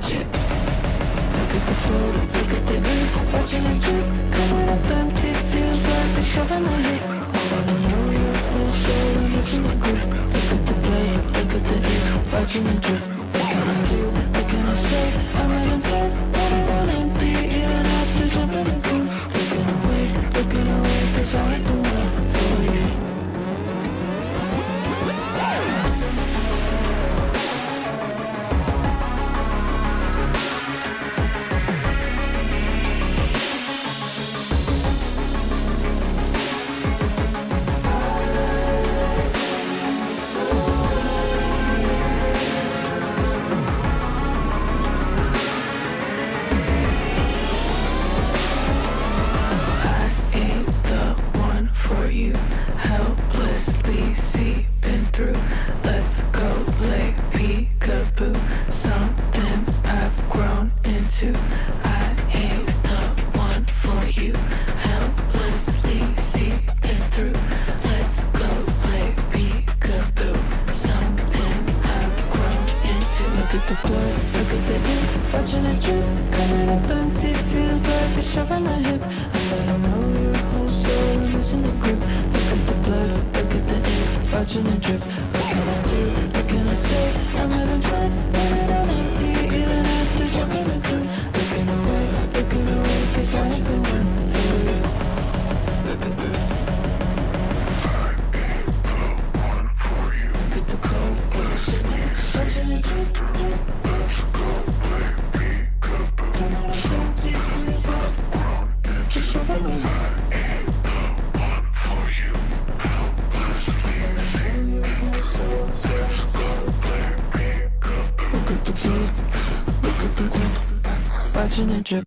chip. Look at the blood, look at the ink, watching it drip. Coming up empty, feels like a shove in my hip. I wanna know your whole soul and it's in the grip. Look at the blood, look at the ink, watching it drip. What can I do, what can I say? I'm having fun, running on empty, even after jumping the gun. Looking away, cause I ain't the one for you. Helplessly seeping through. Let's go play peekaboo. Something I've grown into. I ain't the one for you. Helplessly seeping through. Let's go play peekaboo. Something I've grown into. Look at the blood, look at the ink, watching it drip. Coming up empty, feels like a shove in my hip. I better know your whole soul and it's in the grip. Look at the blood, look at the ink, watching it drip. What can I do, what can I say? I'm having fun, running on empty, even after jumping the gun. Looking away, cause I ain't the one for you. Look at the one for you. Look at the cold, look at the ink, watching it drip. Let's go play peekaboo. Coming up empty, feels like a shove in my hip. Watching it drip.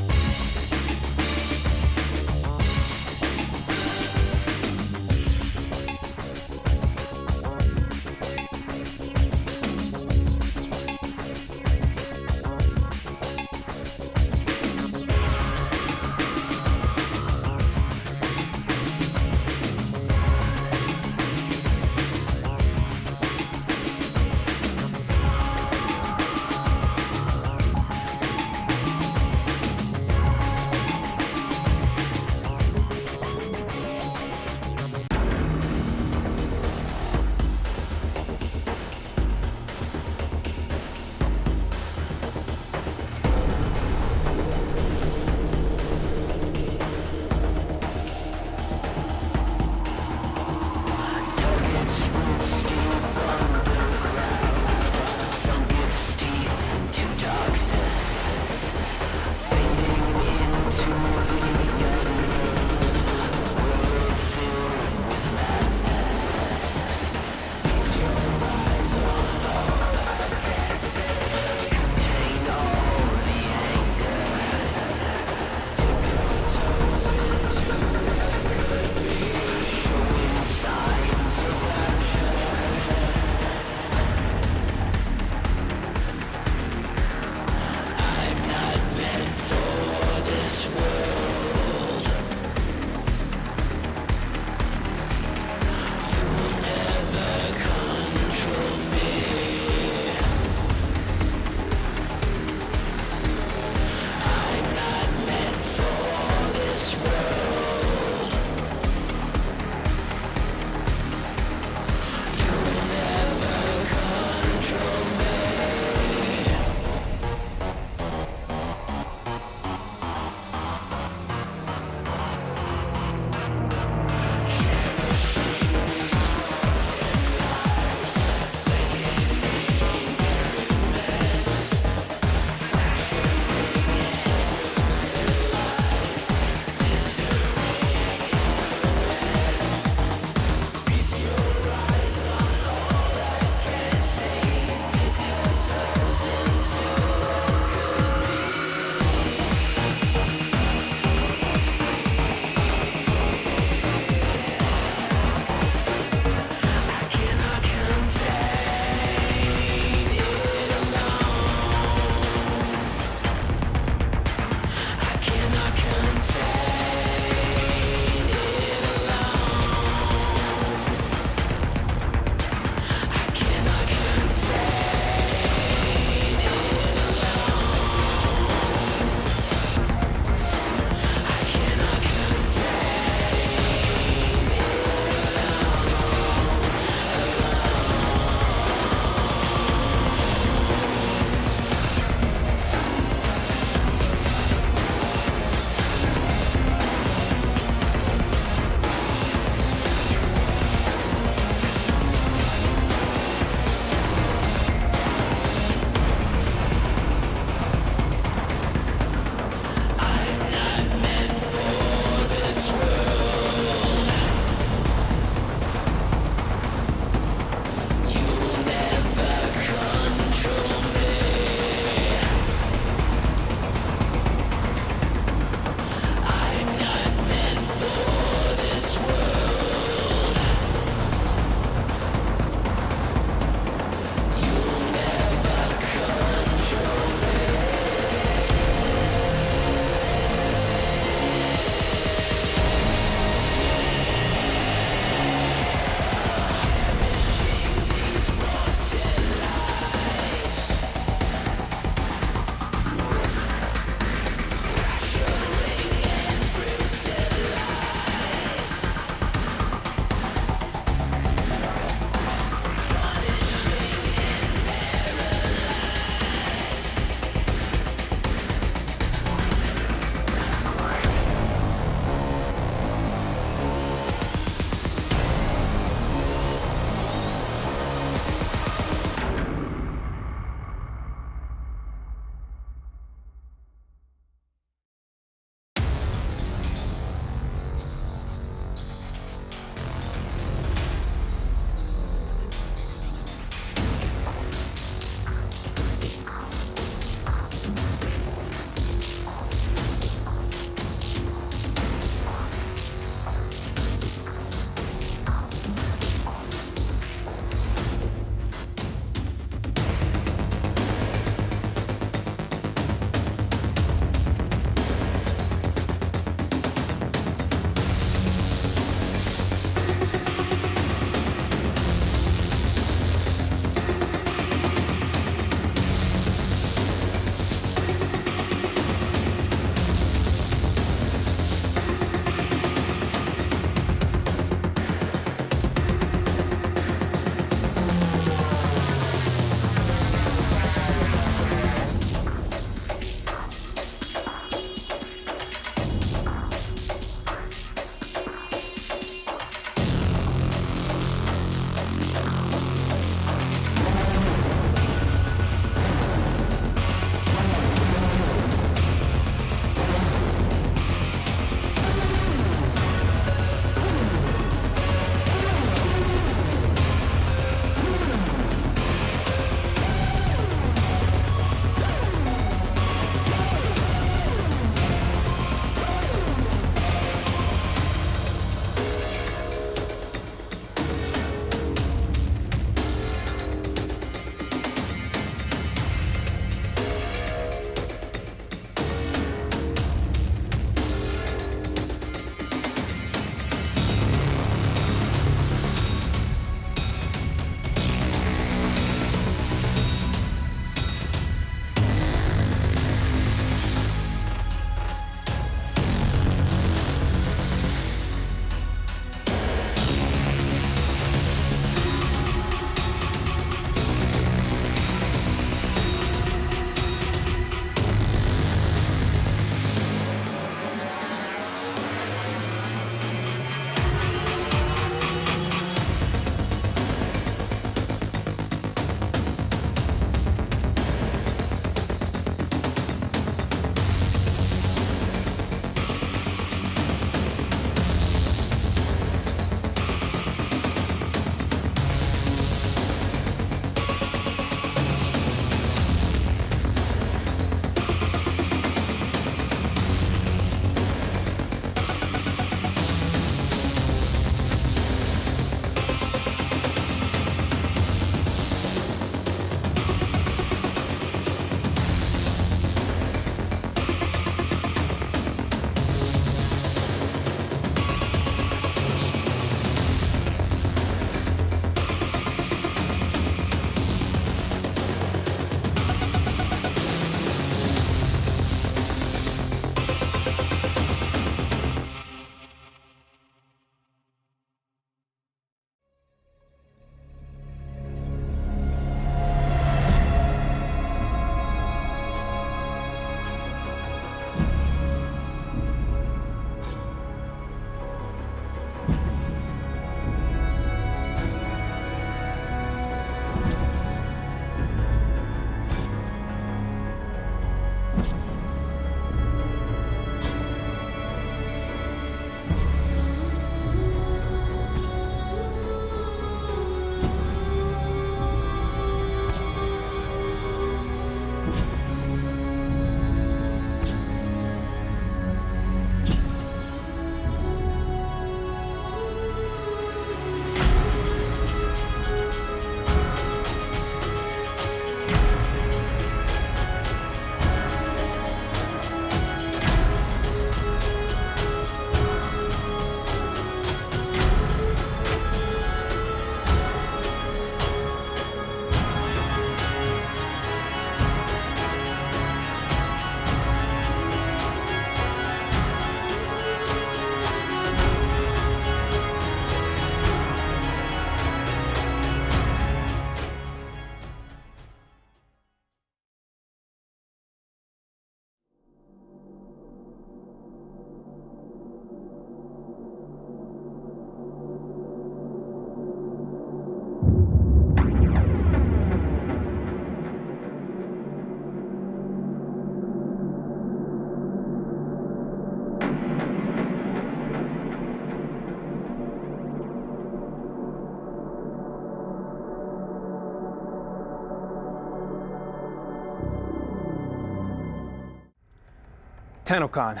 TennoCon,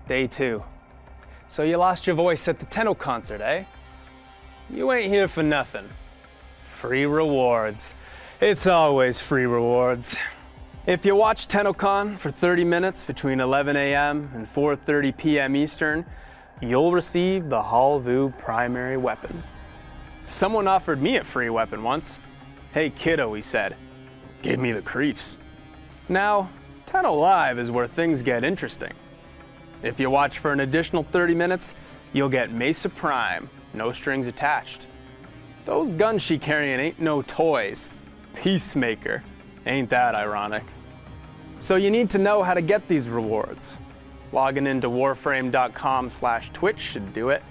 day 2. So you lost your voice at the Tenno concert, eh? You ain't here for nothing. Free rewards. It's always free rewards. If you watch TennoCon for 30 minutes between 11 a.m. and 4:30 p.m. Eastern, you'll receive the Halvu primary weapon. Someone offered me a free weapon once. Hey kiddo, he said. Gave me the creeps. Now, Tenno Live is where things get interesting. If you watch for an additional 30 minutes, you'll get Mesa Prime, no strings attached. Those guns she carrying ain't no toys. Peacemaker. Ain't that ironic? So you need to know how to get these rewards. Logging into warframe.com/Twitch should do it.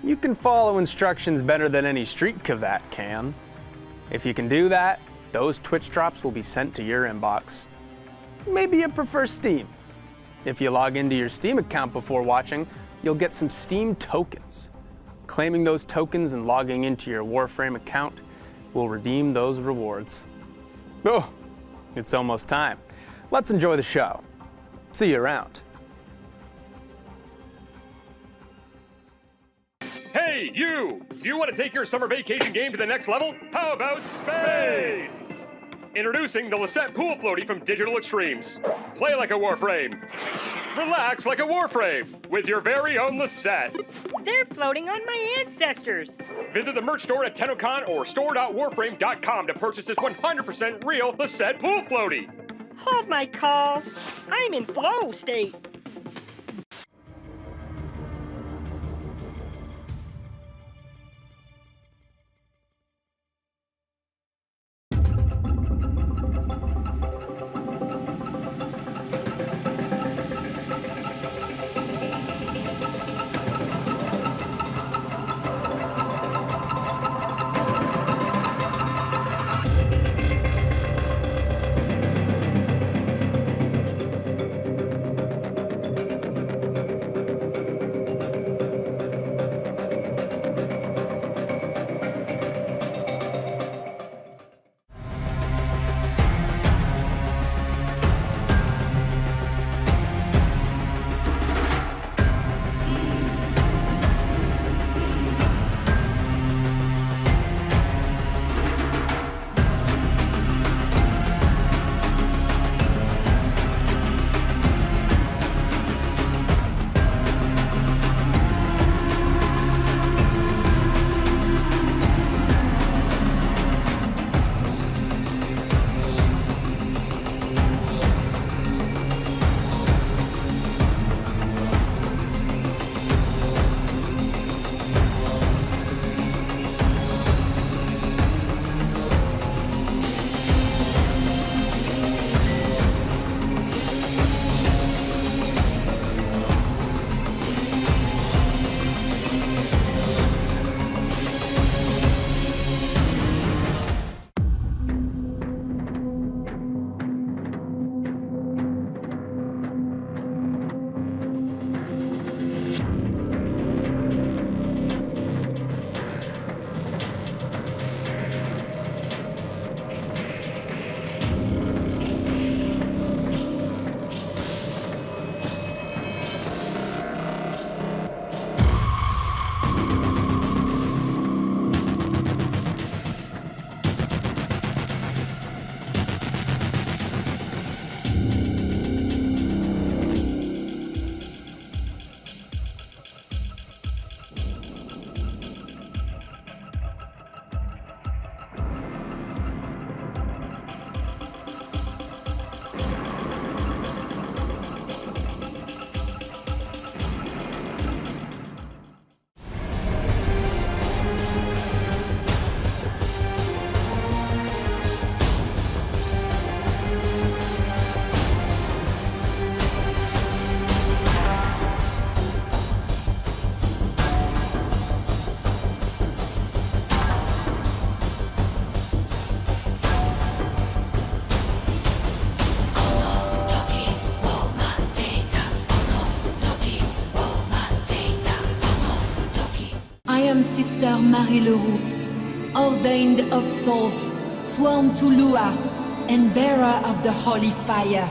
You can follow instructions better than any street cavat can. If you can do that, those Twitch drops will be sent to your inbox. Maybe you prefer Steam. If you log into your Steam account before watching, you'll get some Steam tokens. Claiming those tokens and logging into your Warframe account will redeem those rewards. Oh, it's almost time. Let's enjoy the show. See you around. Hey, you! Do you want to take your summer vacation game to the next level? How about space? Introducing the Lisette Pool Floaty from Digital Extremes. Play like a Warframe. Relax like a Warframe with your very own Lisette. They're floating on my ancestors. Visit the merch store at TennoCon or store.warframe.com to purchase this 100% real Lisette Pool Floaty. Hold my calls. I'm in flow state. am Sister Marie Leroux, ordained of soul, sworn to Lua, and bearer of the holy fire.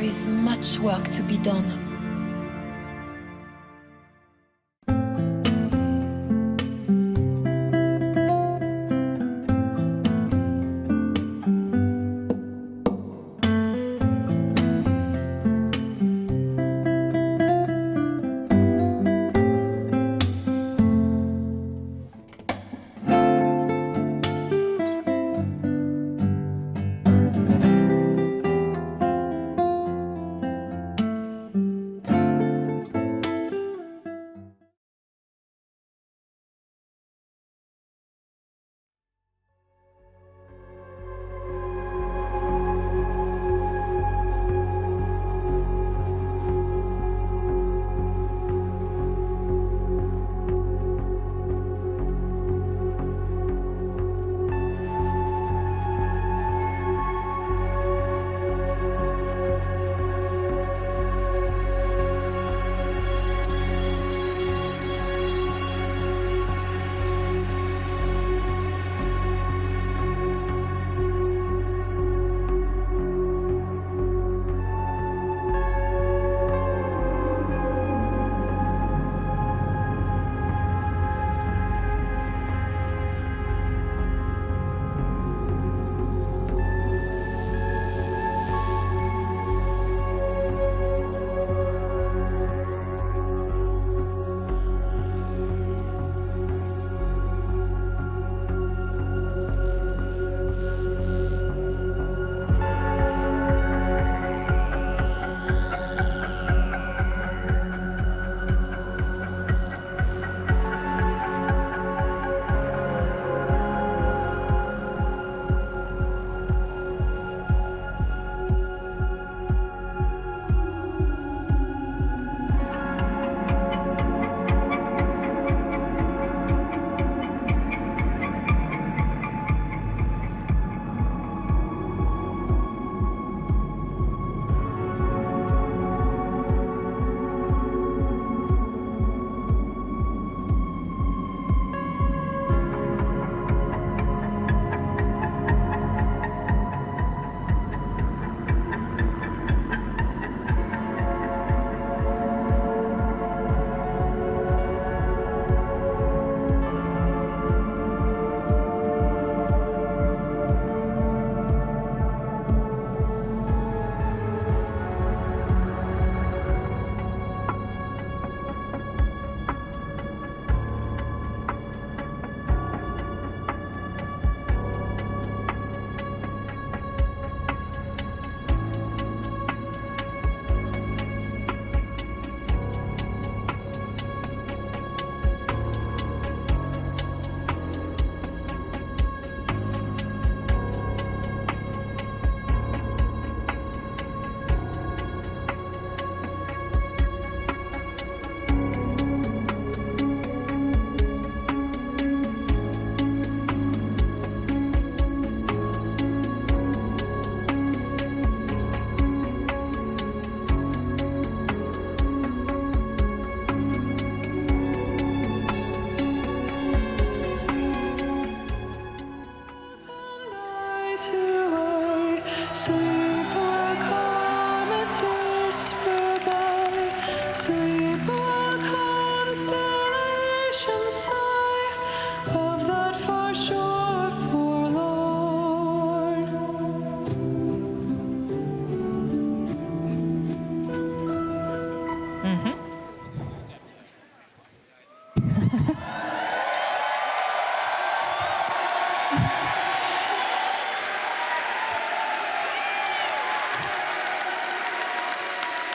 is much work to be done.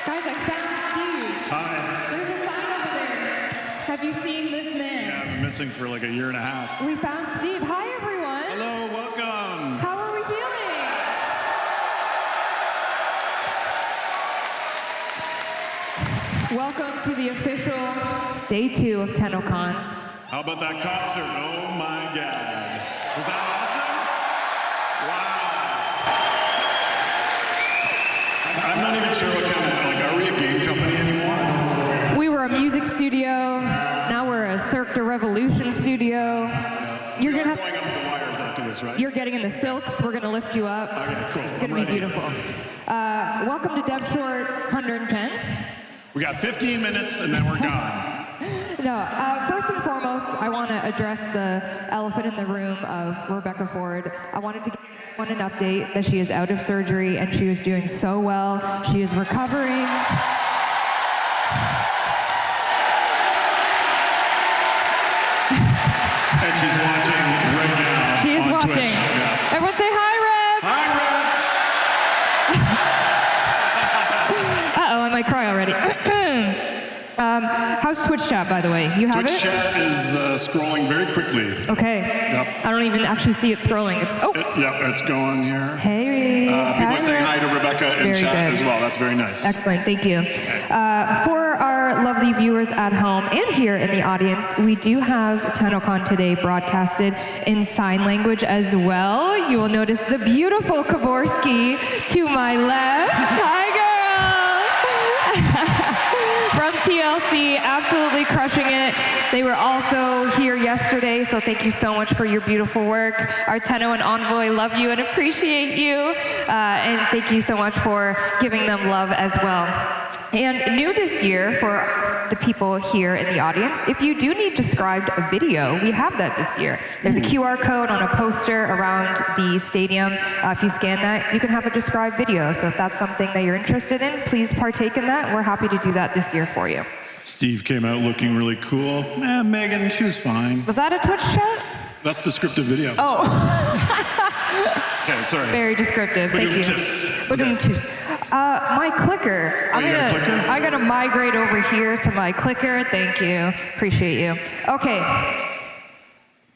Guys, I found Steve. Hi. There's a sign over there. Have you seen this man? Yeah, I've been missing for like a year and a half. We found Steve. Hi, everyone. Hello, welcome. How are we feeling? Welcome to the official day 2 of TennoCon. How about that concert? Oh my God. Was that awesome? Wow. I'm not even sure what kind of, like, are we a game company anymore? We were a music studio. Now we're a Cirque du Revolution studio. You're We gonna are going up the wires after this. this, right? You're getting in the silks. We're going to lift you up. Okay, cool. It's going to be beautiful. Welcome to Dev Short 110. We got 15 minutes and then we're gone. No, first and foremost, I want to address the elephant in the room of Rebecca Ford. I wanted to give everyone an update that she is out of surgery and she is doing so well. She is recovering. And she's watching right now. She is on watching. Twitch. Yeah. Everyone say hi, Reb. Hi, Red. Uh-oh, I might cry already. How's Twitch chat, by the way? You have Twitch it? chat is scrolling very quickly. Okay. Yep. I don't even actually see it scrolling. It's Yep, it's going here. Hey. People Hi, are saying Reb. hi to Rebecca in Very chat good. as well. That's very nice. Excellent, thank you. For our lovely viewers at home and here in the audience, we do have TennoCon today broadcasted in sign language as well. You will notice the beautiful Kaborski to my left. Hi, girl! From TLC, absolutely crushing it. They were also here yesterday, so thank you so much for your beautiful work. Our Tenno and Envoy love you and appreciate you. And thank you so much for giving them love as well. And new this year for the people here in the audience, if you do need described a video, we have that this year. There's a QR code on a poster around the stadium. If you scan that, you can have a described video. So if that's something that you're interested in, please partake in that. We're happy to do that this year for you. Steve came out looking really cool. Megan, she was fine. Was that a Twitch chat? That's descriptive video. Oh. Okay, sorry. Very descriptive, thank you. Ba-doom-tis. My clicker. Oh, you got a clicker? I gotta migrate over here to my clicker. Thank you. Appreciate you. Okay.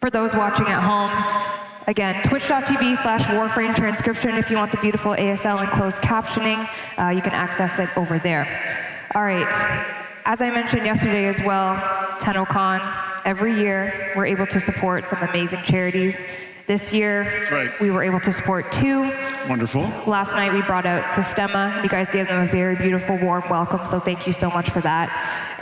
For those watching at home, again, twitch.tv/Warframe transcription. If you want the beautiful ASL and closed captioning, you can access it over there. All right. As I mentioned yesterday as well, TennoCon, every year we're able to support some amazing charities. This year, That's right. we were able to support 2. Wonderful. Last night we brought out Sistema. You guys gave them a very beautiful, warm welcome, so thank you so much for that.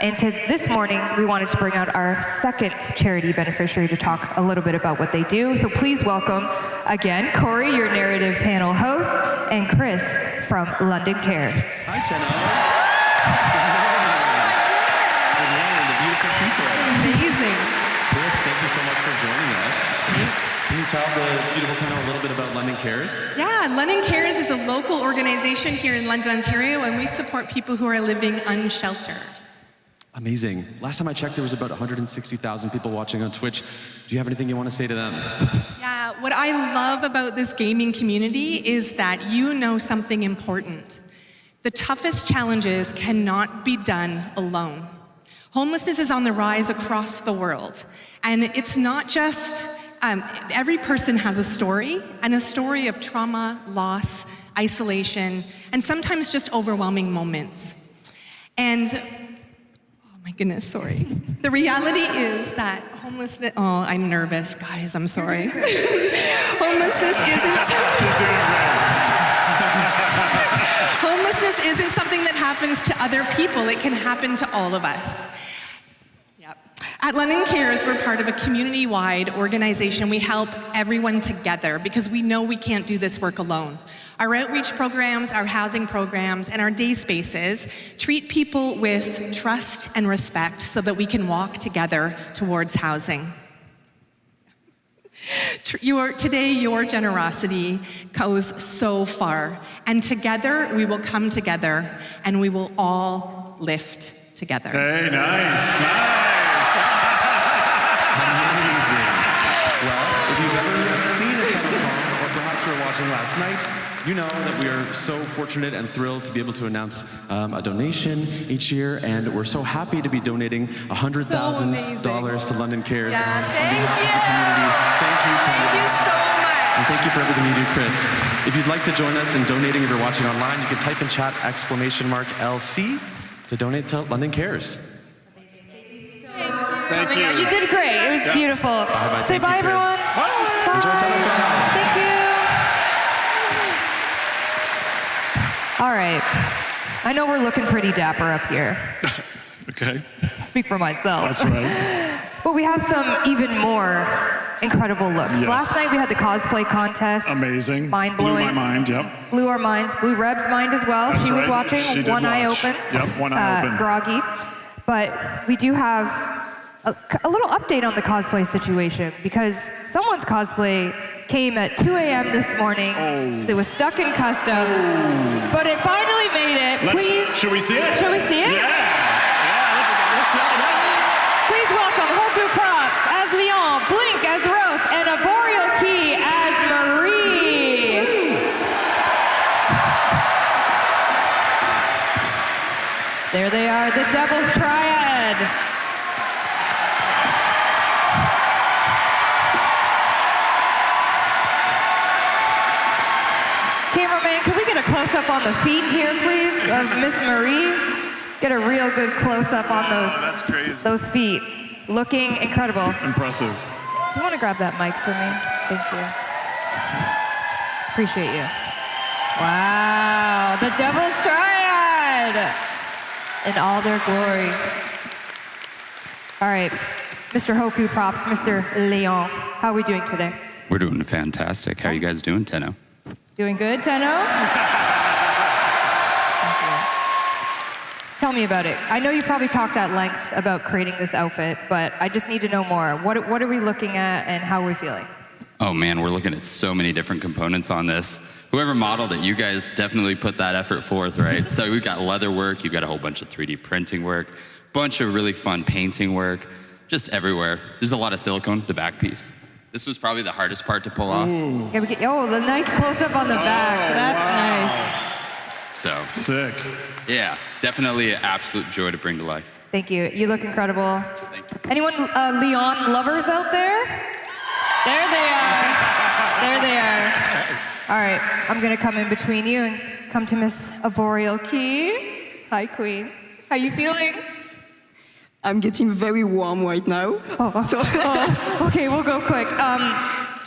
And this morning, we wanted to bring out our second charity beneficiary to talk a little bit about what they do. So please welcome, again, Corey, your narrative panel host, and Chris from London Cares. Hi, Tenno. Good morning, the beautiful people. Amazing. Chris, thank you so much for joining us. Can you tell the beautiful Tenno a little bit about London Cares? Yeah, London Cares is a local organization here in London, Ontario, and we support people who are living unsheltered. Amazing. Last time I checked, there was about 160,000 people watching on Twitch. Do you have anything you want to say to them? Yeah, what I love about this gaming community is that you know something important. The toughest challenges cannot be done alone. Homelessness is on the rise across the world, and it's not just every person has a story, and a story of trauma, loss, isolation, and sometimes just overwhelming moments. And, oh my goodness, sorry. The reality is that homelessness, oh, I'm nervous, guys, I'm sorry. Homelessness isn't Homelessness isn't something that happens to other people, it can happen to all of us. At London Cares, we're part of a community-wide organization. We help everyone together because we know we can't do this work alone. Our outreach programs, our housing programs, and our day spaces treat people with trust and respect so that we can walk together towards housing. Today, your generosity goes so far, and together we will come together and we will all lift together. Hey, nice. Amazing. Well, if you've ever seen a TennoCon, or perhaps you were watching last night, you know that we are so fortunate and thrilled to be able to announce a donation each year, and we're so happy to be donating $100,000 to London Cares. Yeah, on thank behalf you. of the community. Thank you, Tenno. Thank you so much. And thank you for everything you do, Chris. If you'd like to join us in donating, if you're watching online, you can type in chat !LC to donate to London Cares. Thank you. You did great. It was beautiful. Bye-bye. Say Thank you, bye, Chris. everyone. Bye. Enjoy TennoCon. Thank you. All right. I know we're looking pretty dapper up here. Okay. Speak for myself. That's right. But we have some even more incredible looks. Yes. Last night we had the cosplay contest. Amazing. Mind-blowing. Blew my mind, yep. Blew our minds. Blew Reb's mind as well. That's she was right. watching, She did one eye watch. open. Yep, one eye open. Groggy. But we do have a little update on the cosplay situation because someone's cosplay came at 2 a.m. this morning. It was stuck in customs, but it finally made it. Should we see it? Should we see it? Let's check it out. Please welcome Hoku Props as Leon, Blink as Roth, and Arboreal Key as Marie. There they are, the Devil's Triad. Cameraman, can we get a close-up on the feet here, please, of Miss Marie? Get a real good close-up on That's crazy. those feet. Looking incredible. Impressive. Do you want to grab that mic for me? Thank you. Appreciate you. Wow, the Devil's Triad in all their glory. All right, Mr. Hoku Props, Mr. Leon, how are we doing today? We're doing fantastic. How are you guys doing, Tenno? Doing good, Tenno? Tell me about it. I know you probably talked at length about creating this outfit, but I just need to know more. What are we looking at and how are we feeling? Oh man, we're looking at so many different components on this. Whoever modeled it, you guys definitely put that effort forth, right? So we've got leather work, you've got a whole bunch of 3D printing work, bunch of really fun painting work, just everywhere. There's a lot of silicone, the back piece. This was probably the hardest part to pull off. Yeah, the nice close-up on the back. That's nice. So Sick. yeah, definitely an absolute joy to bring to life. Thank you. You look incredible. Thank you. Anyone Leon lovers out there? There they are. There they are. All right, I'm gonna come in between you and come to Miss Arboreal Key. Hi, Queen. How you feeling? I'm getting very warm right now. Okay, we'll go quick.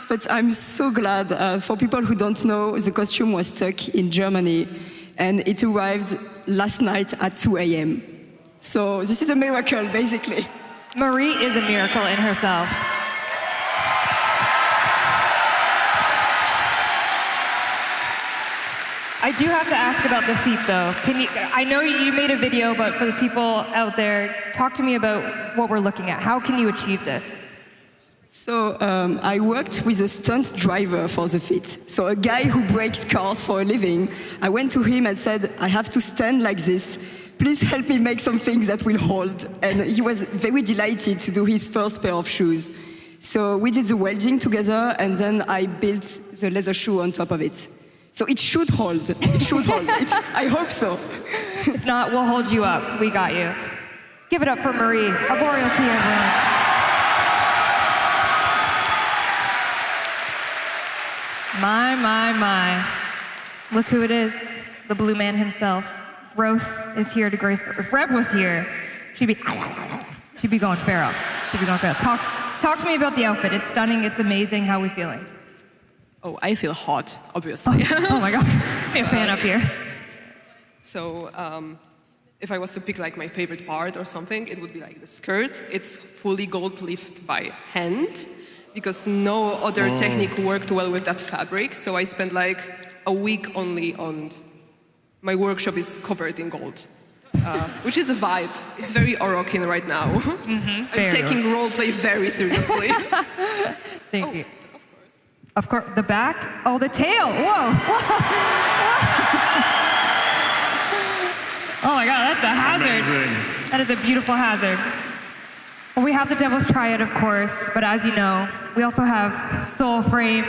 But I'm so glad. For people who don't know, the costume was stuck in Germany, and it arrived last night at 2 a.m. So this is a miracle, basically. Marie is a miracle in herself. I do have to ask about the feet, though. I know you made a video, but for the people out there, talk to me about what we're looking at. How can you achieve this? So I worked with a stunt driver for the fit. So a guy who breaks cars for a living. I went to him and said, I have to stand like this. Please help me make something that will hold. And he was very delighted to do his first pair of shoes. So we did the welding together, and then I built the leather shoe on top of it. So it should hold. It should hold. I hope so. If not, we'll hold you up. We got you. Give it up for Marie. Arboreal Key, everyone. My. Look who it is. The blue man himself. Roth is here to grace. If Reb was here, she'd be going feral. Talk to me about the outfit. It's stunning. It's amazing. How are we feeling? Oh, I feel hot, obviously. Oh my God, be a fan up here. So, if I was to pick like my favorite part or something, it would be like the skirt. It's fully gold leafed by hand because no other technique worked well with that fabric. So I spent like a week only on. My workshop is covered in gold, which is a vibe. It's very Orokin right now. I'm taking roleplay very seriously. Thank you. Of course, the back. Oh, the tail. Whoa. Oh my God, that's a hazard. Amazing. That is a beautiful hazard. Well, we have the Devil's Triad, of course, but as you know, we also have Soul Frame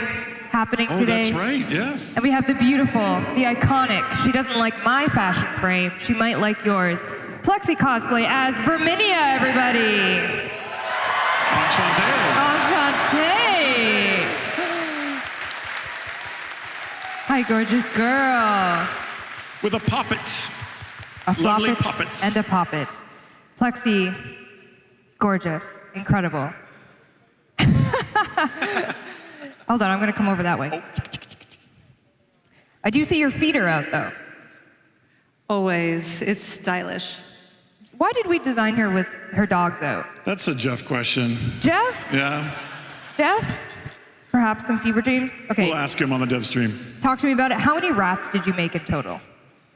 happening today. Oh, that's right, yes. And we have the beautiful, the iconic, she doesn't like my fashion frame, she might like yours. Plexi cosplay as Verminia, everybody. Enchanté. Hi, gorgeous girl. With a poppet. A Lovely floppet poppets. and a poppet. Plexi, gorgeous, incredible. Hold on, I'm gonna come over that way. I do see your feet are out though. Always, it's stylish. Why did we design her with her dogs out? That's a Jeff question. Jeff? Yeah. Jeff? Perhaps some fever dreams? Okay. We'll ask him on the dev stream. Talk to me about it. How many rats did you make in total?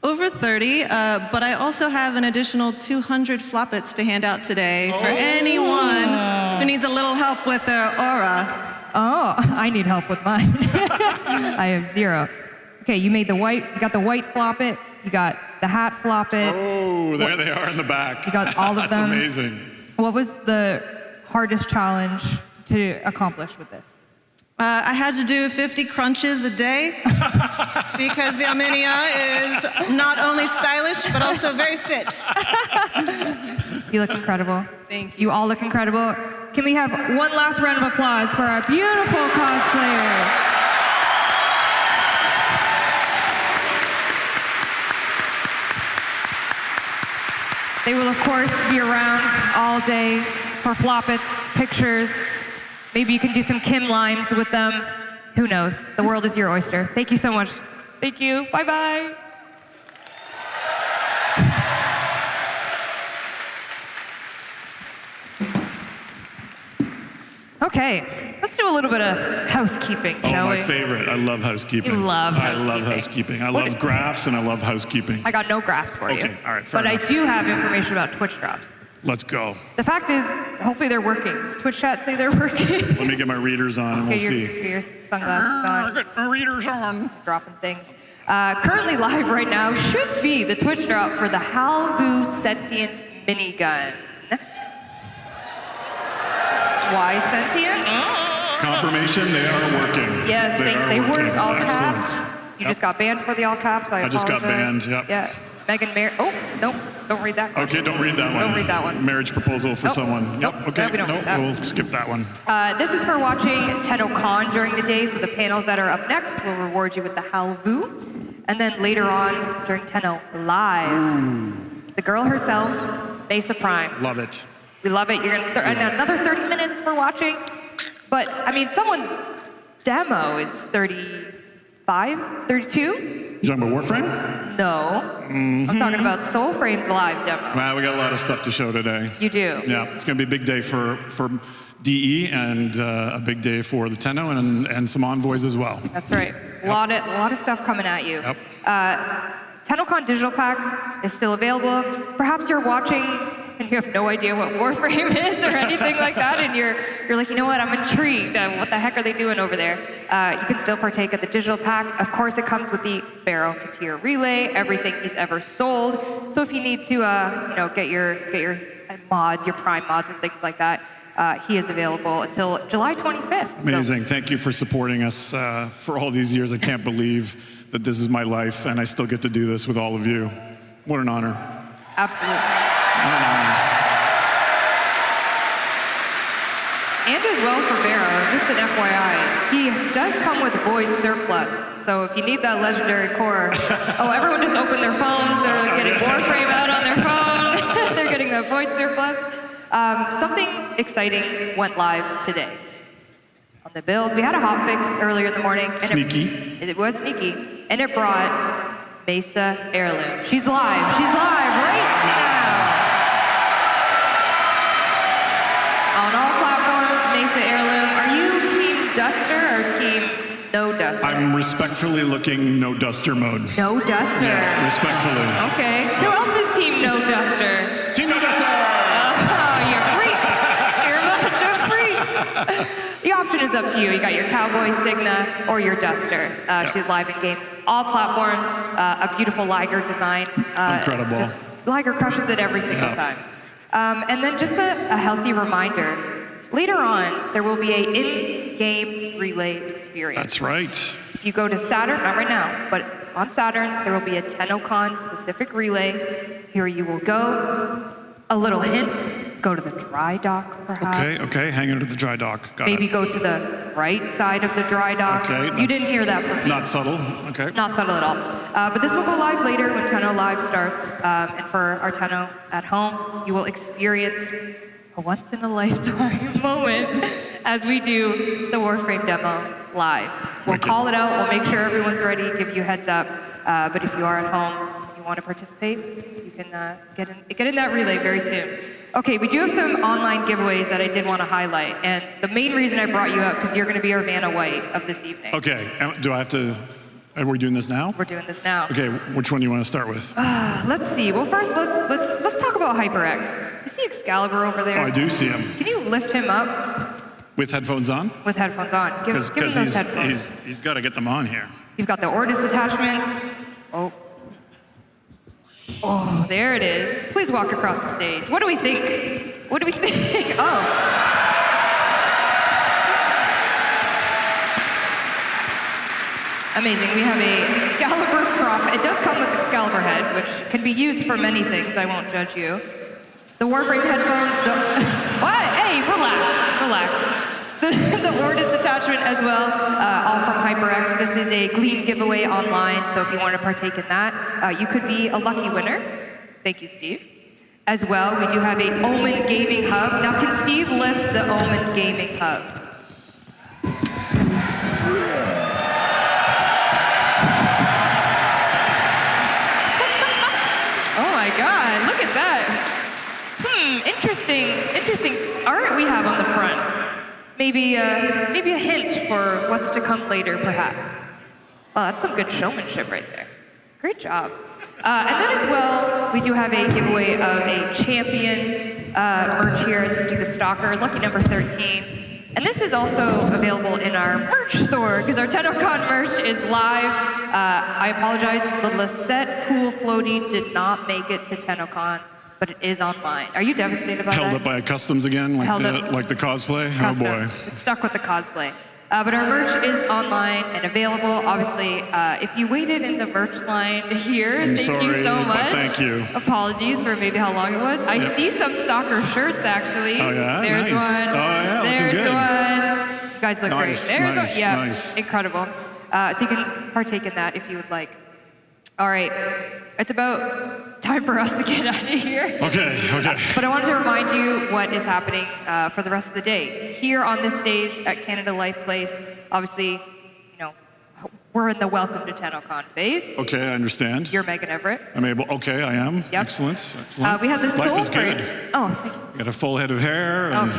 Over 30, but I also have an additional 200 floppets to hand out today for anyone who needs a little help with their aura. Oh, I need help with mine. I have 0. Okay, you got the white floppet, you got the hat floppet. Oh, there they are in the back. You got all of them. That's amazing. What was the hardest challenge to accomplish with this? I had to do 50 crunches a day because Virminia is not only stylish, but also very fit. You look incredible. Thank you. You all look incredible. Can we have one last round of applause for our beautiful cosplayers? They will, of course, be around all day for floppets, pictures. Maybe you can do some Kim limes with them. Who knows? The world is your oyster. Thank you so much. Thank you. Bye-bye. Okay, let's do a little bit of housekeeping, shall we? My favorite. I love housekeeping. You love housekeeping. I love housekeeping. I love graphs and I love housekeeping. I got no graphs for you. Okay, all right, fair But enough. I do have information about Twitch drops. Let's go. The fact is, hopefully they're working. Does Twitch chat say they're working? Let me get my readers on and we'll see. Get your sunglasses on. Get my readers on. Dropping things. Currently live right now should be the Twitch drop for the Halvu Sentient Minigun. Why sentient? Confirmation, they are working. Yes, they are work, working. all Excellent. caps. You just got banned for the all caps. I just got apologize. banned, yep. Yeah. Megan Mar- Oh, nope. Don't read that. Okay, don't read that one. Don't read that one. Marriage proposal for Nope. someone. Yep, Nope. okay. No, we don't read that. We'll skip that one. This is for watching TennoCon during the day, so the panels that are up next will reward you with the Halvu. And then later on, during Tenno Live, the girl herself, Mesa Prime. Love it. We love it. You're gonna and another 30 minutes for watching. But, I mean, someone's demo is 35, 32? You talking about Warframe? No. I'm talking about Soulframe's live demo. Wow, we got a lot of stuff to show today. You do. Yeah, it's going to be a big day for DE and a big day for the Tenno and some envoys as well. That's right. A lot of stuff coming at you. Yep. TennoCon Digital Pack is still available. Perhaps you're watching and you have no idea what Warframe is or anything like that, and you're like, you know what, I'm intrigued. What the heck are they doing over there? You can still partake of the digital pack. Of course, it comes with the Barrow Katir relay, everything he's ever sold. So if you need to, get your mods, your Prime mods and things like that, he is available until July 25th. Amazing. Thank you for supporting us for all these years. I can't believe that this is my life and I still get to do this with all of you. What an honor. Absolutely. What an honor. And as well for Barrow, just an FYI, he does come with Void Surplus. So if you need that legendary core, everyone just opened their phones, they're getting Warframe out on their phone, they're getting that Void Surplus. Something exciting went live today on the build. We had a hotfix earlier in the morning. And Sneaky. It was sneaky. And it brought Mesa Heirloom. She's live. She's live right now. On all platforms, Mesa Heirloom. Are you Team Duster or Team No Duster? I'm respectfully looking no duster mode. No Duster. Yeah, respectfully. Okay. Who else is Team No Duster? Team No Duster! Oh, you're freaks. You're a bunch of freaks. The option is up to you. You got your Cowboy Signa or your Duster. She's live in games, all platforms. A beautiful Liger design. Incredible. Liger crushes it every single time. And then just a healthy reminder. Later on, there will be an in-game relay experience. That's right. If you go to Saturn, not right now, but on Saturn, there will be a TennoCon specific relay. Here you will go. A little hint, go to the dry dock, perhaps. Okay, hang out at the dry dock. Got Maybe it. go to the right side of the dry dock. Okay, You didn't hear that from me. Not subtle, okay. Not subtle at all. But this will go live later when Tenno Live starts. And for our Tenno at home, you will experience a once-in-a-lifetime moment as we do the Warframe demo live. We'll call it out, we'll make sure everyone's ready, give you a heads up. But if you are at home and you want to participate, you can get in that relay very soon. Okay, we do have some online giveaways that I did want to highlight, and the main reason I brought you up because you're going to be our Vanna White of this evening. Okay, do I have to, are we doing this now? We're doing this now. Okay, which one do you want to start with? Let's see. Well, first, let's talk about HyperX. You see Excalibur over there? Oh, I do see him. Can you lift him up? With headphones on? With headphones on. Give him those headphones. He's got to get them on here. You've got the Ortis attachment. Oh, there it is. Please walk across the stage. What do we think? What do we think? Oh. Amazing. We have a Excalibur prop. It does come with Excalibur head, which can be used for many things. I won't judge you. The Warframe headphones. What? Hey, relax. The Ortis attachment as well, all from HyperX. This is a Gleam giveaway online, so if you want to partake in that, you could be a lucky winner. Thank you, Steve. As well, we do have a Omen Gaming Hub. Now, can Steve lift the Omen Gaming Hub? Oh my God, look at that. Interesting art we have on the front. Maybe a hint for what's to come later, perhaps. Well, that's some good showmanship right there. Great job. And then as well, we do have a giveaway of a champion merch here, as you see the Stalker, lucky number 13. And this is also available in our merch store, because our TennoCon merch is live. I apologize, the Lisette pool floating did not make it to TennoCon, but it is online. Are you devastated about that? Held up by customs again, like the cosplay? Customs. Oh boy. It's stuck with the cosplay. But our merch is online and available. Obviously, if you waited in the merch line here, thank you so much. Thank you. Apologies for maybe how long it was. I see some Stalker shirts, actually. Oh, yeah? There's Nice. one. Oh, yeah, There's looking good. one. You guys look great. There's one. Yeah, nice. incredible. So you can partake in that if you would like. All right, it's about time for us to get out of here. Okay. But I wanted to remind you what is happening for the rest of the day. Here on this stage at Canada Life Place, obviously, we're in the Welcome to TennoCon phase. Okay, I understand. You're Megan Everett. I'm able, okay, I am. Yep. Excellent. We have the Life Soul is Frame. good. Oh, thank you. Got a full head of hair, and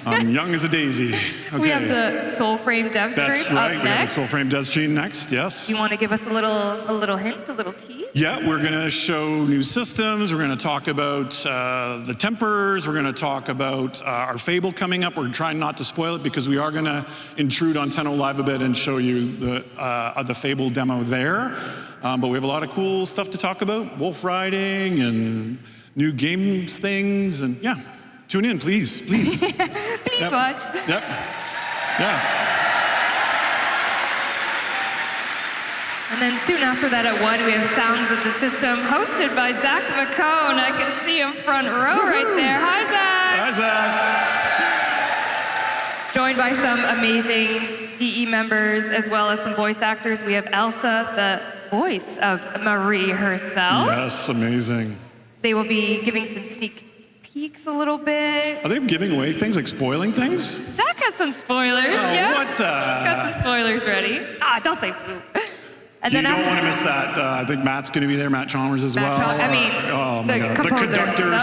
I'm young as a daisy. Okay. We have the Soul Frame dev stream That's right. up We have the next. Soul Frame dev stream next. Yes. You want to give us a little hint, a little tease? Yeah, we're going to show new systems. We're going to talk about the tempers. We're going to talk about our Fable coming up. We're trying not to spoil it because we are going to intrude on Tenno Live a bit and show you the Fable demo there. But we have a lot of cool stuff to talk about. Wolf riding and new games things. And yeah, tune in, please. Please watch. Yep. Yeah. And then soon after that at 1, we have Sounds of the System, hosted by Zach McCone. I can see him front row right there. Hi, Zach. Hi, Zach. Joined by some amazing DE members, as well as some voice actors. We have Elsa, the voice of Marie herself. Yes, amazing. They will be giving some sneak peeks a little bit. Are they giving away things, like spoiling things? Zach has some spoilers, Oh, what He's got some spoilers ready. Don't say boo. And you then don't want to miss that. I think Matt's going to be there, Matt Chalmers as well. Oh my God. The conductor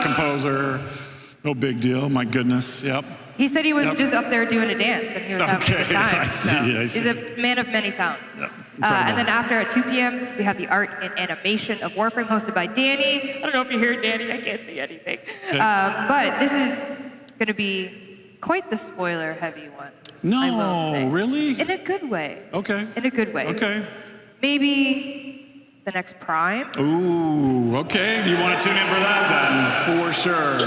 / composer. No big deal, my goodness, yep. He said he was just up there doing a dance and he was having a good time. I see. He's a man of many talents. Yep. And then after at 2 p.m., we have the art and animation of Warframe hosted by Danny. I don't know if you hear Danny, I can't see anything. Okay. But this is going to be quite the spoiler heavy one. I will say. Really? In a good way. Okay. In a good way. Okay. Maybe the next Prime. Ooh, okay. You want to tune in for that then? For sure.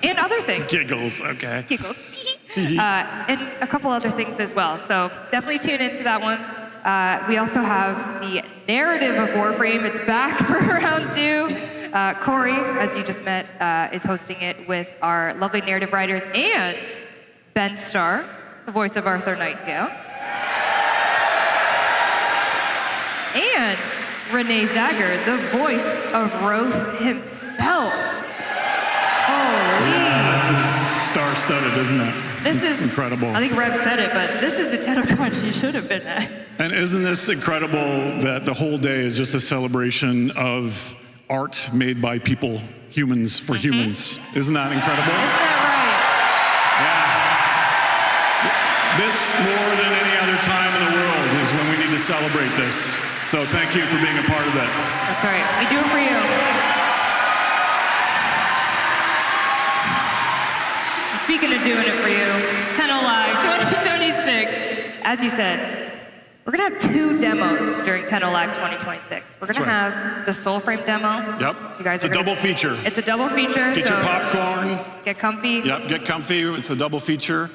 And other things. Giggles, okay. Giggles. And a couple other things as well. So definitely tune into that one. We also have the narrative of Warframe. It's back for round 2. Corey, as you just met, is hosting it with our lovely narrative writers and Ben Starr, the voice of Arthur Nightingale. And Renee Zager, the voice of Roth himself. Holy. Yeah, this is star-studded, isn't it? This is incredible. I think Reb said it, but this is the TennoCon she should have been at. And isn't this incredible that the whole day is just a celebration of art made by people humans for humans. Isn't that incredible? Isn't that right? Yeah. This, more than any other time in the world, is when we need to celebrate this. So thank you for being a part of it. That's right. We do it for you. Speaking of doing it for you, TennoLive 2026. As you said, we're going to have 2 demos during TennoLive 2026. We're going to have the Soulframe demo. Yep. You guys it's a double feature. It's a double feature. Get your popcorn. Get comfy. Yep, get comfy. It's a double feature.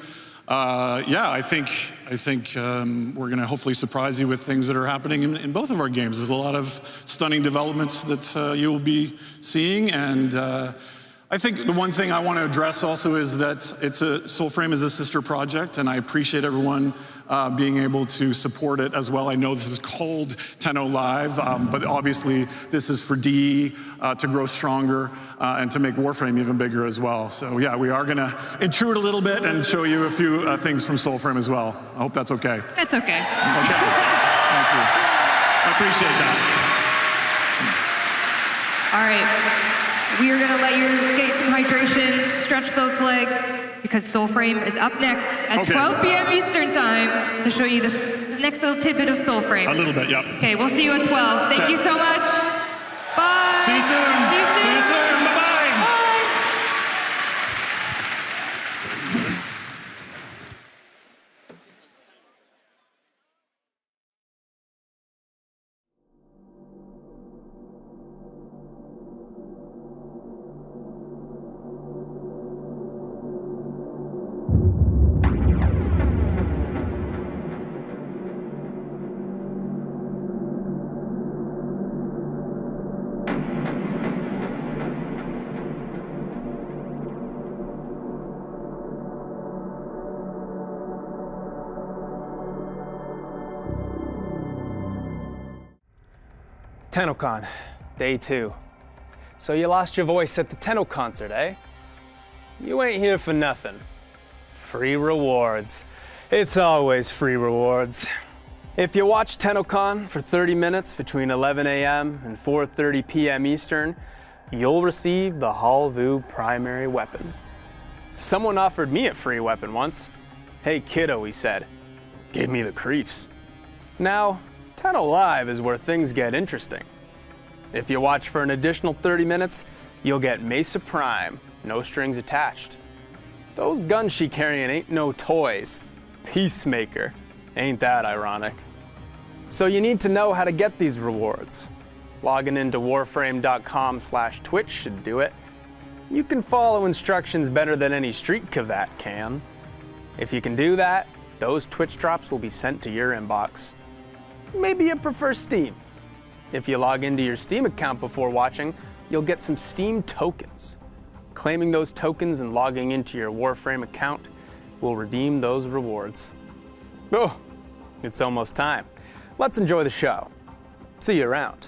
Yeah, I think we're going to hopefully surprise you with things that are happening in both of our games. There's a lot of stunning developments that you will be seeing, and I think the one thing I want to address also is that Soulframe is a sister project, and I appreciate everyone being able to support it as well. I know this is called TennoLive, but obviously this is for DE to grow stronger and to make Warframe even bigger as well. So yeah, we are going to intrude a little bit and show you a few things from Soulframe as well. I hope that's okay. That's okay. Okay. Thank you. I appreciate that. All right. We are going to let you get some hydration, stretch those legs, because Soulframe is up next at 12 p.m. Eastern Time to show you the next little tidbit of Soulframe. A little bit, yep. Okay, we'll see you at 12. Thank you so much. Bye. See you soon. See you soon. See you soon. Bye-bye. TennoCon, day 2. So you lost your voice at the Tenno concert, eh? You ain't here for nothing. Free rewards. It's always free rewards. If you watch TennoCon for 30 minutes between 11 a.m. and 4:30 p.m. Eastern, you'll receive the Halvu primary weapon. Someone offered me a free weapon once. Hey kiddo, he said. Gave me the creeps. Now, TennoLive is where things get interesting. If you watch for an additional 30 minutes, you'll get Mesa Prime, no strings attached. Those guns she carrying ain't no toys. Peacemaker, ain't that ironic? So you need to know how to get these rewards. Logging into warframe.com/Twitch should do it. You can follow instructions better than any street cavat can. If you can do that, those Twitch drops will be sent to your inbox. Maybe you prefer Steam. If you log into your Steam account before watching, you'll get some Steam tokens. Claiming those tokens and logging into your Warframe account will redeem those rewards. Oh, it's almost time. Let's enjoy the show. See you around.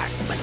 back.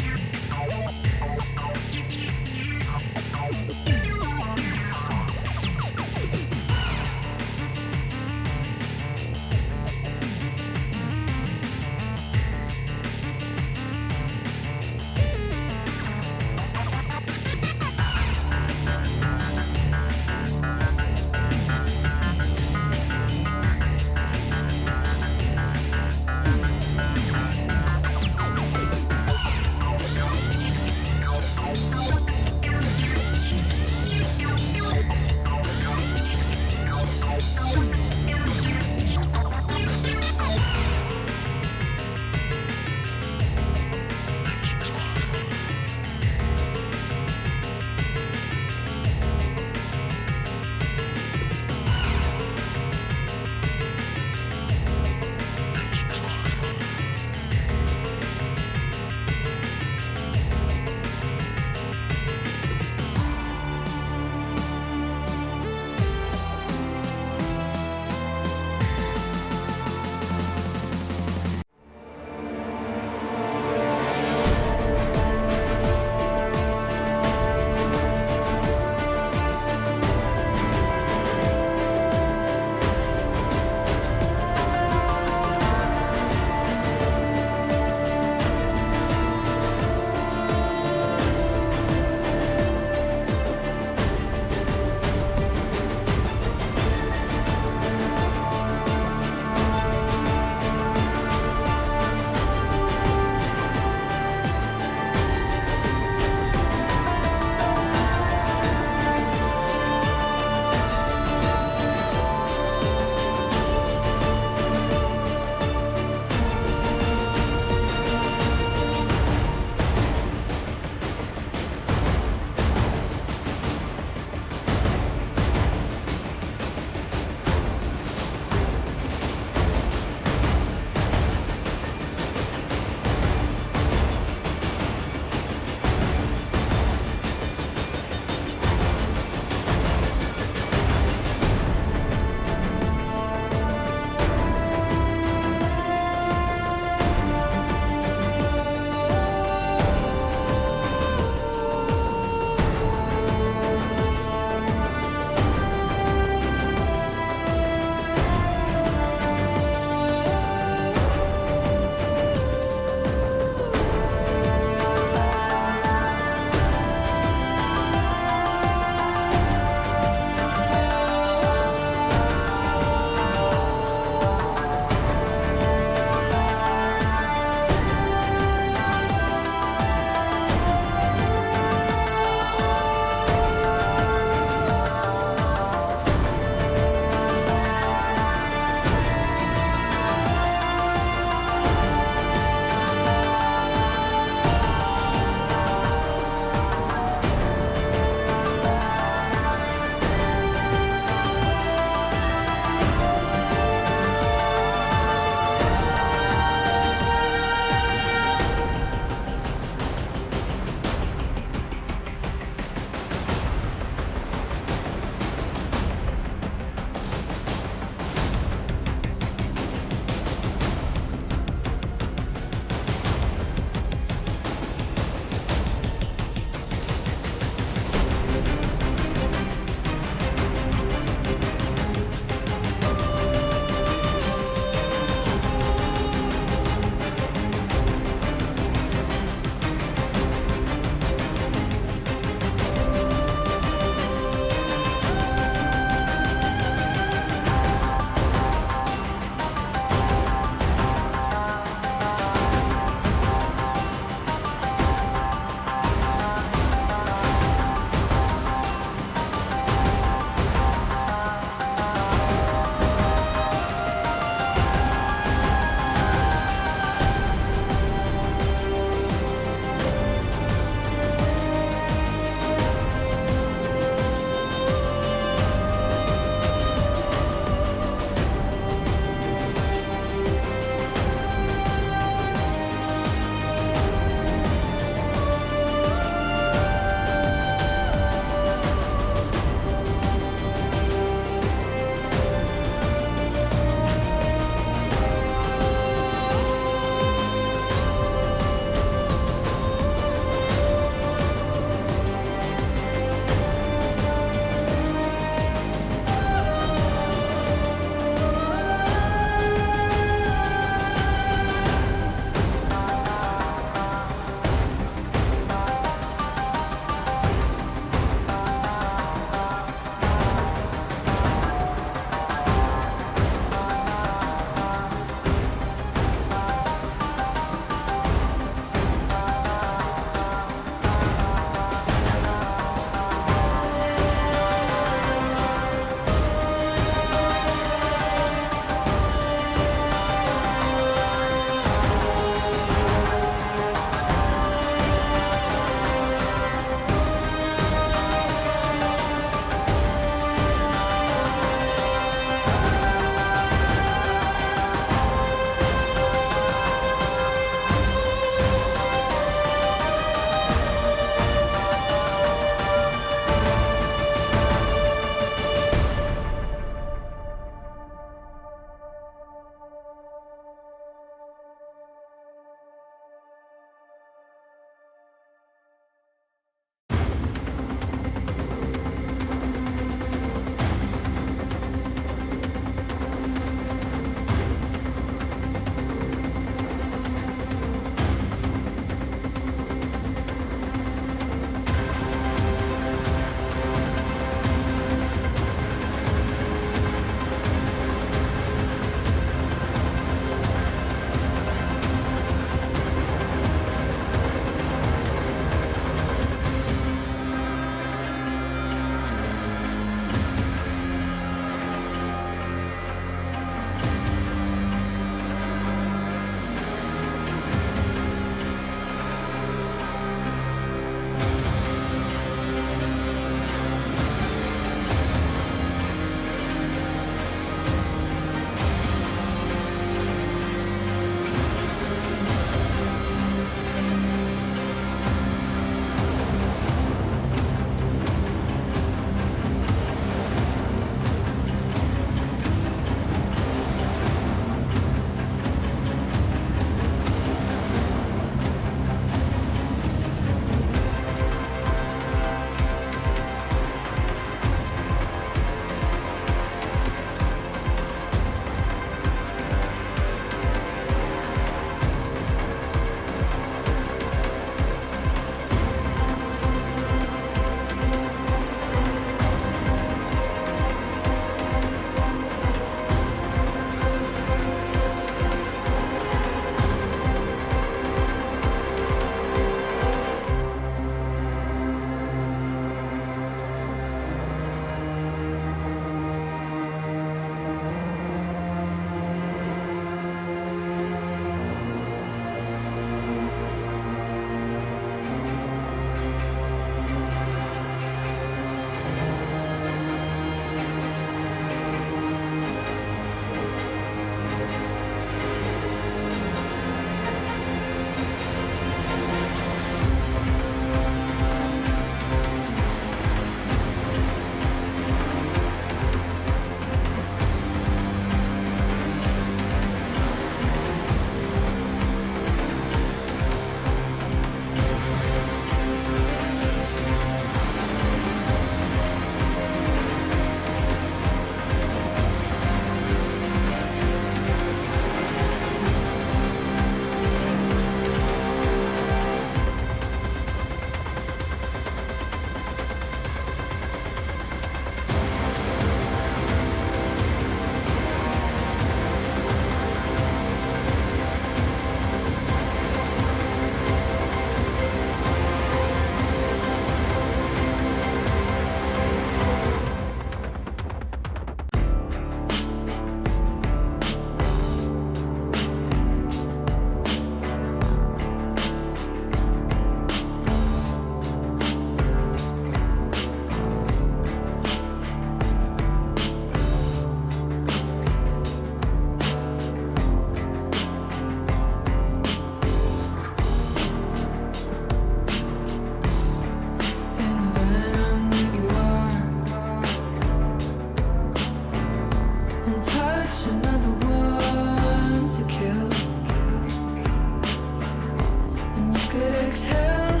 it, exhale,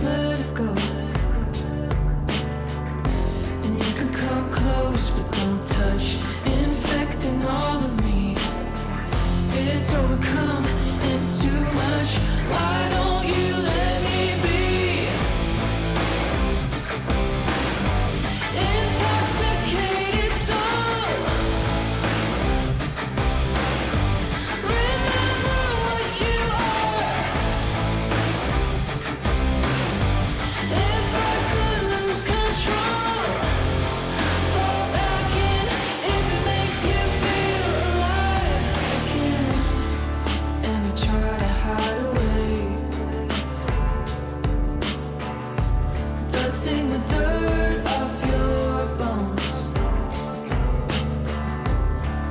let it go. And you could come close, but don't touch, infecting all of me. It's overcome and too much. Why don't you let me be? Intoxicated soul. Remember what you are. If I could lose control, fall back in if it makes you feel alive again. And you try to hide away, dusting the dirt off your bones.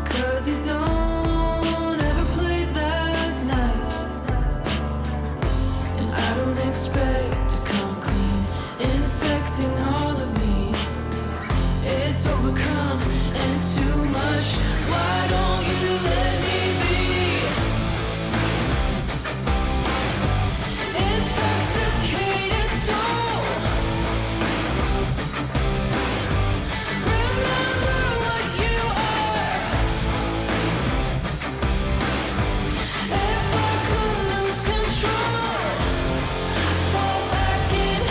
'Cause you don't ever play that nice, and I don't expect to come clean, infecting all of me. It's overcome and too much. Why don't you let me be? Intoxicated soul. Remember what you are. If I could lose control, fall back in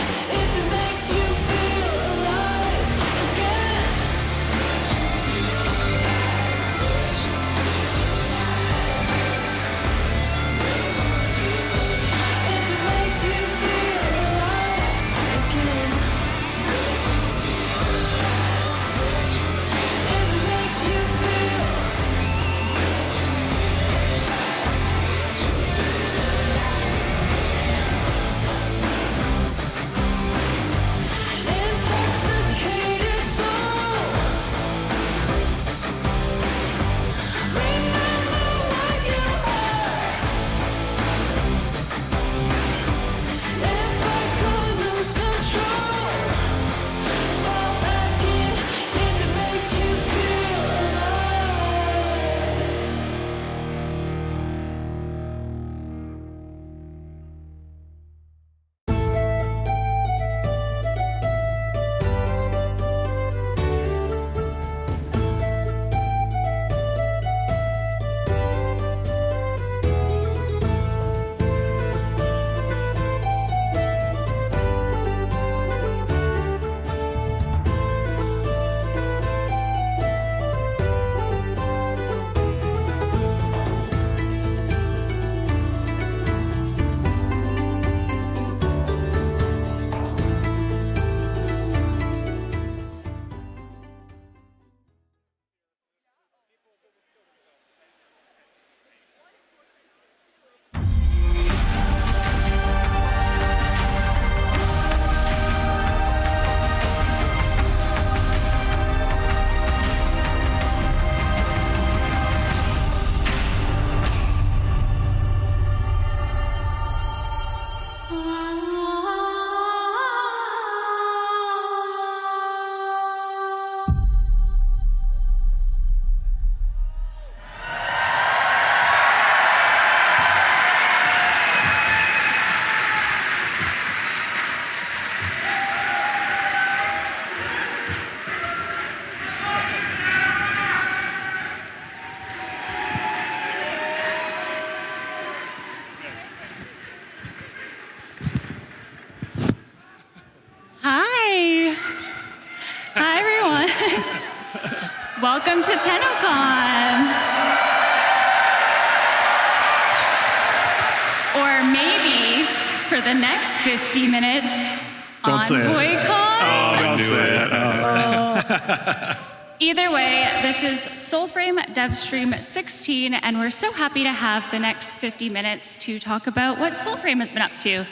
if it makes you feel alive again. If it makes you feel alive again. If it makes you feel. Intoxicated soul. Remember what you are. If I could lose control, fall back in if it makes you feel alive. Hi. Hi, everyone. Welcome to TennoCon. Or maybe for the next 50 minutes, Don't say it. EnvoyCon. Oh, don't say it. Either way, this is Soulframe DevStream 16, and we're so happy to have the next 50 minutes to talk about what Soulframe has been up to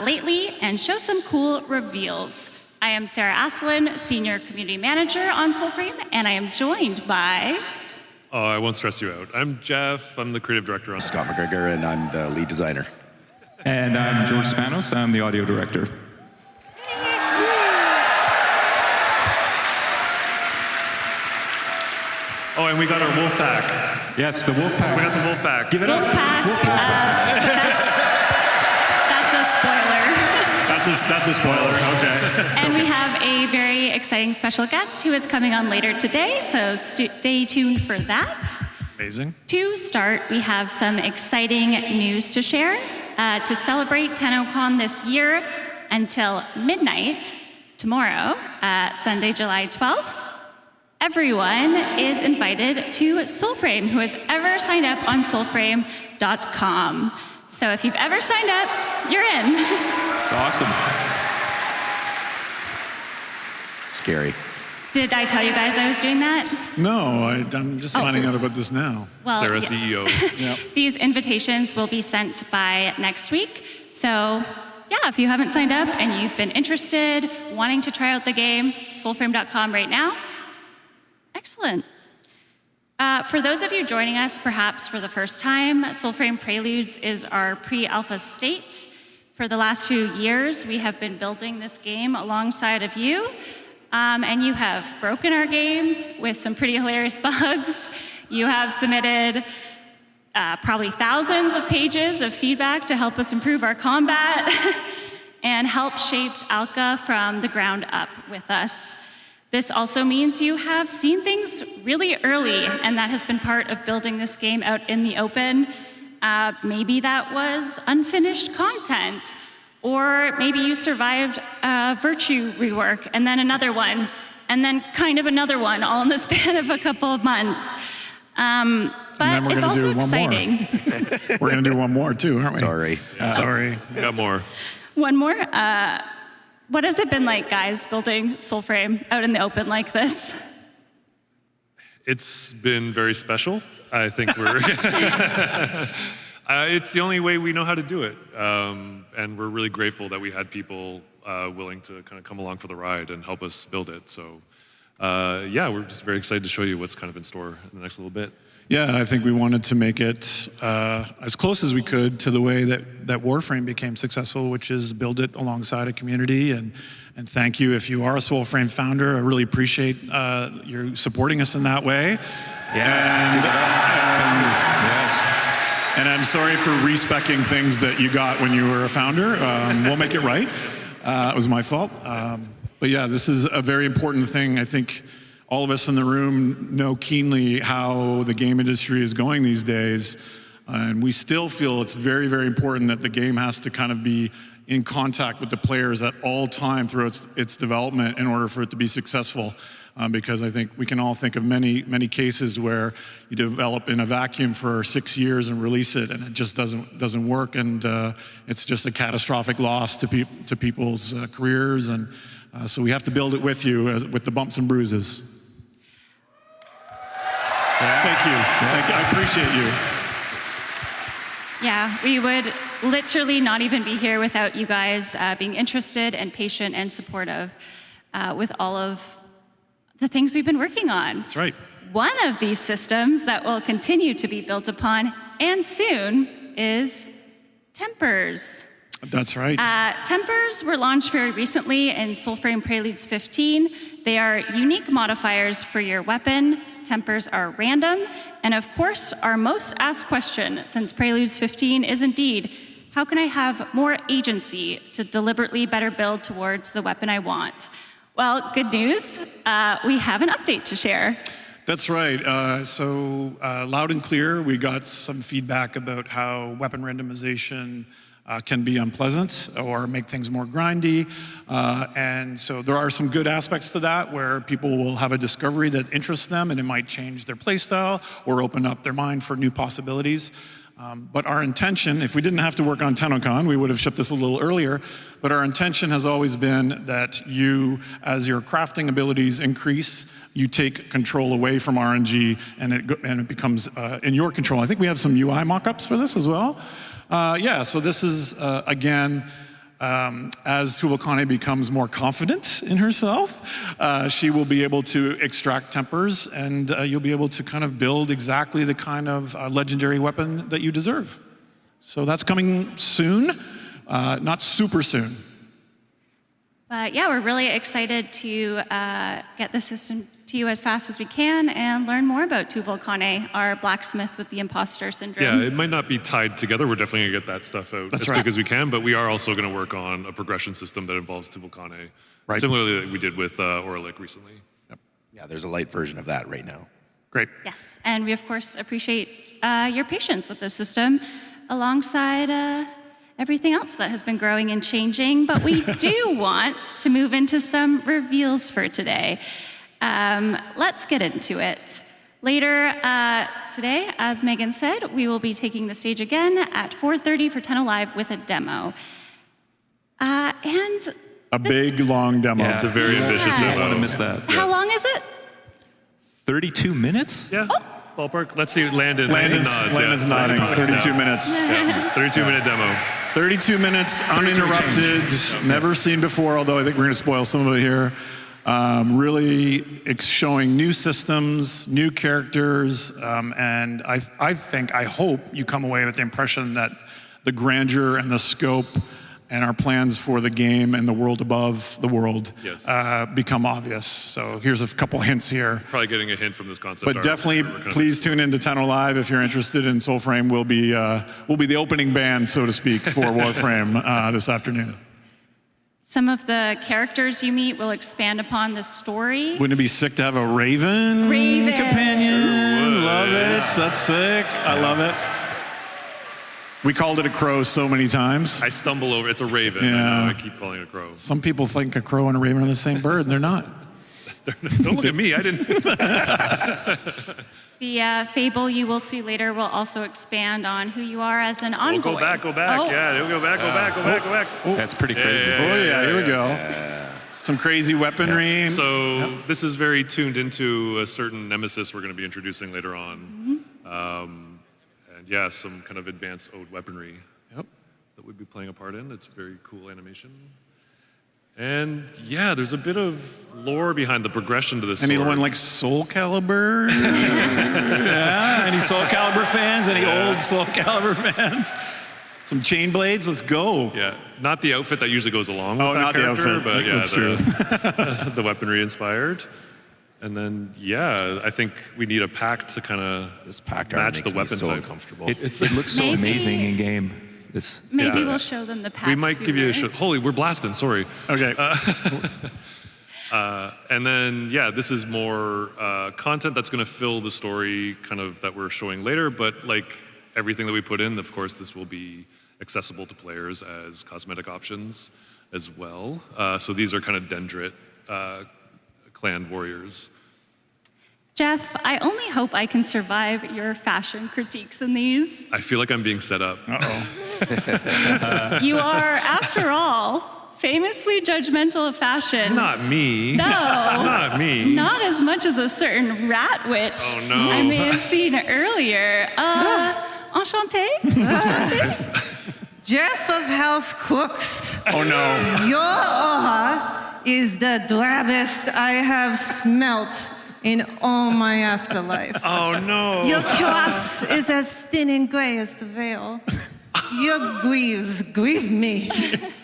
lately and show some cool reveals. I am Sarah Aslan, Senior Community Manager on Soulframe, and I am joined by... Oh, I won't stress you out. I'm Jeff. I'm the creative director on Scott McGregor, and I'm the lead designer. And I'm George Spanos. I'm the audio director. Oh, and we got our wolf pack. Yes, the wolf pack. We got the wolf pack. Give it up. Wolf pack. That's a spoiler. Okay. And we have a very exciting special guest who is coming on later today, so stay tuned for that. Amazing. To start, we have some exciting news to share. To celebrate TennoCon this year until midnight tomorrow, Sunday, July 12th, everyone is invited to Soulframe who has ever signed up on soulframe.com. So if you've ever signed up, you're in. It's awesome. Scary. Did I tell you guys I was doing that? No, I'm just finding out about this now. Well, Sarah, yes. CEO. Yep. These invitations will be sent by next week. So yeah, if you haven't signed up and you've been interested, wanting to try out the game, soulframe.com right now. Excellent. For those of you joining us perhaps for the first time, Soulframe Preludes is our pre-alpha state. For the last few years, we have been building this game alongside of you. And you have broken our game with some pretty hilarious bugs. You have submitted probably thousands of pages of feedback to help us improve our combat and help shaped Alka from the ground up with us. This also means you have seen things really early, and that has been part of building this game out in the open. Maybe that was unfinished content, or maybe you survived a Virtue rework, and then another one, and then kind of another one, all in the span of a couple of months. But it's also exciting. We're going to do one more too, aren't we? Sorry. Sorry. Got more. One more. What has it been like, guys, building Soulframe out in the open like this? It's been very special. I think we're... it's the only way we know how to do it. And we're really grateful that we had people willing to kind of come along for the ride and help us build it. So yeah, we're just very excited to show you what's kind of in store in the next little bit. Yeah, I think we wanted to make it as close as we could to the way that Warframe became successful, which is build it alongside a community. And thank you if you are a Soulframe founder. I really appreciate you supporting us in that way. Yeah. And I'm sorry for respecing things that you got when you were a founder. We'll make it right. It was my fault. But yeah, this is a very important thing. I think all of us in the room know keenly how the game industry is going these days. And we still feel it's very, very important that the game has to kind of be in contact with the players at all time through its development in order for it to be successful. Because I think we can all think of many, many cases where you develop in a vacuum for 6 years and release it, and it just doesn't work, and it's just a catastrophic loss to people's careers, and so we have to build it with you, with the bumps and bruises. Thank you. Thank you. I appreciate you. Yeah, we would literally not even be here without you guys being interested and patient and supportive with all of the things we've been working on. That's right. One of these systems that will continue to be built upon, and soon, is Tempers. That's right. Tempers were launched very recently in Soulframe Preludes 15. They are unique modifiers for your weapon. Tempers are random. And of course, our most asked question since Preludes 15 is indeed, how can I have more agency to deliberately better build towards the weapon I want? Well, good news, we have an update to share. That's right. So loud and clear, we got some feedback about how weapon randomization can be unpleasant or make things more grindy. And so there are some good aspects to that where people will have a discovery that interests them and it might change their playstyle or open up their mind for new possibilities. But our intention, if we didn't have to work on TennoCon, we would have shipped this a little earlier, but our intention has always been that you, as your crafting abilities increase, you take control away from RNG and it becomes in your control. I think we have some UI mock-ups for this as well. Yeah, so this is, again, as Tuvalkane becomes more confident in herself, she will be able to extract tempers and you'll be able to kind of build exactly the kind of legendary weapon that you deserve. So that's coming soon, not super soon. But yeah, we're really excited to get the system to you as fast as we can and learn more about Tuval Kane, our blacksmith with the imposter syndrome. Yeah, it might not be tied together. We're definitely going to get that stuff out as quick as we can, but we are also going to work on a progression system that involves Tuval Kane, similarly like we did with Orlik recently. Yeah, there's a light version of that right now. Great. Yes, and we of course appreciate your patience with this system alongside everything else that has been growing and changing, but we do want to move into some reveals for today. Let's get into it. Later today, as Megan said, we will be taking the stage again at 4:30 for Tenno Live with a demo. And a big, long demo. Yeah, it's a very ambitious demo. I don't want to miss that. How long is it? 32 minutes? Yeah, ballpark. Let's see, Landon's nodding. 32 minutes. Yeah, 32-minute demo. 32 minutes, uninterrupted, never seen before, although I think we're going to spoil some of it here. Really showing new systems, new characters, and I hope you come away with the impression that the grandeur and the scope and our plans for the game and the world above the world become obvious. So here's a couple hints here. Probably getting a hint from this concept But art. definitely, please tune into Tenno Live if you're interested in Soulframe. We'll be the opening band, so to speak, for Warframe this afternoon. Some of the characters you meet will expand upon the story. Wouldn't it be sick to have a Raven companion? Love it. That's sick. I love it. We called it a crow so many times. I stumble over. It's a raven. Yeah. I keep calling it a crow. Some people think a crow and a raven are the same bird, and they're not. Don't look at me. I didn't. The fable you will see later will also expand on who you are as an envoy. Go back. Oh. Yeah, they'll go back. That's pretty crazy. Here we go. Some crazy weaponry. So this is very tuned into a certain nemesis we're going to be introducing later on. And yeah, some kind of advanced ode weaponry that we'd be playing a part in. It's very cool animation. And yeah, there's a bit of lore behind the progression to this sword. Anyone like Soul Calibur? Yeah, any Soul Calibur fans? Any old Soul Calibur fans? Some chain blades, let's go. Yeah, not the outfit that usually goes along with that not character, the outfit. but yeah, That's true. the weaponry inspired. And then, yeah, I think we need a pack to kind of match the weapon type. Comfortable. It looks so amazing in game. Maybe we'll show them the pack. We might give you a show. Holy, we're blasting, sorry. Okay. And then, yeah, this is more content that's going to fill the story kind of that we're showing later, but like everything that we put in, of course, this will be accessible to players as cosmetic options as well. So these are kind of Dendrit clan warriors. Jeff, I only hope I can survive your fashion critiques in these. I feel like I'm being set up. You are, after all, famously judgmental of fashion. Not me. No. Not me. Not as much as a certain rat witch I may have seen earlier. Enchanté? Jeff of House Cooks. Oh no. Your aura is the drabbest I have smelt in all my afterlife. Oh no. Your cuirass is as thin and gray as the veil. Your greaves grieve me.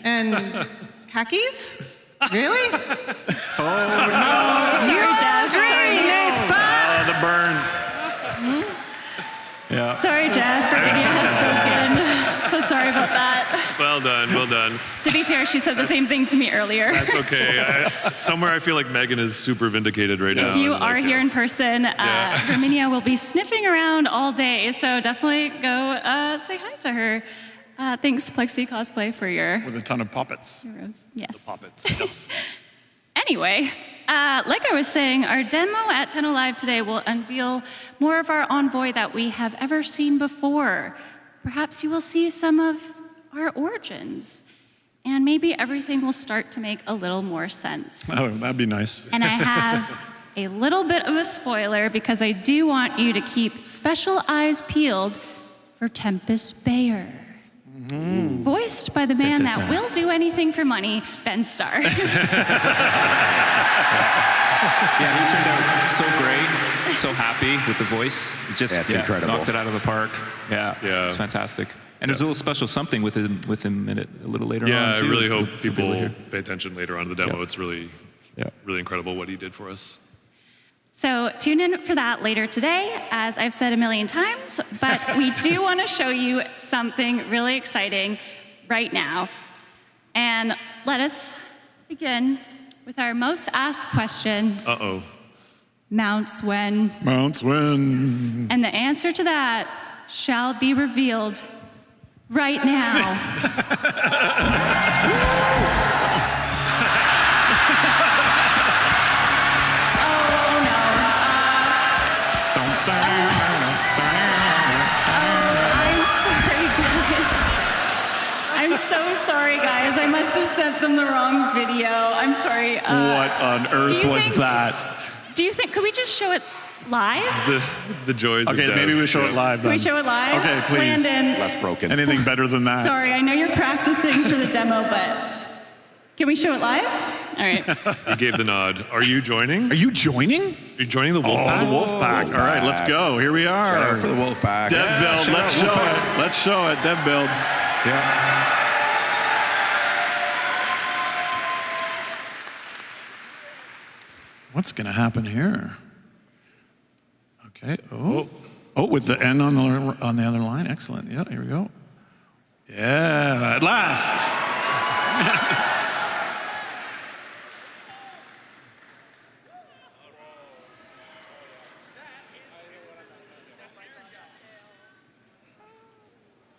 And khakis? Really? Oh no. Sorry, Jeff. The burn. Yeah. Sorry, Jeff. Virginia has spoken. So sorry about that. Well done, well done. To be fair, she said the same thing to me earlier. That's okay. Somewhere I feel like Megan is super vindicated right now. You are here in person. Herminia will be sniffing around all day, so definitely go say hi to her. Thanks, Plexi Cosplay, for your... With a ton of puppets. Yes. The puppets. Yes. Anyway, like I was saying, our demo at Tenno Live today will unveil more of our envoy that we have ever seen before. Perhaps you will see some of our origins, and maybe everything will start to make a little more sense. Oh, that'd be nice. And I have a little bit of a spoiler because I do want you to keep special eyes peeled for Tempest Bayer. Voiced by the man that will do anything for money, Ben Starr. Yeah, he turned out so great, so happy with the voice. Just incredible. Knocked it out of the park. Yeah, it's fantastic. And there's a little special something with him in it a little later on. Yeah, I too. really hope people pay attention later on in the demo. It's really incredible what he did for us. So tune in for that later today, as I've said a million times, but we do want to show you something really exciting right now. And let us begin with our most asked question. Uh-oh. Mounts when? Mounts when? And the answer to that shall be revealed right now. I'm so sorry, guys. I must have sent them the wrong video. I'm sorry. What on earth was that? Do you think, could we just show it live? The joys of Okay, dev. maybe we show it live then. Can we show it live? Okay, please. Landon. Less broken. Anything better than that? Sorry, I know you're practicing for the demo, but can we show it live? All right. You gave the nod. Are you joining? Are you joining? You're joining the wolf pack? The wolf pack. All right, let's go. Here we are. Shout out for the wolf pack. Dev build. Let's show it. Let's show it. Dev build. Yeah. What's going to happen here? Okay. Oh, with the N on the other line. Excellent. Yeah, here we go. Yeah, at last.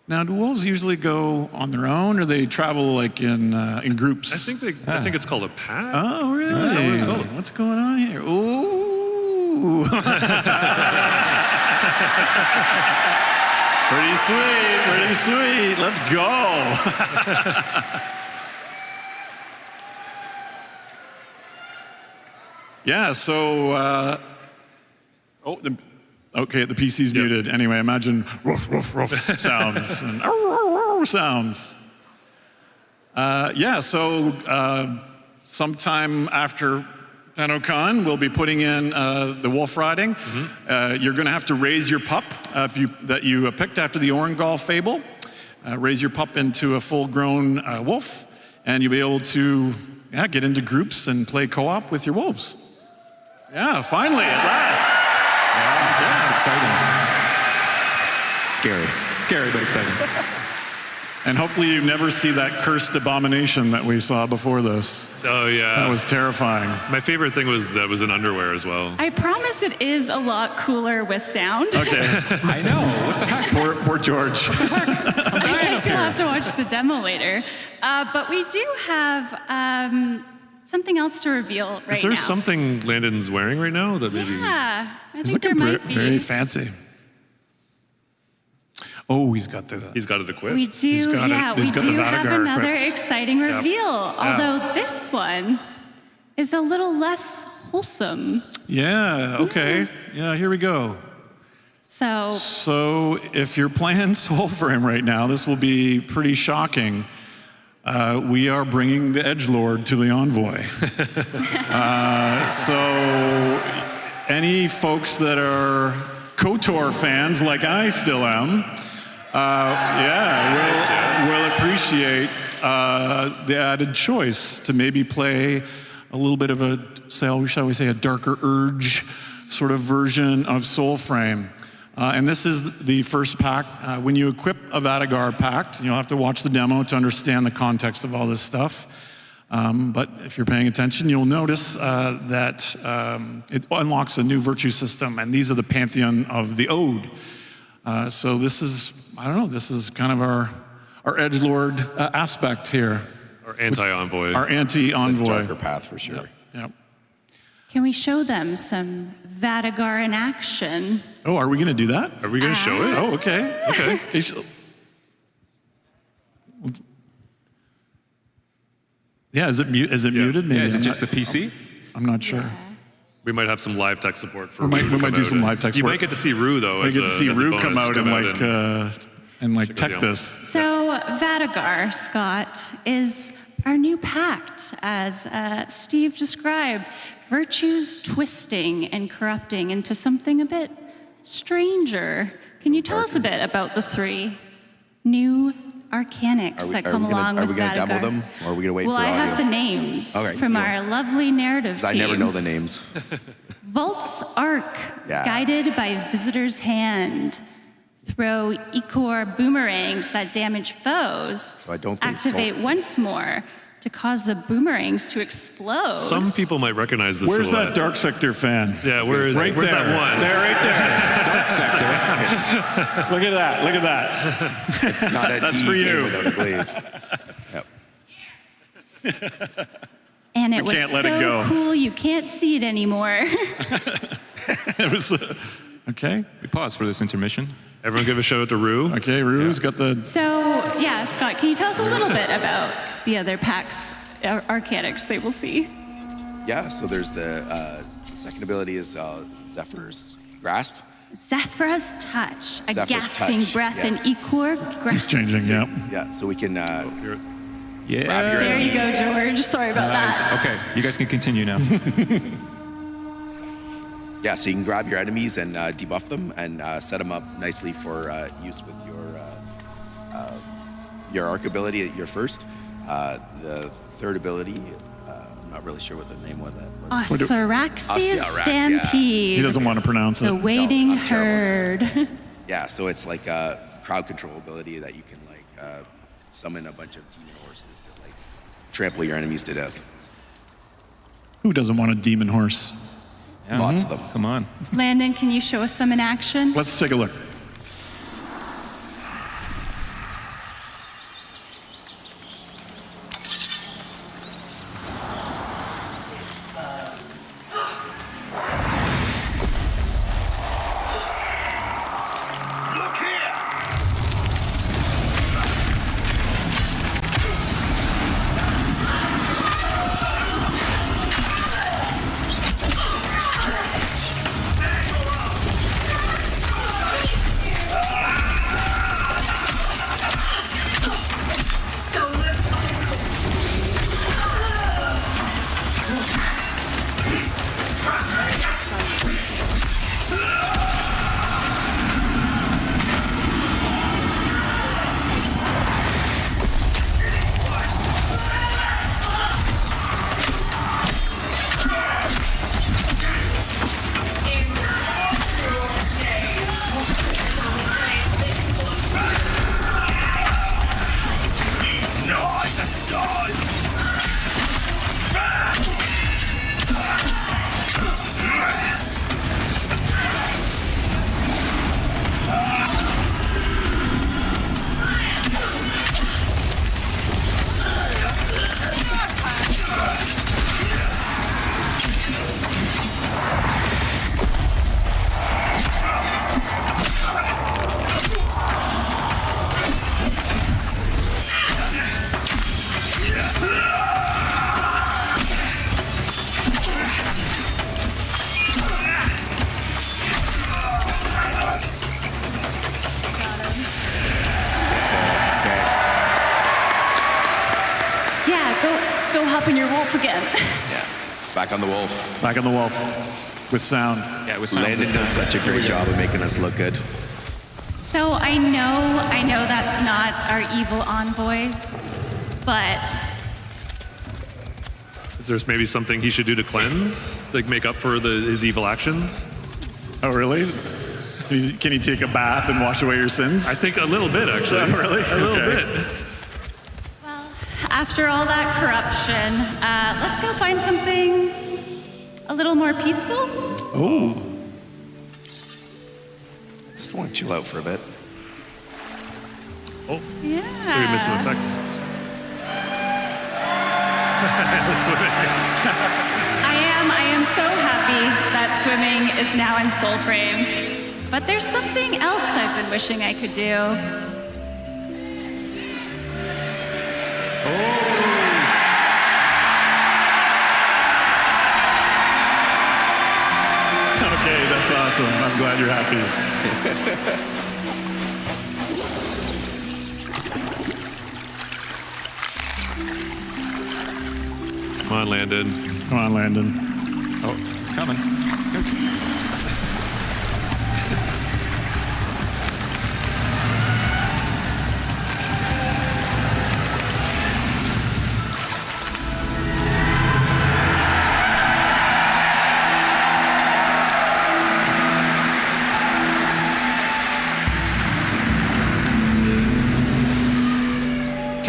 Now, do wolves usually go on their own, or they travel like in groups? I think it's called a pack. Oh, really? Is that what it's called? What's going on here? Ooh. Pretty sweet, pretty sweet. Let's go. Yeah, so, okay, the PC's muted. Anyway, imagine woof, woof, woof sounds and sounds. So sometime after TennoCon, we'll be putting in the wolf riding. You're going to have to raise your pup that you picked after the Orangol fable. Raise your pup into a full-grown wolf, and you'll be able to get into groups and play co-op with your wolves. Yeah, finally, at last. It's exciting. Scary, but exciting. And hopefully you never see that cursed abomination that we saw before this. Oh, yeah. That was terrifying. My favorite thing was that was in underwear as well. I promise it is a lot cooler with sound. Okay. I know. What the heck? Poor George. I guess you'll have to watch the demo later. But we do have something else to reveal right now. Is there something Landon's wearing right now that maybe I He's think there looking might be. very fancy. Oh, he's got it equipped. We do, He's got we the do have Vatigar another equipped. exciting reveal. Although this one is a little less wholesome. Yeah, okay. Yeah, here we go. So if you're playing Soulframe right now, this will be pretty shocking. We are bringing the Edgelord to the Envoy. So any folks that are KOTOR fans, like I still am, we'll appreciate the added choice to maybe play a little bit of a, shall we say, a darker urge sort of version of Soulframe. And this is the first pack. When you equip a Vatigar pact, you'll have to watch the demo to understand the context of all this stuff. But if you're paying attention, you'll notice that it unlocks a new virtue system, and these are the pantheon of the Ode. So this is, I don't know, this is kind of our edgelord aspect here. Our anti-envoy. Our anti-envoy. It's a darker path for sure. Yep. Can we show them some Vatigar in action? Oh, are we going to do that? Are we going to show it? Oh, okay. Okay. Yeah, is it muted? Maybe. Yeah, is it just the PC? I'm not sure. We might have some live tech support for. We might do some live tech support. You might get to see Rue though. We get to see Rue come out and tech out this. So Vatigar, Scott, is our new pact, as Steve described. Virtues twisting and corrupting into something a bit stranger. Can you tell us a bit about the three new arcanics that come along with Vatigar? Are we going to demo them, or are we going to wait for audio? Well, I have the names Okay, from our lovely narrative team. I never know the names. Vault's Arc, Yeah. guided by visitor's hand. Throw Ecor boomerangs that damage foes. So I don't think Activate once more to cause the boomerangs to explode. Some people might recognize this. Where's silhouette. that Dark Sector fan? Yeah, where's right where's there. that one? There, right there. Look at that. Look at that. It's not a That's D for game you. without a glaive. Yep. And it We was can't let it so go. cool you can't see it anymore. It was okay. We pause for this intermission. Everyone give a shout out to Rue. Okay, Rue's got the. So, yeah, Scott, can you tell us a little bit about the other PAX arcanics they will see? Yeah, so there's the second ability is Zephyr's Grasp. Zephyr's Touch, a Zephyr's gasping Touch, breath yes. in Ecor grasp. Yeah, so we can Yeah. grab your There you go, enemies. George. Sorry about that. Okay, you guys can continue now. Yeah, so you can grab your enemies and debuff them and set them up nicely for use with your arc ability at your first. The third ability, I'm not really sure what the name of that was. Osiraxia's Stampede. He doesn't want to pronounce it. The waiting No, I'm terrible. herd. Yeah, so it's like a crowd control ability that you can like summon a bunch of demon horses to like trample your enemies to death. Who doesn't want a demon horse? Lots of them. Come on. Landon, can you show us some in action? Let's take a look. Go hop in your wolf again. Yeah, back on the wolf. Back on the wolf with sound. Yeah, with sound. Landon does such a great job of making us look good. So I know that's not our evil envoy, but Is there maybe something he should do to cleanse, like make up for his evil actions? Oh, really? Can you take a bath and wash away your sins? I think a little bit, actually. Yeah, really? A little Okay. bit. after all that corruption, let's go find something a little more peaceful. Oh. Just want to chill out for a bit. Oh. Yeah. So we missed some effects. I am so happy that swimming is now in Soulframe. But there's something else I've been wishing I could do. Okay, that's awesome. I'm glad you're happy. Come on, Landon. Come on, Landon. Oh, it's coming. It's good.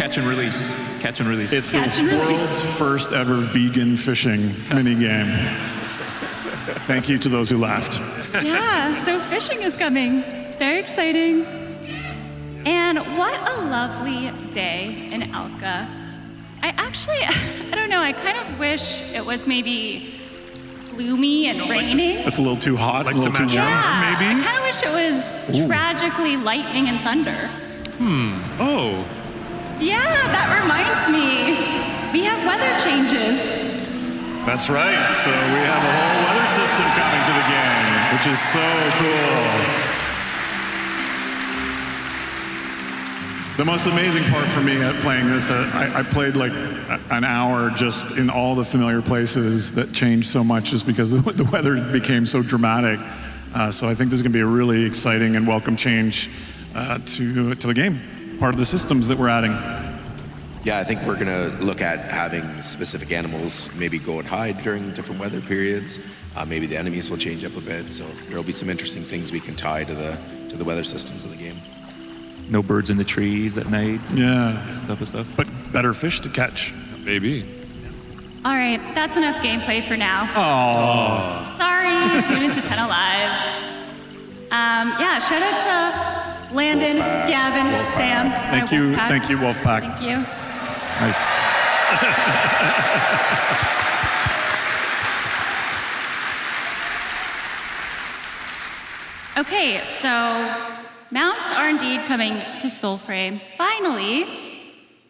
Catch and release. Catch and release. It's the world's first ever vegan fishing mini game. Thank you to those who laughed. Yeah, so fishing is coming. Very exciting. And what a lovely day in Elka. I don't know, I kind of wish it was maybe gloomy and raining. It's a little too hot, a little too warm, maybe? I kind of wish it was tragically lightning and thunder. Oh. Yeah, that reminds me. We have weather changes. That's right. So we have a whole weather system coming to the game, which is so cool. The most amazing part for me at playing this, I played like an hour just in all the familiar places that changed so much just because the weather became so dramatic. So I think this is going to be a really exciting and welcome change to the game, part of the systems that we're adding. Yeah, I think we're going to look at having specific animals maybe go and hide during different weather periods. Maybe the enemies will change up a bit, so there'll be some interesting things we can tie to the weather systems of the game. No birds in the trees at night. Yeah. Stuff. But better fish to catch. Maybe. All right, that's enough gameplay for now. Oh. Sorry, tune into Tenno Live. Yeah, shout out to Landon, Wolfpack. Gavin, Wolfpack. Sam. Thank you, Wolfpack. Thank you. Nice. Okay, so mounts are indeed coming to Soulframe, finally.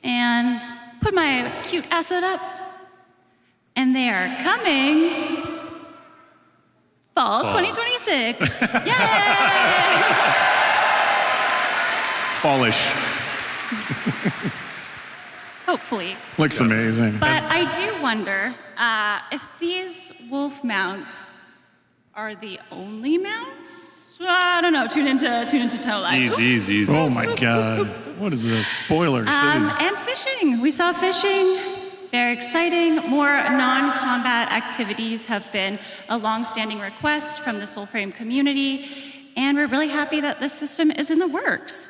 And put my cute asset up. And they are coming fall 2026. Yay! Fallish. Hopefully. Looks amazing. But I do wonder if these wolf mounts are the only mounts? I don't know. Tune into Tenno Live. Easy. Oh my God. What is this? Spoiler city. And fishing. We saw fishing. Very exciting. More non-combat activities have been a long-standing request from the Soulframe community, and we're really happy that this system is in the works.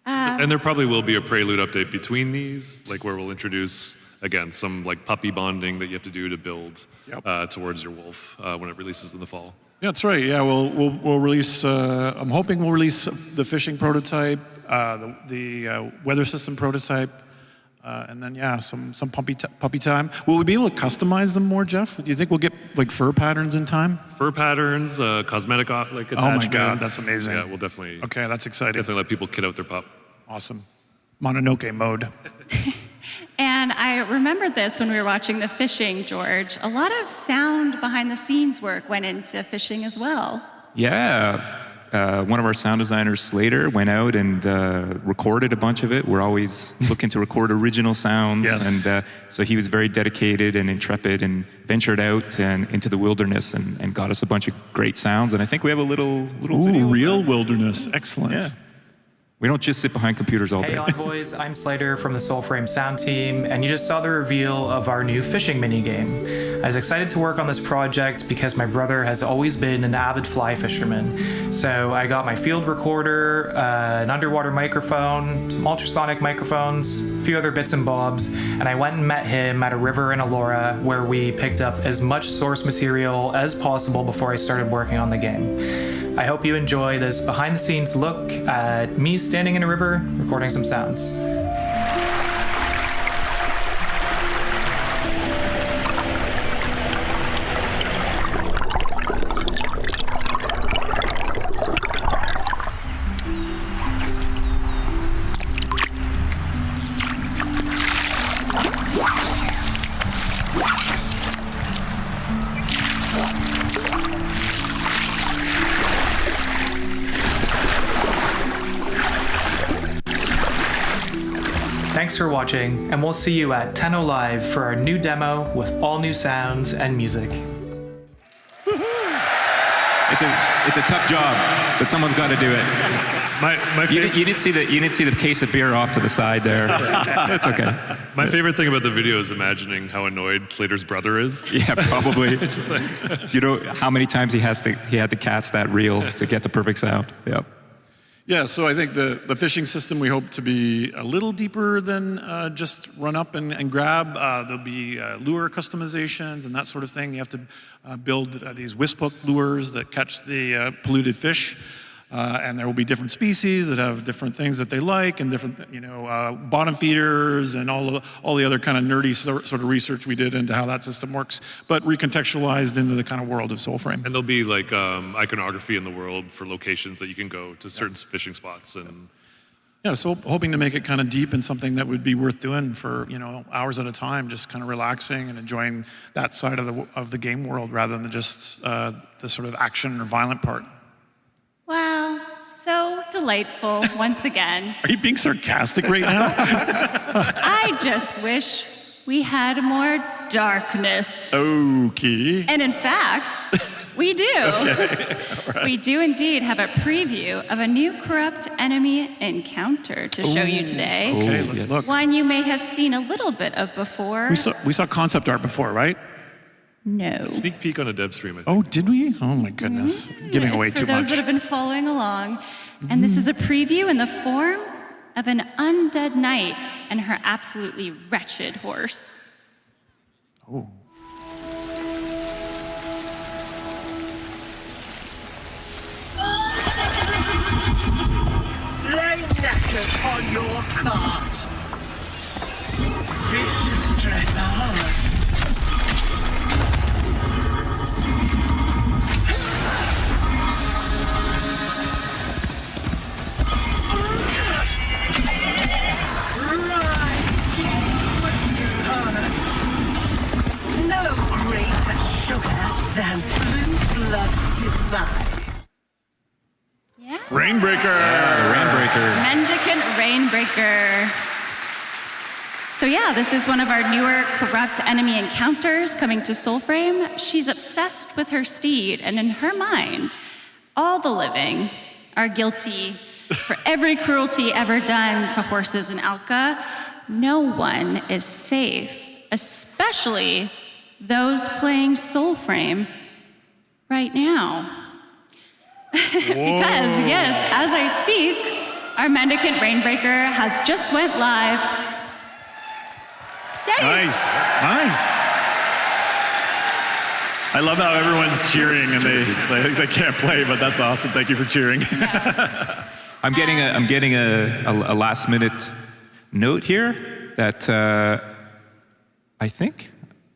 And there probably will be a prelude update between these, like where we'll introduce, again, some like puppy bonding that you have to do to build towards your wolf when it releases in the fall. Yeah, that's right. Yeah, we'll release. I'm hoping we'll release the fishing prototype, the weather system prototype, and then some puppy time. Will we be able to customize them more, Jeff? Do you think we'll get like fur patterns in time? Fur patterns, cosmetic like attachments. Oh my God, that's amazing. Yeah, we'll definitely. Okay, that's exciting. Definitely let people kid out their pup. Awesome. Mononoke mode. And I remembered this when we were watching the fishing, George. A lot of sound behind the scenes work went into fishing as well. Yeah. One of our sound designers, Slater, went out and recorded a bunch of it. We're always looking to record original sounds. Yes. And so he was very dedicated and intrepid and ventured out and into the wilderness and got us a bunch of great sounds. And I think we have a little video. Real wilderness. Excellent. Yeah. We don't just sit behind computers all day. Hey Envoys, I'm Slater from the Soulframe sound team, and you just saw the reveal of our new fishing minigame. I was excited to work on this project because my brother has always been an avid fly fisherman. So I got my field recorder, an underwater microphone, some ultrasonic microphones, a few other bits and bobs, and I went and met him at a river in Elora where we picked up as much source material as possible before I started working on the game. I hope you enjoy this behind-the-scenes look at me standing in a river recording some sounds. Thanks for watching, and we'll see you at Tenno Live for our new demo with all new sounds and music. It's a tough job, but someone's got to do it. You didn't see the case of beer off to the side there. That's okay. My favorite thing about the video is imagining how annoyed Slater's brother is. Yeah, probably. It's just like You know how many times he had to cast that reel to get the perfect sound. Yep. Yeah, so I think the fishing system we hope to be a little deeper than just run up and grab. There'll be lure customizations and that sort of thing. You have to build these wisp hook lures that catch the polluted fish. And there will be different species that have different things that they like, and different, bottom feeders and all the other kind of nerdy sort of research we did into how that system works, but recontextualized into the kind of world of Soulframe. And there'll be like iconography in the world for locations that you can go to certain fishing spots. And yeah, so hoping to make it kind of deep and something that would be worth doing for hours at a time, just kind of relaxing and enjoying that side of the game world rather than just the sort of action or violent part. Wow, so delightful once again. Are you being sarcastic right now? I just wish we had more darkness. Okay. And in fact, we do. Okay. All right. We do indeed have a preview of a new corrupt enemy encounter to show you today. Okay, let's look. One you may have seen a little bit of before. We saw concept art before, right? No. Sneak peek on a dev stream, I think. Oh, did we? Oh my goodness. Giving away too For those much. that have been following along. And this is a preview in the form of an undead knight and her absolutely wretched horse. Oh. Lay knackers on your cart. Vicious dressage. No greater sugar than blue blood divine. Yeah. Rainbreaker! Mendicant Rainbreaker. So yeah, this is one of our newer corrupt enemy encounters coming to Soulframe. She's obsessed with her steed, and in her mind, all the living are guilty for every cruelty ever done to horses in Alka. No one is safe, especially those playing Soulframe right now. Because, yes, as I speak, our Mendicant Rainbreaker has just went live. Yay! Nice. I love how everyone's cheering and they can't play, but that's awesome. Thank you for cheering. I'm getting a last minute note here that I think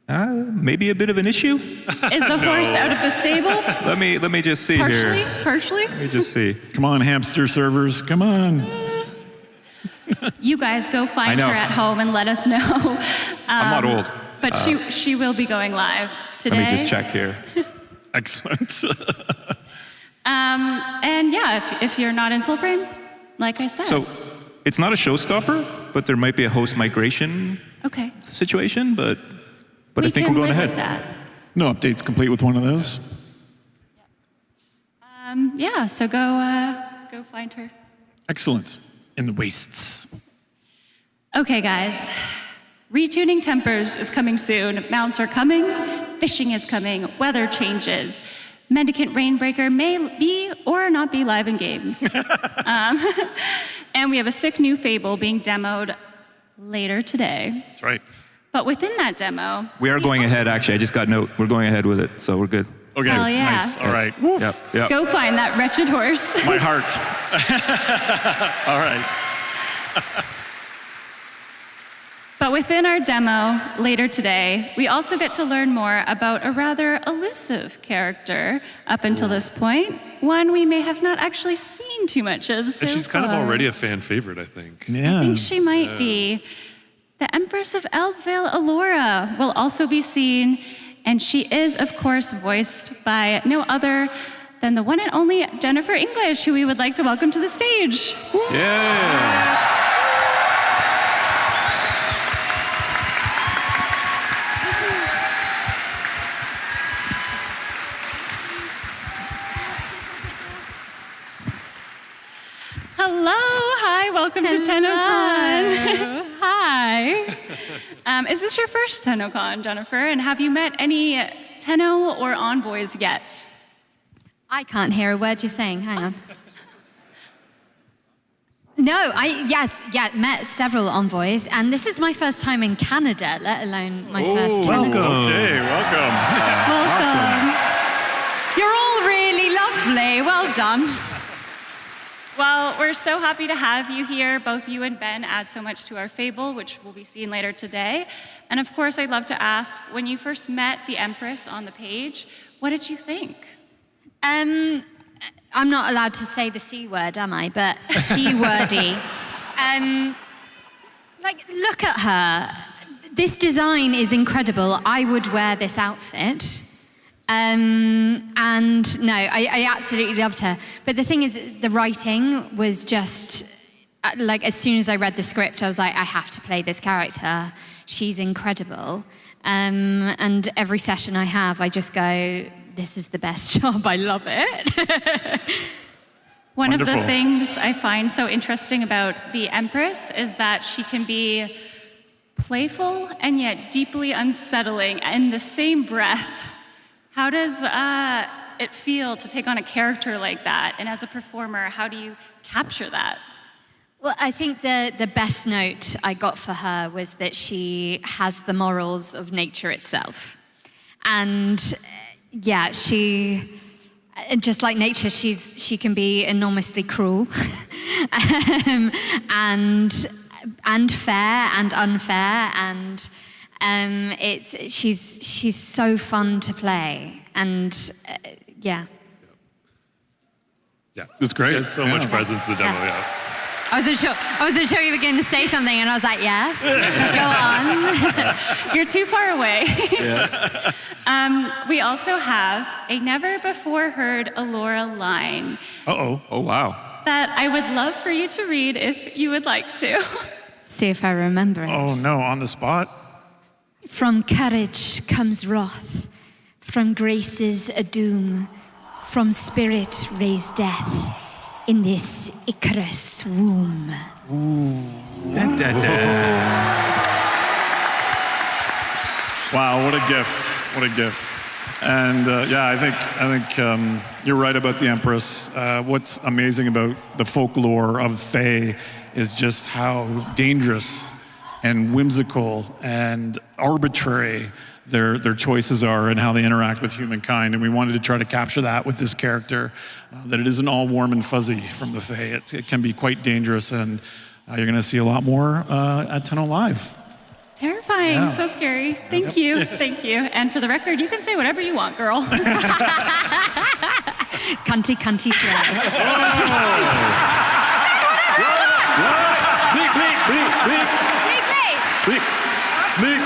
maybe a bit of an issue. Is the horse out of the stable? Let me just see here. Partially? Let me just see. Come on, hamster servers. Come on. You guys go I find know. her at home and let us know. I'm not old. But she will be going live today. Let me just check here. Excellent. And yeah, if you're not in Soulframe, like I said. So it's not a showstopper, but there might be a host migration Okay. situation, but I think can we're going live ahead. with that. No updates complete with one of those. Yeah, so go find her. Excellent. In the wastes. Okay, guys. Retuning tempers is coming soon. Mounts are coming. Fishing is coming. Weather changes. Mendicant Rainbreaker may be or not be live in game. And we have a sick new fable being demoed later today. That's right. But within that demo, We are going ahead, actually. I just got note. We're going ahead with it, so we're good. Okay, Hell yeah. nice. All right. Yep. go find that wretched horse. My heart. All right. But within our demo later today, we also get to learn more about a rather elusive character up until this point, one we may have not actually seen too much of so And she's kind of far. already a fan favorite, I think. Yeah. I think she might be. The Empress of Eldvale, Alora, will also be seen, and she is, of course, voiced by no other than the one and only Jennifer English, who we would like to welcome to the stage. Yeah. Hello, hi, welcome to TennoCon. Hi. Is this your first TennoCon, Jennifer? And have you met any Tenno or envoys yet? I can't hear a word you're saying. Hang on. No, met several envoys, and this is my first time in Canada, let alone my first time. Welcome. Okay, welcome. Welcome. You're all really lovely. Well done. Well, we're so happy to have you here. Both you and Ben add so much to our fable, which will be seen later today. And of course, I'd love to ask, when you first met the Empress on the page, what did you think? I'm not allowed to say the C word, am I? But C-wordy. Look at her. This design is incredible. I would wear this outfit. And no, I absolutely loved her. But the thing is, the writing was just, as soon as I read the script, I was like, I have to play this character. She's incredible. And every session I have, I just go, this is the best job. I love it. One of the things I find so interesting about the Empress is that she can be playful and yet deeply unsettling in the same breath. How does it feel to take on a character like that? And as a performer, how do you capture that? Well, I think the best note I got for her was that she has the morals of nature itself. And yeah, she, just like nature, she can be enormously cruel and fair and unfair, and she's so fun to play, and yeah. Yeah, it's great. There's so much presence in the demo. Yeah. I wasn't sure you were going to say something, and I was like, yes, go on. You're too far away. Yeah. We also have a never-before-heard Allura line. Uh-oh. Oh, wow. That I would love for you to read if you would like to. See if I remember it. Oh, no, on the spot? From courage comes wrath, from graces a doom, from spirit raised death in this Icarus womb. Ooh. Da, da, da. Wow, what a gift! What a gift! And yeah, I think you're right about the Empress. What's amazing about the folklore of Fae is just how dangerous and whimsical and arbitrary their choices are and how they interact with humankind. And we wanted to try to capture that with this character, that it isn't all warm and fuzzy from the Fae. It can be quite dangerous, and you're going to see a lot more at Tenno Live. Terrifying, Yeah. so scary. Thank you, thank you. And for the record, you can say whatever you want, girl. Cunty, cunty, slay. Bleep, bleep, bleep, bleep. Bleep, bleep. Bleep, bleep.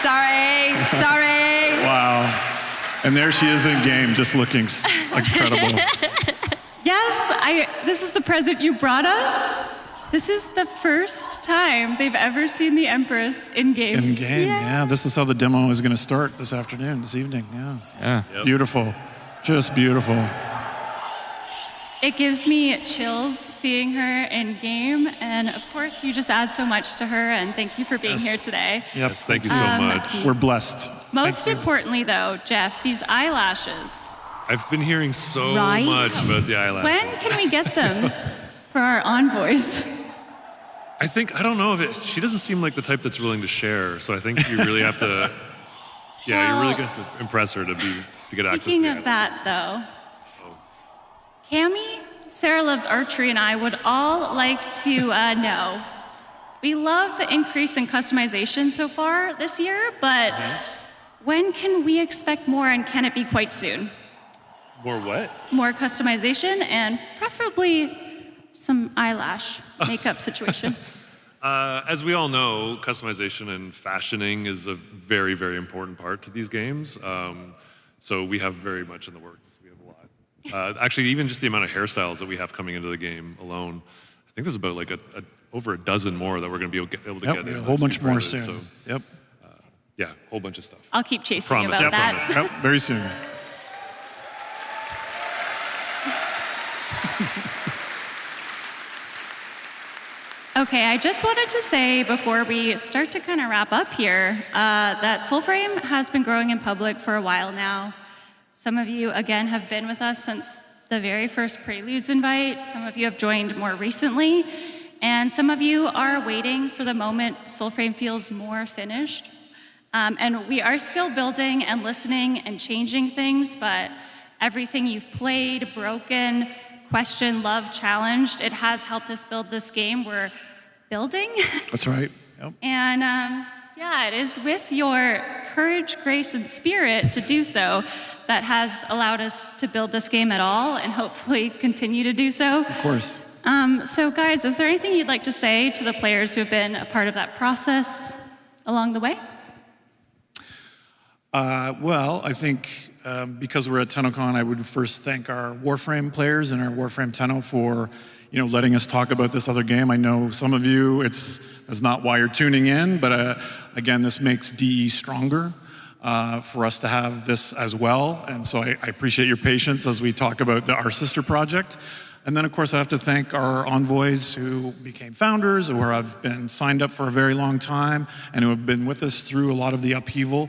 Sorry. Wow. And there she is in game, just looking incredible. Yes, this is the present you brought us. This is the first time they've ever seen the Empress in game. In game, yeah. This is how the demo is going to start this afternoon, this evening. Yeah. Yep. Beautiful. Just beautiful. It gives me chills seeing her in game, and of course, you just add so much to her, and thank you for being here today. Yep. Yes, thank you so much. We're blessed. Most importantly, though, Jeff, these eyelashes. I've been hearing so Right? much about the eyelashes. When can we get them for our envoys? I don't know she doesn't seem like the type that's willing to share, so I think you really have to, you're really going to impress her to get access to Speaking the of that, though, Cammie, Sarah Loves Archery, and I would all like to know. We love the increase in customization so far this year, but when can we expect more, and can it be quite soon? More what? More customization and preferably some eyelash makeup situation. As we all know, customization and fashioning is a very, very important part to these games. So we have very much in the works. We have a lot. Actually, even just the amount of hairstyles that we have coming into the game alone, I think there's about like over a dozen more that we're going to be able to get in. A whole bunch more soon. So, Yep. Yeah, a whole bunch of stuff. I'll keep chasing Promise. about that. Promise. Yep, very soon. Okay, I just wanted to say before we start to kind of wrap up here that Soulframe has been growing in public for a while now. Some of you, again, have been with us since the very first Preludes invite. Some of you have joined more recently, and some of you are waiting for the moment Soulframe feels more finished. And we are still building and listening and changing things, but everything you've played, broken, questioned, loved, challenged, it has helped us build this game we're building. That's right. Yep. And yeah, it is with your courage, grace, and spirit to do so that has allowed us to build this game at all and hopefully continue to do so. Of course. So guys, is there anything you'd like to say to the players who have been a part of that process along the way? Well, I think because we're at TennoCon, I would first thank our Warframe players and our Warframe Tenno for letting us talk about this other game. I know some of you, that's not why you're tuning in, but again, this makes DE stronger for us to have this as well. And so I appreciate your patience as we talk about our sister project. And then, of course, I have to thank our envoys who became founders, or have been signed up for a very long time, and who have been with us through a lot of the upheaval.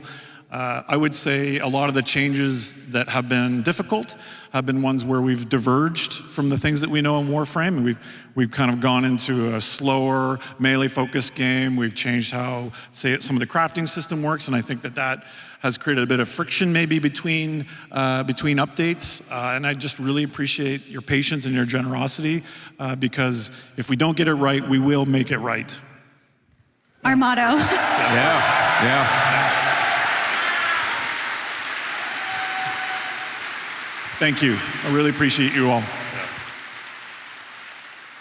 I would say a lot of the changes that have been difficult have been ones where we've diverged from the things that we know in Warframe, and we've kind of gone into a slower, melee-focused game. We've changed how, say, some of the crafting system works, and I think that has created a bit of friction maybe between updates. And I just really appreciate your patience and your generosity, because if we don't get it right, we will make it right. Our motto. Yeah. Thank you. I really appreciate you all.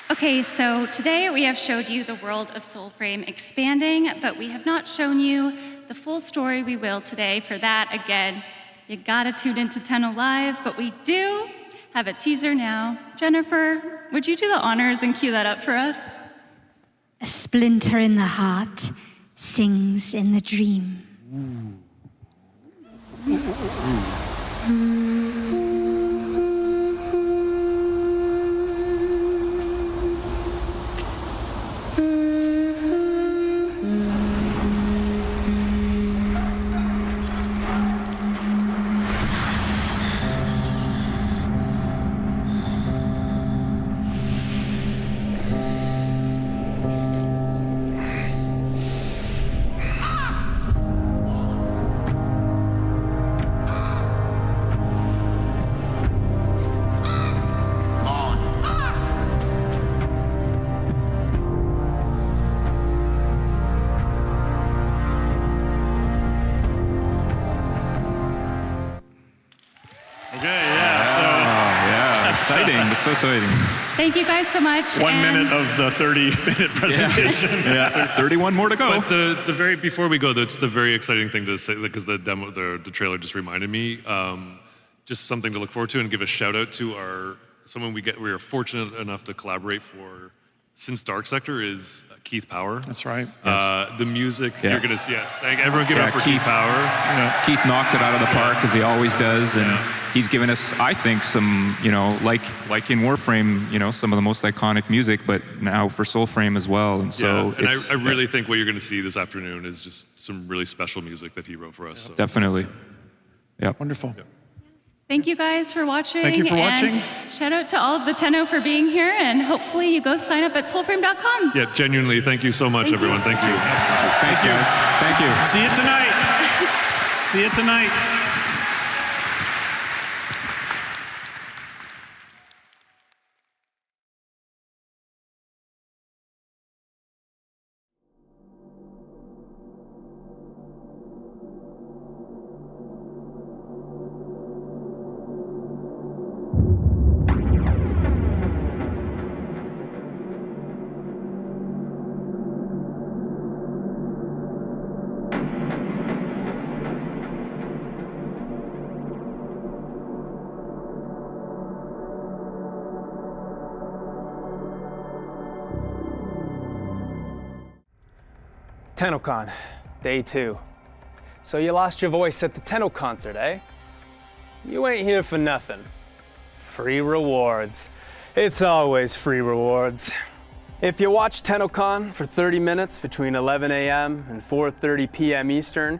Okay, so today we have showed you the world of Soulframe expanding, but we have not shown you the full story. We will today. For that, again, you gotta tune into Tenno Live, but we do have a teaser now. Jennifer, would you do the honors and cue that up for us? A splinter in the heart sings in the dream. Exciting. It's so exciting. Thank you guys so much. 1 minute of the 30-minute presentation. Yeah, 31 more to go. But the very before we go, that's the very exciting thing to say, because the demo, the trailer just reminded me. Just something to look forward to, and give a shout out to someone we are fortunate enough to collaborate for since Dark Sector is Keith Power. That's right. The music you're gonna see. Yes, thank everyone. Give it up for Keith Power. Keith knocked it out of the park, as he always does, and he's given us, I think, some, like in Warframe, some of the most iconic music, but now for Soulframe as well. And so, and I really think what you're going to see this afternoon is just some really special music that he wrote for us. So. Definitely. Yeah. Wonderful. Thank you guys for watching. Thank you for watching. And shout out to all of the Tenno for being here, and hopefully you go sign up at soulframe.com. Yeah, genuinely, thank you so much, everyone. Thank you. Thanks, guys. Thank you. See you tonight. See you tonight. TennoCon, day 2. So you lost your voice at the Tenno concert, eh? You ain't here for nothing. Free rewards. It's always free rewards. If you watch TennoCon for 30 minutes between 11 a.m. and 4:30 p.m. Eastern,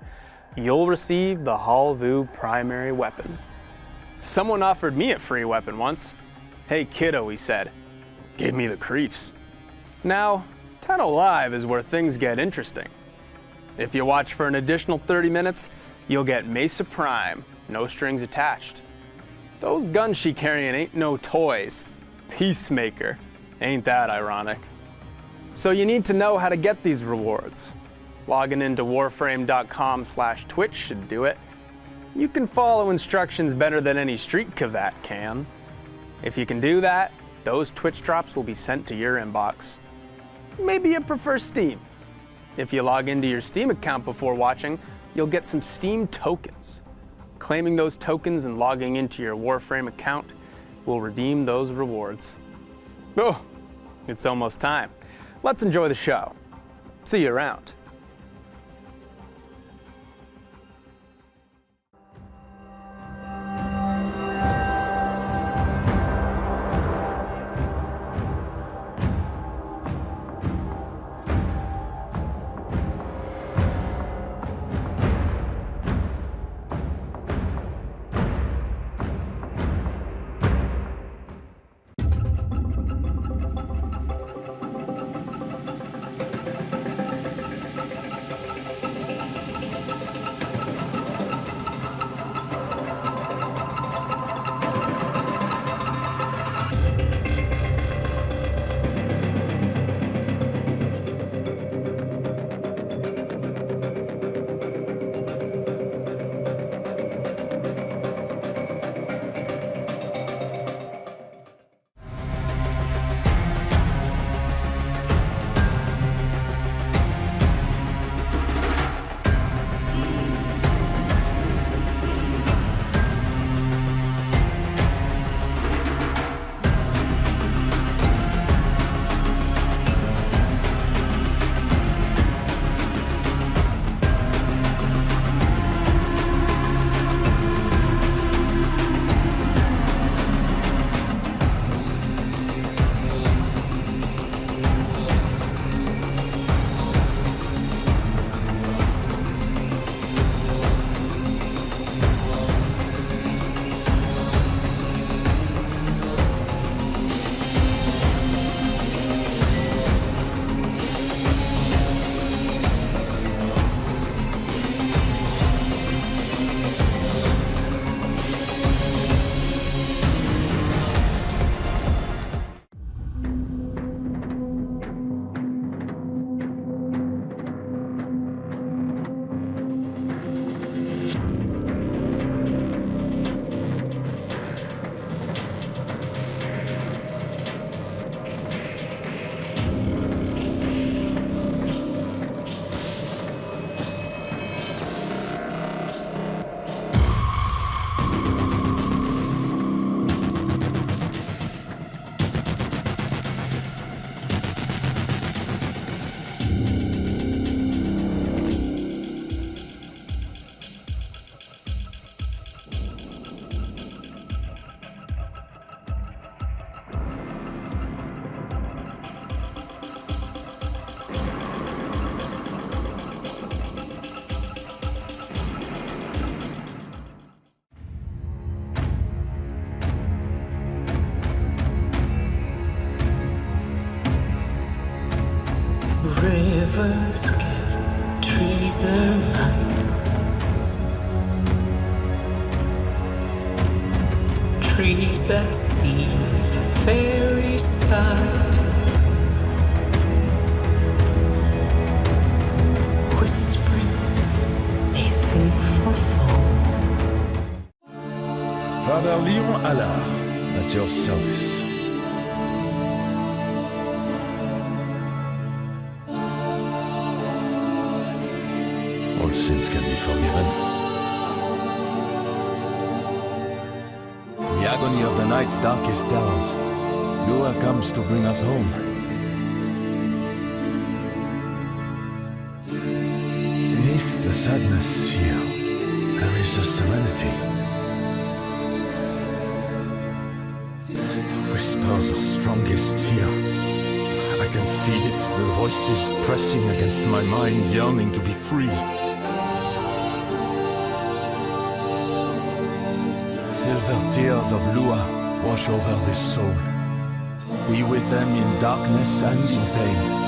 you'll receive the Hall Vu primary weapon. Someone offered me a free weapon once. "Hey kiddo," he said. Gave me the creeps. Now, Tenno Live is where things get interesting. If you watch for an additional 30 minutes, you'll get Mesa Prime, no strings attached. Those guns she carrying ain't no toys. Peacemaker. Ain't that ironic? So you need to know how to get these rewards. Logging into warframe.com/Twitch should do it. You can follow instructions better than any street cavat can. If you can do that, those Twitch drops will be sent to your inbox. Maybe you prefer Steam. If you log into your Steam account before watching, you'll get some Steam tokens. Claiming those tokens and logging into your Warframe account will redeem those rewards. Oh, it's almost time. Let's enjoy the show. See you around. Rivers give trees their light. Trees that see the fairy sight. Whispering, they sing for foam. Father Leon Allard, at your service. All sins can be forgiven. The agony of the night's darkest hours, Lua comes to bring us home. Beneath the sadness here, there is a serenity. The whispers are strongest here. I can feel it, the voices pressing against my mind, yearning to be free. Silver tears of Lua wash over this soul. Be with them in darkness and in pain.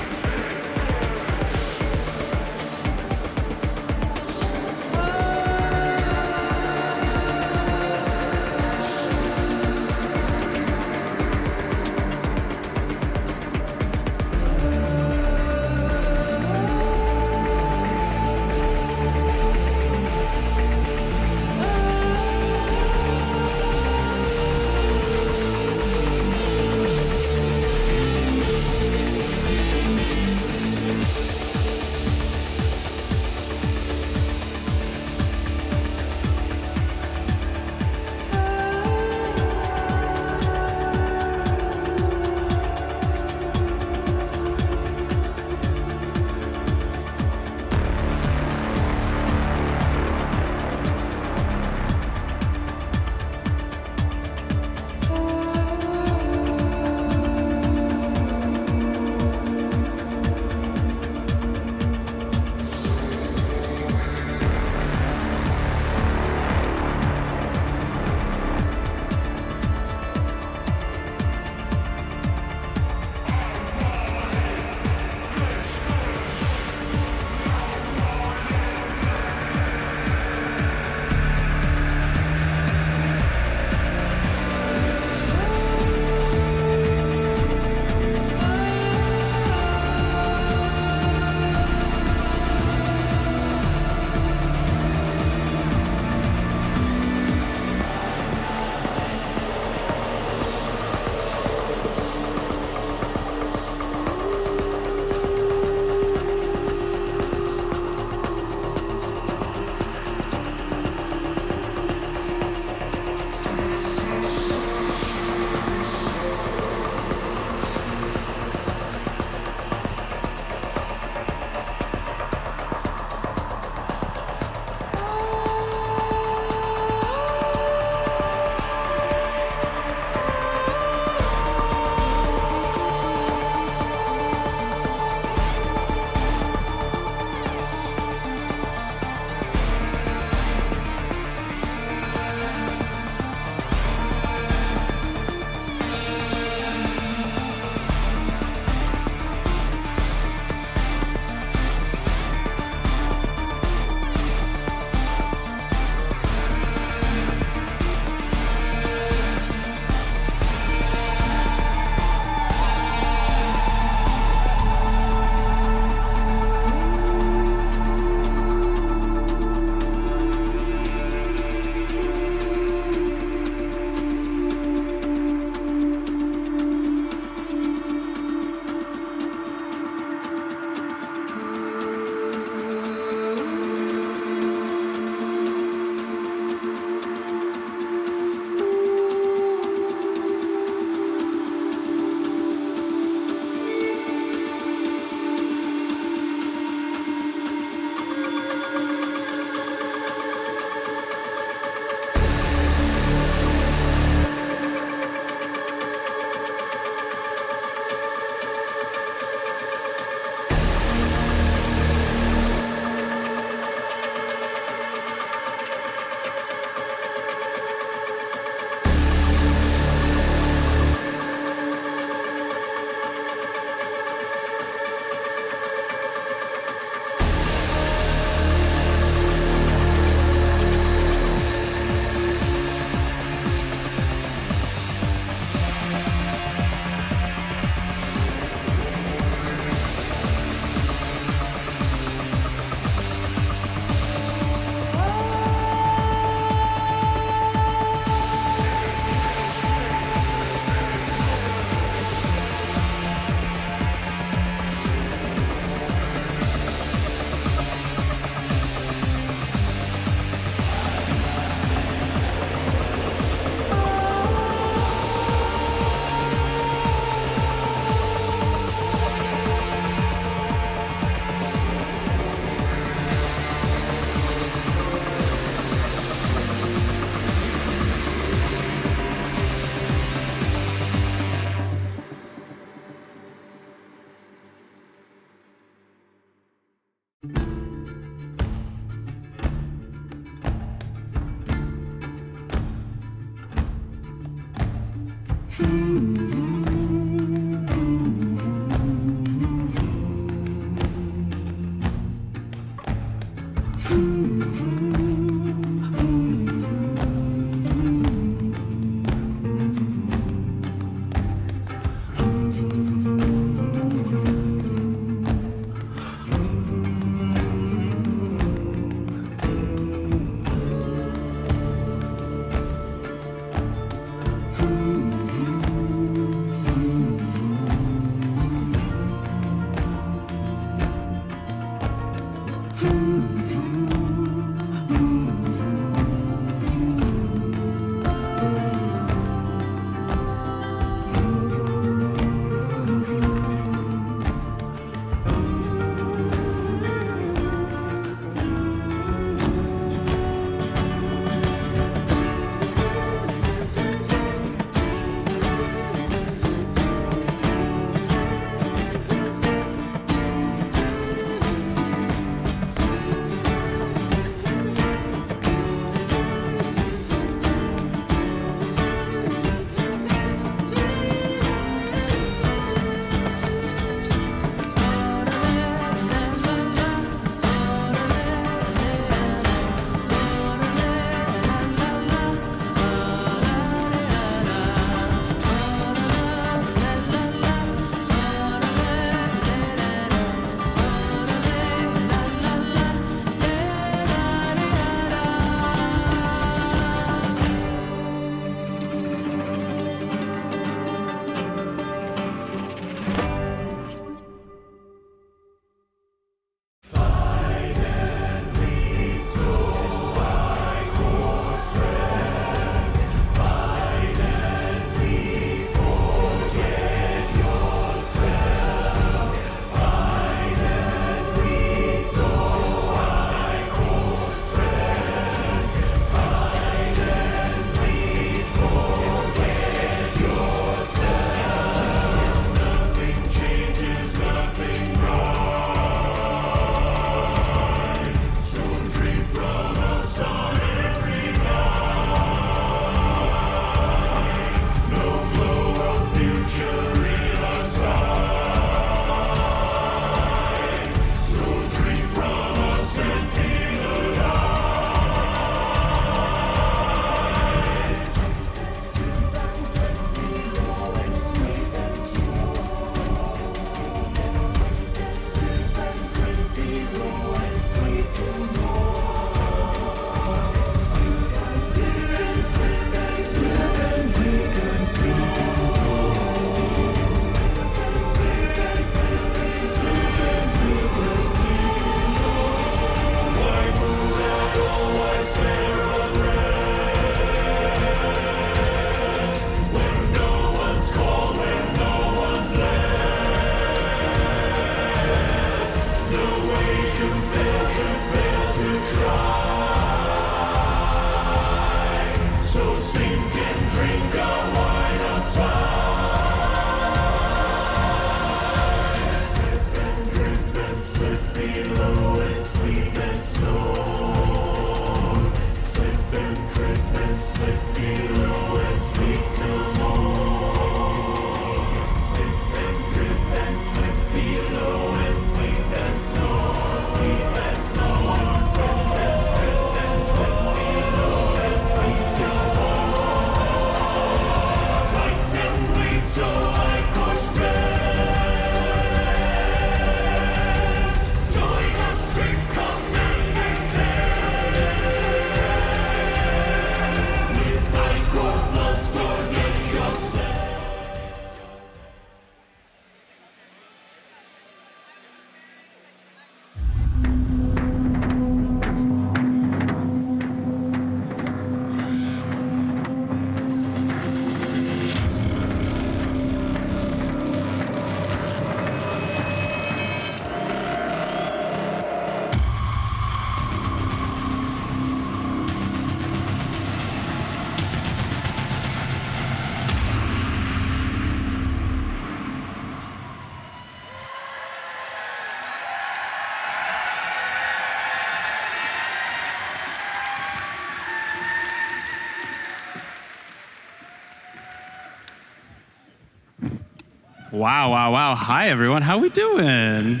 Wow, wow, wow. Hi, everyone. How we doing?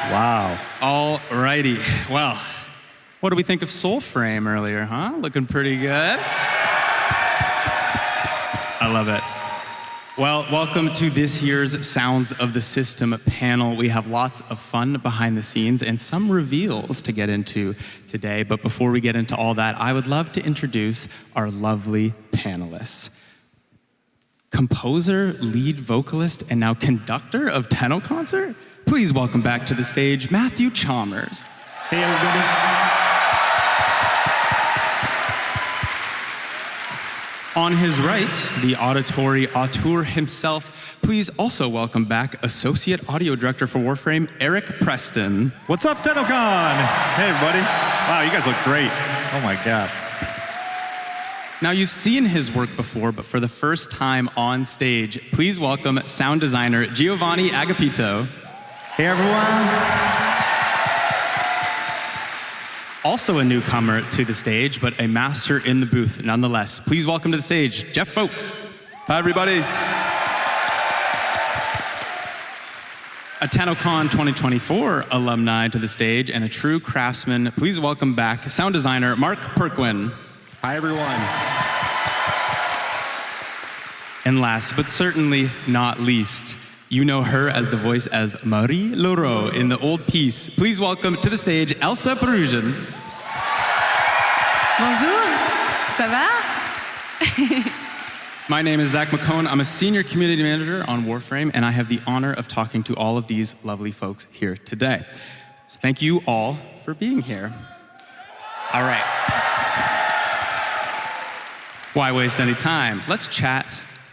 Wow. All righty. Well, what do we think of Soulframe earlier, huh? Looking pretty good. I love it. Well, welcome to this year's Sounds of the System panel. We have lots of fun behind the scenes and some reveals to get into today. But before we get into all that, I would love to introduce our lovely panelists. Composer, lead vocalist, and now conductor of TennoCon, please welcome back to the stage, Matthew Chalmers. Hey, everybody. On his right, the auditory auteur himself, please also welcome back Associate Audio Director for Warframe, Eric Preston. What's up, TennoCon? Hey, everybody. Wow, you guys look great. Oh my God. Now, you've seen his work before, but for the first time on stage, please welcome sound designer Giovanni Agapito. Hey, everyone. Also a newcomer to the stage, but a master in the booth nonetheless. Please welcome to the stage, Jeff Folks. Hi, everybody. A TennoCon 2024 alumni to the stage and a true craftsman. Please welcome back sound designer Mark Perquin. Hi, everyone. And last, but certainly not least, you know her as the voice as Marie Leroux in the old piece. Please welcome to the stage Elsa Perusian. Bonjour, ça va? My name is Zach McCone. I'm a senior community manager on Warframe, and I have the honor of talking to all of these lovely folks here today. So thank you all for being here. All right. Why waste any time? Let's chat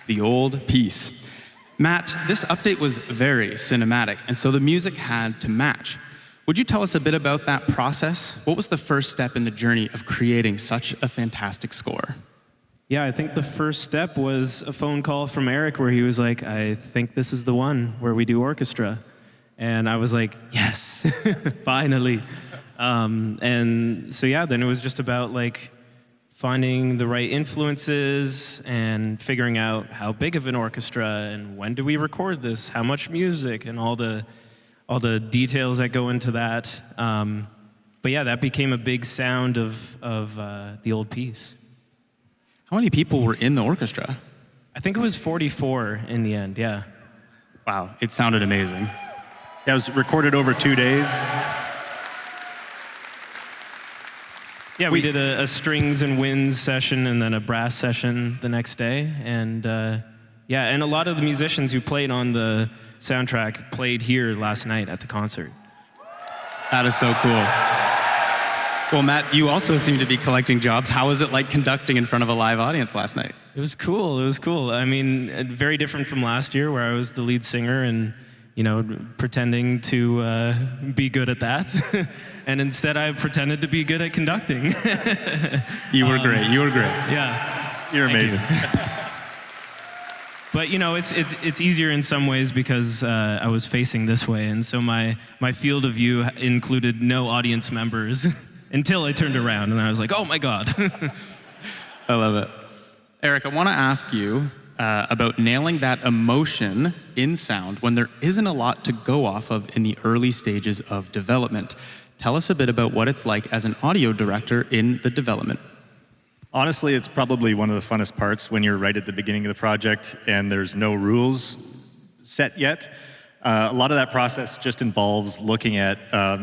the old piece. Matt, this update was very cinematic, and so the music had to match. Would you tell us a bit about that process? What was the first step in the journey of creating such a fantastic score? Yeah, I think the first step was a phone call from Eric where he was like, I think this is the one where we do orchestra. And I was like, yes, finally. And so yeah, then it was just about like finding the right influences and figuring out how big of an orchestra and when do we record this, how much music, and all the details that go into that. But yeah, that became a big sound of the old piece. How many people were in the orchestra? I think it was 44 in the end, yeah. Wow, it sounded amazing. Yeah, it was recorded over 2 days. Yeah, we did a strings and winds session and then a brass session the next day. And yeah, and a lot of the musicians who played on the soundtrack played here last night at the concert. That is so cool. Well, Matt, you also seem to be collecting jobs. How was it like conducting in front of a live audience last night? It was cool. It was cool. I mean, very different from last year where I was the lead singer and, you know, pretending to be good at that. And instead I pretended to be good at conducting. You were great. You were great. Yeah. You're amazing. But, you know, it's easier in some ways because I was facing this way. And so my field of view included no audience members. Until I turned around and I was like, oh my God. I love it. Eric, I want to ask you about nailing that emotion in sound when there isn't a lot to go off of in the early stages of development. Tell us a bit about what it's like as an audio director in the development. Honestly, it's probably one of the funnest parts when you're right at the beginning of the project and there's no rules set yet. A lot of that process just involves looking at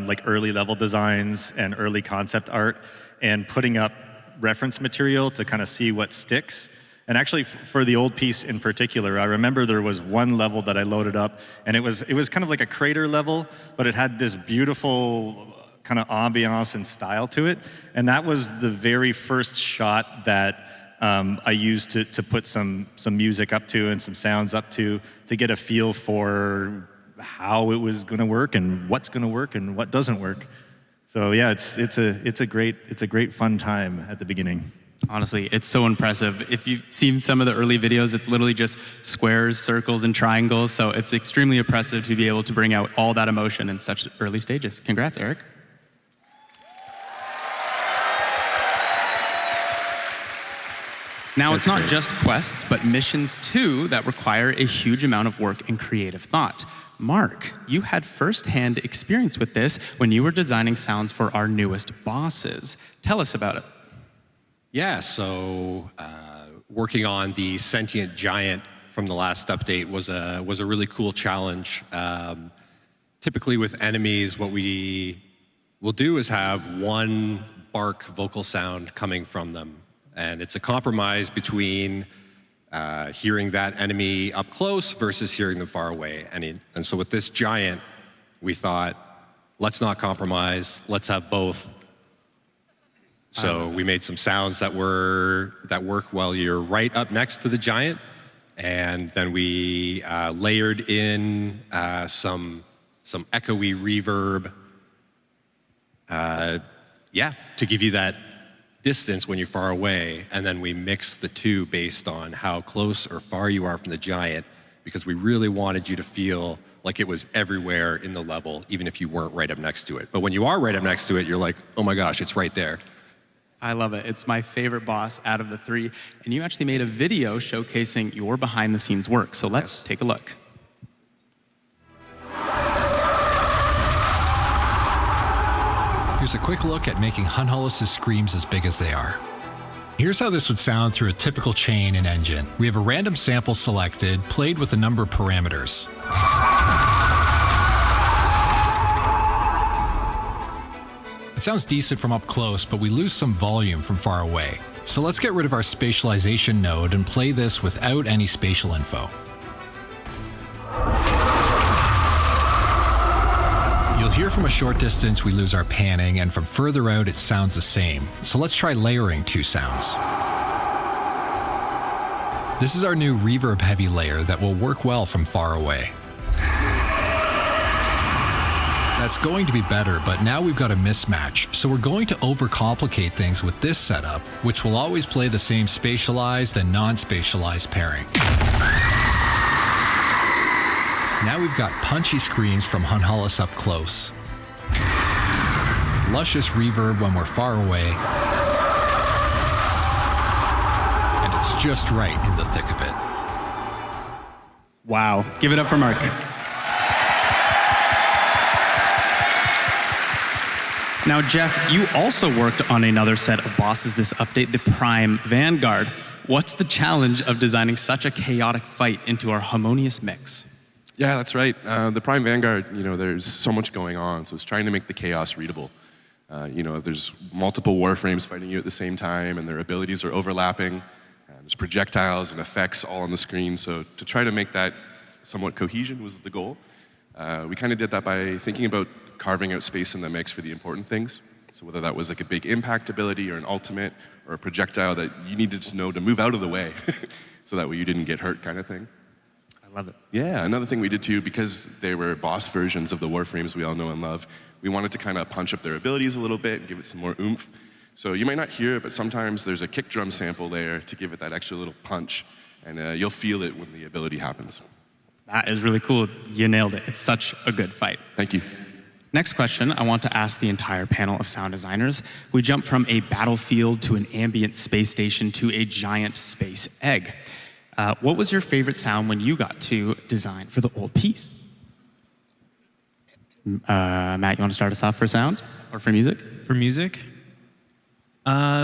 like early level designs and early concept art and putting up reference material to kind of see what sticks. And actually for the old piece in particular, I remember there was one level that I loaded up and it was kind of like a crater level, but it had this beautiful kind of ambiance and style to it. And that was the very first shot that I used to put some music up to and some sounds up to get a feel for how it was going to work and what's going to work and what doesn't work. So yeah, it's a great fun time at the beginning. Honestly, it's so impressive. If you've seen some of the early videos, it's literally just squares, circles, and triangles. So it's extremely impressive to be able to bring out all that emotion in such early stages. Congrats, Eric. Now, it's not just quests, but missions too that require a huge amount of work and creative thought. Mark, you had first-hand experience with this when you were designing sounds for our newest bosses. Tell us about it. Yeah, so working on the sentient giant from the last update was a really cool challenge. Typically with enemies, what we will do is have one bark vocal sound coming from them. And it's a compromise between hearing that enemy up close versus hearing them far away. And so with this giant, we thought, let's not compromise, let's have both. So we made some sounds that work while you're right up next to the giant. And then we layered in some echoey reverb, to give you that distance when you're far away. And then we mixed the two based on how close or far you are from the giant, because we really wanted you to feel like it was everywhere in the level, even if you weren't right up next to it. But when you are right up next to it, you're like, oh my gosh, it's right there. I love it. It's my favorite boss out of the three. And you actually made a video showcasing your behind-the-scenes work. So let's take a look. Here's a quick look at making Hunhollis' screams as big as they are. Here's how this would sound through a typical chain and engine. We have a random sample selected, played with a number of parameters. It sounds decent from up close, but we lose some volume from far away. So let's get rid of our spatialization node and play this without any spatial info. You'll hear from a short distance we lose our panning, and from further out it sounds the same. So let's try layering two sounds. This is our new reverb heavy layer that will work well from far away. That's going to be better, but now we've got a mismatch, so we're going to overcomplicate things with this setup, which will always play the same spatialized and non-spatialized pairing. Now we've got punchy screams from Hunhollis up close, luscious reverb when we're far away, and it's just right in the thick of it. Wow, give it up for Mark. Now, Jeff, you also worked on another set of bosses this update, the Prime Vanguard. What's the challenge of designing such a chaotic fight into our harmonious mix? Yeah, that's right. The Prime Vanguard, there's so much going on, so it's trying to make the chaos readable. If there's multiple warframes fighting you at the same time and their abilities are overlapping, there's projectiles and effects all on the screen, so to try to make that somewhat cohesion was the goal. We kind of did that by thinking about carving out space in the mix for the important things. So whether that was like a big impact ability or an ultimate or a projectile that you needed to know to move out of the way so that way you didn't get hurt kind of thing. I love it. Yeah, another thing we did too, because they were boss versions of the warframes we all know and love, we wanted to kind of punch up their abilities a little bit and give it some more oomph. So you might not hear it, but sometimes there's a kick drum sample there to give it that extra little punch, and you'll feel it when the ability happens. That is really cool. You nailed it. It's such a good fight. Thank you. Next question, I want to ask the entire panel of sound designers. We jump from a battlefield to an ambient space station to a giant space egg. What was your favorite sound when you got to design for the old piece? Matt, you want to start us off for sound or for music? For music?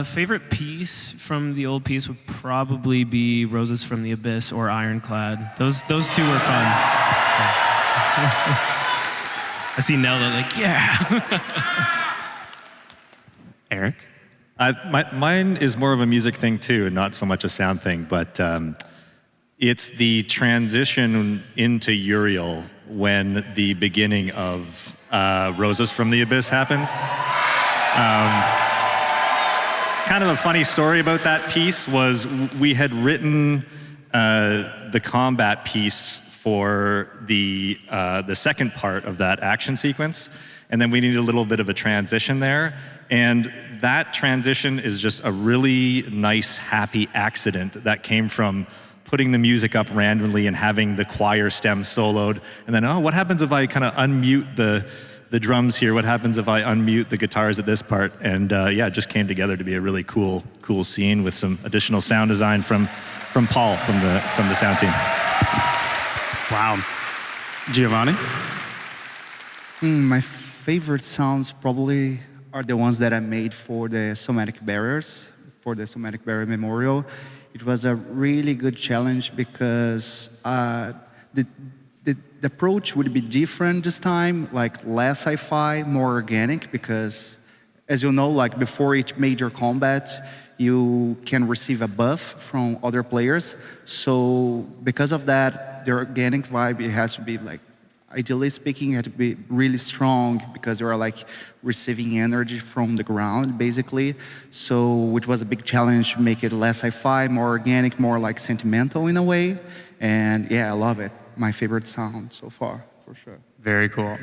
Favorite piece from the old piece would probably be Roses from the Abyss or Ironclad. Those two were fun. I see Nelda like, yeah. Eric? Mine is more of a music thing too, and not so much a sound thing, but it's the transition into Uriel when the beginning of Roses from the Abyss happened. Kind of a funny story about that piece was we had written the combat piece for the second part of that action sequence, and then we needed a little bit of a transition there. And that transition is just a really nice, happy accident that came from putting the music up randomly and having the choir stem soloed. And then, oh, what happens if I kind of unmute the drums here. What happens if I unmute the guitars at this part? And yeah, it just came together to be a really cool scene with some additional sound design from Paul from the sound team. Wow. Giovanni? My favorite sounds probably are the ones that I made for the somatic barriers, for the somatic barrier memorial. It was a really good challenge because the approach would be different this time, like less sci-fi, more organic, because as you know, like before each major combat, you can receive a buff from other players. So because of that, the organic vibe, it has to be like, ideally speaking, it had to be really strong because you are like receiving energy from the ground, basically. So it was a big challenge to make it less sci-fi, more organic, more like sentimental in a way. And yeah, I love it. My favorite sound so far, for sure. Very cool.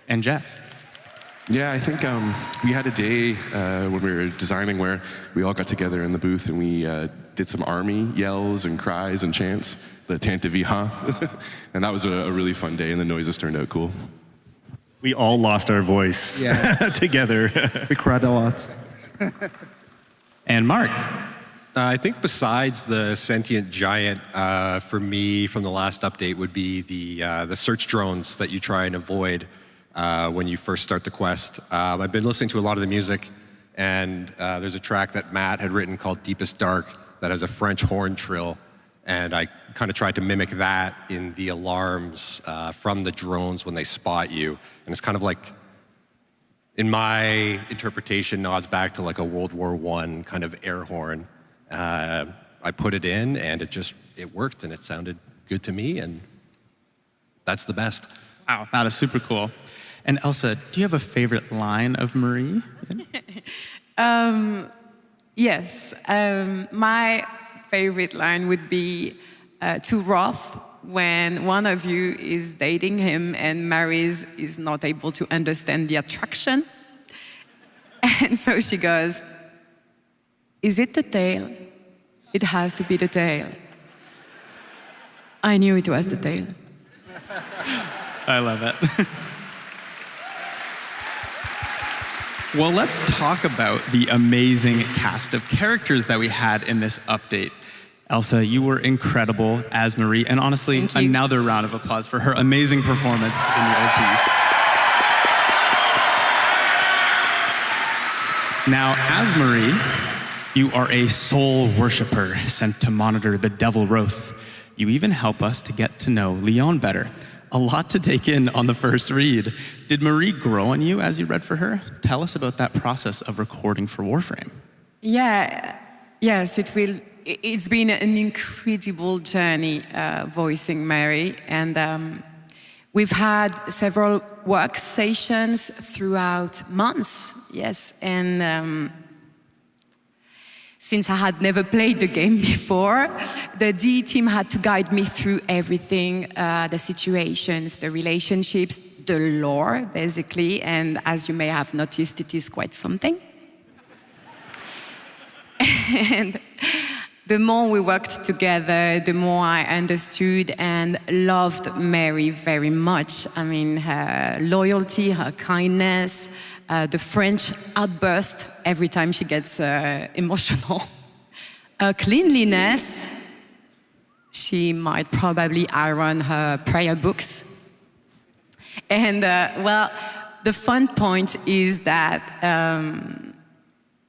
And Jeff? Yeah, I think we had a day when we were designing where we all got together in the booth and we did some army yells and cries and chants, the Tante Vi Ha. And that was a really fun day, and the noises turned out cool. We all lost our voice together. We cried a lot. And Mark? I think besides the sentient giant, for me from the last update would be the search drones that you try and avoid when you first start the quest. I've been listening to a lot of the music, and there's a track that Matt had written called Deepest Dark that has a French horn trill, and I kind of tried to mimic that in the alarms from the drones when they spot you. And it's kind of like, in my interpretation, nods back to like a World War I kind of air horn. I put it in, and it worked, and it sounded good to me, and that's the best. Wow, that is super cool. And Elsa, do you have a favorite line of Marie? Yes. My favorite line would be to Roth when one of you is dating him and Marie is not able to understand the attraction. And so she goes, "Is it the tail? It has to be the tail." I knew it was the tail. I love it. Well, let's talk about the amazing cast of characters that we had in this update. Elsa, you were incredible as Marie, and honestly, another round of applause for her amazing performance in the old piece. Now, as Marie, you are a soul worshiper sent to monitor the devil Roth. You even help us to get to know Leon better. A lot to take in on the first read. Did Marie grow on you as you read for her? Tell us about that process of recording for Warframe. Yeah, yes, it's been an incredible journey voicing Mary, and we've had several work sessions throughout months, yes, and since I had never played the game before, the DE team had to guide me through everything, the situations, the relationships, the lore, basically, and as you may have noticed, it is quite something. And the more we worked together, the more I understood and loved Mary very much. I mean, her loyalty, her kindness, the French outburst every time she gets emotional. Her cleanliness, she might probably iron her prayer books. And well, the fun point is that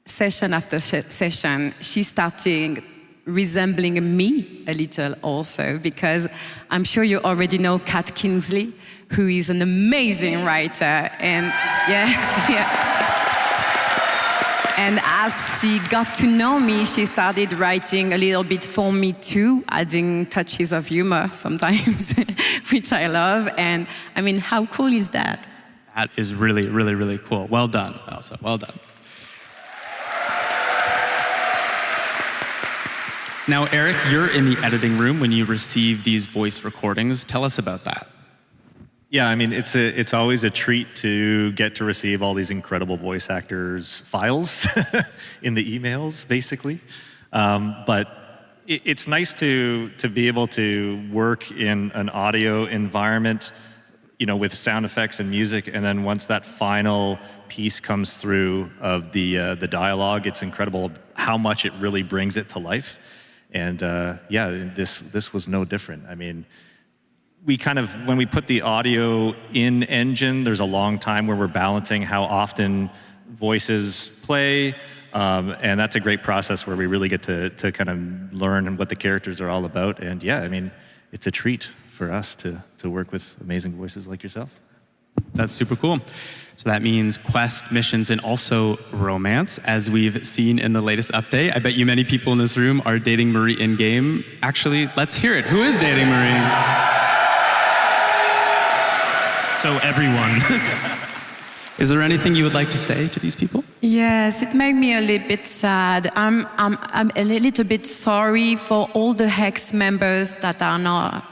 session after session, she started resembling me a little also, because I'm sure you already know Kat Kingsley, who is an amazing writer, and yeah. And as she got to know me, she started writing a little bit for me too, adding touches of humor sometimes, which I love. And I mean, how cool is that? That is really, really, really cool. Well done, Elsa, well done. Now, Eric, you're in the editing room when you receive these voice recordings. Tell us about that. Yeah, I mean, it's always a treat to get to receive all these incredible voice actors' files in the emails, basically. But it's nice to be able to work in an audio environment, with sound effects and music, and then once that final piece comes through of the dialogue, it's incredible how much it really brings it to life. And this was no different. I mean, when we put the audio in Engine, there's a long time where we're balancing how often voices play, and that's a great process where we really get to kind of learn what the characters are all about. And yeah, I mean, it's a treat for us to work with amazing voices like yourself. That's super cool. So that means quest, missions, and also romance, as we've seen in the latest update. I bet you many people in this room are dating Marie in-game. Actually, let's hear it. Who is dating Marie? So everyone. Is there anything you would like to say to these people? Yes, it made me a little bit sad. I'm a little bit sorry for all the Hex members that are not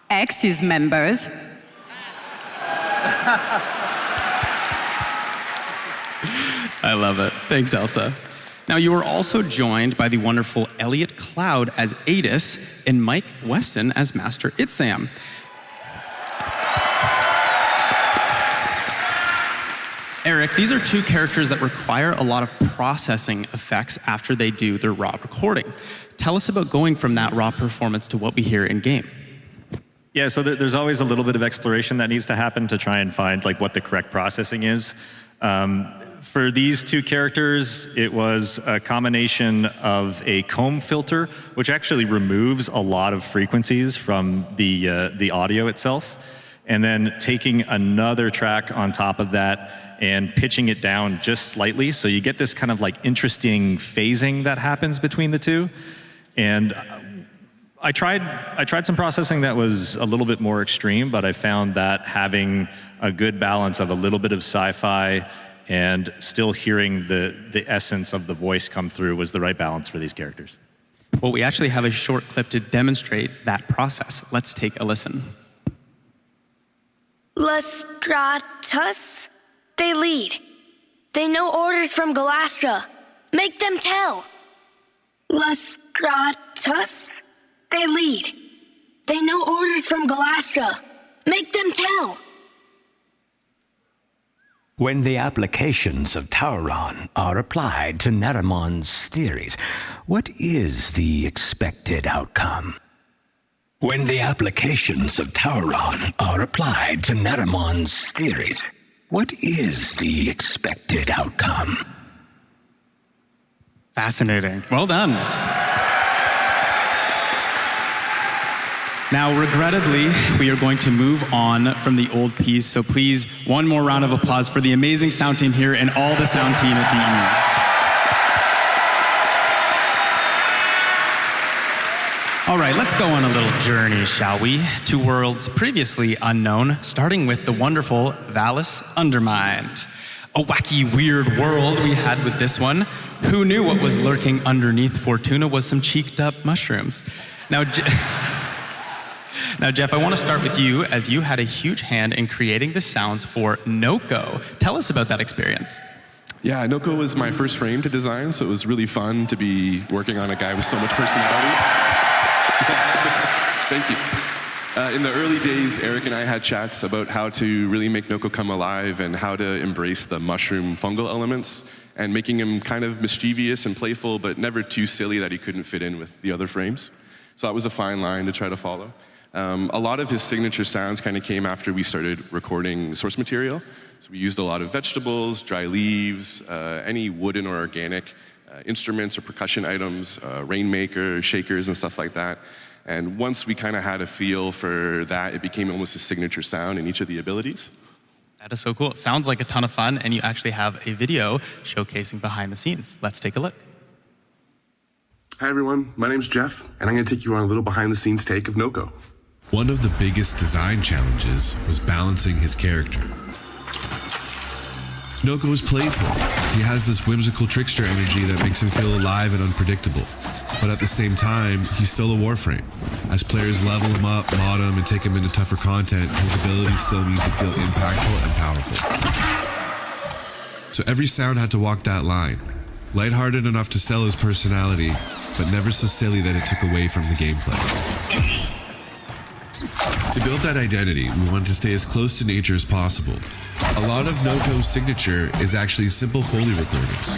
X's members. I love it. Thanks, Elsa. Now, you were also joined by the wonderful Elliot Cloud as Adis and Mike Weston as Master Itsam. Eric, these are two characters that require a lot of processing effects after they do their raw recording. Tell us about going from that raw performance to what we hear in game. Yeah, so there's always a little bit of exploration that needs to happen to try and find what the correct processing is. For these two characters, it was a combination of a comb filter, which actually removes a lot of frequencies from the audio itself, and then taking another track on top of that and pitching it down just slightly, so you get this kind of interesting phasing that happens between the two. And I tried some processing that was a little bit more extreme, but I found that having a good balance of a little bit of sci-fi and still hearing the essence of the voice come through was the right balance for these characters. Well, we actually have a short clip to demonstrate that process. Let's take a listen. Lestratus, they lead. They know orders from Galastra. Make them tell. Lestratus, they lead. They know orders from Galastra. Make them tell. When the applications of Tauron are applied to Neramon's theories, what is the expected outcome? When the applications of Tauron are applied to Neramon's theories, what is the expected outcome? Fascinating. Well done. Now, regrettably, we are going to move on from the old piece, so please, one more round of applause for the amazing sound team here and all the sound team at DE. All right, let's go on a little journey, shall we? To worlds previously unknown, starting with the wonderful Valis Undermined. A wacky, weird world we had with this one. Who knew what was lurking underneath Fortuna was some cheeked up mushrooms? Now, Jeff, I want to start with you, as you had a huge hand in creating the sounds for Noko. Tell us about that experience. Yeah, Noko was my first frame to design, so it was really fun to be working on a guy with so much personality. Thank you. In the early days, Eric and I had chats about how to really make Noko come alive and how to embrace the mushroom fungal elements and making him kind of mischievous and playful, but never too silly that he couldn't fit in with the other frames. So that was a fine line to try to follow. A lot of his signature sounds kind of came after we started recording source material. So we used a lot of vegetables, dry leaves, any wooden or organic instruments or percussion items, rainmaker, shakers, and stuff like that. And once we kind of had a feel for that, it became almost a signature sound in each of the abilities. That is so cool. It sounds like a ton of fun, and you actually have a video showcasing behind the scenes. Let's take a look. Hi everyone, my name's Jeff, and I'm going to take you on a little behind-the-scenes take of Noko. One of the biggest design challenges was balancing his character. Noko is playful. He has this whimsical trickster energy that makes him feel alive and unpredictable. But at the same time, he's still a warframe. As players level him up, mod him, and take him into tougher content, his abilities still need to feel impactful and powerful. So every sound had to walk that line. Lighthearted enough to sell his personality, but never so silly that it took away from the gameplay. To build that identity, we wanted to stay as close to nature as possible. A lot of NOCO's signature is actually simple Foley recordings.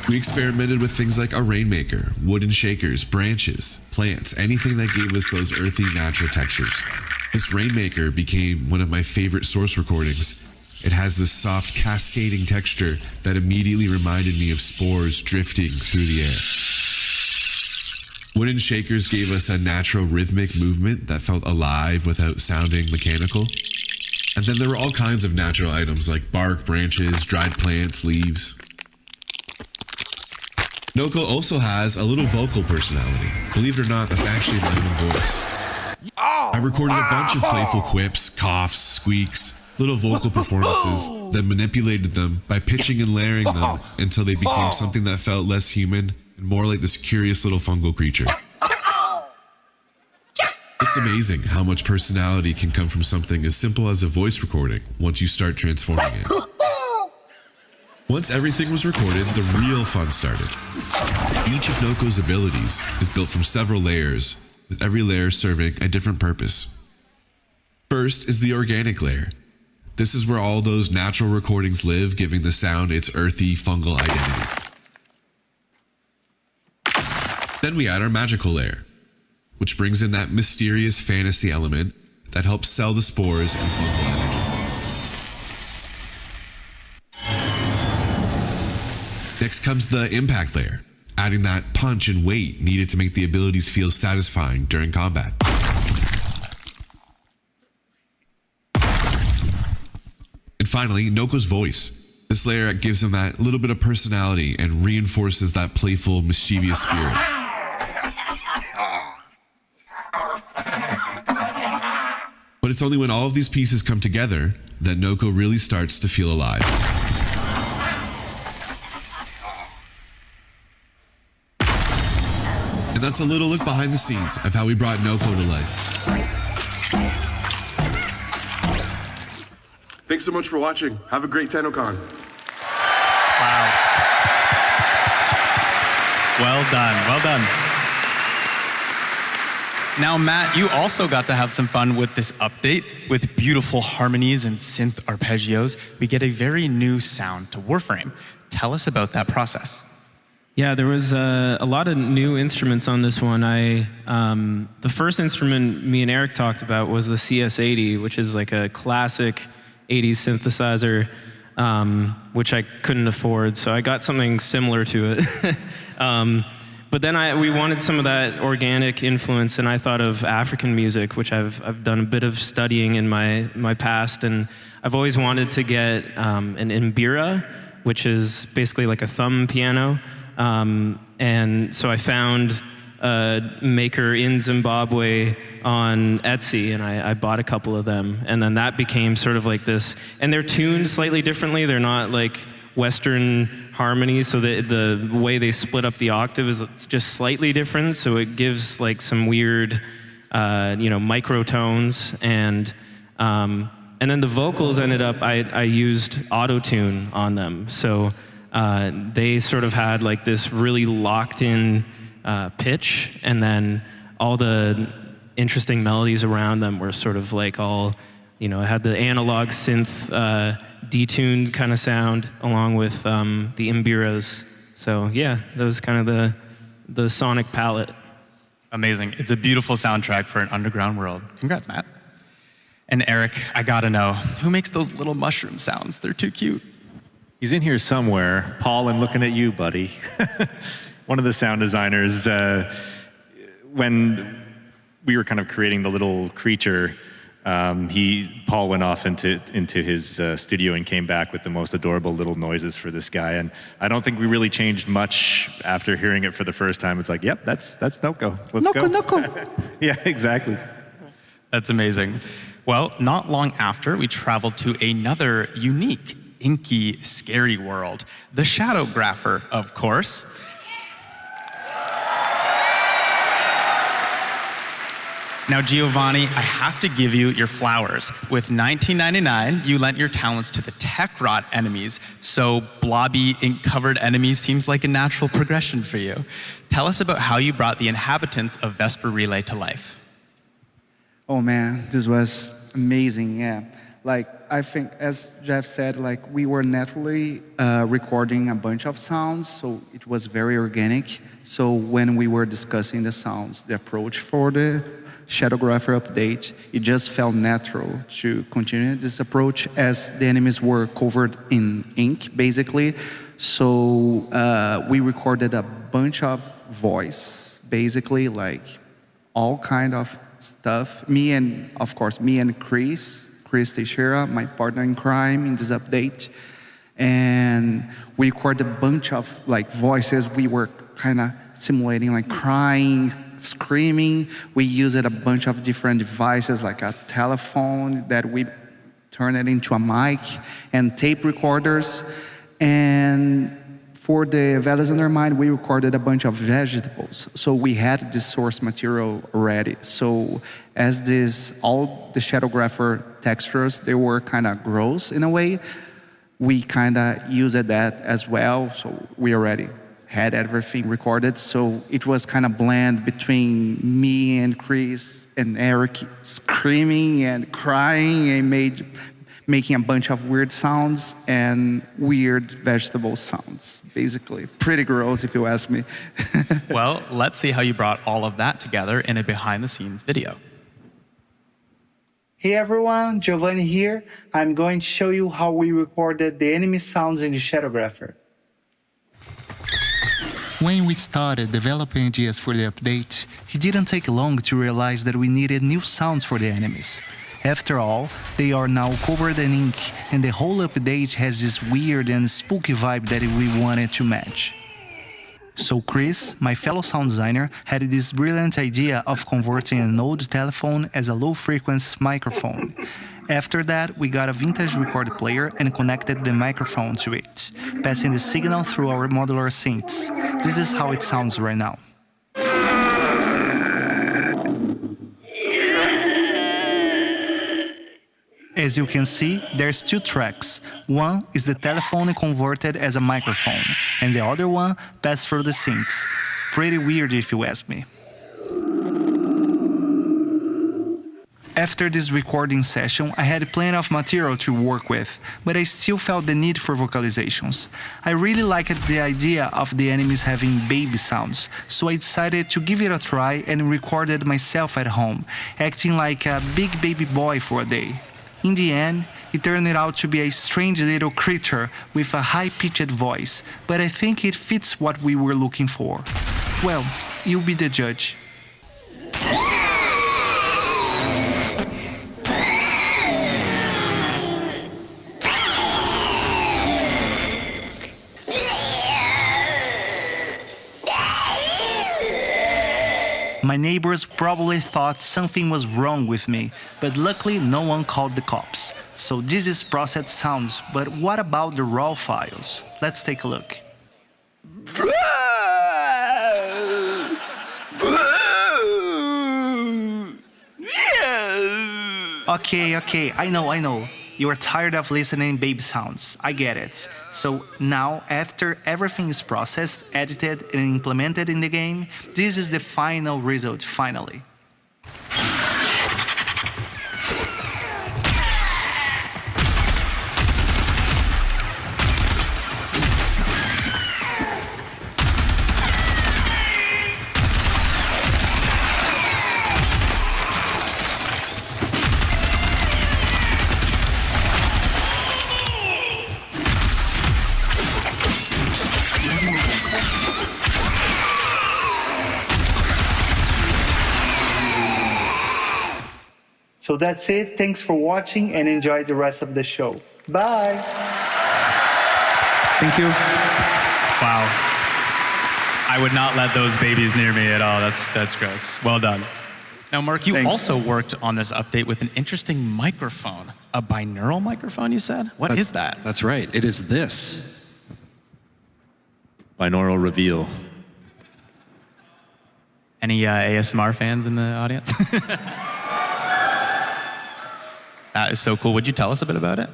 We experimented with things like a rainmaker, wooden shakers, branches, plants, anything that gave us those earthy, natural textures. This rainmaker became one of my favorite source recordings. It has this soft, cascading texture that immediately reminded me of spores drifting through the air. Wooden shakers gave us a natural rhythmic movement that felt alive without sounding mechanical. And then there were all kinds of natural items like bark, branches, dried plants, leaves. NOCO also has a little vocal personality. Believe it or not, that's actually my own voice. I recorded a bunch of playful quips, coughs, squeaks, little vocal performances, then manipulated them by pitching and layering them until they became something that felt less human and more like this curious little fungal creature. It's amazing how much personality can come from something as simple as a voice recording once you start transforming it. Once everything was recorded, the real fun started. Each of NOCO's abilities is built from several layers, with every layer serving a different purpose. First is the organic layer. This is where all those natural recordings live, giving the sound its earthy, fungal identity. Then we add our magical layer, which brings in that mysterious fantasy element that helps sell the spores and fungal energy. Next comes the impact layer, adding that punch and weight needed to make the abilities feel satisfying during combat. And finally, NOCO's voice. This layer gives him that little bit of personality and reinforces that playful, mischievous spirit. But it's only when all of these pieces come together that NOCO really starts to feel alive. And that's a little look behind the scenes of how we brought NOCO to life. Thanks so much for watching. Have a great TennoCon. Wow. Well done, well done. Now, Matt, you also got to have some fun with this update. With beautiful harmonies and synth arpeggios, we get a very new sound to Warframe. Tell us about that process. Yeah, there was a lot of new instruments on this one. The first instrument me and Eric talked about was the CS80, which is like a classic 80s synthesizer, which I couldn't afford, so I got something similar to it. But then we wanted some of that organic influence, and I thought of African music, which I've done a bit of studying in my past, and I've always wanted to get an mbira, which is basically like a thumb piano. And so I found a maker in Zimbabwe on Etsy, and I bought a couple of them, and then that became sort of like this, and they're tuned slightly differently. They're not like Western harmonies, so the way they split up the octave is just slightly different, so it gives like some weird, microtones, and then the vocals ended up, I used auto-tune on them, so they sort of had like this really locked-in pitch, and then all the interesting melodies around them were sort of like all, it had the analog synth detuned kind of sound along with the mbiras. So yeah, that was kind of the sonic palette. Amazing. It's a beautiful soundtrack for an underground world. Congrats, Matt. And Eric, I gotta know, who makes those little mushroom sounds? They're too cute. He's in here somewhere. Paul, I'm looking at you, buddy. One of the sound designers, when we were kind of creating the little creature, Paul went off into his studio and came back with the most adorable little noises for this guy. And I don't think we really changed much after hearing it for the first time. It's like, yep, that's NOCO. Let's go. NOCO. Yeah, exactly. That's amazing. Well, not long after, we traveled to another unique, inky, scary world. The Shadowgrapher, of course. Now, Giovanni, I have to give you your flowers. With 1999, you lent your talents to the tech rot enemies, so blobby, ink-covered enemies seems like a natural progression for you. Tell us about how you brought the inhabitants of Vesper Relay to life. Oh man, this was amazing, yeah. Like, I think, as Jeff said, like, we were naturally recording a bunch of sounds, so it was very organic. So when we were discussing the sounds, the approach for the Shadowgrapher update, it just felt natural to continue this approach as the enemies were covered in ink, basically. So we recorded a bunch of voice, basically, like all kind of stuff. Me and Chris Teixeira, my partner in crime in this update. And we recorded a bunch of like voices. We were kind of simulating like crying, screaming. We used a bunch of different devices like a telephone that we turned it into a mic and tape recorders. And for the Values Under Mind, we recorded a bunch of vegetables. So we had this source material already. So as all the Shadowgrapher textures, they were kind of gross in a way, we kind of used that as well. So we already had everything recorded. So it was kind of blend between me and Chris and Eric screaming and crying and making a bunch of weird sounds and weird vegetable sounds, basically. Pretty gross, if you ask me. Well, let's see how you brought all of that together in a behind-the-scenes video. Hey everyone, Giovanni here. I'm going to show you how we recorded the enemy sounds in the Shadowgrapher. When we started developing ideas for the update, it didn't take long to realize that we needed new sounds for the enemies. After all, they are now covered in ink, and the whole update has this weird and spooky vibe that we wanted to match. So Chris, my fellow sound designer, had this brilliant idea of converting an old telephone as a low-frequency microphone. After that, we got a vintage record player and connected the microphone to it, passing the signal through our modular synths. This is how it sounds right now. As you can see, there's two tracks. One is the telephone converted as a microphone, and the other one passed through the synths. Pretty weird if you ask me. After this recording session, I had plenty of material to work with, but I still felt the need for vocalizations. I really liked the idea of the enemies having baby sounds, so I decided to give it a try and recorded myself at home, acting like a big baby boy for a day. In the end, it turned out to be a strange little creature with a high-pitched voice, but I think it fits what we were looking for. Well, you'll be the judge. My neighbors probably thought something was wrong with me, but luckily no one called the cops. So this is processed sounds, but what about the raw files? Let's take a look. Okay, I know. You are tired of listening baby sounds. I get it. So now, after everything is processed, edited, and implemented in the game, this is the final result, finally. So that's it. Thanks for watching and enjoy the rest of the show. Bye. Thank you. Wow. I would not let those babies near me at all. That's gross. Well done. Now, Mark, you also worked on this update with an interesting microphone. A binaural microphone, you said? What is that? That's right. It is this. Binaural reveal. Any ASMR fans in the audience? That is so cool. Would you tell us a bit about it?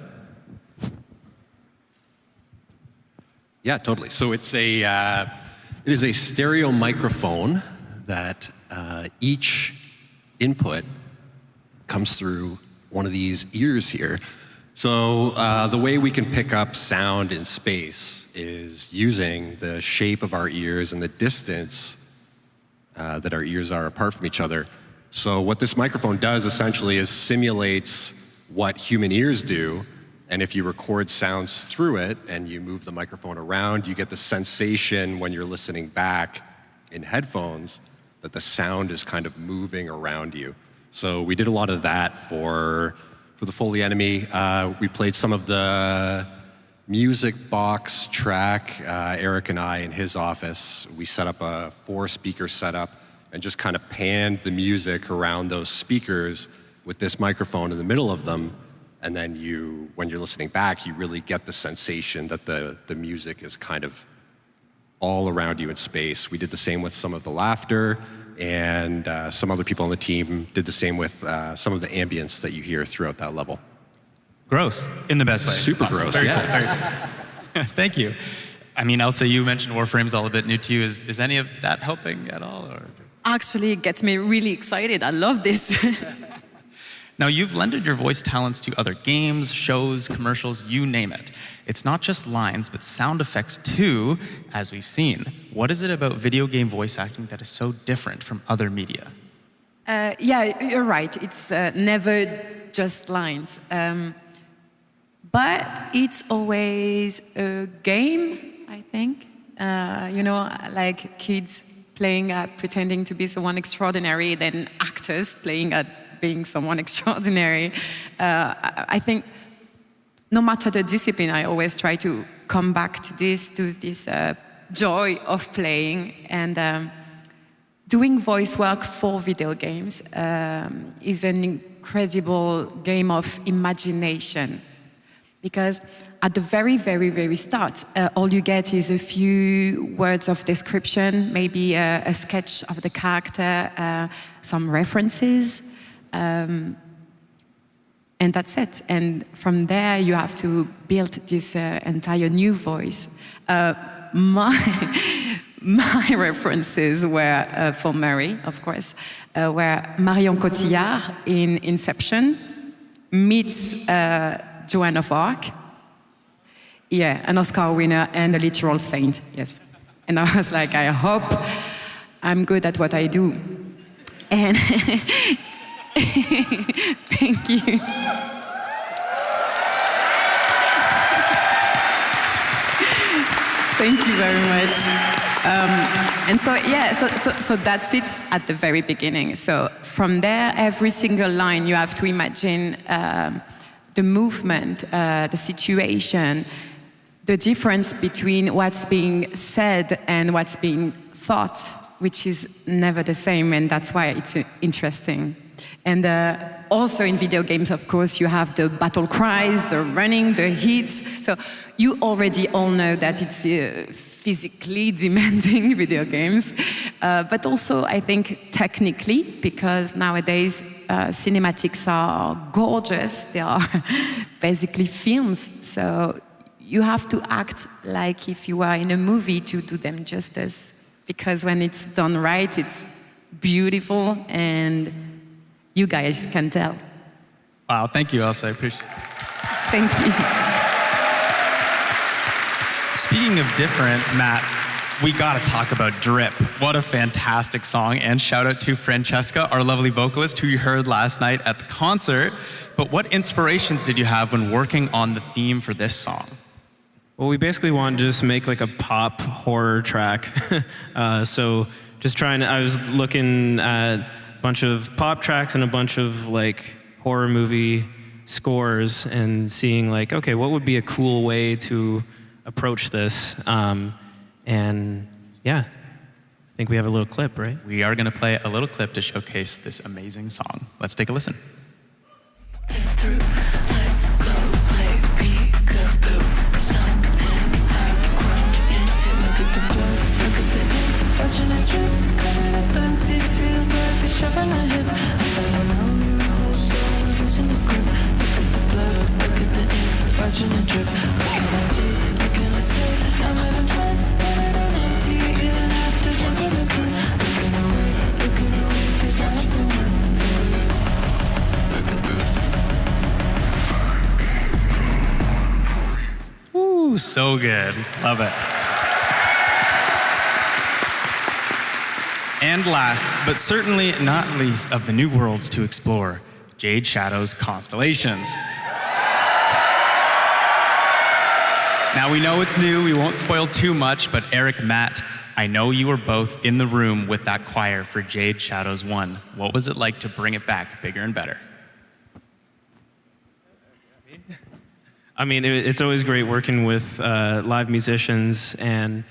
Yeah, totally. So it is a stereo microphone that each input comes through one of these ears here. So the way we can pick up sound in space is using the shape of our ears and the distance that our ears are apart from each other. So what this microphone does essentially is simulates what human ears do, and if you record sounds through it and you move the microphone around, you get the sensation when you're listening back in headphones that the sound is kind of moving around you. So we did a lot of that for the Foley Enemy. We played some of the music box track, Eric and I in his office. We set up a 4-speaker setup and just kind of panned the music around those speakers with this microphone in the middle of them. And then when you're listening back, you really get the sensation that the music is kind of all around you in space. We did the same with some of the laughter, and some other people on the team did the same with some of the ambience that you hear throughout that level. Gross, in the best way. Super possible. gross, Very yeah. cool. Thank you. I mean, Elsa, you mentioned Warframe's all a bit new to you. Is any of that helping at all? Or? Actually, it gets me really excited. I love this. Now, you've lended your voice talents to other games, shows, commercials, you name it. It's not just lines, but sound effects too, as we've seen. What is it about video game voice acting that is so different from other media? Yeah, you're right. It's never just lines. But it's always a game, I think. You know, like kids playing at pretending to be someone extraordinary, then actors playing at being someone extraordinary. I think no matter the discipline, I always try to come back to this joy of playing. And doing voice work for video games is an incredible game of imagination. Because at the very, very, very start, all you get is a few words of description, maybe a sketch of the character, some references, and that's it. And from there, you have to build this entire new voice. My references were for Mary, of course, were Marion Cotillard in Inception meets Joan of Arc. Yeah, an Oscar winner and a literal saint, yes. And I was like, I hope I'm good at what I do. And thank you. Thank you very much. And so, yeah, so that's it at the very beginning. So from there, every single line you have to imagine the movement, the situation, the difference between what's being said and what's being thought, which is never the same, and that's why it's interesting. And also in video games, of course, you have the battle cries, the running, the hits. So you already all know that it's physically demanding video games, but also I think technically, because nowadays cinematics are gorgeous. They are basically films. So you have to act like if you are in a movie to do them justice, because when it's done right, it's beautiful, and you guys can tell. Wow, thank you, Elsa. I appreciate it. Thank you. Speaking of different, Matt, we gotta talk about Drip. What a fantastic song, and shout out to Francesca, our lovely vocalist, who you heard last night at the concert. But what inspirations did you have when working on the theme for this song? Well, we basically wanted to just make like a pop horror track. So just trying to, I was looking at a bunch of pop tracks and a bunch of like horror movie scores and seeing like, okay, what would be a cool way to approach this? And yeah, I think we have a little clip, right? We are gonna play a little clip to showcase this amazing song. Let's take a listen. Let's go play peekaboo. Something I've grown into. Look at the blood, look at the ink, watching it drip. Coming up empty, feels like a shove in the hip. I better know your whole soul is in the grip. Look at the blood, look at the ink, watching it drip. What can I do? What can I say? I'm having fun, running on empty, even after jumping the gun. Looking away, 'cause I'm the one for you. so good. Love it. And last, but certainly not least of the new worlds to explore, Jade Shadow's constellations. Now we know it's new, we won't spoil too much, but Eric, Matt, I know you were both in the room with that choir for Jade Shadows 1. What was it like to bring it back bigger and better? I mean, it's always great working with live musicians, and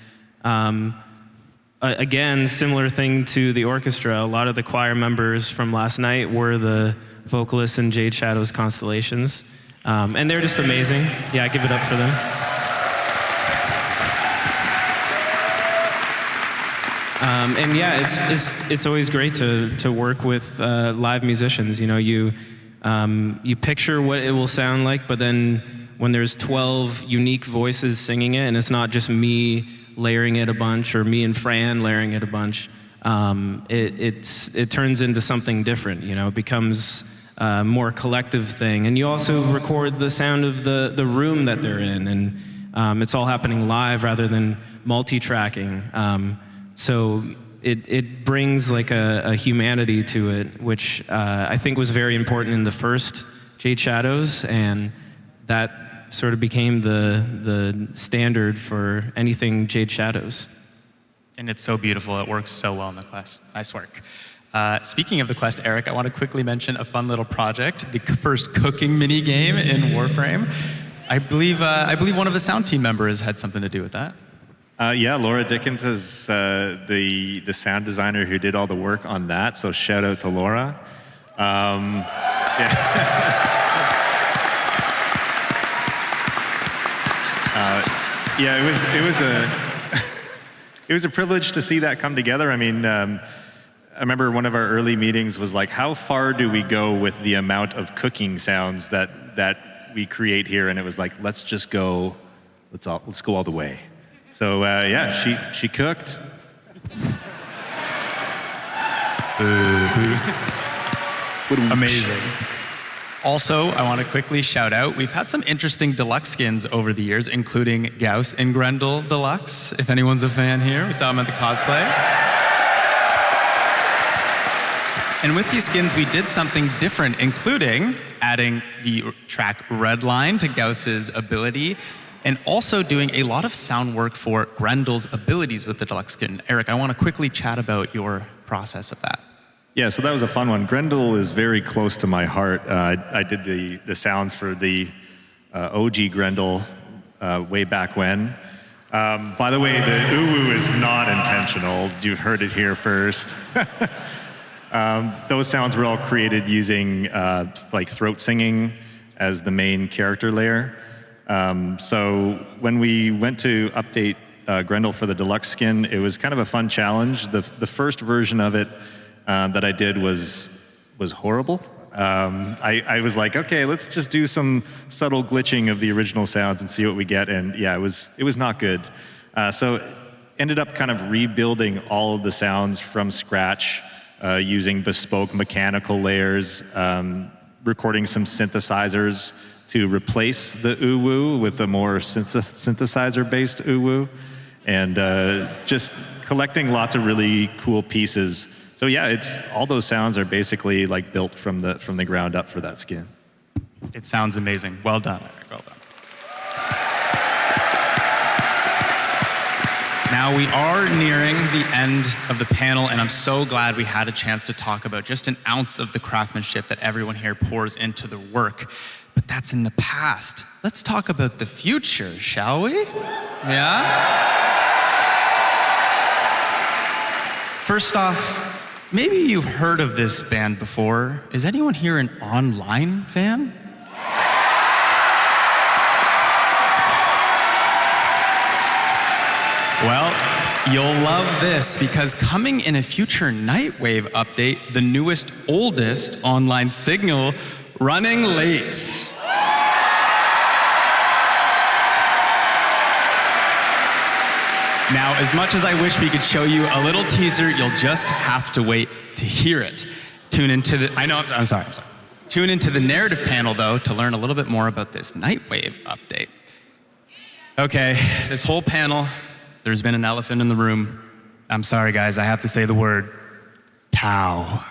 again, similar thing to the orchestra. A lot of the choir members from last night were the vocalists in Jade Shadow's Constellations, and they're just amazing. Yeah, give it up for them. And yeah, it's always great to work with live musicians. You know, you picture what it will sound like, but then when there's 12 unique voices singing it, and it's not just me layering it a bunch or me and Fran layering it a bunch, it turns into something different. You know, it becomes a more collective thing. And you also record the sound of the room that they're in, and it's all happening live rather than multi-tracking. So it brings like a humanity to it, which I think was very important in the first Jade Shadows, and that sort of became the standard for anything Jade Shadows. And it's so beautiful, it works so well in the quest. Nice work. Speaking of the quest, Eric, I want to quickly mention a fun little project, the first cooking mini game in Warframe. I believe one of the sound team members had something to do with that. Yeah, Laura Dickens is the sound designer who did all the work on that, so shout out to Laura. Yeah, it was a privilege to see that come together. I mean, I remember one of our early meetings was like, how far do we go with the amount of cooking sounds that we create here? And it was like, let's just go, let's go all the way. So yeah, she cooked. Amazing. Also, I want to quickly shout out, we've had some interesting deluxe skins over the years, including Gauss and Grendel Deluxe, if anyone's a fan here. We saw him at the cosplay. And with these skins, we did something different, including adding the track Redline to Gauss's ability, and also doing a lot of sound work for Grendel's abilities with the deluxe skin. Eric, I want to quickly chat about your process of that. Yeah, so that was a fun one. Grendel is very close to my heart. I did the sounds for the OG Grendel way back when. By the way, the uwu is not intentional. You've heard it here first. Those sounds were all created using like throat singing as the main character layer. So when we went to update Grendel for the deluxe skin, it was kind of a fun challenge. The first version of it that I did was horrible. I was like, okay, let's just do some subtle glitching of the original sounds and see what we get. And yeah, it was not good. So ended up kind of rebuilding all of the sounds from scratch using bespoke mechanical layers, recording some synthesizers to replace the uwu with a more synthesizer-based uwu, and just collecting lots of really cool pieces. So yeah, all those sounds are basically like built from the ground up for that skin. It sounds amazing. Well done, Eric. Well done. Now we are nearing the end of the panel, and I'm so glad we had a chance to talk about just an ounce of the craftsmanship that everyone here pours into their work. But that's in the past. Let's talk about the future, shall we? Yeah? First off, maybe you've heard of this band before. Is anyone here an online fan? Well, you'll love this, because coming in a future Nightwave update, the newest, oldest online signal running late. Now, as much as I wish we could show you a little teaser, you'll just have to wait to hear it. Tune into the, I'm sorry. Tune into the narrative panel, though, to learn a little bit more about this Nightwave update. Okay, this whole panel, there's been an elephant in the room. I'm sorry, guys, I have to say the word Tau.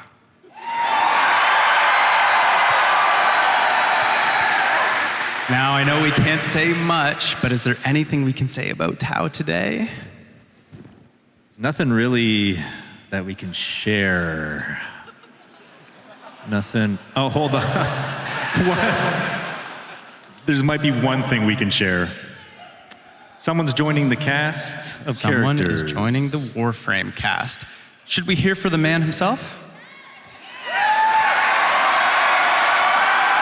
Now, I know we can't say much, but is there anything we can say about Tau today? There's nothing really that we can share. Nothing. Oh, hold on. What? There might be one thing we can share. Someone's joining the cast of Someone characters. is joining the Warframe cast. Should we hear for the man himself?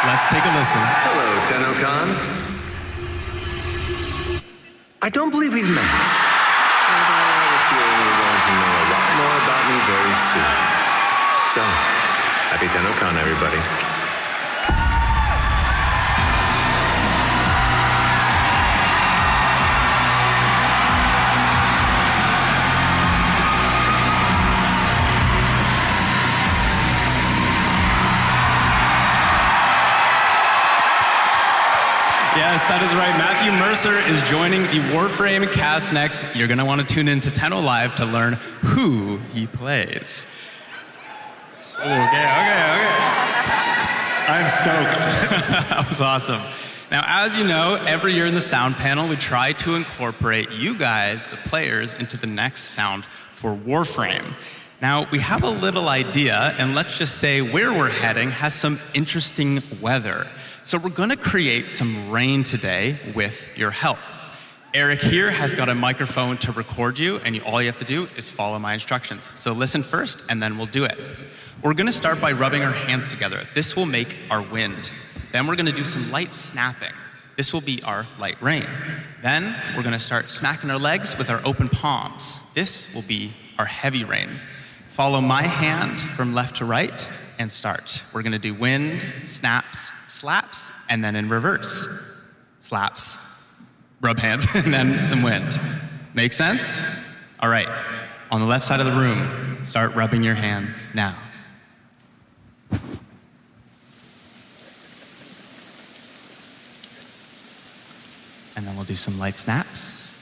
Let's take a listen. Hello, TennoCon. I don't believe we've met. And I have a feeling you're going to know a lot more about me very soon. So, happy TennoCon, everybody. Yes, that is right. Matthew Mercer is joining the Warframe cast next. You're going to want to tune in to Tenno Live to learn who he plays. Okay. I'm stoked. That was awesome. Now, as you know, every year in the sound panel, we try to incorporate you guys, the players, into the next sound for Warframe. Now, we have a little idea, and let's just say where we're heading has some interesting weather. So we're going to create some rain today with your help. Eric here has got a microphone to record you, and all you have to do is follow my instructions. So listen first, and then we'll do it. We're going to start by rubbing our hands together. This will make our wind. Then we're going to do some light snapping. This will be our light rain. Then we're going to start smacking our legs with our open palms. This will be our heavy rain. Follow my hand from left to right and start. We're going to do wind, snaps, slaps, and then in reverse. Slaps, rub hands, and then some wind. Make sense? All right. On the left side of the room, start rubbing your hands now. And then we'll do some light snaps.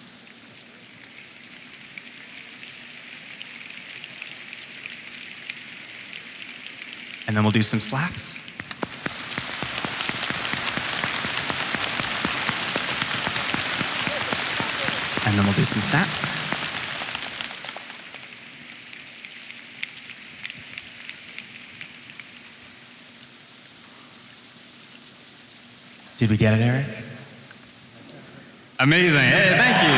And then we'll do some slaps. And then we'll do some snaps. Did we get it, Eric? Amazing. Hey, thank you.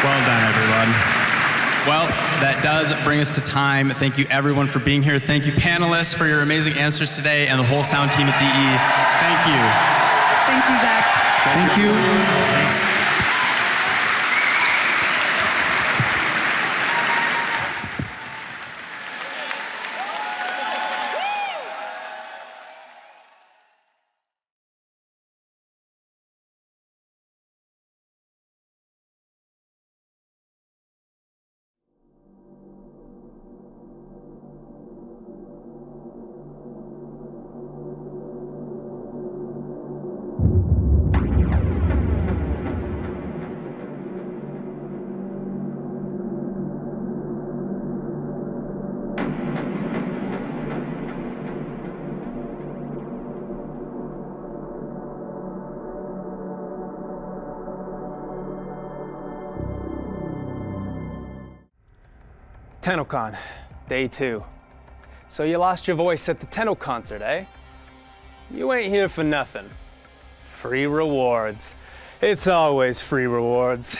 Well done, everyone. Well, that does bring us to time. Thank you, everyone, for being here. Thank you, panelists, for your amazing answers today, and the whole sound team at DE. Thank you. Thank you, Zach. Thank you. Thanks. TennoCon, day 2. So you lost your voice at the Tenno concert, eh? You ain't here for nothing. Free rewards. It's always free rewards.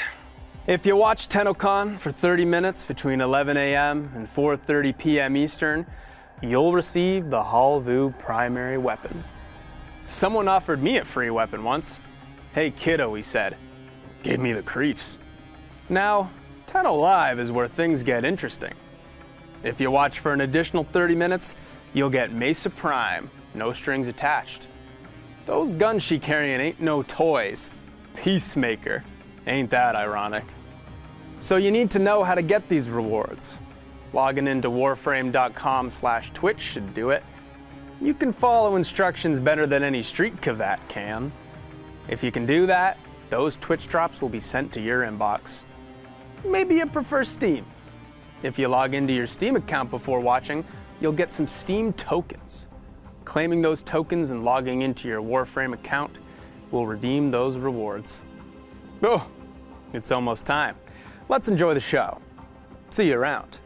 If you watch TennoCon for 30 minutes between 11 a.m. and 4:30 p.m. Eastern, you'll receive the Halvu primary weapon. Someone offered me a free weapon once. Hey kiddo, he said. Gave me the creeps. Now, Tenno Live is where things get interesting. If you watch for an additional 30 minutes, you'll get Mesa Prime, no strings attached. Those guns she carrying ain't no toys. Peacemaker, ain't that ironic? So you need to know how to get these rewards. Logging into warframe.com/Twitch should do it. You can follow instructions better than any street cavat can. If you can do that, those Twitch drops will be sent to your inbox. Maybe you prefer Steam. If you log into your Steam account before watching, you'll get some Steam tokens. Claiming those tokens and logging into your Warframe account will redeem those rewards. Oh, it's almost time. Let's enjoy the show. See you around.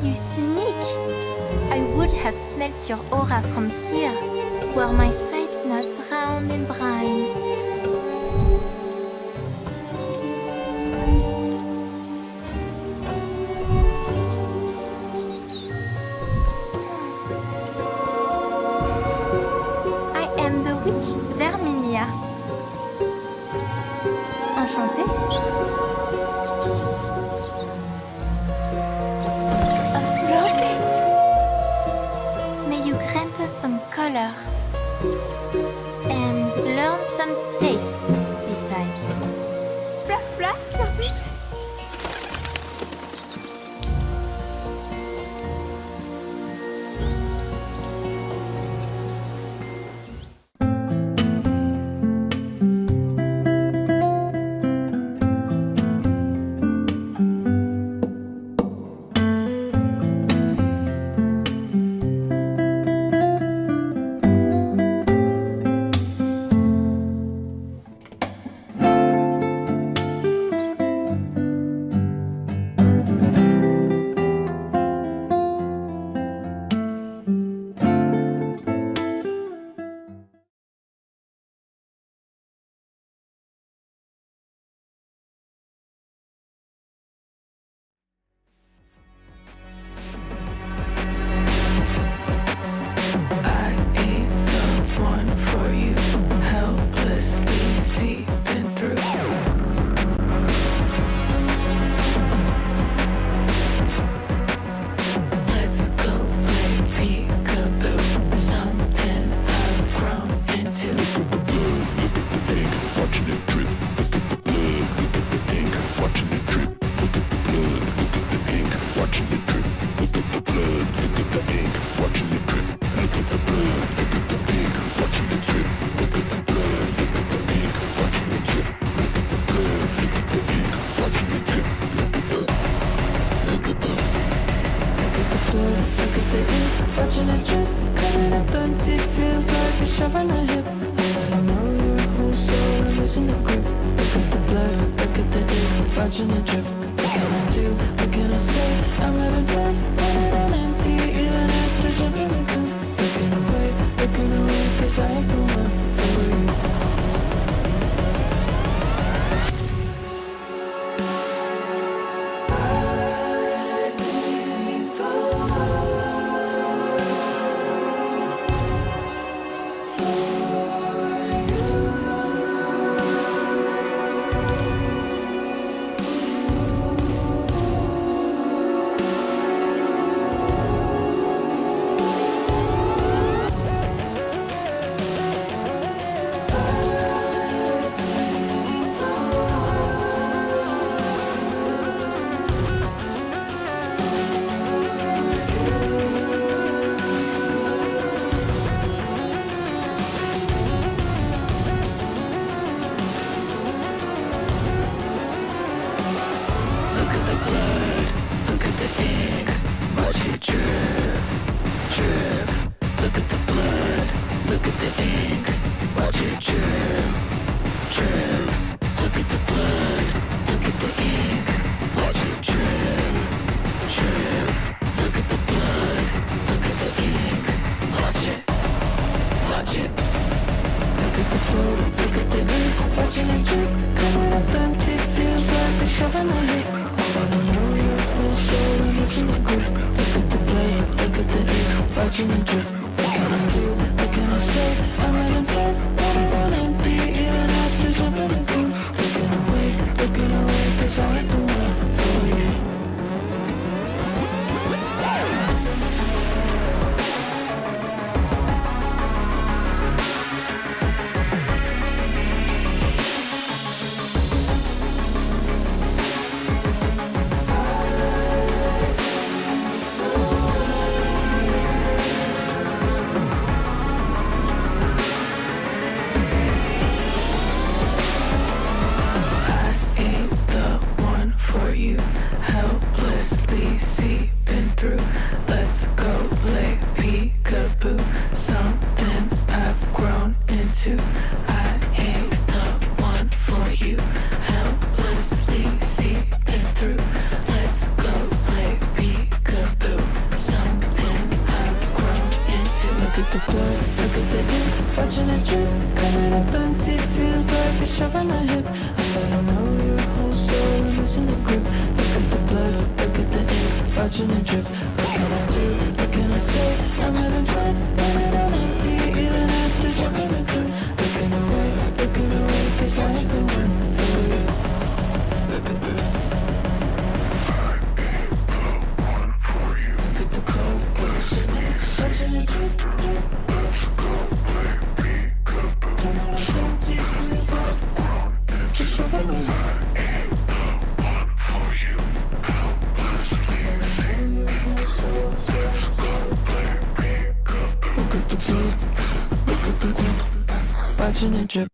You sneak! I would have smelt your aura from here, were my sight not drowned in brine. I am the witch Verminia. Enchantée? Some color and learn some taste besides. Flap, flap, flap it. empty, feels like a shove in the hip. But I know your whole soul and losing the grip. Look at the blood, look at the ink, watching it drip. What can I do? What can I say? I'm having fun, running on empty, even after jumping the gun. Looking away, 'cause I ain't the one for you. Watching it drip, coming up empty, feels like a shove in the hip. But I know your whole soul and losing the grip. Look at the blood, look at the ink, watching it drip. What can I do? What can I say? I'm having fun, running on empty, even after jumping the gun. Looking away, 'cause I ain't the one for you. You helplessly seeping through. Let's go play peekaboo. Something I've grown into. I ain't the one for you. Helplessly seeping through. Let's go play peekaboo. Something I've grown into. Look at the blood, look at the ink, watching it drip. Coming up empty, feels like a shove in the hip. But I know your whole soul and losing the grip. Look at the blood, look at the ink, watching it drip. What can I do? What can I say? I'm having fun, running on empty, even after jumping the gun. Looking away, 'cause I ain't the one for you. Look at the look at the blood, look at the ink, watching it drip. Coming up empty, feels like a shove in the hip. Watching it drip.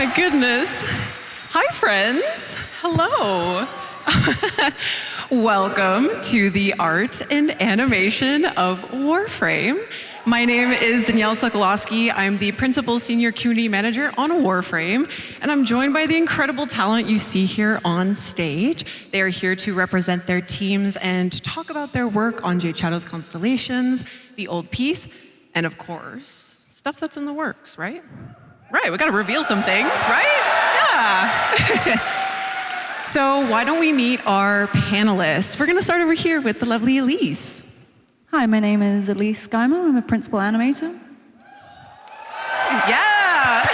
my goodness. Hi, friends. Hello. Welcome to the art and animation of Warframe. My name is Danielle Sokolowski. I'm the Principal Senior Community Manager on Warframe, and I'm joined by the incredible talent you see here on stage. They are here to represent their teams and talk about their work on Jade Shadow's Constellations, the old piece, and of course, stuff that's in the works, right? Right, we gotta reveal some things, right? Yeah. So why don't we meet our panelists? We're gonna start over here with the lovely Elise. Hi, my name is Elise Geimer. I'm a principal animator. Yeah!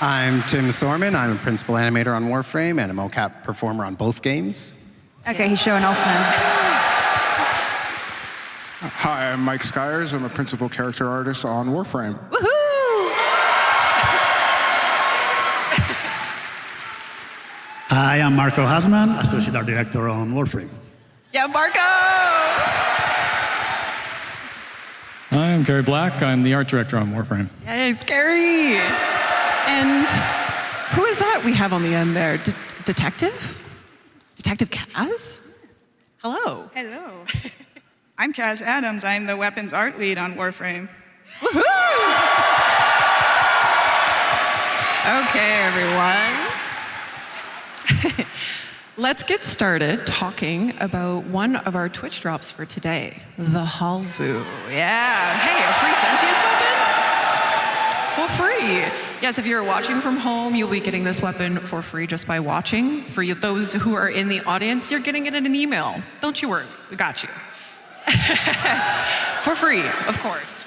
I'm Tim Sorman. I'm a principal animator on Warframe and a mocap performer on both games. Okay, he's showing off now. Hi, I'm Mike Skyers. I'm a principal character artist on Warframe. Woohoo! Hi, I'm Marco Hasman, Associate Art Director on Warframe. Yeah, Marco! Hi, I'm Gary Black. I'm the art director on Warframe. Hey, Scary! And who is that we have on the end there? Detective? Detective Kaz? Hello. Hello. I'm Kaz Adams. I'm the weapons art lead on Warframe. Woohoo! Okay, everyone. Let's get started talking about one of our Twitch drops for today, the Halvu. Yeah, hey, a free sentient weapon? For free. Yes, if you're watching from home, you'll be getting this weapon for free just by watching. For those who are in the audience, you're getting it in an email. Don't you worry, we got you. For free, of course.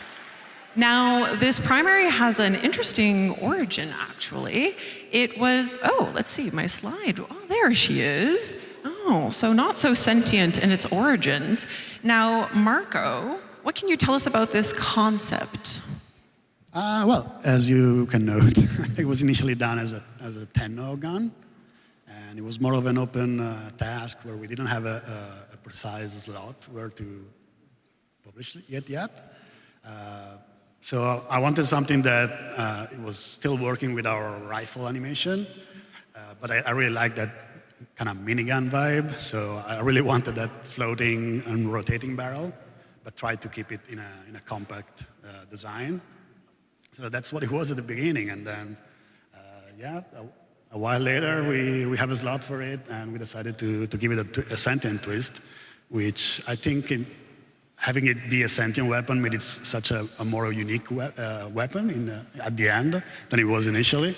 Now, this primary has an interesting origin, actually. It was, oh, let's see, my slide. Oh, there she is. Oh, so not so sentient in its origins. Now, Marco, what can you tell us about this concept? Well, as you can note, it was initially done as a TennoCon, and it was more of an open task where we didn't have a precise slot where to publish it yet. So I wanted something that it was still working with our rifle animation, but I really like that kind of minigun vibe. So I really wanted that floating and rotating barrel, but tried to keep it in a compact design. So that's what it was at the beginning, and then a while later we have a slot for it, and we decided to give it a sentient twist, which I think having it be a sentient weapon made it such a more unique weapon at the end than it was initially,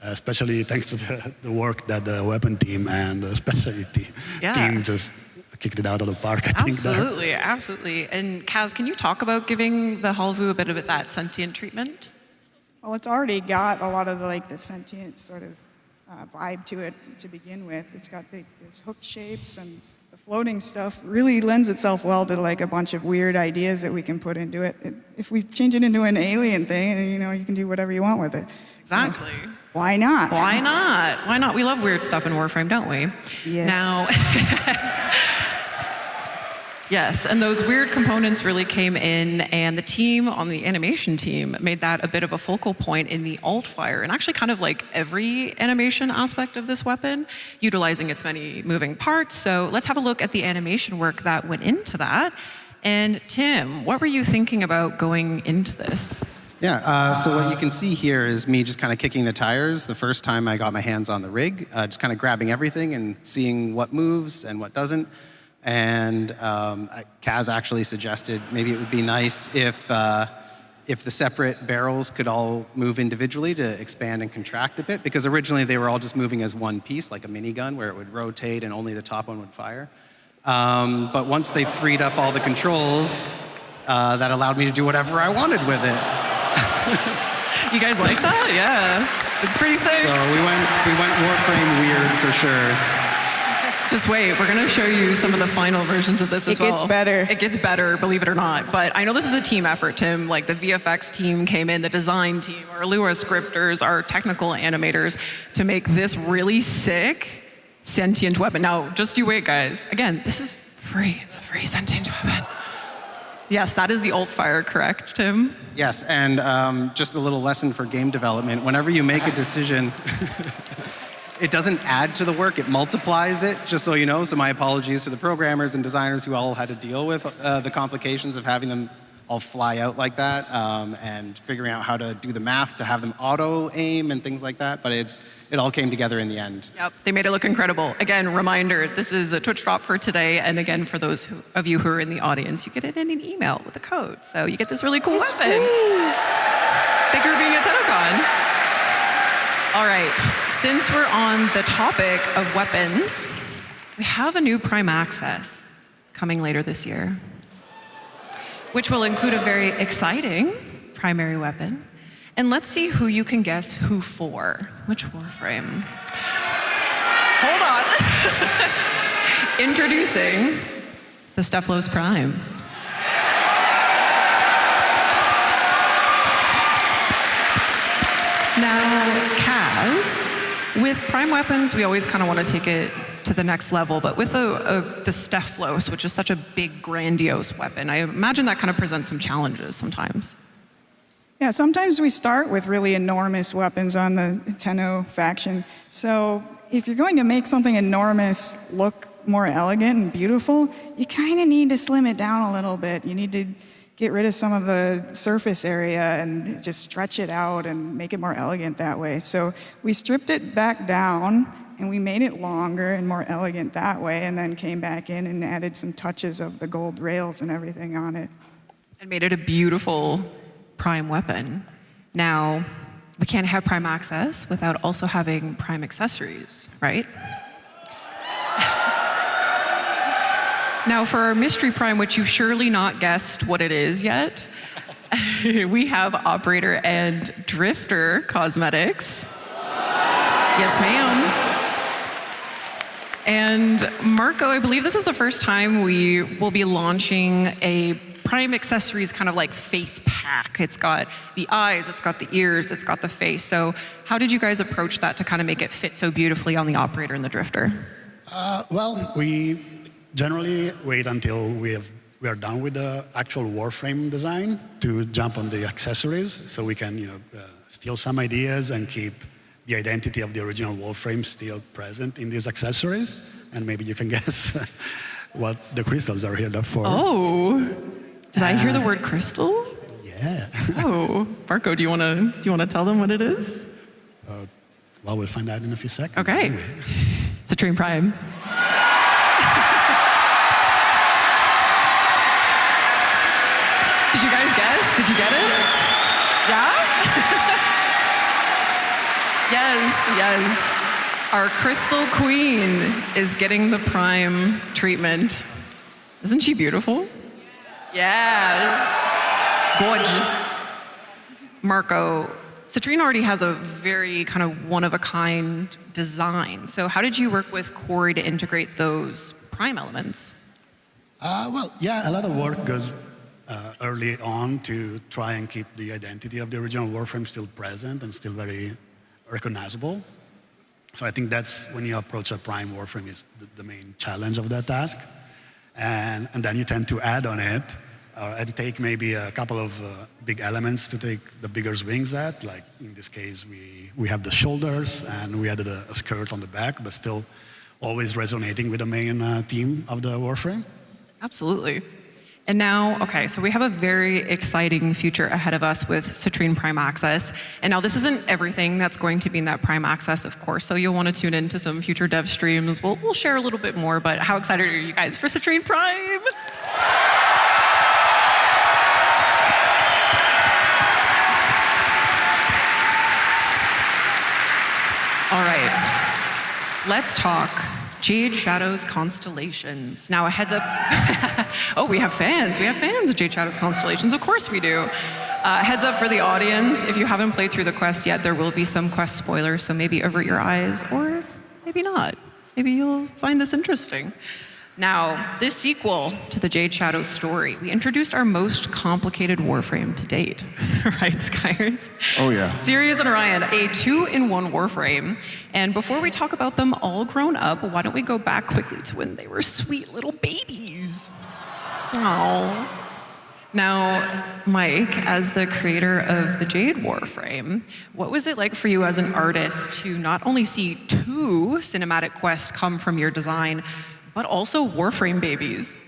especially thanks to the work that the weapon team and the specialty team just kicked it out of the park, I think. Absolutely, absolutely. And Kaz, can you talk about giving the Halvu a bit of that sentient treatment? Well, it's already got a lot of the sentient sort of vibe to it to begin with. It's got these hook shapes, and the floating stuff really lends itself well to a bunch of weird ideas that we can put into it. If we change it into an alien thing, you can do whatever you want with it. Exactly. So, why not? Why not? Why not? We love weird stuff in Warframe, don't we? Yes. Now, yes, and those weird components really came in, and the team on the animation team made that a bit of a focal point in the alt fire, and actually kind of like every animation aspect of this weapon, utilizing its many moving parts. So let's have a look at the animation work that went into that. And Tim, what were you thinking about going into this? Yeah, so what you can see here is me just kind of kicking the tires the first time I got my hands on the rig, just kind of grabbing everything and seeing what moves and what doesn't. And Kaz actually suggested maybe it would be nice if the separate barrels could all move individually to expand and contract a bit, because originally they were all just moving as one piece, like a minigun, where it would rotate and only the top one would fire. But once they freed up all the controls, that allowed me to do whatever I wanted with it. You guys like that? Yeah, it's pretty sick. So we went Warframe weird for sure. Just wait, we're gonna show you some of the final versions of this as well. It gets better. It gets better, believe it or not. But I know this is a team effort, Tim. Like the VFX team came in, the design team, our Lua scripters, our technical animators to make this really sick sentient weapon. Now, just you wait, guys. Again, this is free. It's a free sentient weapon. Yes, that is the alt fire, correct, Tim? Yes, and just a little lesson for game development. Whenever you make a decision, it doesn't add to the work, it multiplies it, just so you know. So my apologies to the programmers and designers who all had to deal with the complications of having them all fly out like that, and figuring out how to do the math to have them auto-aim and things like that. But it all came together in the end. Yep, they made it look incredible. Again, reminder, this is a Twitch drop for today. And again, for those of you who are in the audience, you get it in an email with a code. So you get this really cool weapon. Thank you for being at TennoCon. All right, since we're on the topic of weapons, we have a new Prime Access coming later this year, which will include a very exciting primary weapon. And let's see who you can guess who for. Which Warframe? Hold on. Introducing the Stephalos Prime. Now, Kaz, with prime weapons, we always kind of want to take it to the next level, but with the Stephalos, which is such a big, grandiose weapon, I imagine that kind of presents some challenges sometimes. Yeah, sometimes we start with really enormous weapons on the Tenno faction. So if you're going to make something enormous look more elegant and beautiful, you kind of need to slim it down a little bit. You need to get rid of some of the surface area and just stretch it out and make it more elegant that way. So we stripped it back down and we made it longer and more elegant that way, and then came back in and added some touches of the gold rails and everything on it. And made it a beautiful prime weapon. Now, we can't have prime access without also having prime accessories, right? Now, for our mystery prime, which you've surely not guessed what it is yet, we have operator and drifter cosmetics. Yes, ma'am. And Marco, I believe this is the first time we will be launching a prime accessories kind of like face pack. It's got the eyes, it's got the ears, it's got the face. So how did you guys approach that to kind of make it fit so beautifully on the operator and the drifter? Well, we generally wait until we are done with the actual Warframe design to jump on the accessories, so we can steal some ideas and keep the identity of the original Warframe still present in these accessories. And maybe you can guess what the crystals are here for. Oh, did I hear the word crystal? Yeah. Oh, Marco, do you want to tell them what it is? Well, we'll find out in a few seconds. Okay. Anyway. Citrine Prime. Did you guys guess? Did you get it? Yeah? Yes. Our Crystal Queen is getting the prime treatment. Isn't she beautiful? Yeah. Gorgeous. Marco, Citrine already has a very kind of one-of-a-kind design. So how did you work with Corey to integrate those prime elements? Well, yeah, a lot of work goes early on to try and keep the identity of the original Warframe still present and still very recognizable. So I think that's when you approach a prime Warframe is the main challenge of that task. And then you tend to add on it and take maybe a couple of big elements to take the bigger swings at. Like in this case, we have the shoulders and we added a skirt on the back, but still always resonating with the main theme of the Warframe. Absolutely. And now, okay, so we have a very exciting future ahead of us with Citrine Prime Access. And now this isn't everything that's going to be in that Prime Access, of course, so you'll want to tune into some future dev streams. We'll share a little bit more, but how excited are you guys for Citrine Prime? All right, let's talk Jade Shadow's Constellations. Now a heads up, oh, we have fans of Jade Shadow's Constellations, of course we do. Heads up for the audience, if you haven't played through the quest yet, there will be some quest spoilers, so maybe avert your eyes, or maybe not. Maybe you'll find this interesting. Now, this sequel to the Jade Shadow story, we introduced our most complicated Warframe to date, right, Skyers? Oh, yeah. Sirius and Orion, a 2-in-1 Warframe. And before we talk about them all grown up, why don't we go back quickly to when they were sweet little babies? Aww. Now, Mike, as the creator of the Jade Warframe, what was it like for you as an artist to not only see 2 cinematic quests come from your design, but also Warframe babies?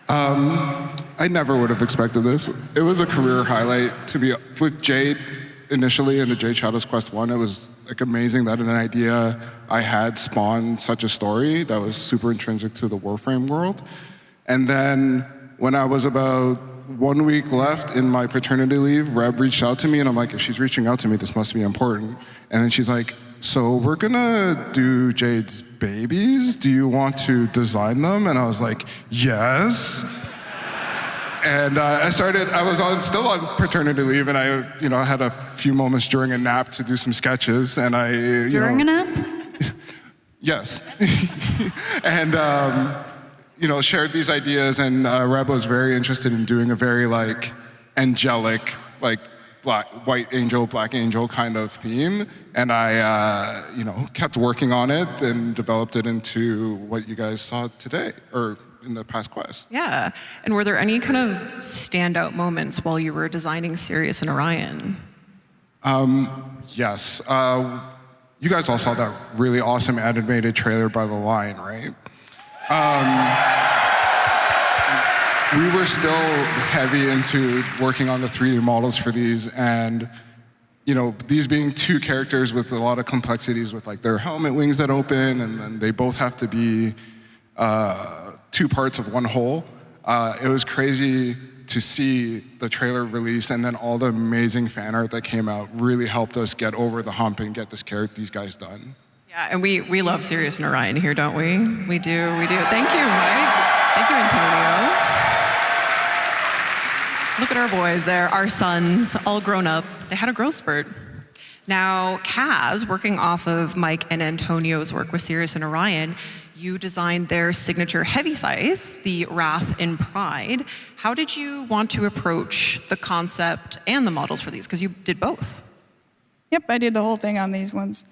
I never would have expected this. It was a career highlight to be with Jade initially in the Jade Shadows Quest 1. It was like amazing that an idea I had spawned such a story that was super intrinsic to the Warframe world. And then when I was about 1 week left in my paternity leave, Reb reached out to me and I'm like, if she's reaching out to me, this must be important. And then she's like, so we're gonna do Jade's babies. Do you want to design them? And I was like, yes. And I was still on paternity leave, and I had a few moments during a nap to do some sketches, and During a nap? Yes. And, shared these ideas, and Reb was very interested in doing a very, angelic, white angel, black angel kind of theme. And I, kept working on it and developed it into what you guys saw today, or in the past quest. Yeah. And were there any kind of standout moments while you were designing Sirius and Orion? Yes. You guys all saw that really awesome animated trailer by The Line, right? We were still heavy into working on the 3D models for these, and these being 2 characters with a lot of complexities with their helmet wings that open, and then they both have to be 2 parts of one whole. It was crazy to see the trailer release, and then all the amazing fan art that came out really helped us get over the hump and get these guys done. Yeah, and we love Sirius and Orion here, don't we? We do. Thank you, Mike. Thank you, Antonio. Look at our boys there, our sons, all grown up. They had a growth spurt. Now, Kaz, working off of Mike and Antonio's work with Sirius and Orion, you designed their signature heavy size, the Wrath and Pride. How did you want to approach the concept and the models for these? Because you did both. Yep, I did the whole thing on these ones.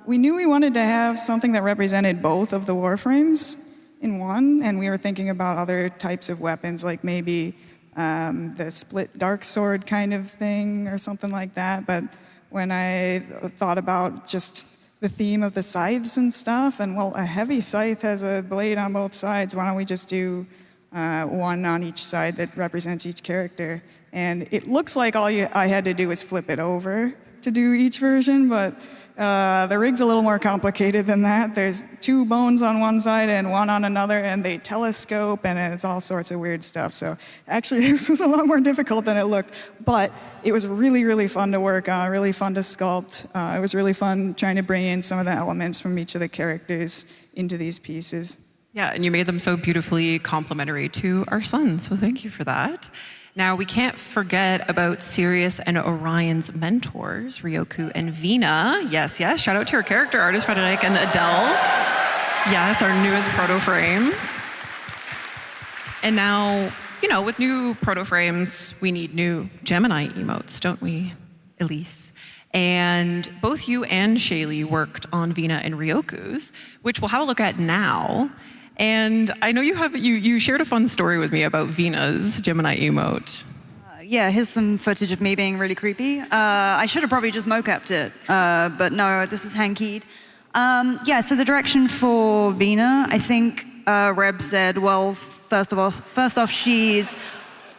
We knew we wanted to have something that represented both of the Warframes in one, and we were thinking about other types of weapons, like maybe the split dark sword kind of thing or something like that. But when I thought about just the theme of the scythes and stuff, and well, a heavy scythe has a blade on both sides. Why don't we just do one on each side that represents each character? And it looks like I had to do was flip it over to do each version, but the rig's a little more complicated than that. There's 2 bones on one side and 1 on another, and they telescope, and it's all sorts of weird stuff. So actually, this was a lot more difficult than it looked, but it was really, really fun to work on, really fun to sculpt. It was really fun trying to bring in some of the elements from each of the characters into these pieces. Yeah, and you made them so beautifully complementary to our sons, so thank you for that. Now, we can't forget about Sirius and Orion's mentors, Ryoku and Vina. Yes, shout out to our character artists, Frederick and Adele. Yes, our newest proto-frames. And now, with new proto-frames, we need new Gemini emotes, don't we, Elise? And both you and Shaylee worked on Vina and Ryoku's, which we'll have a look at now. And I know you shared a fun story with me about Vina's Gemini emote. Yeah, here's some footage of me being really creepy. I should have probably just mocapped it, but no, this is hand-keyed. So the direction for Vina, I think Reb said, well, first off, she's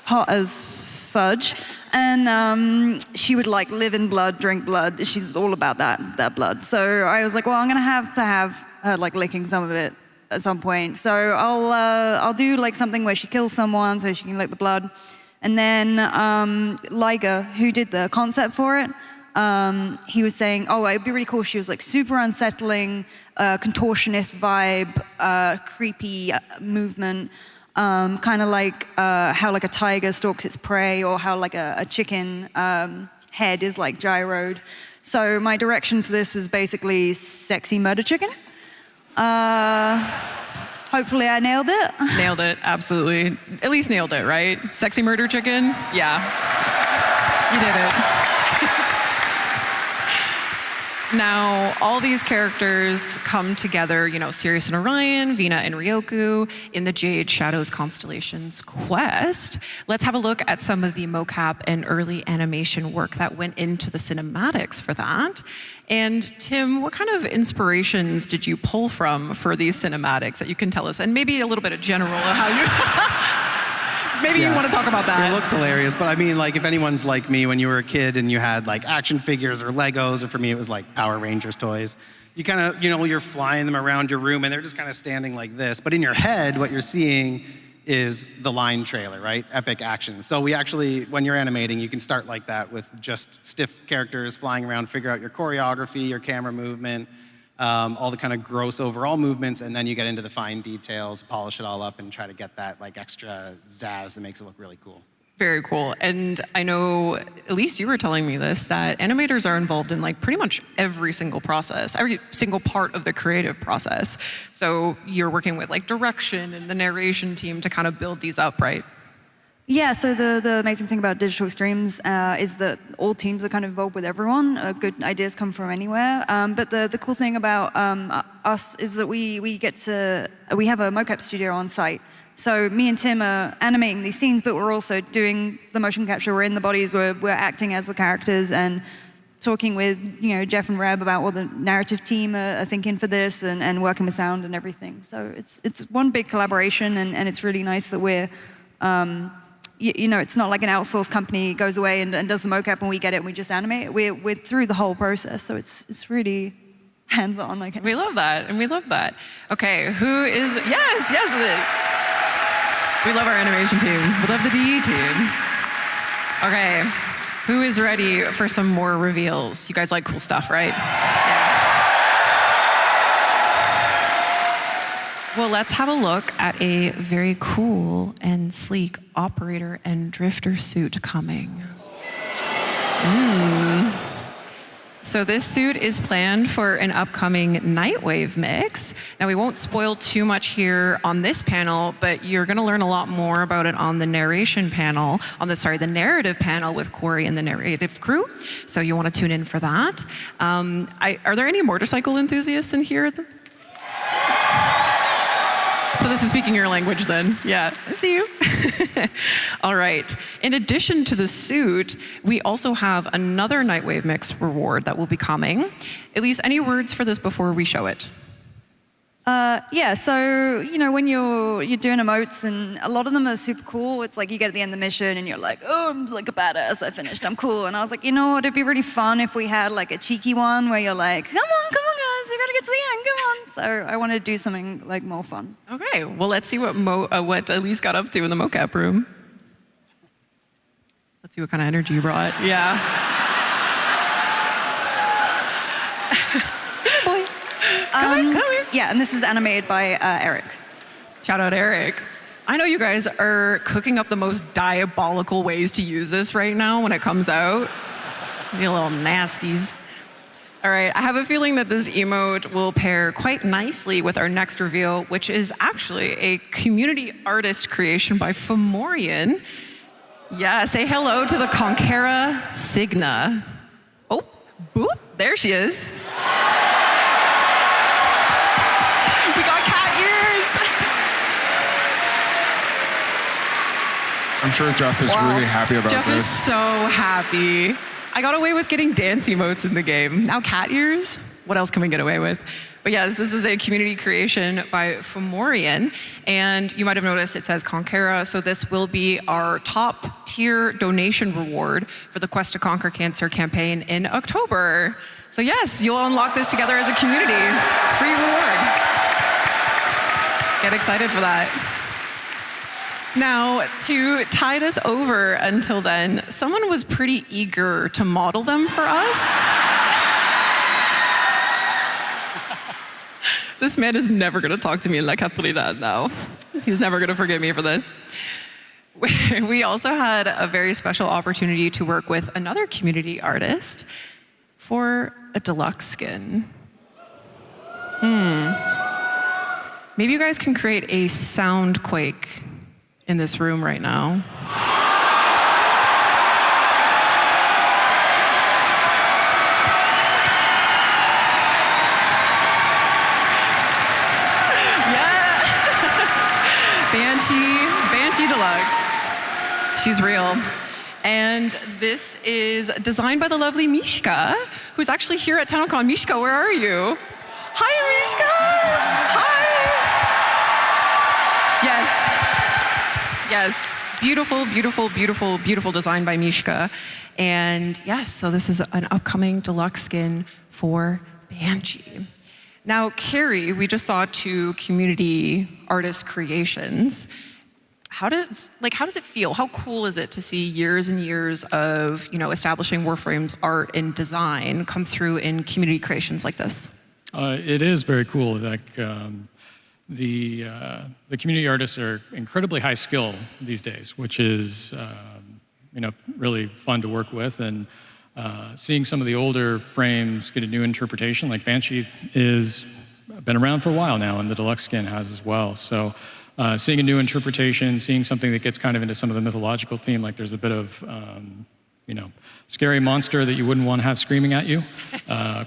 hot as fudge, and she would live in blood, drink blood. She's all about that blood. So I was like, well, I'm gonna have to have her licking some of it at some point. So I'll do something where she kills someone so she can lick the blood. And then Liger, who did the concept for it, he was saying, it'd be really cool. She was super unsettling, contortionist vibe, creepy movement, kind of how a tiger stalks its prey, or how a chicken head is gyroed. So my direction for this was basically sexy murder chicken. Hopefully I nailed it. Nailed it, absolutely. At least nailed it, right? Sexy murder chicken? Yeah. You did it. Now, all these characters come together, you know, Sirius and Orion, Vina and Ryoku, in the Jade Shadows Constellations quest. Let's have a look at some of the mocap and early animation work that went into the cinematics for that. And Tim, what kind of inspirations did you pull from for these cinematics that you can tell us? And maybe a little bit of general of how you... Maybe you want to talk about that. It looks hilarious, but I mean, like, if anyone's like me when you were a kid and you had like action figures or Legos, or for me it was like Power Rangers toys, you kind of, you know, you're flying them around your room and they're just kind of standing like this. But in your head, what you're seeing is the line trailer, right? Epic action. So we actually, when you're animating, you can start like that with just stiff characters flying around, figure out your choreography, your camera movement, all the kind of gross overall movements, and then you get into the fine details, polish it all up, and try to get that like extra zazz that makes it look really cool. Very cool. And I know, at least you were telling me this, that animators are involved in like pretty much every single process, every single part of the creative process. So you're working with like direction and the narration team to kind of build these up, right? Yeah, so the amazing thing about digital streams is that all teams are kind of involved with everyone. Good ideas come from anywhere. But the cool thing about us is that we have a mocap studio on site. So me and Tim are animating these scenes, but we're also doing the motion capture. We're in the bodies, we're acting as the characters and talking with, you know, Jeff and Reb about what the narrative team are thinking for this and working with sound and everything. So it's one big collaboration, and it's really nice that we're you know, it's not like an outsourced company goes away and does the mocap and we get it and we just animate it. We're through the whole process, so it's really hands-on. Like, we love that, and we love that. Okay, who is, yes. We love our animation team. We love the DE team. Okay, who is ready for some more reveals? You guys like cool stuff, right? Yeah. Well, let's have a look at a very cool and sleek operator and drifter suit coming. So this suit is planned for an upcoming Nightwave mix. Now, we won't spoil too much here on this panel, but you're gonna learn a lot more about it on the narration panel, the narrative panel with Corey and the narrative crew. So you wanna tune in for that. Are there any motorcycle enthusiasts in here? So this is speaking your language then. Yeah, I see you. All right. In addition to the suit, we also have another Nightwave Mix reward that will be coming. Elise, any words for this before we show it? Yeah, so, you know, when you're doing emotes, and a lot of them are super cool, it's like you get at the end of the mission and you're like, oh, I'm like a badass, I finished, I'm cool. And I was like, you know what, it'd be really fun if we had like a cheeky one where you're like, come on guys, you gotta get to the end, come on. So I want to do something like more fun. Okay, well, let's see what Elise got up to in the mocap room. Let's see what kind of energy you brought. Yeah. Come here. Yeah, and this is animated by Eric. Shout out Eric. I know you guys are cooking up the most diabolical ways to use this right now when it comes out. You little nasties. All right, I have a feeling that this emote will pair quite nicely with our next reveal, which is actually a community artist creation by Fomorian. Yeah, say hello to the Conquera Signa. Oh, boop, there she is. We got cat ears. I'm sure Jeff is really happy about Jeff this. is so happy. I got away with getting dance emotes in the game. Now cat ears? What else can we get away with? But yes, this is a community creation by Fomorian. And you might have noticed it says Conquera. So this will be our top tier donation reward for the Quest to Conquer Cancer campaign in October. So yes, you'll unlock this together as a community. Free reward. Get excited for that. Now, to tide us over until then, someone was pretty eager to model them for us. This man is never going to talk to me in La Catridad now. He's never going to forgive me for this. We also had a very special opportunity to work with another community artist for a deluxe skin. Maybe you guys can create a sound quake in this room right now. Banshee Deluxe. She's real. And this is designed by the lovely Mishka, who's actually here at TennoCon. Mishka, where are you? Hi, Mishka! Hi! Yes. Beautiful, beautiful, beautiful, beautiful design by Mishka. And yes, so this is an upcoming deluxe skin for Banshee. Now, Carrie, we just saw 2 community artist creations. How does it feel? How cool is it to see years and years of, establishing Warframe's art and design come through in community creations like this? It is very cool. The community artists are incredibly high skill these days, which is really fun to work with. And seeing some of the older frames get a new interpretation, like Banshee is been around for a while now, and the deluxe skin has as well. So seeing a new interpretation, seeing something that gets kind of into some of the mythological theme, like there's a bit of scary monster that you wouldn't want to have screaming at you.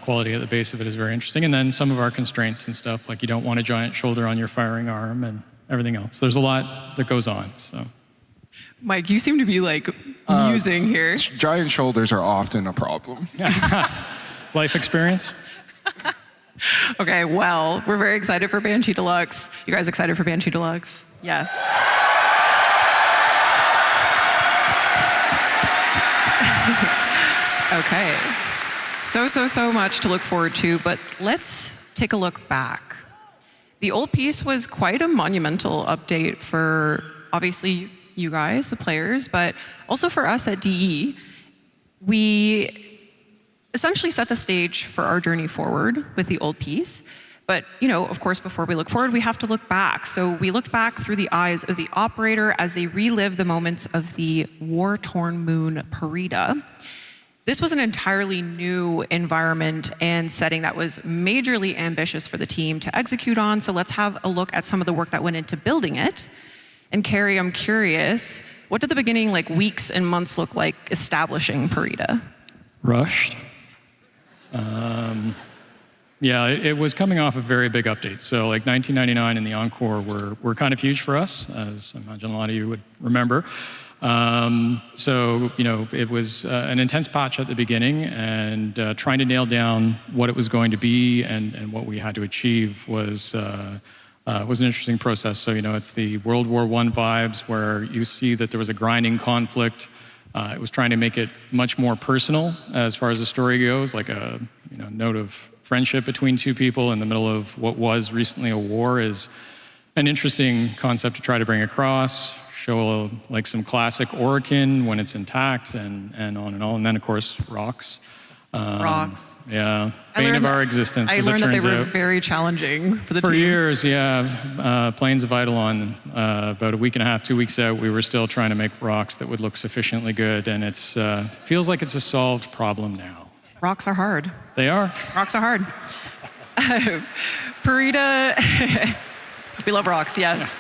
Quality at the base of it is very interesting. And then some of our constraints and stuff, like you don't want a giant shoulder on your firing arm and everything else. There's a lot that goes on. So, Mike, you seem to be musing here. Giant shoulders are often a problem. Life experience. Okay, well, we're very excited for Banshee Deluxe. You guys excited for Banshee Deluxe? Yes. Okay. So much to look forward to, but let's take a look back. The old piece was quite a monumental update for, obviously, you guys, the players, but also for us at DE. We essentially set the stage for our journey forward with the old piece. But, of course, before we look forward, we have to look back. So we looked back through the eyes of the operator as they relived the moments of the war-torn moon Parida. This was an entirely new environment and setting that was majorly ambitious for the team to execute on. So let's have a look at some of the work that went into building it. And Carrie, I'm curious, what did the beginning, weeks and months look like establishing Parida? Rushed. Yeah, it was coming off a very big update. So 1999 and the Encore were kind of huge for us, as I imagine a lot of you would remember. It was an intense patch at the beginning, and trying to nail down what it was going to be and what we had to achieve was an interesting process. So, it's the World War I vibes where you see that there was a grinding conflict. It was trying to make it much more personal as far as the story goes, like a note of friendship between 2 people in the middle of what was recently a war is an interesting concept to try to bring across, show some classic Orokin when it's intact and on and on. And then, of course, rocks. Rocks. Yeah, bane of our existence, I as it learned that they turns were out. very challenging for the team. For years, yeah. Plains of Eidolon, about a week and a half, 2 weeks out, we were still trying to make rocks that would look sufficiently good, and it feels like it's a solved problem now. Rocks are hard. They are. Rocks are hard. Parida, we love rocks, yes.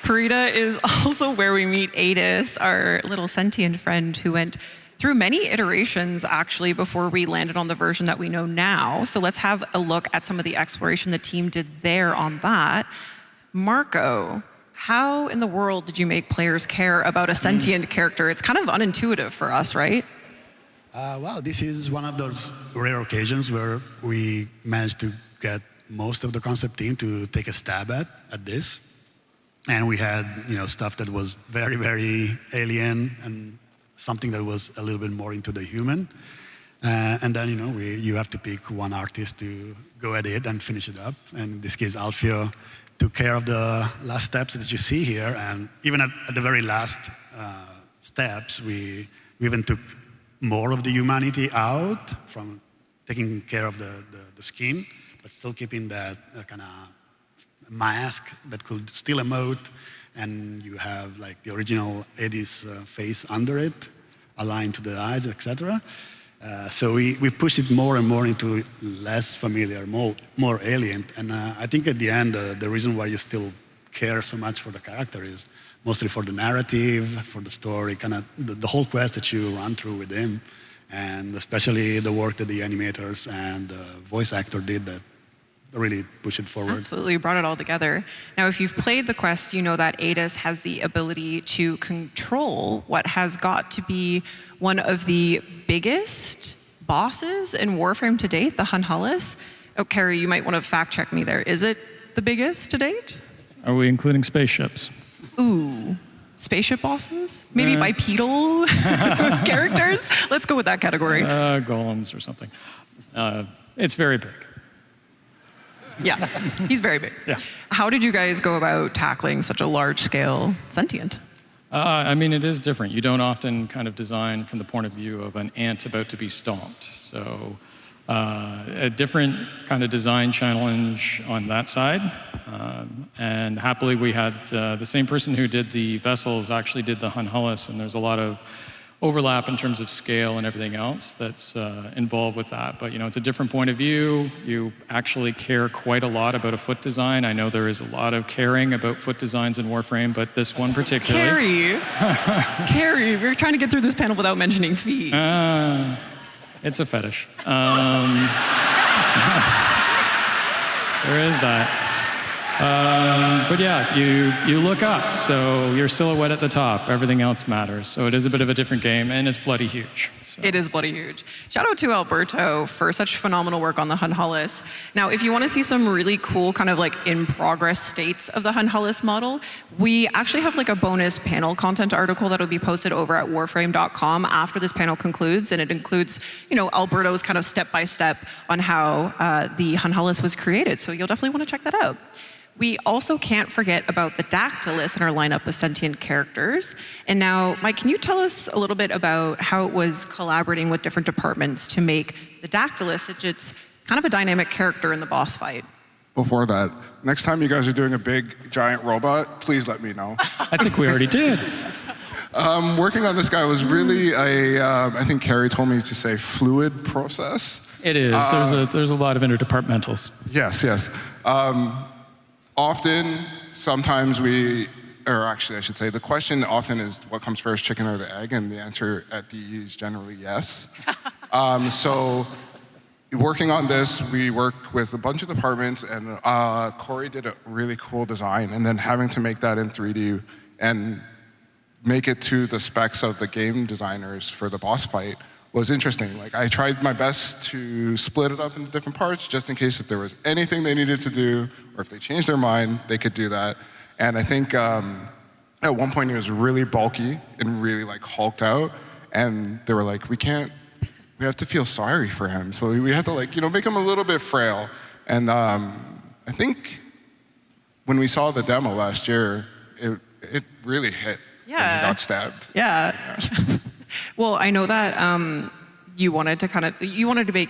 Parida is also where we meet Adis, our little sentient friend who went through many iterations actually before we landed on the version that we know now. So let's have a look at some of the exploration the team did there on that. Marco, how in the world did you make players care about a sentient character? It's kind of unintuitive for us, right? Well, this is one of those rare occasions where we managed to get most of the concept team to take a stab at this. And we had, stuff that was very, very alien and something that was a little bit more into the human. And then, you have to pick one artist to go at it and finish it up. And in this case, Alfio took care of the last steps that you see here. And even at the very last steps, we even took more of the humanity out from taking care of the skin, but still keeping that kind of mask that could still emote, and you have the original Eddie's face under it, aligned to the eyes, etc. So we pushed it more and more into less familiar, more alien, and I think at the end the reason why you still care so much for the character is mostly for the narrative, for the story, kind of the whole quest that you run through with him, and especially the work that the animators and the voice actor did that really push it forward. Absolutely, you brought it all together. Now, if you've played the quest, you know that Adis has the ability to control what has got to be one of the biggest bosses in Warframe to date, the Hunhullus. Oh, Carrie, you might want to fact check me there. Is it the biggest to date? Are we including spaceships? Ooh, spaceship bosses? Maybe bipedal characters? Let's go with that category. Golems or something. It's very big. Yeah, he's very big. Yeah. How did you guys go about tackling such a large-scale sentient? I mean, it is different. You don't often kind of design from the point of view of an ant about to be stomped. So a different kind of design challenge on that side. And happily, we had the same person who did the vessels actually did the Hunhullus, and there's a lot of overlap in terms of scale and everything else that's involved with that. But, you know, it's a different point of view. You actually care quite a lot about a foot design. I know there is a lot of caring about foot designs in Warframe, but this one particularly... Carrie, we're trying to get through this panel without mentioning feet. It's a fetish. There is that. But yeah, you look up, so your silhouette at the top, everything else matters. So it is a bit of a different game, and it's bloody huge. So. It is bloody huge. Shout out to Alberto for such phenomenal work on the Hunhullus. Now, if you want to see some really cool kind of like in-progress states of the Hunhullus model, we actually have like a bonus panel content article that will be posted over at warframe.com after this panel concludes, and it includes, you know, Alberto's kind of step-by-step on how the Hunhullus was created. So you'll definitely want to check that out. We also can't forget about the Dactylus in our lineup of sentient characters. And now, Mike, can you tell us a little bit about how it was collaborating with different departments to make the Dactylus, it's kind of a dynamic character in the boss fight? Before that, next time you guys are doing a big, giant robot, please let me know. I think we already did. Working on this guy was really I think Carrie told me to say fluid process. It is. There's a lot of interdepartmentals. Yes, yes. Often, sometimes I should say, the question often is what comes first, chicken or the egg, and the answer at DE is generally yes. So working on this, we worked with a bunch of departments, and Corey did a really cool design, and then having to make that in 3D and make it to the specs of the game designers for the boss fight was interesting. Like, I tried my best to split it up into different parts just in case if there was anything they needed to do, or if they changed their mind, they could do that. And I think at one point he was really bulky and really like hulked out, and they were like, we have to feel sorry for him. So we had to like, you know, make him a little bit frail. And I think when we saw the demo last year, it really hit when he got stabbed. Yeah. Well, I know that you wanted to make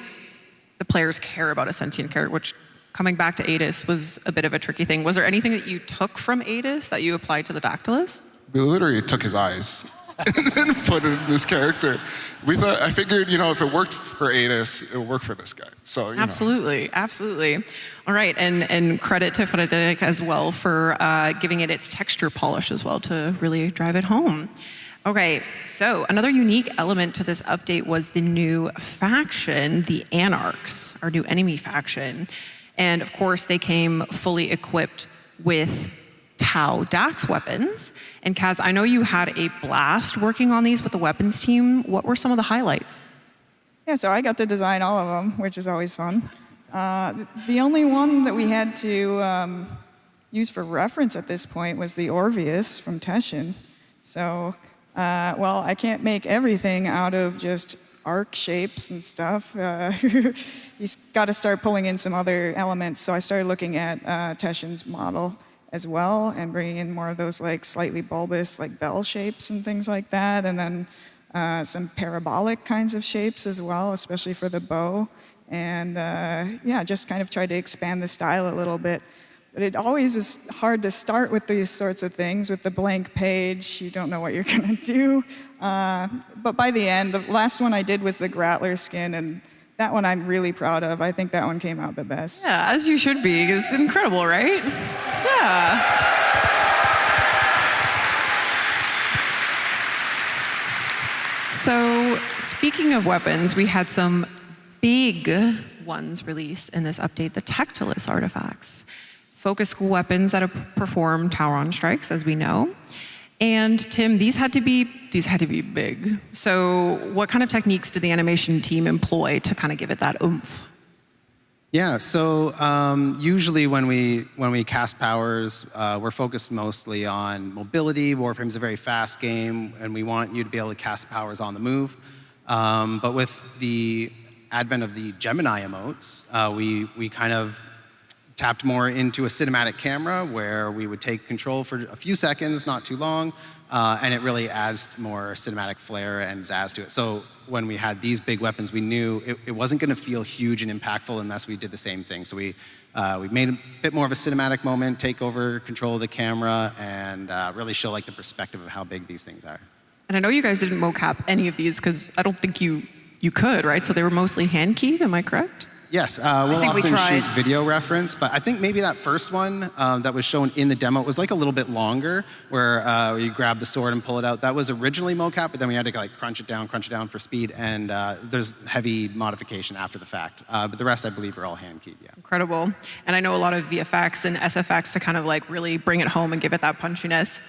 the players care about a sentient character, which coming back to Adis was a bit of a tricky thing. Was there anything that you took from Adis that you applied to the Dactylus? We literally took his eyes and then put it in this character. I figured, you know, if it worked for Adis, it would work for this guy. So, you Absolutely. All right, and credit to Frederic as well for giving it its texture polish as well to really drive it home. Okay, so another unique element to this update was the new faction, the Anarchs, our new enemy faction. And of course, they came fully equipped with Tau Dax weapons. And Kaz, I know you had a blast working on these with the weapons team. What were some of the highlights? Yeah, so I got to design all of them, which is always fun. The only one that we had to use for reference at this point was the Orpheus from Teshin. So, well, I can't make everything out of just arc shapes and stuff. He's got to start pulling in some other elements. So I started looking at Teshin's model as well and bringing in more of those like slightly bulbous like bell shapes and things like that. And then some parabolic kinds of shapes as well, especially for the bow. And yeah, just kind of tried to expand the style a little bit. But it always is hard to start with these sorts of things. With the blank page, you don't know what you're gonna do. But by the end, the last one I did was the Grattler skin, and that one I'm really proud of. I think that one came out the best. Yeah, as you should be. It's incredible, right? Yeah. So, speaking of weapons, we had some big ones released in this update, the Tectilus artifacts. Focus school weapons that perform Tauron strikes, as we know. And Tim, these had to be big. So what kind of techniques did the animation team employ to kind of give it that oomph? Yeah, so usually when we cast powers, we're focused mostly on mobility. Warframe's a very fast game, and we want you to be able to cast powers on the move. But with the advent of the Gemini emotes, we kind of tapped more into a cinematic camera where we would take control for a few seconds, not too long, and it really adds more cinematic flair and zazz to it. So when we had these big weapons, we knew it wasn't going to feel huge and impactful unless we did the same thing. So we made a bit more of a cinematic moment, take over control of the camera, and really show like the perspective of how big these things are. And I know you guys didn't mocap any of these because I don't think you could, right? So they were mostly hand-keyed, am I correct? Yes, we'll often shoot video reference, but I think maybe that first one that was shown in the demo was like a little bit longer, where you grab the sword and pull it out. That was originally mocap, but then we had to like crunch it down for speed, and there's heavy modification after the fact. But the rest, I believe, are all hand-keyed, yeah. Incredible. And I know a lot of VFX and SFX to kind of like really bring it home and give it that punchiness.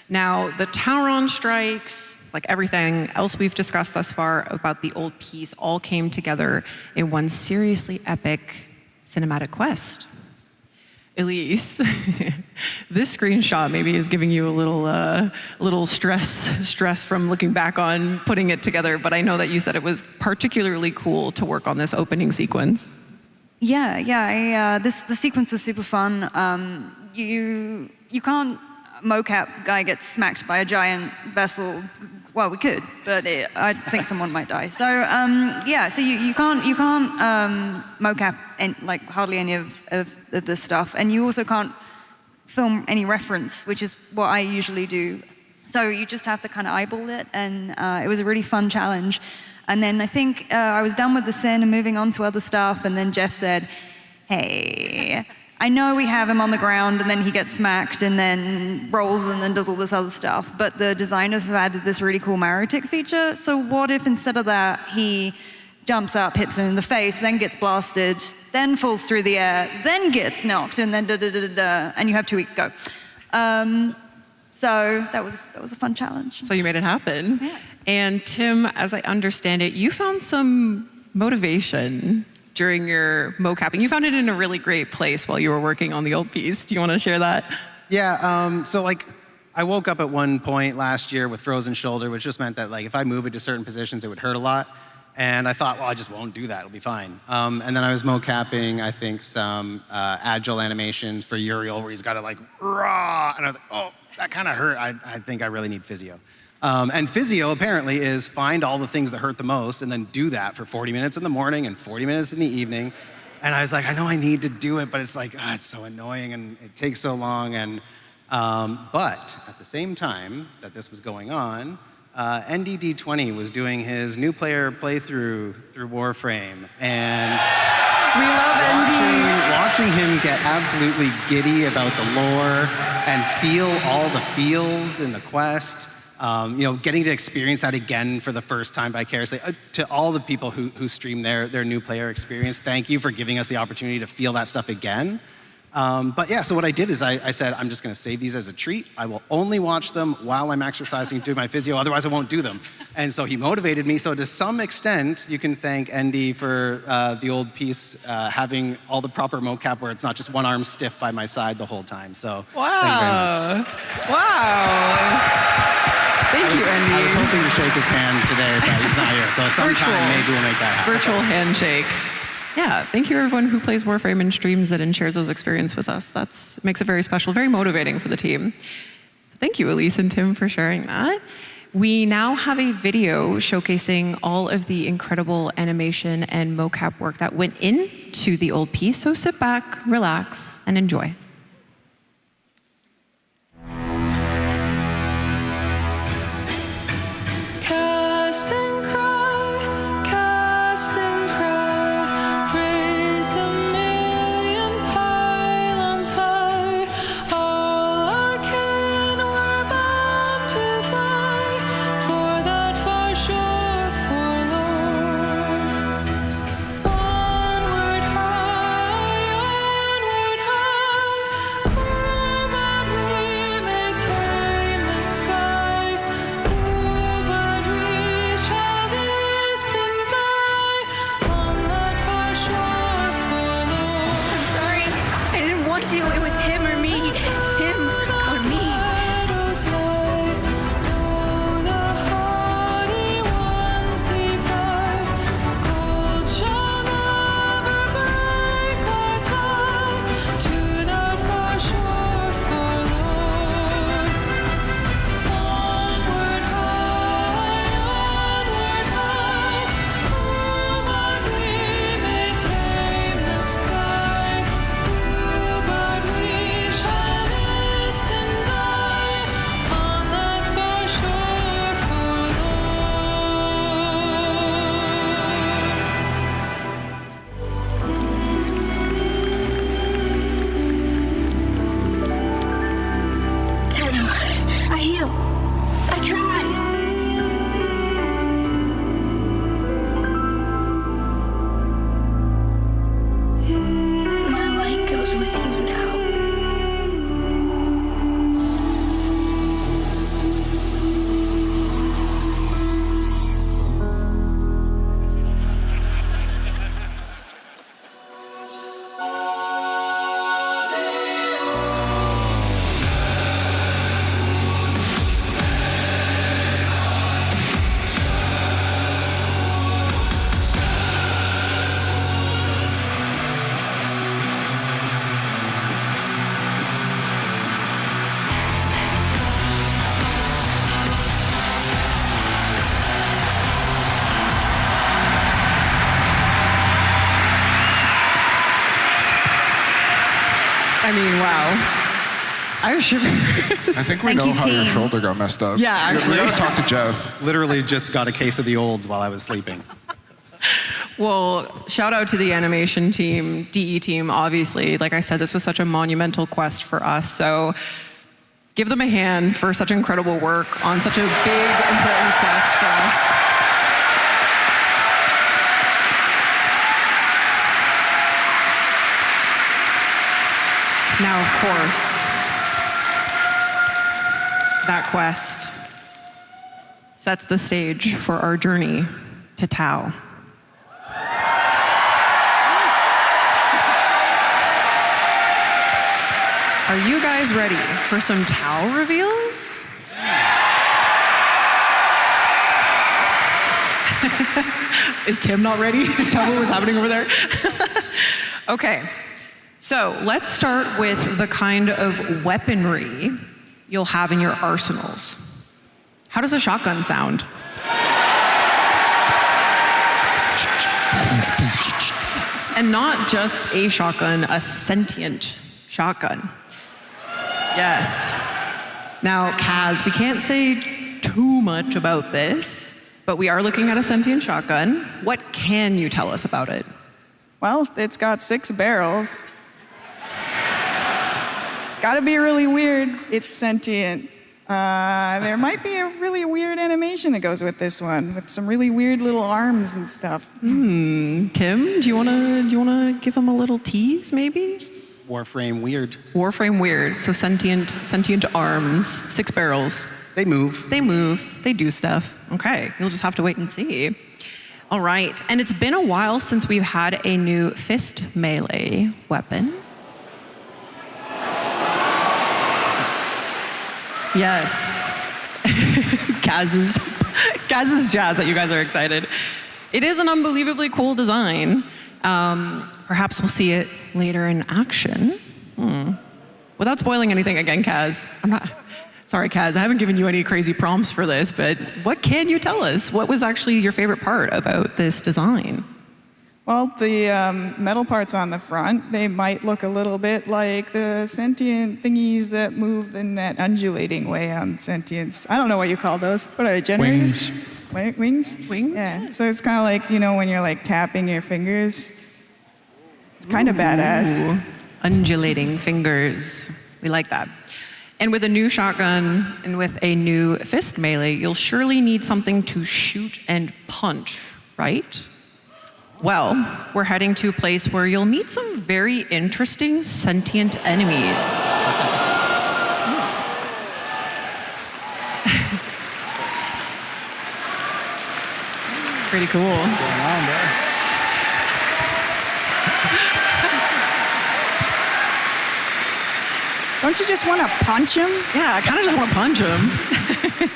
Now, the Tauron strikes, like everything else we've discussed thus far about the old piece, all came together in one seriously epic cinematic quest. Elise, this screenshot maybe is giving you a little stress from looking back on putting it together, but I know that you said it was particularly cool to work on this opening sequence. Yeah. The sequence was super fun. You can't mocap guy gets smacked by a giant vessel. Well, we could, but I think someone might die. So so you can't mocap like hardly any of this stuff, and you also can't film any reference, which is what I usually do. So you just have to kind of eyeball it, and it was a really fun challenge. And then I think I was done with the sin and moving on to other stuff, and then Jeff said, "Hey, I know we have him on the ground and then he gets smacked and then rolls and then does all this other stuff, but the designers have added this really cool marrow tick feature. So what if instead of that, he jumps up, hits him in the face, then gets blasted, then falls through the air, then gets knocked, and then da-da-da-da-da, and you have 2 weeks to go." So that was a fun challenge. So you made it happen. Yeah. And Tim, as I understand it, you found some motivation during your mocapping. You found it in a really great place while you were working on the old piece. Do you want to share that? Yeah, so like I woke up at one point last year with frozen shoulder, which just meant that like if I move it to certain positions, it would hurt a lot. And I thought, well, I just won't do that, it'll be fine. And then I was mocapping, I think, some agile animations for Uriel where he's got to like, rah, and I was like, oh, that kind of hurt. I think I really need physio. And physio apparently is find all the things that hurt the most and then do that for 40 minutes in the morning and 40 minutes in the evening. And I was like, I know I need to do it, but it's like, it's so annoying and it takes so long. And but at the same time that this was going on, NDD20 was doing his new player playthrough through Warframe, and we love watching him get absolutely giddy about the lore and feel all the feels in the quest. Getting to experience that again for the first time vicariously. To all the people who stream their new player experience, thank you for giving us the opportunity to feel that stuff again. But yeah, so what I did is I said, I'm just going to save these as a treat. I will only watch them while I'm exercising, doing my physio, otherwise I won't do them. And so he motivated me. So to some extent, you can thank ND for the old piece having all the proper mocap where it's not just one arm stiff by my side the whole time. So wow. Thank you very much. Wow. Thank you, Andy. I was hoping to shake his hand today, but he's not here. So sometime maybe we'll make that happen. Virtual handshake. Yeah, thank you everyone who plays Warframe and streams it and shares those experiences with us. That makes it very special, very motivating for the team. So thank you, Elise and Tim, for sharing that. We now have a video showcasing all of the incredible animation and mocap work that went into the old piece. So sit back, relax, and enjoy. Cast and cry, cast and cry, raise the million pylons high. All our kin were bound to fly for that far shore forlorn. Onward I mean, wow. I was sure. I think we know how your shoulder got messed up. Yeah, actually. We gotta talk to Jeff. Literally just got a case of the olds while I was sleeping. Well, shout out to the animation team, DE team, obviously. Like I said, this was such a monumental quest for us. So give them a hand for such incredible work on such a big, important quest for us. Now, of course, that quest sets the stage for our journey to Tau. Are you guys ready for some Tau reveals? Is Tim not ready? Is that what was happening over there? Okay, so let's start with the kind of weaponry you'll have in your arsenals. How does a shotgun sound? And not just a shotgun, a sentient shotgun. Yes. Now, Kaz, we can't say too much about this, but we are looking at a sentient shotgun. What can you tell us about it? Well, it's got 6 barrels. It's got to be really weird. It's sentient. There might be a really weird animation that goes with this one, with some really weird little arms and stuff. Tim, do you wanna give him a little tease, maybe? Warframe weird. Warframe weird. So sentient arms, 6 barrels. They move. They move. They do stuff. Okay, you'll just have to wait and see. All right, and it's been a while since we've had a new fist melee weapon. Yes. Kaz's jazz that you guys are excited. It is an unbelievably cool design. Perhaps we'll see it later in action. Without spoiling anything again, Kaz, sorry, Kaz, I haven't given you any crazy prompts for this, but what can you tell us? What was actually your favorite part about this design? Well, the metal parts on the front, they might look a little bit like the sentient thingies that move in that undulating way on sentience. I don't know what you call those. What are they, generators? Wings. Wings? Yeah, so it's kind of like, when you're like tapping your fingers. It's kind of badass. Undulating fingers. We like that. And with a new shotgun and with a new fist melee, you'll surely need something to shoot and punch, right? Well, we're heading to a place where you'll meet some very interesting sentient enemies. Pretty cool. What's going on there? Don't you just want to punch him? Yeah, I kind of just want to punch him.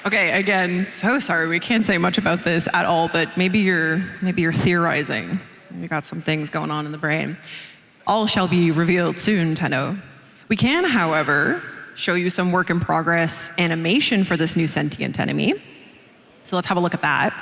Okay, again, so sorry, we can't say much about this at all, but maybe you're theorizing. You got some things going on in the brain. All shall be revealed soon, Tenno. We can, however, show you some work in progress animation for this new sentient enemy. So let's have a look at that.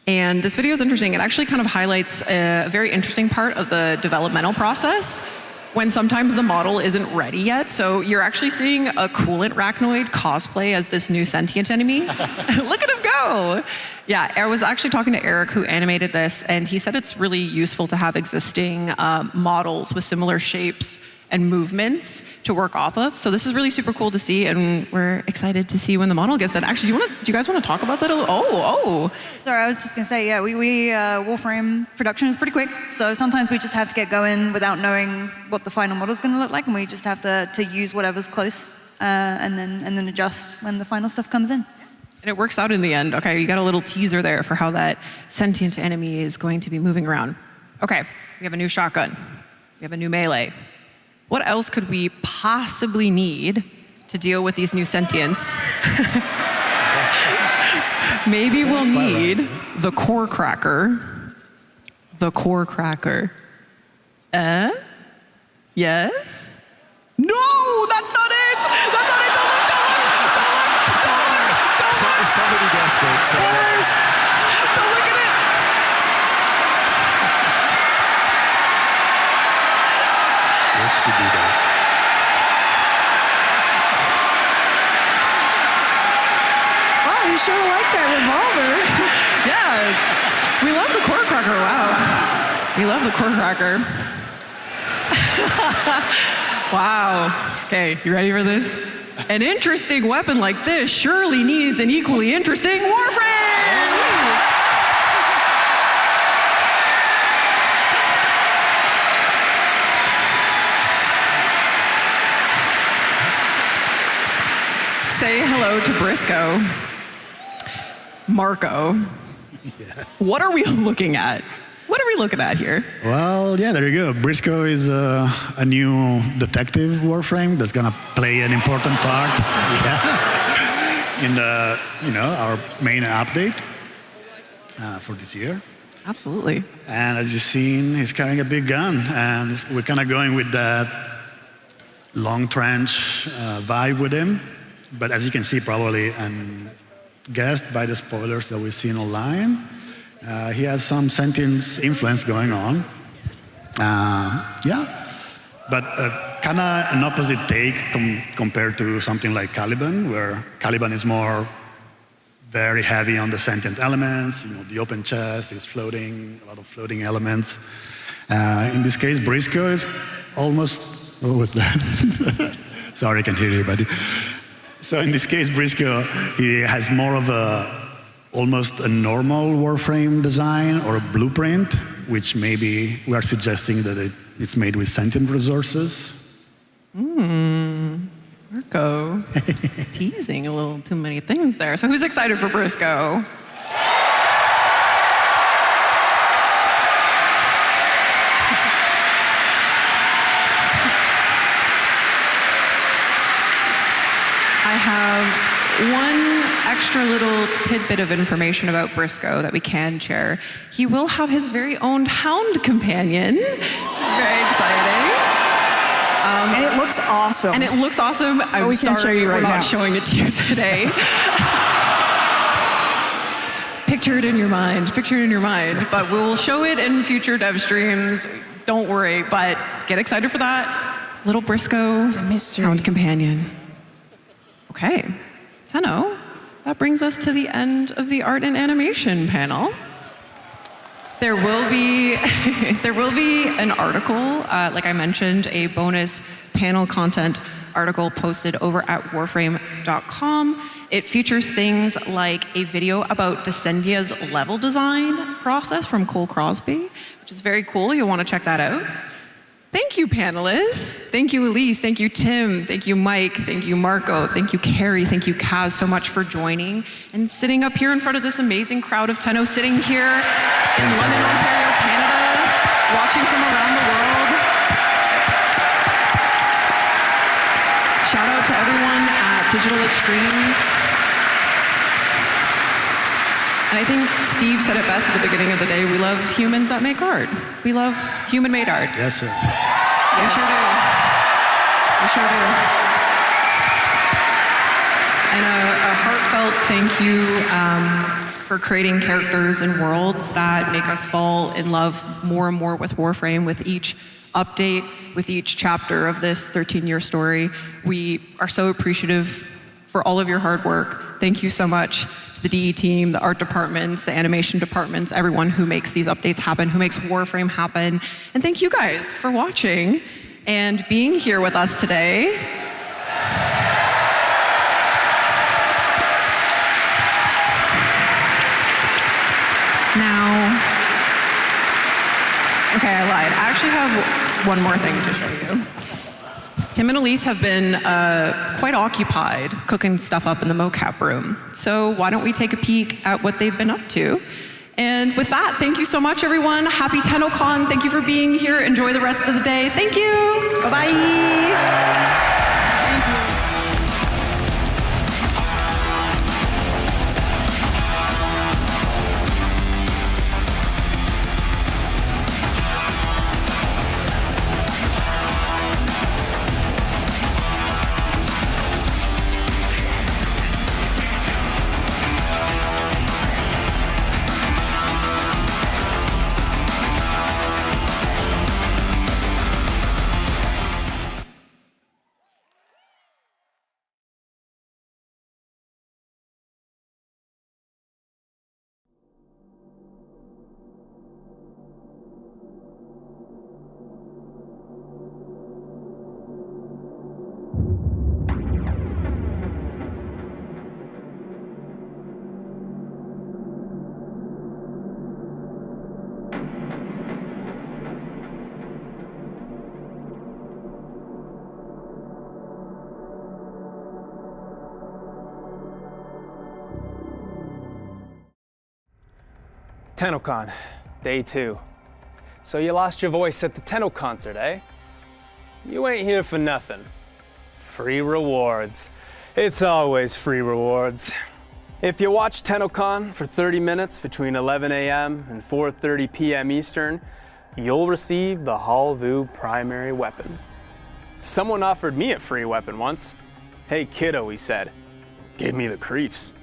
And this video is interesting. It actually kind of highlights a very interesting part of the developmental process when sometimes the model isn't ready yet. So you're actually seeing a coolant arachnoid cosplay as this new sentient enemy. Look at him go. Yeah, I was actually talking to Eric who animated this, and he said it's really useful to have existing models with similar shapes and movements to work off of. So this is really super cool to see, and we're excited to see when the model gets done. Actually, do you guys want to talk about that a little? Oh. Sorry, I was just gonna say, yeah, we Warframe production is pretty quick, so sometimes we just have to get going without knowing what the final model is gonna look like, and we just have to use whatever's close and then adjust when the final stuff comes in. And it works out in the end. Okay, you got a little teaser there for how that sentient enemy is going to be moving around. Okay, we have a new shotgun. We have a new melee. What else could we possibly need to deal with these new sentients? Maybe we'll need the core cracker. The core cracker. Yes? No, that's not it! That's not it! Don't look! Somebody guessed it. So. Don't look at it! Whoopsie you sure like that revolver. Yeah, we love the core cracker. Wow, we love the core cracker. Wow. Okay, you ready for this? An interesting weapon like this surely needs an equally interesting warframe. Say hello to Briscoe. Marco. What are we looking at? What are we looking at here? Well, yeah, there you go. Briscoe is a new detective warframe that's gonna play an important part in the, our main update for this year. Absolutely. And as you've seen, he's carrying a big gun, and we're kind of going with that long trench vibe with him. But as you can see, probably, and guessed by the spoilers that we've seen online, he has some sentience influence going on. But kind of an opposite take compared to something like Caliban, where Caliban is more very heavy on the sentient elements, the open chest is floating, a lot of floating elements. In this case, Briscoe is almost, what was that? Sorry, I can hear you, buddy. So in this case, Briscoe, he has more of almost a normal warframe design or a blueprint, which maybe we are suggesting that it's made with sentient resources. Marco, teasing a little too many things there. So who's excited for Briscoe? I have one extra little tidbit of information about Briscoe that we can share. He will have his very own hound companion. It's very exciting. And it looks awesome. And it looks awesome. I'm we can't sorry show you right we're not now. showing it to you today. Picture it in your mind. Picture it in your mind. But we'll show it in future dev streams. Don't worry. But get excited for that. Little Briscoe hound companion. Okay, Tenno, that brings us to the end of the art and animation panel. There will be an article, like I mentioned, a bonus panel content article posted over at warframe.com. It features things like a video about Descendia's level design process from Cole Crosby, which is very cool. You'll want to check that out. Thank you, panelists. Thank you, Elise. Thank you, Tim. Thank you, Mike. Thank you, Marco. Thank you, Carrie. Thank you, Kaz, so much for joining and sitting up here in front of this amazing crowd of Tenno, sitting here in London, Ontario, Canada, watching from around the world. Shout out to everyone at Digital Extremes. And I think Steve said it best at the beginning of the day. We love humans that make art. We love human-made art. Yes, sir. We sure do. We sure do. And a heartfelt thank you for creating characters and worlds that make us fall in love more and more with Warframe, with each update, with each chapter of this 13-year story. We are so appreciative for all of your hard work. Thank you so much to the DE team, the art departments, the animation departments, everyone who makes these updates happen, who makes Warframe happen. And thank you guys for watching and being here with us today. Now, okay, I lied. I actually have one more thing to show you. Tim and Elise have been quite occupied cooking stuff up in the mocap room. So why don't we take a peek at what they've been up to? And with that, thank you so much, everyone. Happy TennoCon. Thank you for being here. Enjoy the rest of the day. Thank you. Bye-bye. TennoCon, day 2. So you lost your voice at the Tenno concert, eh? You ain't here for nothing. Free rewards. It's always free rewards. If you watch TennoCon for 30 minutes between 11 a.m. and 4:30 p.m. Eastern, you'll receive the Halvu primary weapon. Someone offered me a free weapon once. Hey kiddo, he said. Gave me the creeps.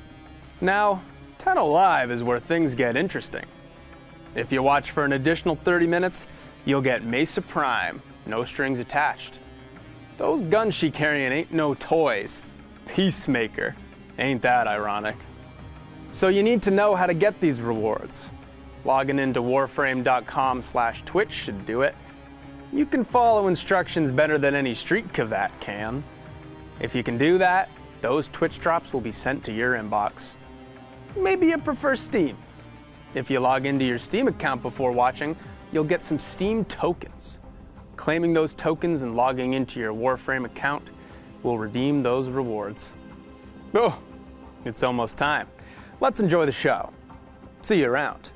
Now, Tenno Live is where things get interesting. If you watch for an additional 30 minutes, you'll get Mesa Prime, no strings attached. Those guns she carrying ain't no toys. Peacemaker. Ain't that ironic? So you need to know how to get these rewards. Logging into warframe.com/Twitch should do it. You can follow instructions better than any street cavat can. If you can do that, those Twitch drops will be sent to your inbox. Maybe you prefer Steam. If you log into your Steam account before watching, you'll get some Steam tokens. Claiming those tokens and logging into your Warframe account will redeem those rewards. Oh, it's almost time. Let's enjoy the show. See you around.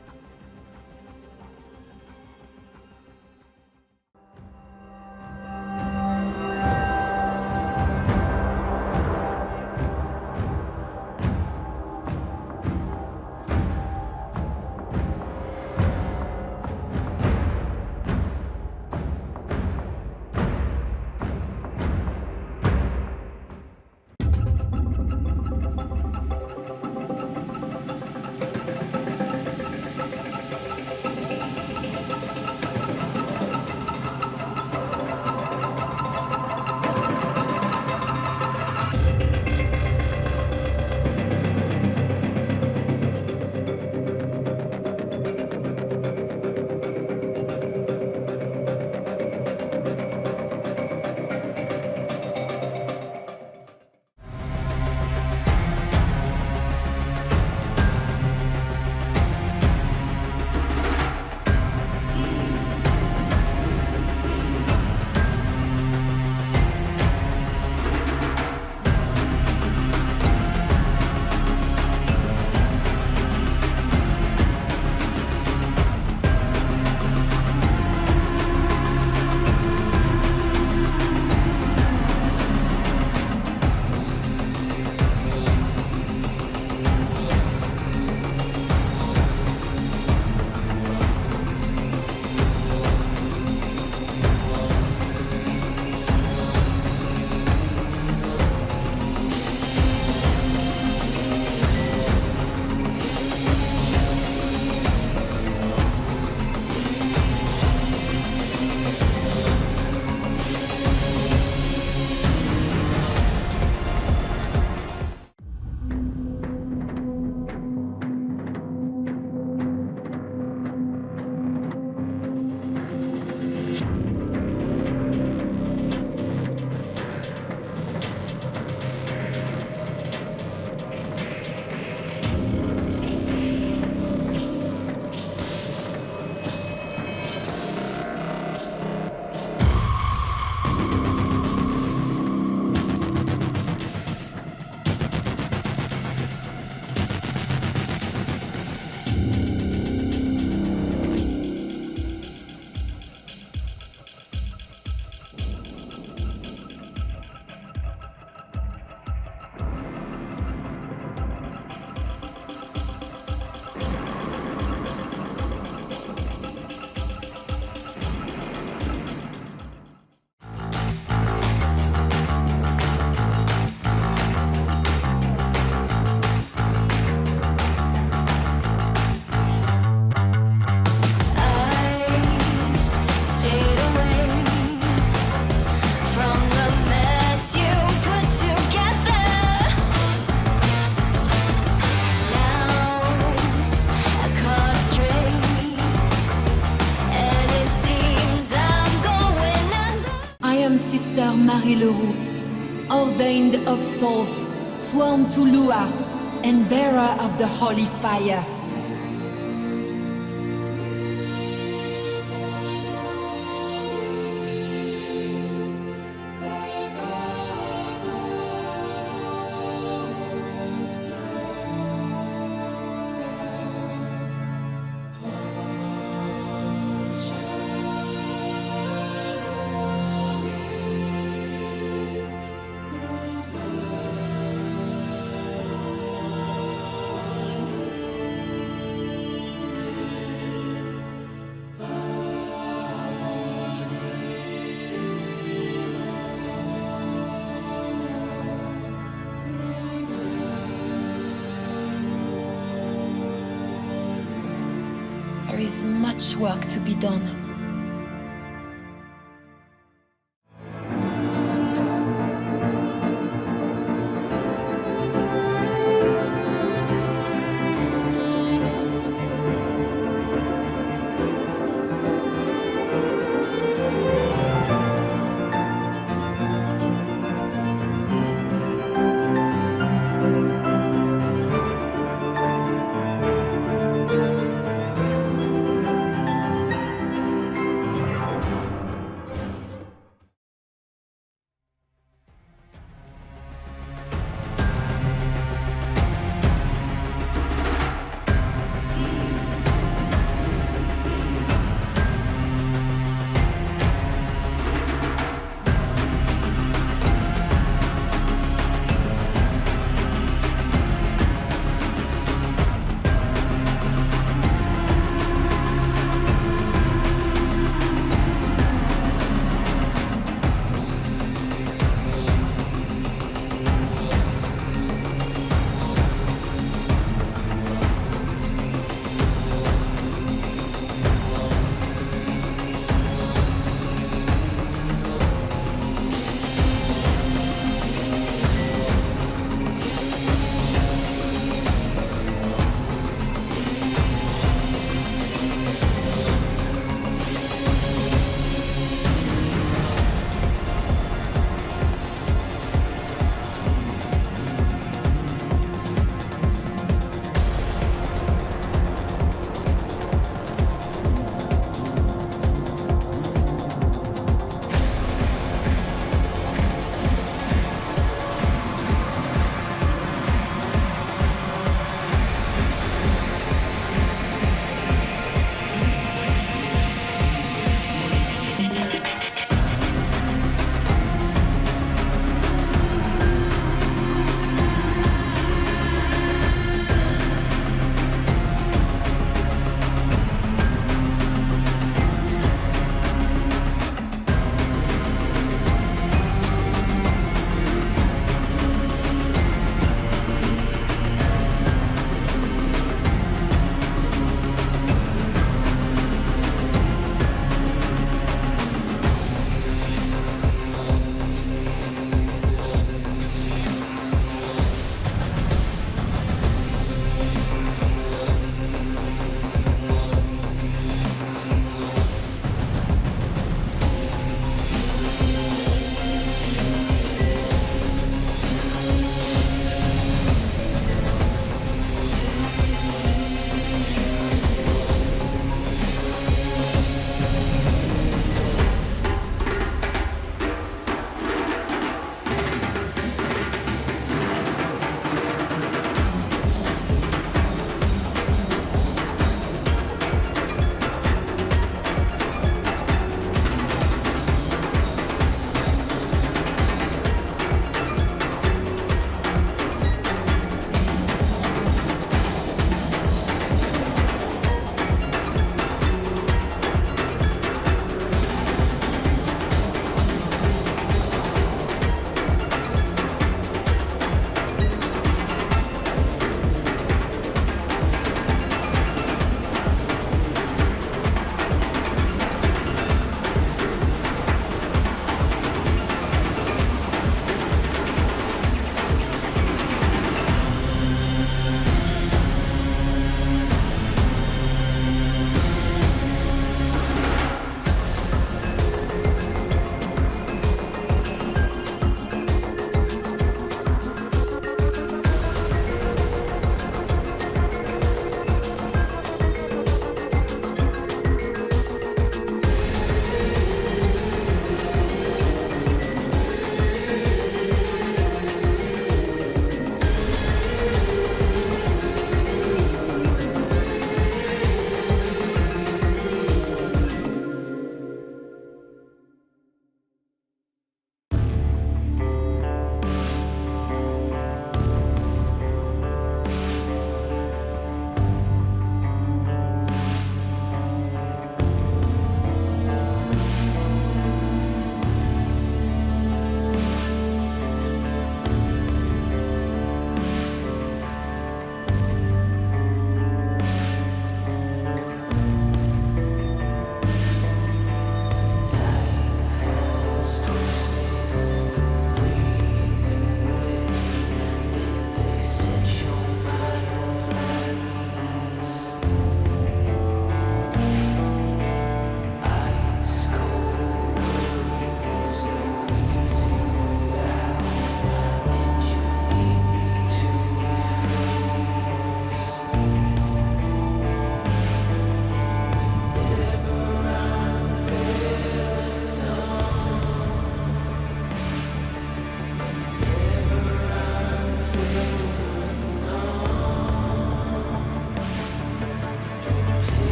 Sister Marie Leroux, ordained of soul, sworn to Lua, and bearer of the holy fire. there is much work to be done.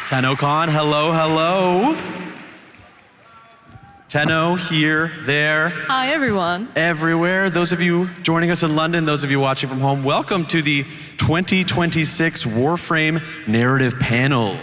TennoCon, hello, hello. Tenno, here, there. Hi, everyone. Everywhere. Those of you joining us in London, those of you watching from home, welcome to the 2026 Warframe Narrative Panel.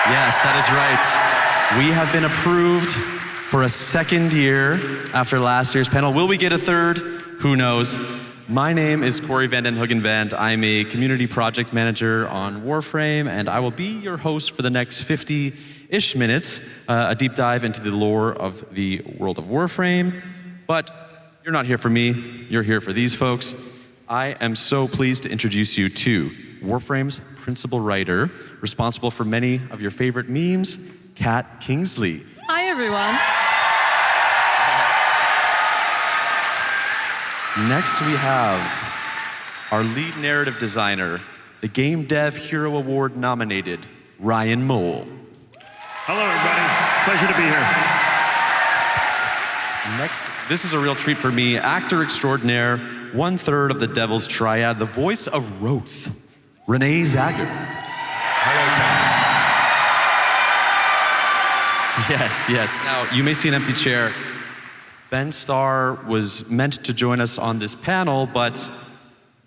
Yes, that is right. We have been approved for a second year after last year's panel. Will we get a third? Who knows? My name is Corey Van Den Hoogenvand. I'm a community project manager on Warframe, and I will be your host for the next 50-ish minutes, a deep dive into the lore of the world of Warframe. But you're not here for me, you're here for these folks. I am so pleased to introduce you to Warframe's principal writer, responsible for many of your favorite memes, Kat Kingsley. Hi, everyone. Next we have our lead narrative designer, the Game Dev Hero Award nominated, Ryan Mole. Hello, everybody. Pleasure to be here. Next, this is a real treat for me, actor extraordinaire, 1/3 of the Devil's Triad, the voice of Roth, Renee Zager. Hello, Tom. Yes. Now, you may see an empty chair. Ben Starr was meant to join us on this panel, but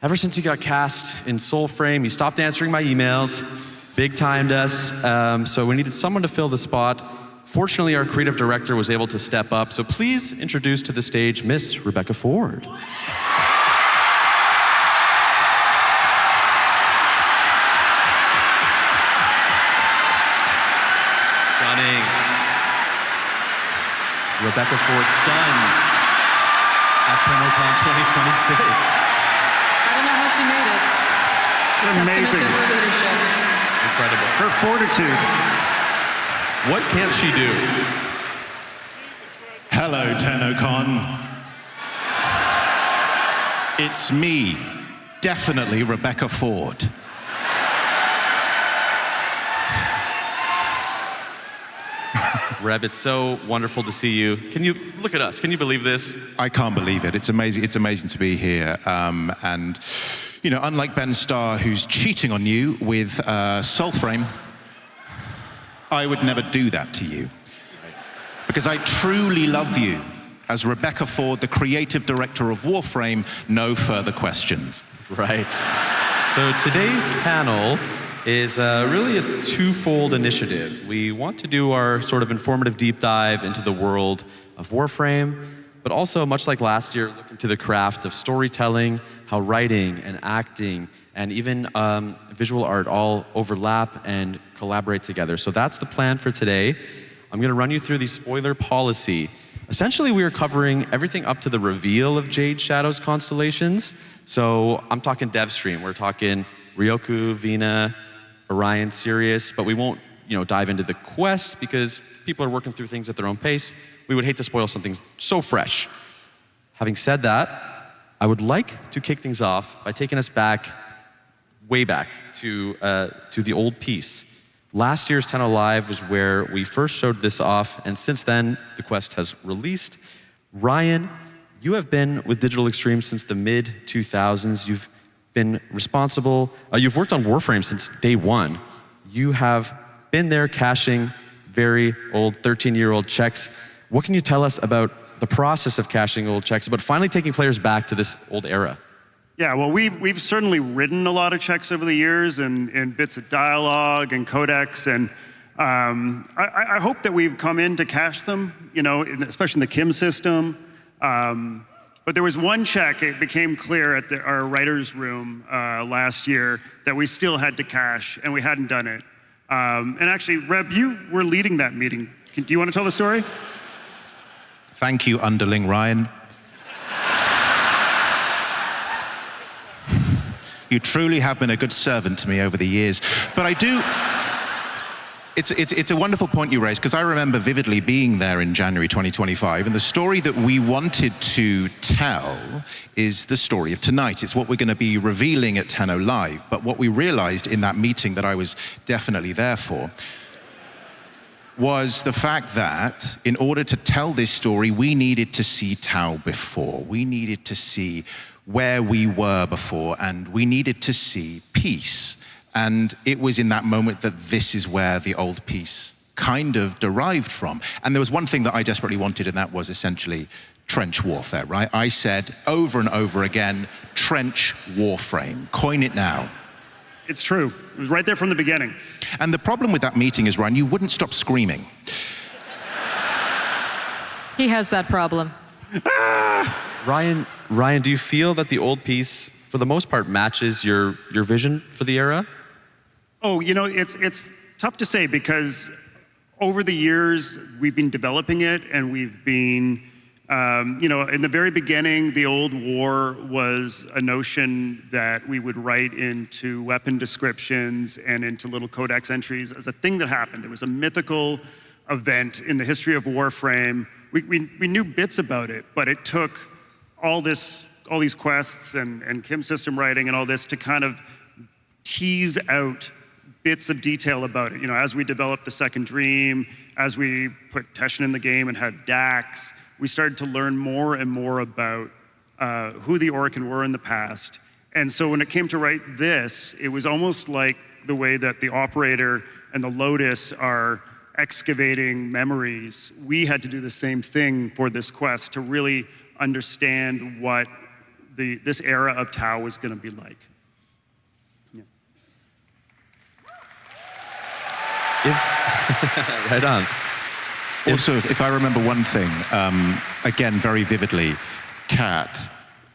ever since he got cast in Soulframe, he stopped answering my emails, big-timed us, so we needed someone to fill the spot. Fortunately, our creative director was able to step up, so please introduce to the stage Miss Rebecca Ford. Stunning. Rebecca Ford stuns at TennoCon 2026. I don't know how she made it. It's a testament to her leadership. Incredible. Her fortitude. What can't she do? Hello, TennoCon. It's me, definitely Rebecca Ford. Reb, it's so wonderful to see you. Can you look at us? Can you believe this? I can't believe it. It's amazing. It's amazing to be here. And, you know, unlike Ben Starr, who's cheating on you with Soulframe, I would never do that to you. Because I truly love you. As Rebecca Ford, the creative director of Warframe, no further questions. Right. So today's panel is really a twofold initiative. We want to do our sort of informative deep dive into the world of Warframe, but also, much like last year, look into the craft of storytelling, how writing and acting and even visual art all overlap and collaborate together. So that's the plan for today. I'm going to run you through the spoiler policy. Essentially, we are covering everything up to the reveal of Jade Shadow's constellations. So I'm talking Devstream. We're talking Ryoku, Vina, Orion, Sirius, but we won't, dive into the quest because people are working through things at their own pace. We would hate to spoil something so fresh. Having said that, I would like to kick things off by taking us way back to the old piece. Last year's Tenno Live was where we first showed this off, and since then, the quest has released. Ryan, you have been with Digital Extreme since the mid-2000s. You've been responsible. You've worked on Warframe since day one. You have been there caching very old 13-year-old checks. What can you tell us about the process of caching old checks, but finally taking players back to this old era? Yeah, well, we've certainly written a lot of checks over the years and bits of dialogue and codex, and I hope that we've come in to cache them, especially in the Kim system. But there was one check, it became clear at our writer's room last year that we still had to cache, and we hadn't done it. And actually, Reb, you were leading that meeting. Do you want to tell the story? Thank you, underling Ryan. You truly have been a good servant to me over the years. But I do... It's a wonderful point you raised, because I remember vividly being there in January 2025, and the story that we wanted to tell is the story of tonight. It's what we're going to be revealing at Tenno Live. But what we realized in that meeting that I was definitely there for was the fact that in order to tell this story, we needed to see Tau before. We needed to see where we were before, and we needed to see peace And it was in that moment that this is where the old piece kind of derived from. And there was one thing that I desperately wanted, and that was essentially trench warfare, right? I said over and over again, trench warframe, coin it now. It's true. It was right there from the beginning. And the problem with that meeting is, Ryan, you wouldn't stop screaming. He has that problem. Ryan, do you feel that the old piece, for the most part, matches your vision for the era? Oh, you know, it's tough to say because over the years, we've been developing it and we've been, you know, in the very beginning, the old war was a notion that we would write into weapon descriptions and into little codex entries as a thing that happened. It was a mythical event in the history of Warframe. We knew bits about it, but it took all these quests and Kim's system writing and all this to kind of tease out bits of detail about it. You know, as we developed the Second Dream, as we put Teshin in the game and had Dax, we started to learn more and more about who the Orokin were in the past. And so when it came to write this, it was almost like the way that the Operator and the Lotus are excavating memories. We had to do the same thing for this quest to really understand what this era of Tau was going to be like. Yeah. Right on. Also, if I remember one thing, again, very vividly, Kat,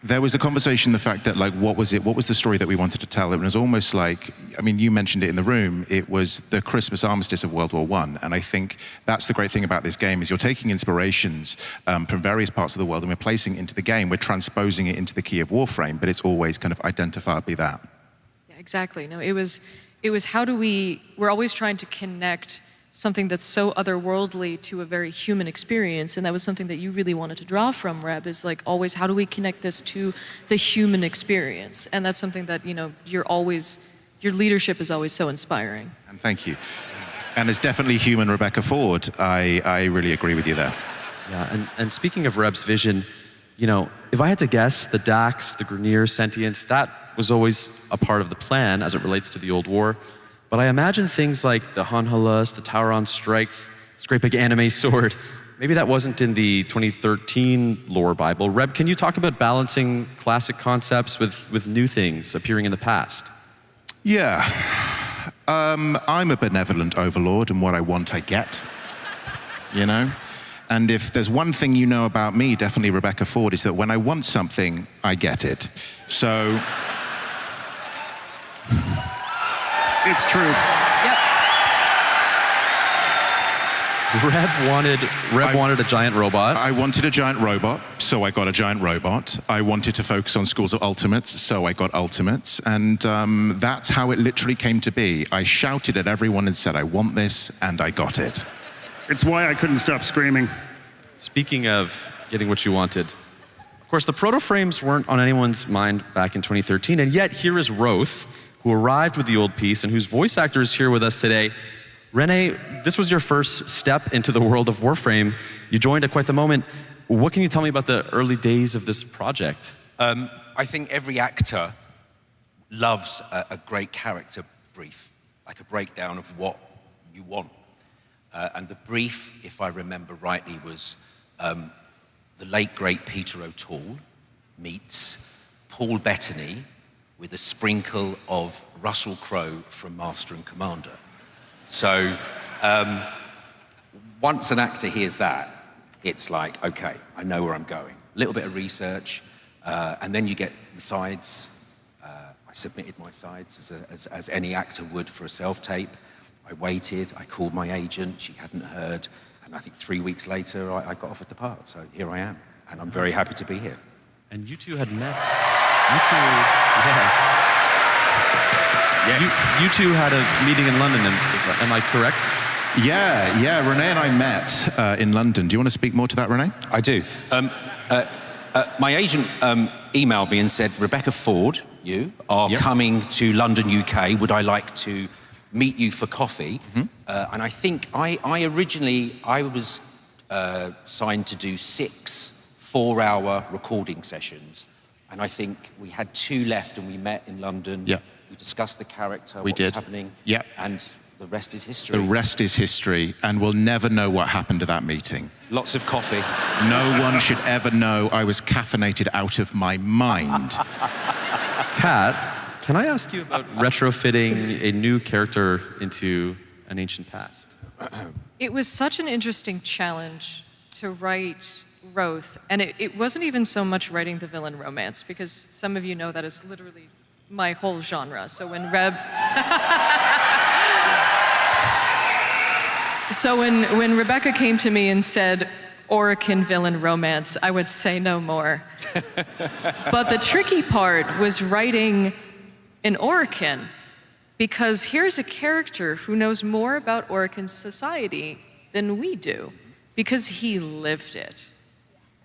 there was a conversation, the fact that, like, what was the story that we wanted to tell? It was almost like, I mean, you mentioned it in the room, it was the Christmas armistice of World War I. And I think that's the great thing about this game, is you're taking inspirations from various parts of the world and we're placing it into the game. We're transposing it into the key of Warframe, but it's always kind of identifiably that. Yeah, exactly. No, it was how do we're always trying to connect something that's so otherworldly to a very human experience, and that was something that you really wanted to draw from, Reb, is like always, how do we connect this to the human experience? And that's something that, you know, your leadership is always so inspiring. And thank you. And as definitely human Rebecca Ford, I really agree with you there. Yeah, and speaking of Reb's vision, you know, if I had to guess, the Dax, the Grineer sentience, that was always a part of the plan as it relates to the old war. But I imagine things like the Hanhalas, the Tauron strikes, this great big anime sword, maybe that wasn't in the 2013 lore Bible. Reb, can you talk about balancing classic concepts with new things appearing in the past? Yeah. I'm a benevolent overlord, and what I want, I get. You know? And if there's one thing you know about me, definitely Rebecca Ford, is that when I want something, I get it. So... It's true. Yep. Reb wanted a giant robot. I wanted a giant robot, so I got a giant robot. I wanted to focus on Schools of Ultimates, so I got Ultimates. And that's how it literally came to be. I shouted at everyone and said, I want this, and I got it. It's why I couldn't stop screaming. Speaking of getting what you wanted, of course, the proto-frames weren't on anyone's mind back in 2013, and yet here is Roth, who arrived with the old piece and whose voice actor is here with us today. Renee, this was your first step into the world of Warframe. You joined at quite the moment. What can you tell me about the early days of this project? I think every actor loves a great character brief, like a breakdown of what you want. And the brief, if I remember rightly, was the late, great Peter O'Toole meets Paul Bettany with a sprinkle of Russell Crowe from Master and Commander. So once an actor hears that, it's like, okay, I know where I'm going. A little bit of research, and then you get the sides. I submitted my sides as any actor would for a self-tape. I waited, I called my agent, she hadn't heard, and I think 3 weeks later, I got offered the part. So here I am, and I'm very happy to be here. And you two had met. You two, yes. Yes. You two had a meeting in London, am I correct? Yeah, Renee and I met in London. Do you want to speak more to that, Renee? I do. My agent emailed me and said, Rebecca Ford, you are coming to London, UK. Would I like to meet you for coffee? Mm-hmm. And I think I originally was signed to do 6 4-hour recording sessions. And I think we had 2 left and we met in London You discussed the character, We what did. was happening. Yep. And the rest is history. The rest is history, and we'll never know what happened at that meeting. Lots of coffee. No one should ever know I was caffeinated out of my mind. Kat, can I ask you about retrofitting a new character into an ancient past? It was such an interesting challenge to write Roth, and it wasn't even so much writing the villain romance, because some of you know that is literally my whole genre. So when when Rebecca came to me and said, Orokin villain romance, I would say no more. But the tricky part was writing an Orokin, because here's a character who knows more about Orokin society than we do, because he lived it.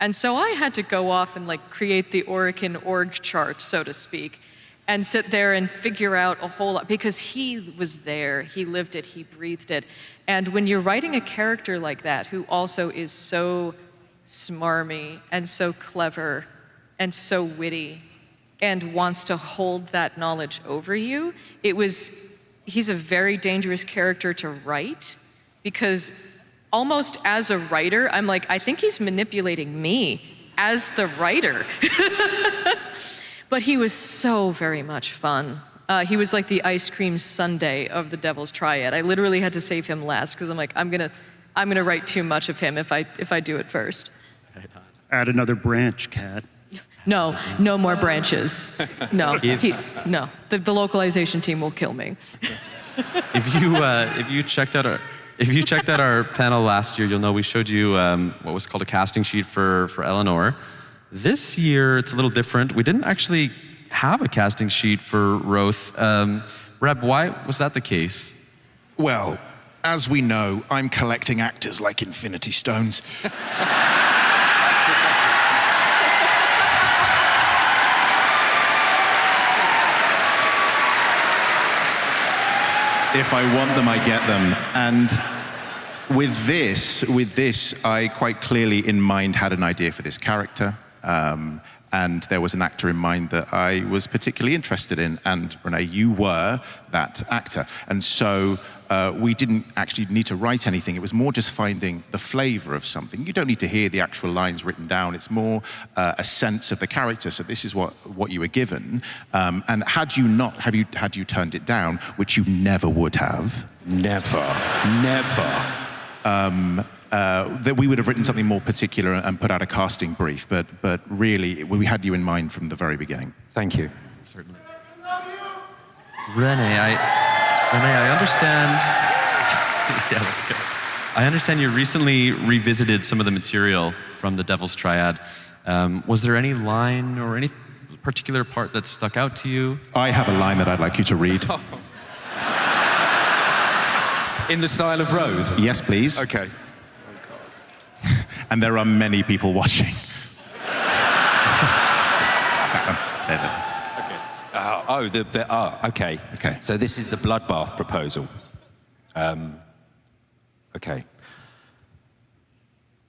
And so I had to go off and create the Orokin org chart, so to speak, and sit there and figure out a whole lot, because he was there, he lived it, he breathed it. And when you're writing a character like that, who also is so smarmy and so clever and so witty and wants to hold that knowledge over you, he's a very dangerous character to write, because almost as a writer, I'm like, I think he's manipulating me as the writer. But he was so very much fun. He was like the ice cream sundae of the Devil's Triad. I literally had to save him last, because I'm like, I'm gonna write too much of him if I do it first. Add another branch, Kat. No more branches. No, no. The localization team will kill me. If you checked out our panel last year, you'll know we showed you what was called a casting sheet for Eleanor. This year, it's a little different. We didn't actually have a casting sheet for Roth. Reb, why was that the case? Well, as we know, I'm collecting actors like Infinity Stones. If I want them, I get them. And with this, I quite clearly in mind had an idea for this character. And there was an actor in mind that I was particularly interested in. And Renee, you were that actor. And so we didn't actually need to write anything. It was more just finding the flavor of something. You don't need to hear the actual lines written down. It's more a sense of the character. So this is what you were given. And had you turned it down, which you never would have. Never. That we would have written something more particular and put out a casting brief, but really, we had you in mind from the very beginning. Thank you. Certainly. Renee, I understand. Yeah, that's good. I understand you recently revisited some of the material from the Devil's Triad. Was there any line or any particular part that stuck out to you? I have a line that I'd like you to read. In the style of Roth? Yes, please. Okay. And there are many people watching. Okay. Okay. So this is the bloodbath proposal. Okay.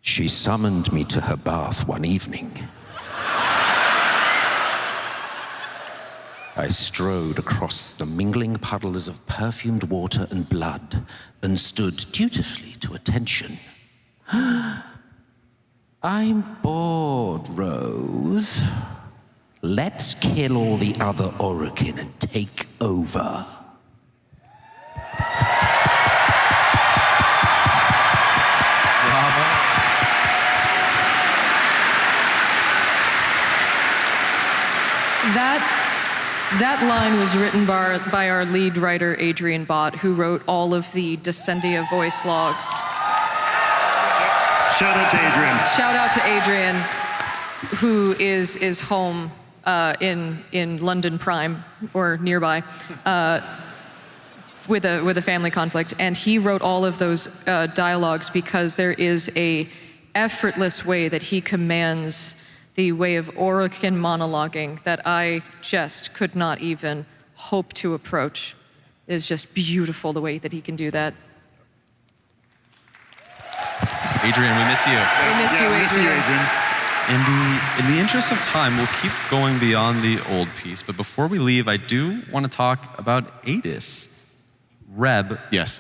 She summoned me to her bath one evening. I strode across the mingling puddles of perfumed water and blood and stood dutifully to attention. I'm bored, Rose. Let's kill all the other Orokin and take over. That line was written by our lead writer, Adrian Bott, who wrote all of the Descendia voice logs. Shout out to Adrian. Shout out to Adrian, who is home in London Prime or nearby with a family conflict, and he wrote all of those dialogues because there is a effortless way that he commands the way of Orokin monologuing that I just could not even hope to approach. It is just beautiful the way that he can do that. Adrian, we miss you. We miss you, Adrian. In the interest of time, we'll keep going beyond the old piece, but before we leave, I do want to talk about Adis. Reb. Yes.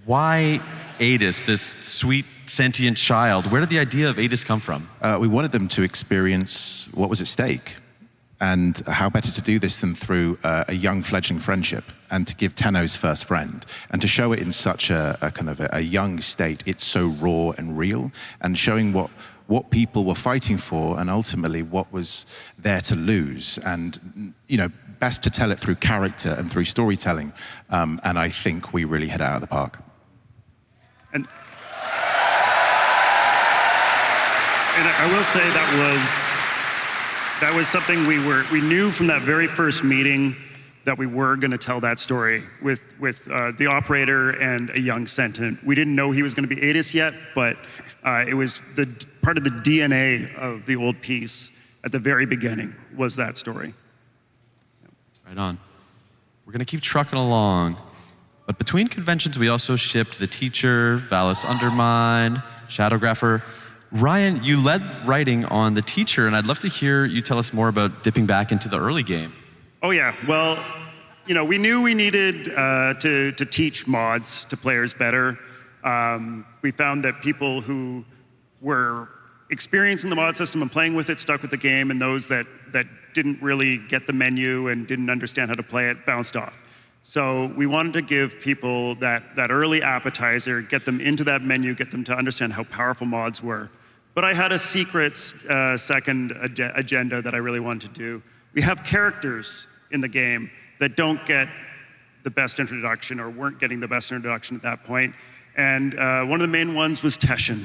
Why Adis, this sweet, sentient child? Where did the idea of Adis come from? We wanted them to experience what was at stake. And how better to do this than through a young fledgling friendship, and to give Tenno's first friend, and to show it in such a kind of a young state. It's so raw and real, and showing what people were fighting for, and ultimately what was there to lose. And, you know, best to tell it through character and through storytelling. And I think we really hit it out of the park. And I will say that was something we knew from that very first meeting that we were going to tell that story with the operator and a young sentient. We didn't know he was going to be Adis yet, but it was part of the DNA of the old piece at the very beginning was that story. Right on. We're going to keep trucking along. But between conventions, we also shipped The Teacher, Valis Undermine, Shadowgrapher. Ryan, you led writing on The Teacher, and I'd love to hear you tell us more about dipping back into the early game. Oh yeah, well, you know, we knew we needed to teach mods to players better. We found that people who were experiencing the mod system and playing with it stuck with the game, and those that didn't really get the menu and didn't understand how to play it bounced off. So we wanted to give people that early appetizer, get them into that menu, get them to understand how powerful mods were. But I had a secret second agenda that I really wanted to do. We have characters in the game that don't get the best introduction or weren't getting the best introduction at that point. And one of the main ones was Teshin.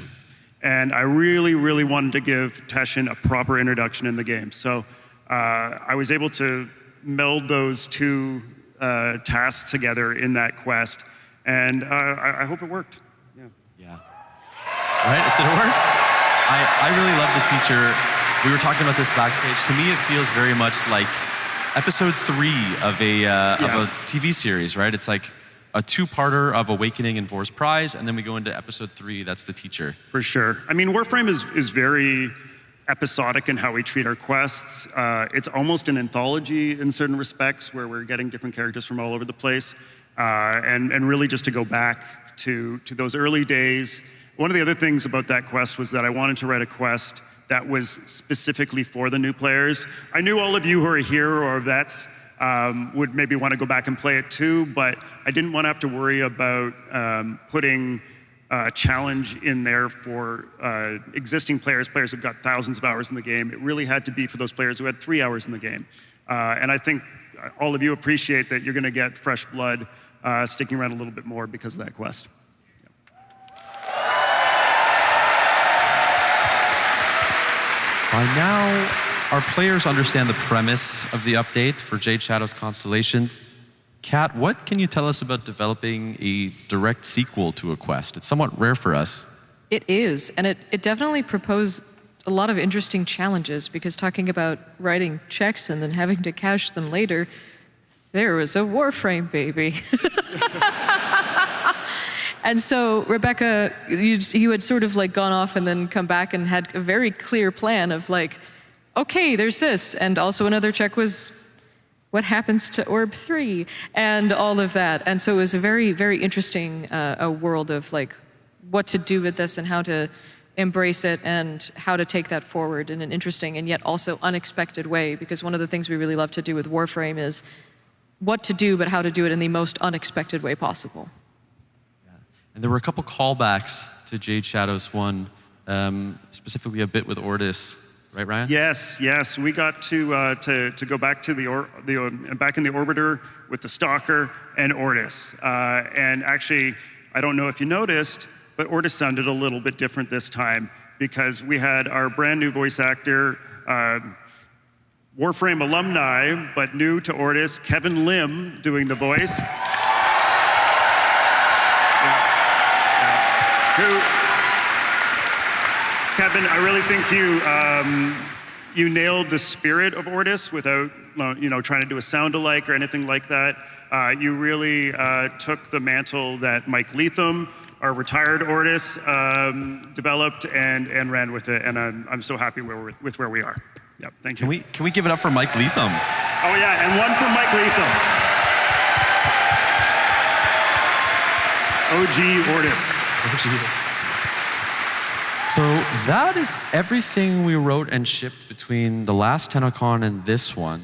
And I really, really wanted to give Teshin a proper introduction in the game. So I was able to meld those two tasks together in that quest. And I hope it worked. Yeah. Right? Did it work? I really love The Teacher. We were talking about this backstage. To me, it feels very much like episode 3 of a TV series, right? It's like a two-parter of Awakening and Vor's Prize, and then we go into episode 3, that's The Teacher. For sure. I mean, Warframe is very episodic in how we treat our quests. It's almost an anthology in certain respects, where we're getting different characters from all over the place. And really just to go back to those early days. One of the other things about that quest was that I wanted to write a quest that was specifically for the new players. I knew all of you who are here or are vets would maybe want to go back and play it too, but I didn't want to have to worry about putting a challenge in there for existing players who've got thousands of hours in the game. It really had to be for those players who had 3 hours in the game. And I think all of you appreciate that you're going to get fresh blood sticking around a little bit more because of that quest. By now, our players understand the premise of the update for Jade Shadow's Constellations. Kat, what can you tell us about developing a direct sequel to a quest? It's somewhat rare for us. It is, and it definitely proposed a lot of interesting challenges, because talking about writing checks and then having to cache them later, there was a Warframe, baby. And so, Rebecca, you had sort of like gone off and then come back and had a very clear plan of like, okay, there's this. And also another check was, what happens to Orb 3? And all of that. And so it was a very, very interesting a world of like what to do with this and how to embrace it and how to take that forward in an interesting and yet also unexpected way. Because one of the things we really love to do with Warframe is what to do, but how to do it in the most unexpected way possible. And there were a couple callbacks to Jade Shadow's one, specifically a bit with Ordis, right, Ryan? Yes. We got to go back to back in the Orbiter with the Stalker and Ordis. And actually, I don't know if you noticed, but Ordis sounded a little bit different this time, because we had our brand new voice actor, Warframe alumni, but new to Ordis, Kevin Lim, doing the voice. Kevin, I really think you nailed the spirit of Ordis without trying to do a sound-alike or anything like that. You really took the mantle that Mike Leatham our retired Ortis developed and ran with it, and I'm so happy with where we are. Yep, thank you. Can we give it up for Mike Leatham? Oh yeah, and one for Mike Leatham. OG Ortis. So that is everything we wrote and shipped between the last TennoCon and this one.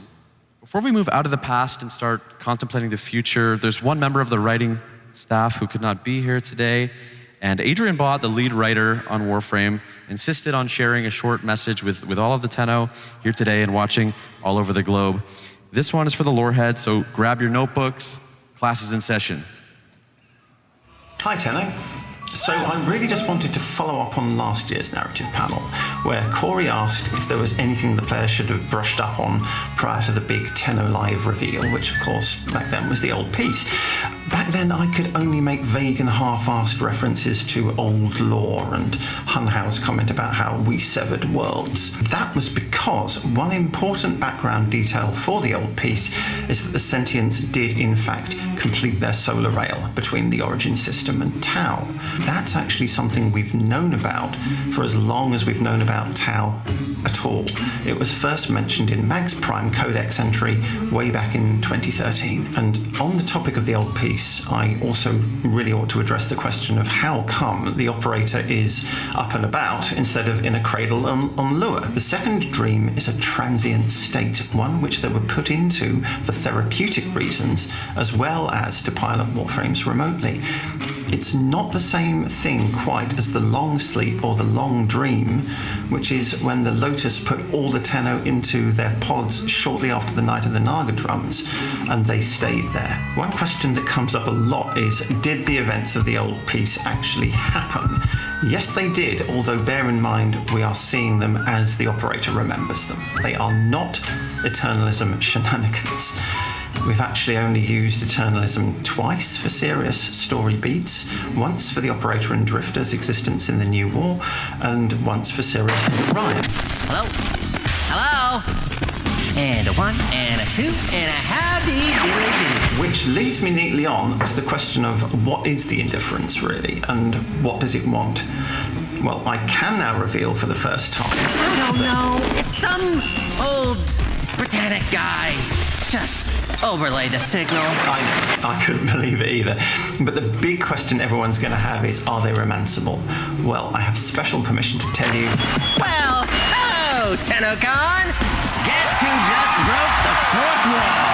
Before we move out of the past and start contemplating the future, there's one member of the writing staff who could not be here today. And Adrian Bott, the lead writer on Warframe, insisted on sharing a short message with all of the Tenno here today and watching all over the globe. This one is for the lorehead, so grab your notebooks, class is in session. Hi Tenno. So I really just wanted to follow up on last year's narrative panel, where Corey asked if there was anything the players should have brushed up on prior to the big Tenno Live reveal, which of course back then was the old piece. Back then I could only make vague and half-assed references to old lore and Hunhow's comment about how we severed worlds. That was because one important background detail for the old piece is that the Sentients did in fact complete their solar rail between the origin system and Tau. That's actually something we've known about for as long as we've known about Tau at all. It was first mentioned in Mag's Prime Codex entry way back in 2013. And on the topic of the old piece, I also really ought to address the question of how come the operator is up and about instead of in a cradle on Lua. The second dream is a transient state, one which they were put into for therapeutic reasons as well as to pilot Warframes remotely. It's not the same thing quite as the long sleep or the long dream, which is when the Lotus put all the Tenno into their pods shortly after the Night of the Naga drums, and they stayed there. One question that comes up a lot is, did the events of the old piece actually happen? Yes, they did, although bear in mind we are seeing them as the operator remembers them. They are not Eternalism shenanigans. We've actually only used Eternalism twice for serious story beats, once for the Operator and Drifter's existence in the New War, and once for Sirius and Orion. Hello? Hello? And a 1, and a 2, and a howdy diddly do. Which leads me neatly on to the question of what is the indifference really, and what does it want? Well, I can now reveal for the first time. I don't know. It's some old Britannic guy. Just overlay the signal. I know. I couldn't believe it either. But the big question everyone's going to have is, are they romanceable? Well, I have special permission to tell you. Well, hello, TennoCon. Guess who just broke the fourth wall?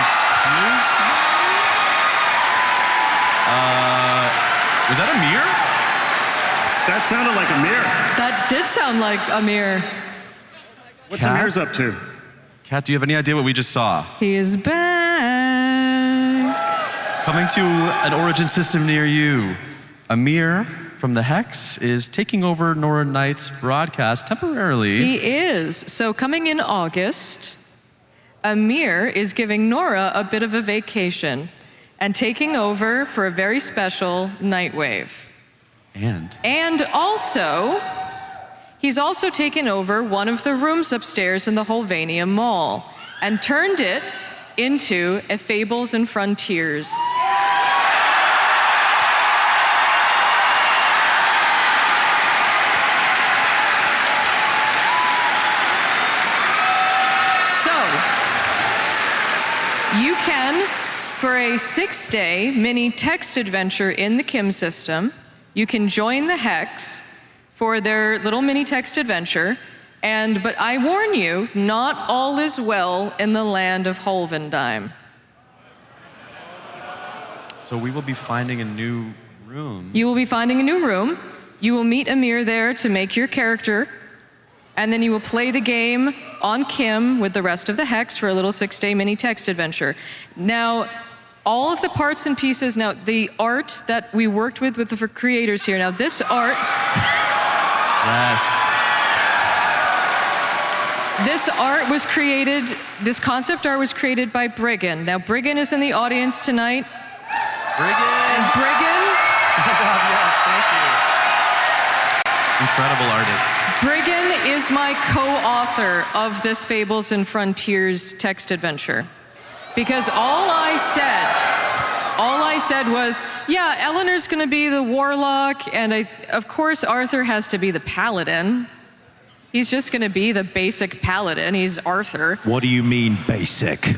Excuse me? Was that a mirror? That sounded like Amir. That did sound like Amir. What's Amir's up to? Kat, do you have any idea what we just saw? He is back. Coming to an origin system near you, Amir from the Hex is taking over Nora Knight's broadcast temporarily. He is. So coming in August, Amir is giving Nora a bit of a vacation and taking over for a very special Nightwave. And also, he's also taken over one of the rooms upstairs in the Holvania Mall and turned it into a Fables and Frontiers. So, you can, for a 6-day mini text adventure in the Kim system, you can join the Hex for their little mini text adventure, but I warn you, not all is well in the land of Holvendime. So we will be finding a new room. You will be finding a new room. You will meet Amir there to make your character, and then you will play the game on Kim with the rest of the Hex for a little 6-day mini text adventure. Now, all of the parts and pieces, now the art that we worked with the creators here, now this art. Yes. This art was created, this concept art was created by Briggan. Now Briggan is in the audience tonight. Briggan! And Briggan. Oh God, yes, thank you. Incredible artist. Briggan is my co-author of this Fables and Frontiers text adventure. Because all I said was, yeah, Eleanor's gonna be the warlock, and of course Arthur has to be the paladin. He's just gonna be the basic paladin, he's Arthur. What do you mean, basic?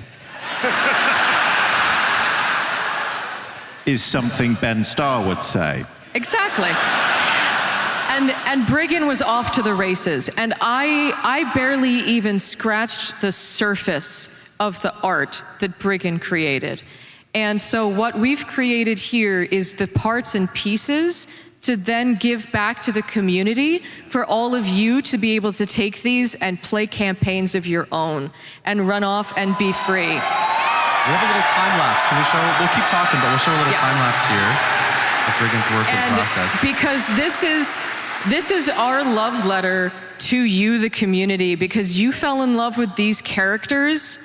Is something Ben Starr would say. Exactly. And Briggan was off to the races, and I barely even scratched the surface of the art that Briggan created. And so what we've created here is the parts and pieces to then give back to the community for all of you to be able to take these and play campaigns of your own and run off and be free. We have a little time lapse. Can we show? We'll keep talking, but we'll show a little time lapse here of Briggan's work and process. Because this is our love letter to you, the community, because you fell in love with these characters,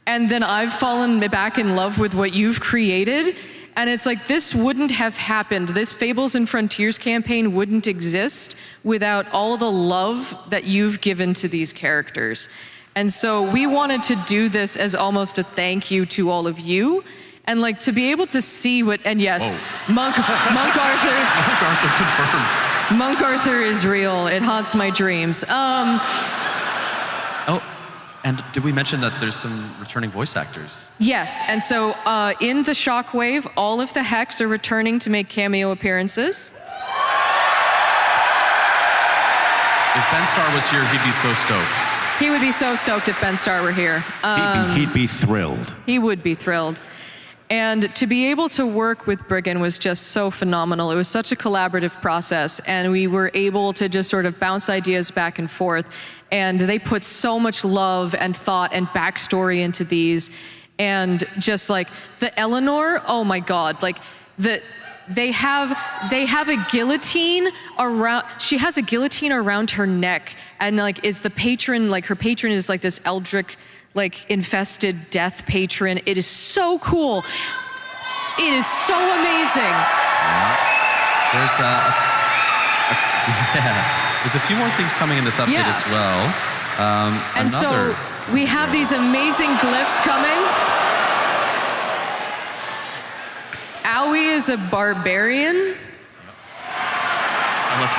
and then I've fallen back in love with what you've created. And it's like, this wouldn't have happened. This Fables and Frontiers campaign wouldn't exist without all the love that you've given to these characters. And so we wanted to do this as almost a thank you to all of you. And like to be able to see what, and yes, Monk Arthur. Monk Arthur confirmed. Monk Arthur is real. It haunts my dreams. Oh, and did we mention that there's some returning voice actors? Yes, and so in the Shockwave, all of the Hex are returning to make cameo appearances. If Ben Starr was here, he'd be so stoked. He would be so stoked if Ben Starr were here. He'd be thrilled. He would be thrilled. And to be able to work with Briggan was just so phenomenal. It was such a collaborative process, and we were able to just sort of bounce ideas back and forth. And they put so much love and thought and backstory into these. And just like the Eleanor, oh my God, like they have a guillotine around, she has a guillotine around her neck, and like is the patron, like her patron is like this eldritch, like infested death patron. It is so cool. It is so amazing. Yeah. There's a few more things coming in this update as well. And so we have these amazing glyphs coming. Owie is a barbarian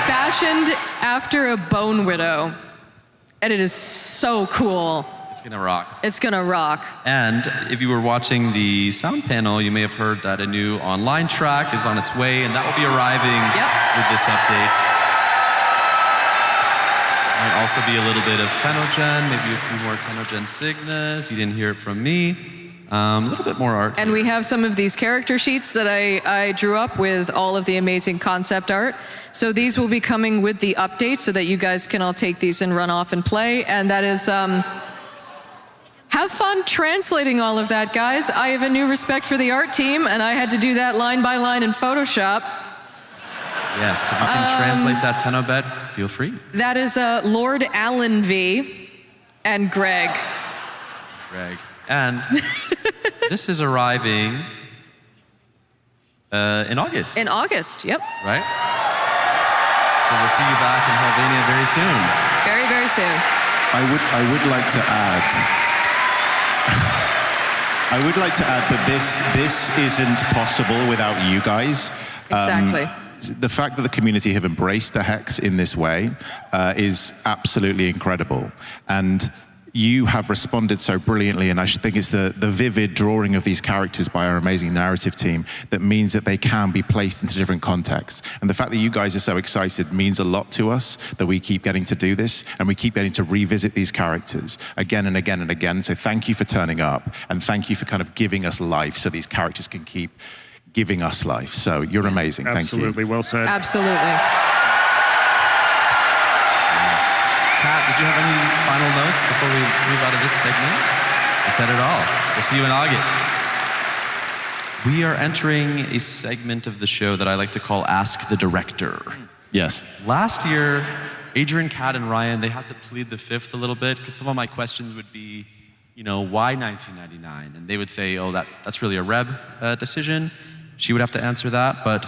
fashioned after a bone widow. And it is so cool. It's gonna rock. It's gonna rock. And if you were watching the sound panel, you may have heard that a new online track is on its way, and that will be arriving with this update. Might also be a little bit of TennoGen, maybe a few more TennoGen Signas. You didn't hear it from me. A little bit more art. And we have some of these character sheets that I drew up with all of the amazing concept art. So these will be coming with the update so that you guys can all take these and run off and play. And that is, have fun translating all of that, guys. I have a new respect for the art team, and I had to do that line by line in Photoshop. Yes, if you can translate that TennoBet, feel free. That is Lord Alan V. and Greg. And this is arriving in August. In August, yep. Right? So we'll see you back in Helvania very soon. Very, very soon. I would like to add that this isn't possible without you guys. Exactly. The fact that the community have embraced the Hex in this way is absolutely incredible. And you have responded so brilliantly, and I think it's the vivid drawing of these characters by our amazing narrative team that means that they can be placed into different contexts. And the fact that you guys are so excited means a lot to us, that we keep getting to do this, and we keep getting to revisit these characters again and again and again. So thank you for turning up, and thank you for kind of giving us life so these characters can keep giving us life. So you're amazing. Thank you. Absolutely, well said. Absolutely. Kat, did you have any final notes before we move out of this segment? I said it all. We'll see you in August. We are entering a segment of the show that I like to call Ask the Director. Yes. Last year, Adrian, Kat, and Ryan, they had to plead the fifth a little bit because some of my questions would be, you know, why 1999? And they would say, oh, that's really a Reb decision. She would have to answer that, but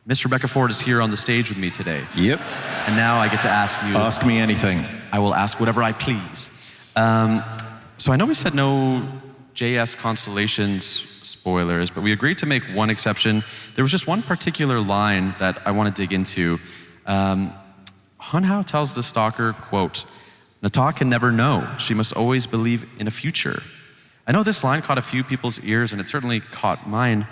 Miss Rebecca Ford is here on the stage with me today. Yep. And now I get to ask you. Ask me anything. I will ask whatever I please. So I know we said no JS Constellations spoilers, but we agreed to make one exception. There was just one particular line that I want to dig into. Hun Hao tells the stalker, quote, "Nata can never know. She must always believe in a future." I know this line caught a few people's ears, and it certainly caught mine.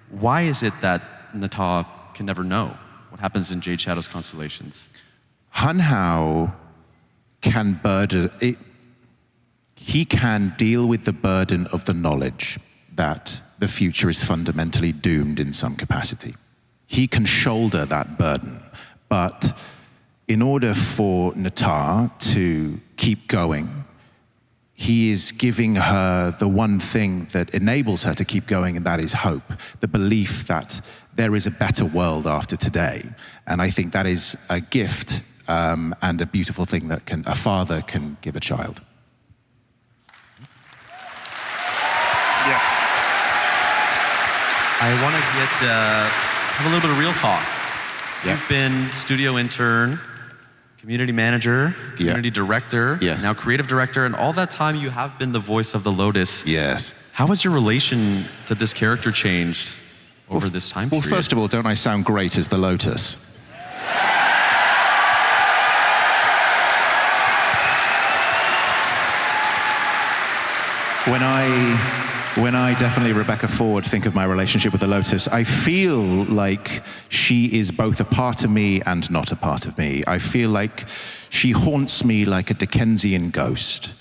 Why is it that Nata can never know what happens in Jade Shadow's Constellations? Hun Hao can he can deal with the burden of the knowledge that the future is fundamentally doomed in some capacity. He can shoulder that burden, but in order for Nata to keep going, he is giving her the one thing that enables her to keep going, and that is hope, the belief that there is a better world after today. And I think that is a gift and a beautiful thing that a father can give a child. Yeah. I want to have a little bit of real talk. Yeah. You've been studio intern, community manager, community director, now creative director, and all that time you have been the voice of the Lotus. Yes. How has your relation to this character changed over this time period? Well, first of all, don't I sound great as the Lotus? When I definitely, Rebecca Ford, think of my relationship with the Lotus, I feel like she is both a part of me and not a part of me. I feel like she haunts me like a Dickensian ghost.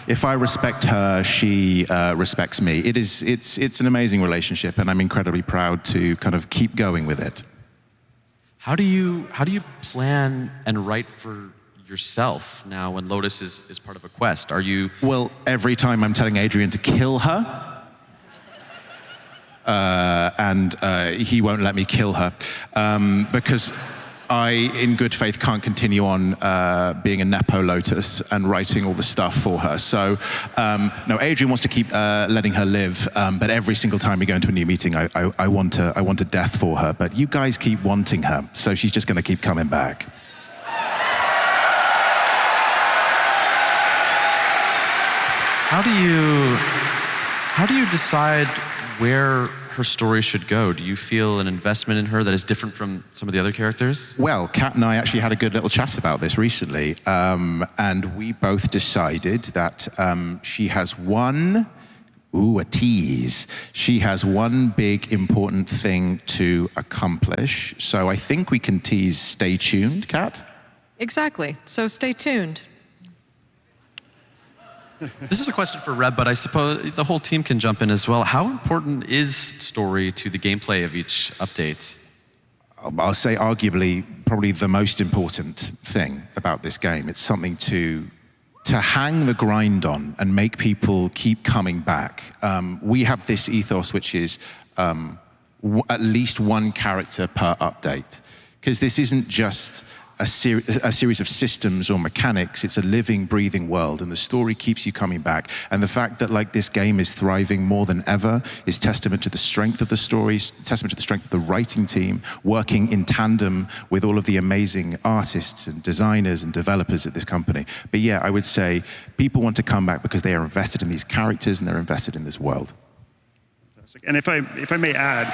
If I respect her, she respects me. It's an amazing relationship, and I'm incredibly proud to kind of keep going with it. How do you plan and write for yourself now when Lotus is part of a quest? Are you... Well, every time I'm telling Adrian to kill her, and he won't let me kill her, because I, in good faith, can't continue on being a Nepo Lotus and writing all the stuff for her. So, no, Adrian wants to keep letting her live, but every single time we go into a new meeting, I want a death for her. But you guys keep wanting her, so she's just going to keep coming back. How do you decide where her story should go? Do you feel an investment in her that is different from some of the other characters? Well, Kat and I actually had a good little chat about this recently, and we both decided that she has one, a tease. She has one big important thing to accomplish. So I think we can tease stay tuned, Kat? Exactly. So stay tuned. This is a question for Reb, but I suppose the whole team can jump in as well. How important is story to the gameplay of each update? I'll say arguably probably the most important thing about this game. It's something to hang the grind on and make people keep coming back. We have this ethos which is at least one character per update, because this isn't just a series of systems or mechanics. It's a living, breathing world, and the story keeps you coming back. And the fact that this game is thriving more than ever is testament to the strength of the stories, testament to the strength of the writing team, working in tandem with all of the amazing artists and designers and developers at this company. But yeah, I would say people want to come back because they are invested in these characters and they're invested in this world. Fantastic. And if I may add,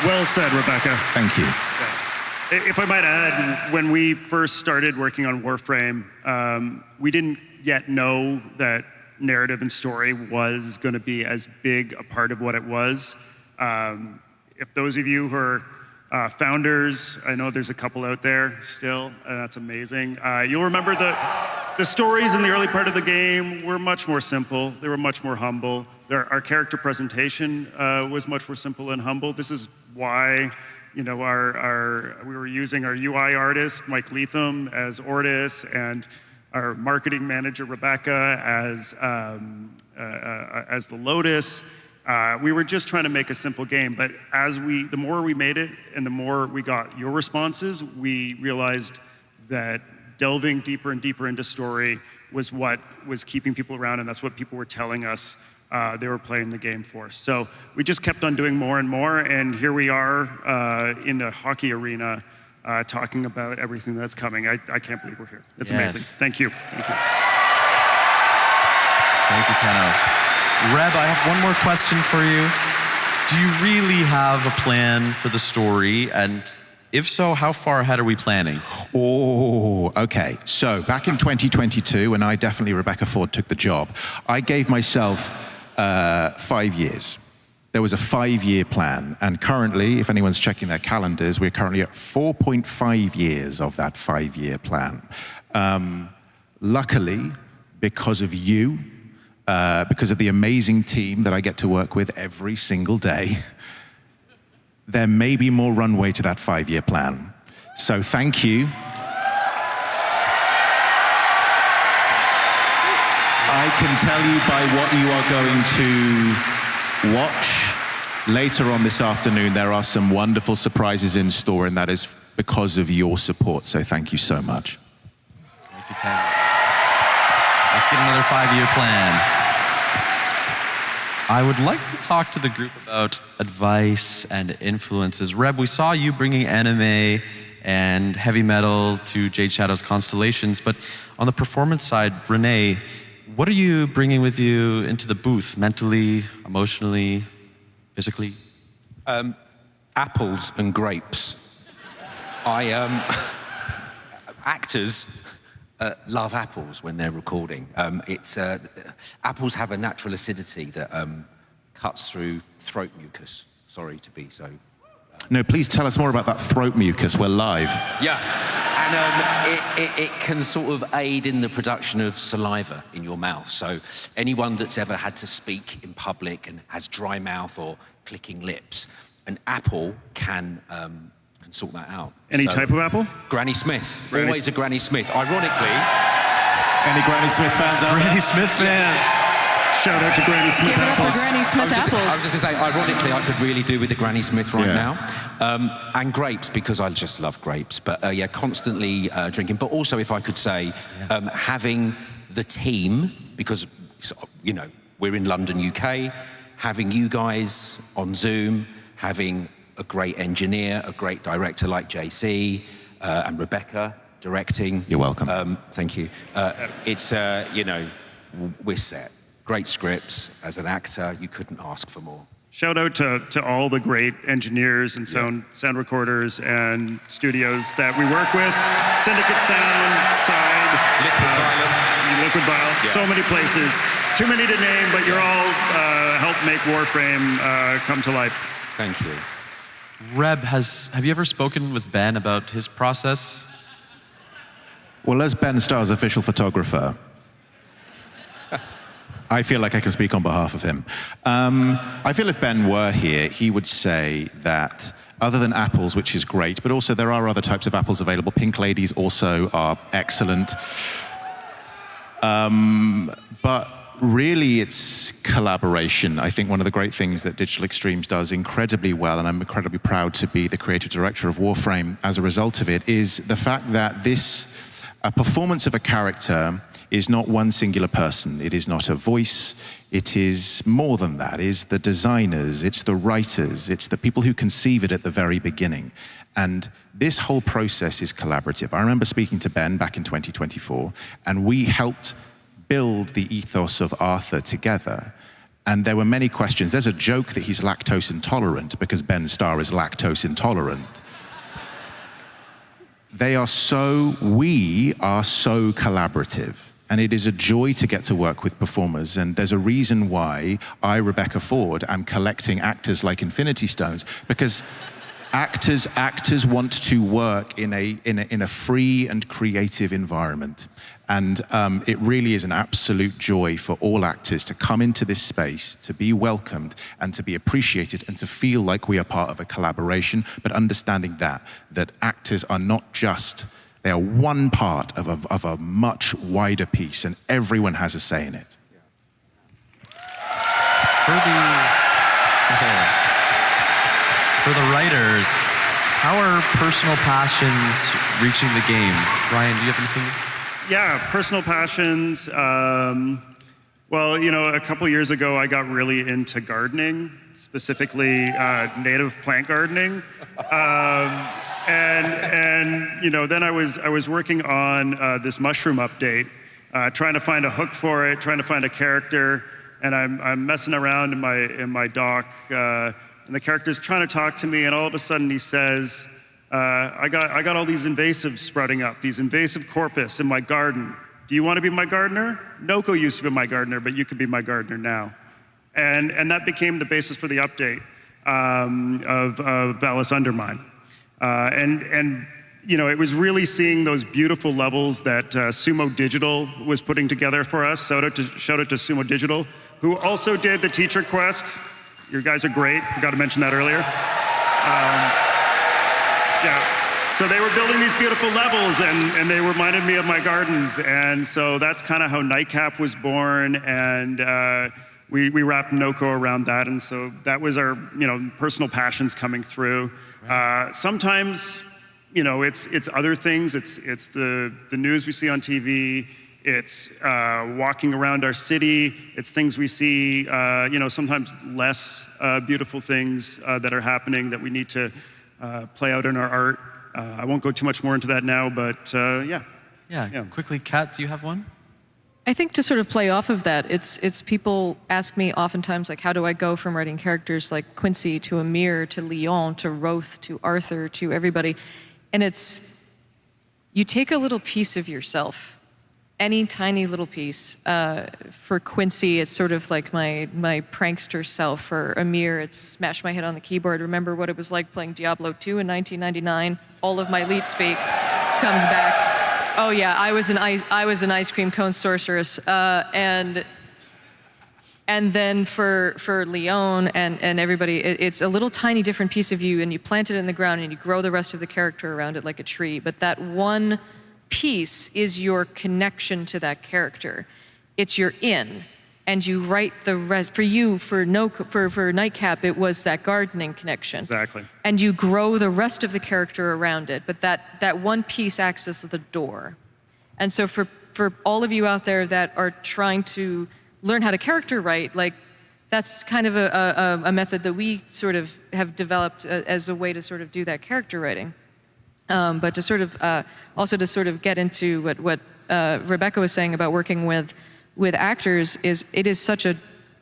well said, Rebecca. Thank you. Yeah. If I might add, when we first started working on Warframe, we didn't yet know that narrative and story was going to be as big a part of what it was. If those of you who are founders, I know there's a couple out there still, and that's amazing. You'll remember the stories in the early part of the game were much more simple. They were much more humble. Our character presentation was much more simple and humble. This is why, we were using our UI artist, Mike Leatham, as Ortis, and our marketing manager, Rebecca, as the Lotus. We were just trying to make a simple game, but the more we made it and the more we got your responses, we realized that delving deeper and deeper into story was what was keeping people around, and that's what people were telling us they were playing the game for. So we just kept on doing more and more, and here we are in the hockey arena talking about everything that's coming. I can't believe we're here. It's amazing. Thank you. Thank you. Thank you, Tenno. Reb, I have one more question for you. Do you really have a plan for the story? And if so, how far ahead are we planning? Oh, okay. So back in 2022, when Rebecca Ford took the job, I gave myself 5 years. There was a 5-year plan. And currently, if anyone's checking their calendars, we're currently at 4.5 years of that 5-year plan. Luckily, because of you, because of the amazing team that I get to work with every single day, there may be more runway to that 5-year plan. So thank you. I can tell you by what you are going to watch later on this afternoon, there are some wonderful surprises in store, and that is because of your support. So thank you so much. Thank you, Tenno. Let's get another 5-year plan. I would like to talk to the group about advice and influences. Reb, we saw you bringing anime and heavy metal to Jade Shadow's Constellations, but on the performance side, Renee, what are you bringing with you into the booth, mentally, emotionally, physically? Apples and grapes. Actors love apples when they're recording. Apples have a natural acidity that cuts through throat mucus. Sorry to be so. No, please tell us more about that throat mucus. We're live. Yeah, and it can sort of aid in the production of saliva in your mouth. So anyone that's ever had to speak in public and has dry mouth or clicking lips, an apple can sort that out. Any type of apple? Granny Smith. Always a Granny Smith. Ironically. Any Granny Smith fans out there? Granny Smith fan. Shout out to Granny Smith apples. Granny Smith apples. I was just going to say, ironically, I could really do with the Granny Smith right now. And grapes, because I just love grapes. But yeah, constantly drinking. But also, if I could say, having the team, because, you know, we're in London, UK, having you guys on Zoom, having a great engineer, a great director like JC, and Rebecca directing. You're welcome. Thank you. It's, you know, we're set. Great scripts. As an actor, you couldn't ask for more. Shout out to all the great engineers and sound recorders and studios that we work with. Syndicate Sound, Side, Liquid Violent, so many places. Too many to name, but you're all helped make Warframe come to life. Thank you. Reb, have you ever spoken with Ben about his process? Well, as Ben Starr's official photographer, I feel like I can speak on behalf of him. I feel if Ben were here, he would say that other than apples, which is great, but also there are other types of apples available. Pink ladies also are excellent. But really, it's collaboration. I think one of the great things that Digital Extremes does incredibly well, and I'm incredibly proud to be the creative director of Warframe as a result of it, is the fact that a performance of a character is not one singular person. It is not a voice. It is more than that. It is the designers, it's the writers, it's the people who conceive it at the very beginning. And this whole process is collaborative. I remember speaking to Ben back in 2024, and we helped build the ethos of Arthur together. And there were many questions. There's a joke that he's lactose intolerant because Ben Starr is lactose intolerant. We are so collaborative. And it is a joy to get to work with performers. And there's a reason why I, Rebecca Ford, am collecting actors like Infinity Stones, because actors want to work in a free and creative environment. And it really is an absolute joy for all actors to come into this space, to be welcomed and to be appreciated and to feel like we are part of a collaboration, but understanding that actors are not just, they are one part of a much wider piece, and everyone has a say in it. For the writers, how are personal passions reaching the game? Ryan, do you have anything? Yeah, personal passions. Well, you know, a couple years ago, I got really into gardening, specifically native plant gardening. And you know, then I was working on this mushroom update, trying to find a hook for it, trying to find a character, and I'm messing around in my dock, and the character's trying to talk to me, and all of a sudden he says, I got all these invasives sprouting up, these invasive corpus in my garden. Do you want to be my gardener? Noko used to be my gardener, but you could be my gardener now. And that became the basis for the update of Alice Undermine. And you know, it was really seeing those beautiful levels that Sumo Digital was putting together for us. Shout out to Sumo Digital, who also did the teacher quest. You guys are great. Forgot to mention that earlier. Yeah. So they were building these beautiful levels, and they reminded me of my gardens. And so that's kind of how Nightcap was born, and we wrapped Noko around that. And so that was our, you know, personal passions coming through. Sometimes, you know, it's other things. It's the news we see on TV. It's walking around our city. It's things we see, you know, sometimes less beautiful things that are happening that we need to play out in our art. I won't go too much more into that now, but yeah. Yeah. Quickly, Kat, do you have one? I think to sort of play off of that, it's people ask me oftentimes, like, how do I go from writing characters like Quincy to Amir to Leon to Roth to Arthur to everybody? And it's, you take a little piece of yourself, any tiny little piece. For Quincy, it's sort of like my prankster self. For Amir, it's smash my head on the keyboard, remember what it was like playing Diablo 2 in 1999. All of my leet speak comes back. Oh yeah, I was an ice cream cone sorceress. And then for Leon and everybody, it's a little tiny different piece of you, and you plant it in the ground and you grow the rest of the character around it like a tree. But that one piece is your connection to that character. It's your in, and you write the rest. For you, for Nightcap, it was that gardening connection. Exactly. And you grow the rest of the character around it, but that one piece acts as the door. And so for all of you out there that are trying to learn how to character write, like, that's kind of a method that we sort of have developed as a way to sort of do that character writing. But to sort of also to sort of get into what Rebecca was saying about working with actors, is it is such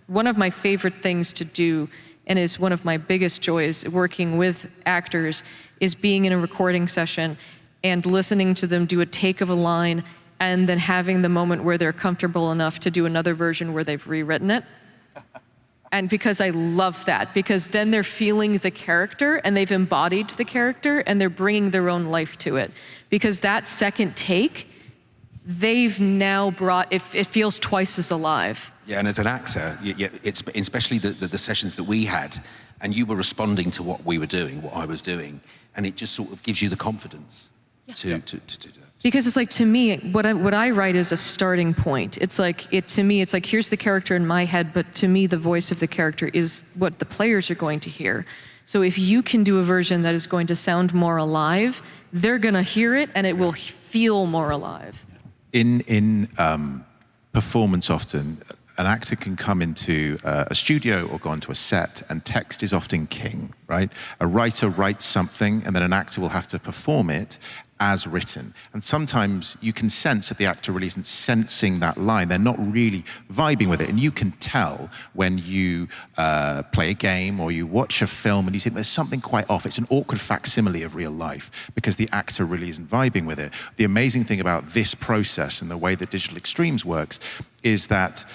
one of my favorite things to do, and is one of my biggest joys working with actors, is being in a recording session and listening to them do a take of a line, and then having the moment where they're comfortable enough to do another version where they've rewritten it. And because I love that, because then they're feeling the character and they've embodied the character and they're bringing their own life to it. Because that second take, they've now brought, it feels twice as alive. Yeah, and as an actor, it's especially the sessions that we had, and you were responding to what we were doing, what I was doing, and it just sort of gives you the confidence to do that. Because it's like, to me, what I write is a starting point. It's like, to me, it's like, here's the character in my head, but to me, the voice of the character is what the players are going to hear. So if you can do a version that is going to sound more alive, they're gonna hear it and it will feel more alive. In performance, often, an actor can come into a studio or go onto a set, and text is often king, right? A writer writes something, and then an actor will have to perform it as written. And sometimes you can sense that the actor really isn't sensing that line. They're not really vibing with it. And you can tell when you play a game or you watch a film and you think there's something quite off. It's an awkward facsimile of real life because the actor really isn't vibing with it. The amazing thing about this process and the way that Digital Extremes works is that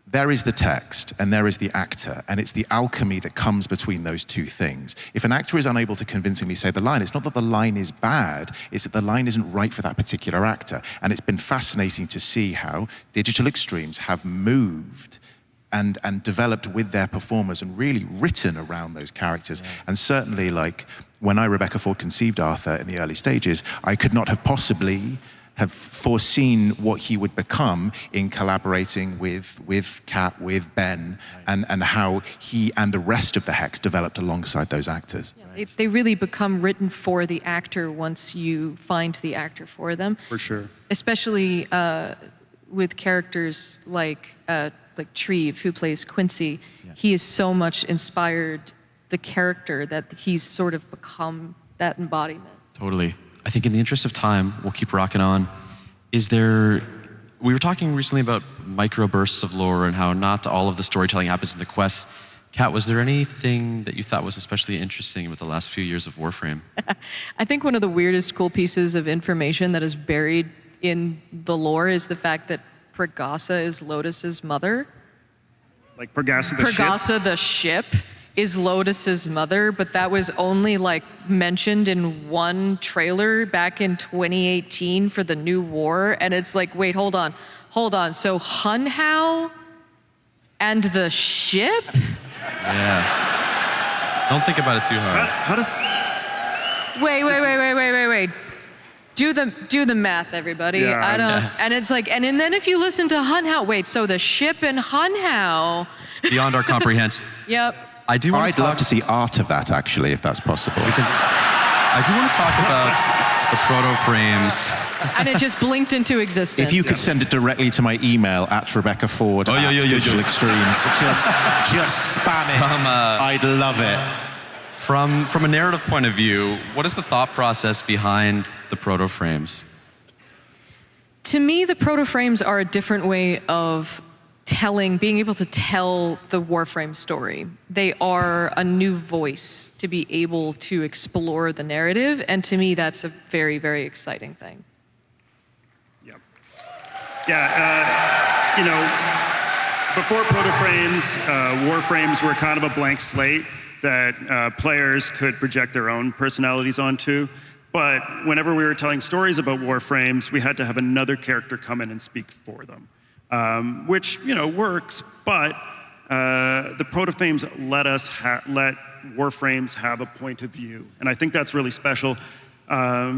there is the text and there is the actor, and it's the alchemy that comes between those two things. If an actor is unable to convincingly say the line, it's not that the line is bad, it's that the line isn't right for that particular actor. And it's been fascinating to see how Digital Extremes have moved and developed with their performers and really written around those characters. Yeah. And certainly, like, when I, Rebecca Ford, conceived Arthur in the early stages, I could not have possibly have foreseen what he would become in collaborating with Kat, with Ben, and how he and the rest of the Hex developed alongside those actors. Yeah, they really become written for the actor once you find the actor for them. For sure. Especially with characters like like Treve, who plays Quincy, he is so much inspired the character that he's sort of become that embodiment. Totally. I think in the interest of time, we'll keep rocking on. We were talking recently about microbursts of lore and how not all of the storytelling happens in the quests. Kat, was there anything that you thought was especially interesting with the last few years of Warframe? I think one of the weirdest cool pieces of information that is buried in the lore is the fact that Pregasa is Lotus's mother. Like Pregasa the ship? Pregasa the ship is Lotus's mother, but that was only like mentioned in one trailer back in 2018 for the new war. And it's like, wait, hold on. So Hunhow and the ship? Yeah. Don't think about it too hard. How does... Wait. Do the math, everybody. Yeah, I don't. yeah. And it's like, and then if you listen to Hunhow, wait, so the ship in Hunhow. It's beyond our comprehension. Yep. I'd love to see art of that, actually, if that's possible. I do want to talk about the proto-frames. And it just blinked into existence. If you could send it directly to my email at Rebecca Ford at Digital Extremes, just spam it. I'd love it. From a narrative point of view, what is the thought process behind the proto-frames? To me, the proto-frames are a different way of being able to tell the Warframe story. They are a new voice to be able to explore the narrative, and to me, that's a very, very exciting thing. Before proto-frames, Warframes were kind of a blank slate that players could project their own personalities onto. But whenever we were telling stories about Warframes, we had to have another character come in and speak for them. Which works, but the proto-frames let Warframes have a point of view, and I think that's really special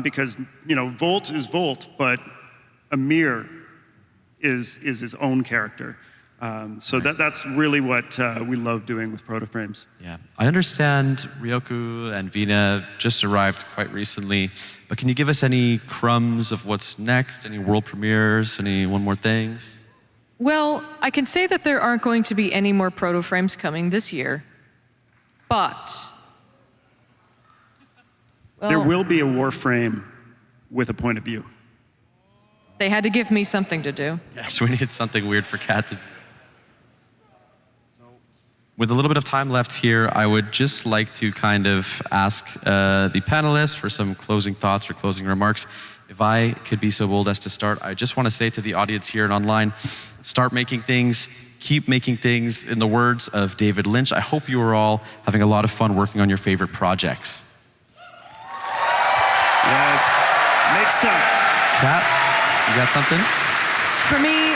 because Volt is Volt, but Amir is his own character. So that's really what we love doing with proto-frames. Yeah, I understand Ryoku and Vina just arrived quite recently, but can you give us any crumbs of what's next? Any world premieres? Any one more things? Well, I can say that there aren't going to be any more proto-frames coming this year, but... well, there will be a Warframe with a point of view. They had to give me something to do. Yes, we needed something weird for Kat to... With a little bit of time left here, I would just like to kind of ask the panelists for some closing thoughts or closing remarks. If I could be so bold as to start, I just want to say to the audience here and online, start making things, keep making things. In the words of David Lynch, I hope you are all having a lot of fun working on your favorite projects. Yes, make stuff. Kat, you got something? For me,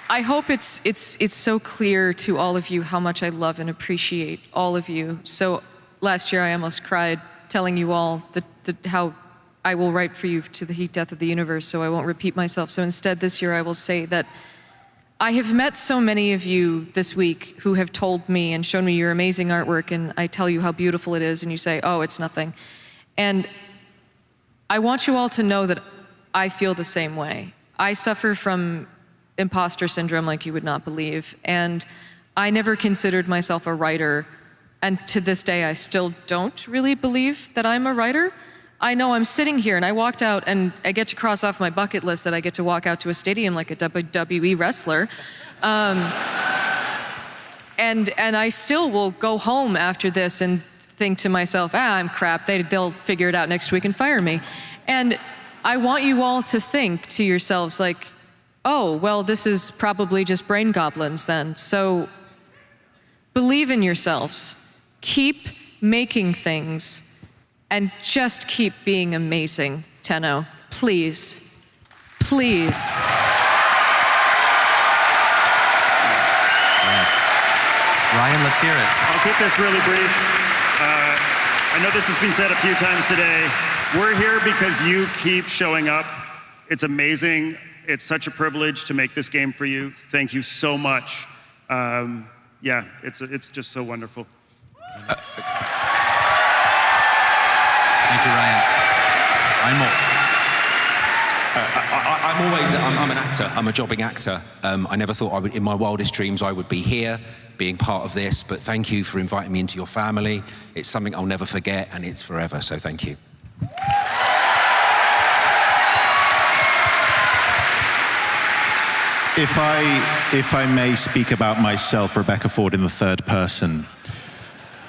I hope it's so clear to all of you how much I love and appreciate all of you. So last year I almost cried telling you all how I will write for you to the heat death of the universe, so I won't repeat myself. So instead this year I will say that I have met so many of you this week who have told me and shown me your amazing artwork, and I tell you how beautiful it is, and you say, oh, it's nothing. And I want you all to know that I feel the same way. I suffer from imposter syndrome like you would not believe, and I never considered myself a writer, and to this day I still don't really believe that I'm a writer. I know I'm sitting here and I walked out and I get to cross off my bucket list that I get to walk out to a stadium like a WWE wrestler. And I still will go home after this and think to myself, I'm crap, they'll figure it out next week and fire me. And I want you all to think to yourselves like, oh, well, this is probably just brain goblins then. So believe in yourselves, keep making things, and just keep being amazing, Tenno. Please, please. Yes. Ryan, let's hear it. I'll keep this really brief. I know this has been said a few times today. We're here because you keep showing up. It's amazing. It's such a privilege to make this game for you. Thank you so much. Yeah, it's just so wonderful. Thank you, Ryan. Ryan Moll. I'm an actor. I'm a jobbing actor. I never thought in my wildest dreams I would be here, being part of this, but thank you for inviting me into your family. It's something I'll never forget, and it's forever, so thank you. If I may speak about myself, Rebecca Ford, in the third person,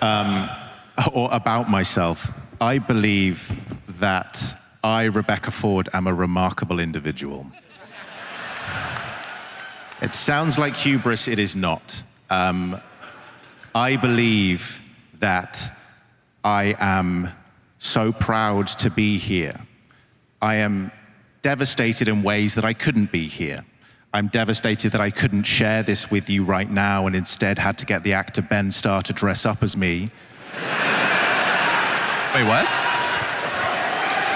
or about myself, I believe that I, Rebecca Ford, am a remarkable individual. It sounds like hubris, it is not. I believe that I am so proud to be here. I am devastated in ways that I couldn't be here. I'm devastated that I couldn't share this with you right now and instead had to get the actor Ben Starr to dress up as me. Wait, what?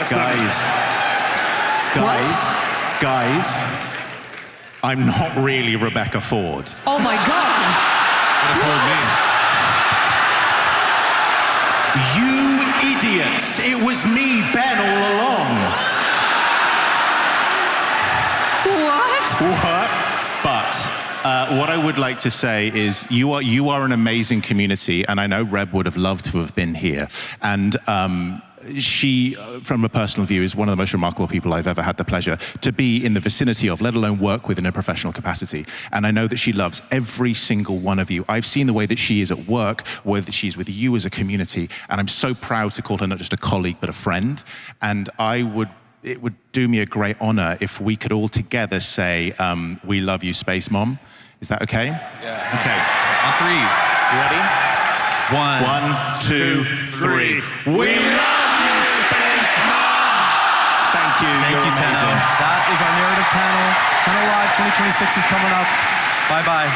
Guys, I'm not really Rebecca Ford. Oh my God. You idiots! It was me, Ben, all along. What? But what I would like to say is you are an amazing community, and I know Reb would have loved to have been here. And she, from a personal view, is one of the most remarkable people I've ever had the pleasure to be in the vicinity of, let alone work with in a professional capacity. And I know that she loves every single one of you. I've seen the way that she is at work, whether she's with you as a community, and I'm so proud to call her not just a colleague, but a friend. And it would do me a great honor if we could all together say, we love you, Space Mom. Is that okay? Yeah. Okay. On three. You ready? One, two, three. We love you, Space Mom! Thank you. Thank you, Tenno. That is our narrative panel. Tenno Live 2026 is coming up. Bye-bye.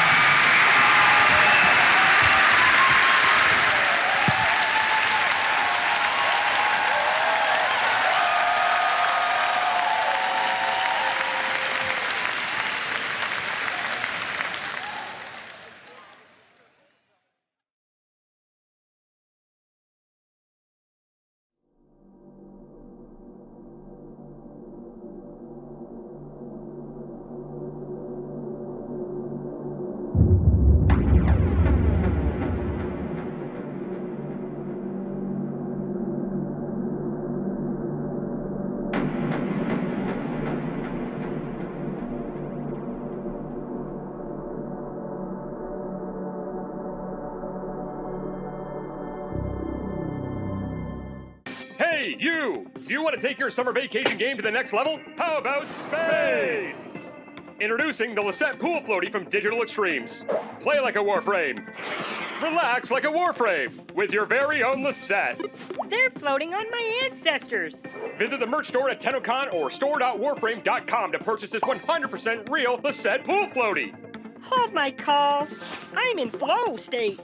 Hey, you! Do you want to take your summer vacation game to the next level? How about Spade? Introducing the Lisette Pool Floaty from Digital Extremes. Play like a Warframe. Relax like a Warframe with your very own Lisette. They're floating on my ancestors. Visit the merch store at TennoCon or store.warframe.com to purchase this 100% real Lisette Pool Floaty. Hold my calls. I'm in flow state.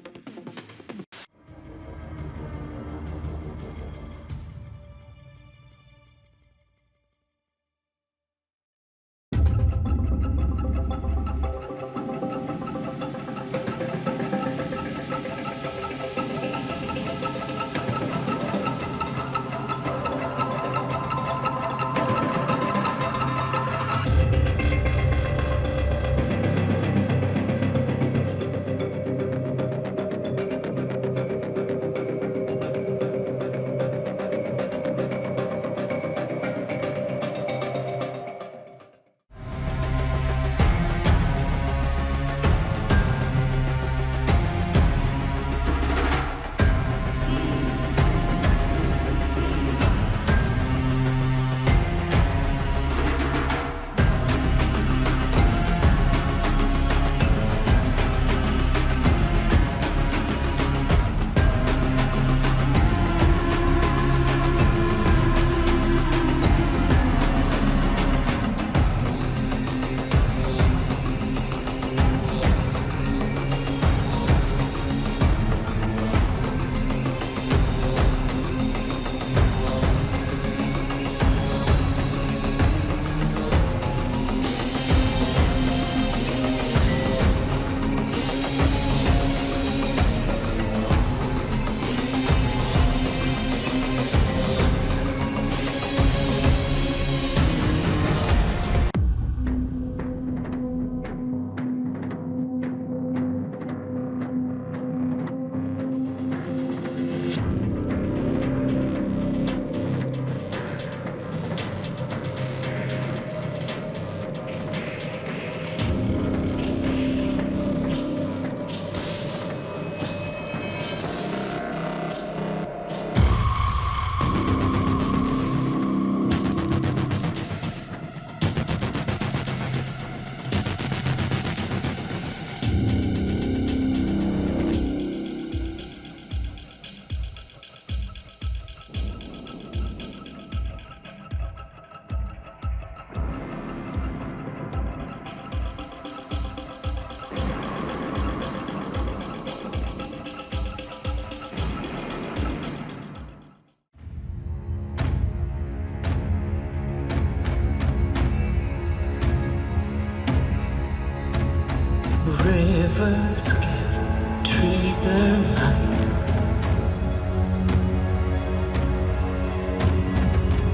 rivers give trees their light.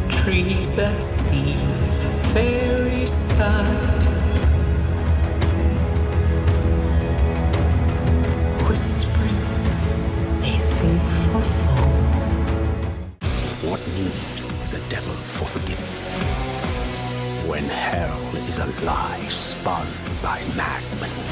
Trees that see this fairy sight. Whispering, they sing for foam. What need is a devil for forgiveness when hell is a lie spun by madmen?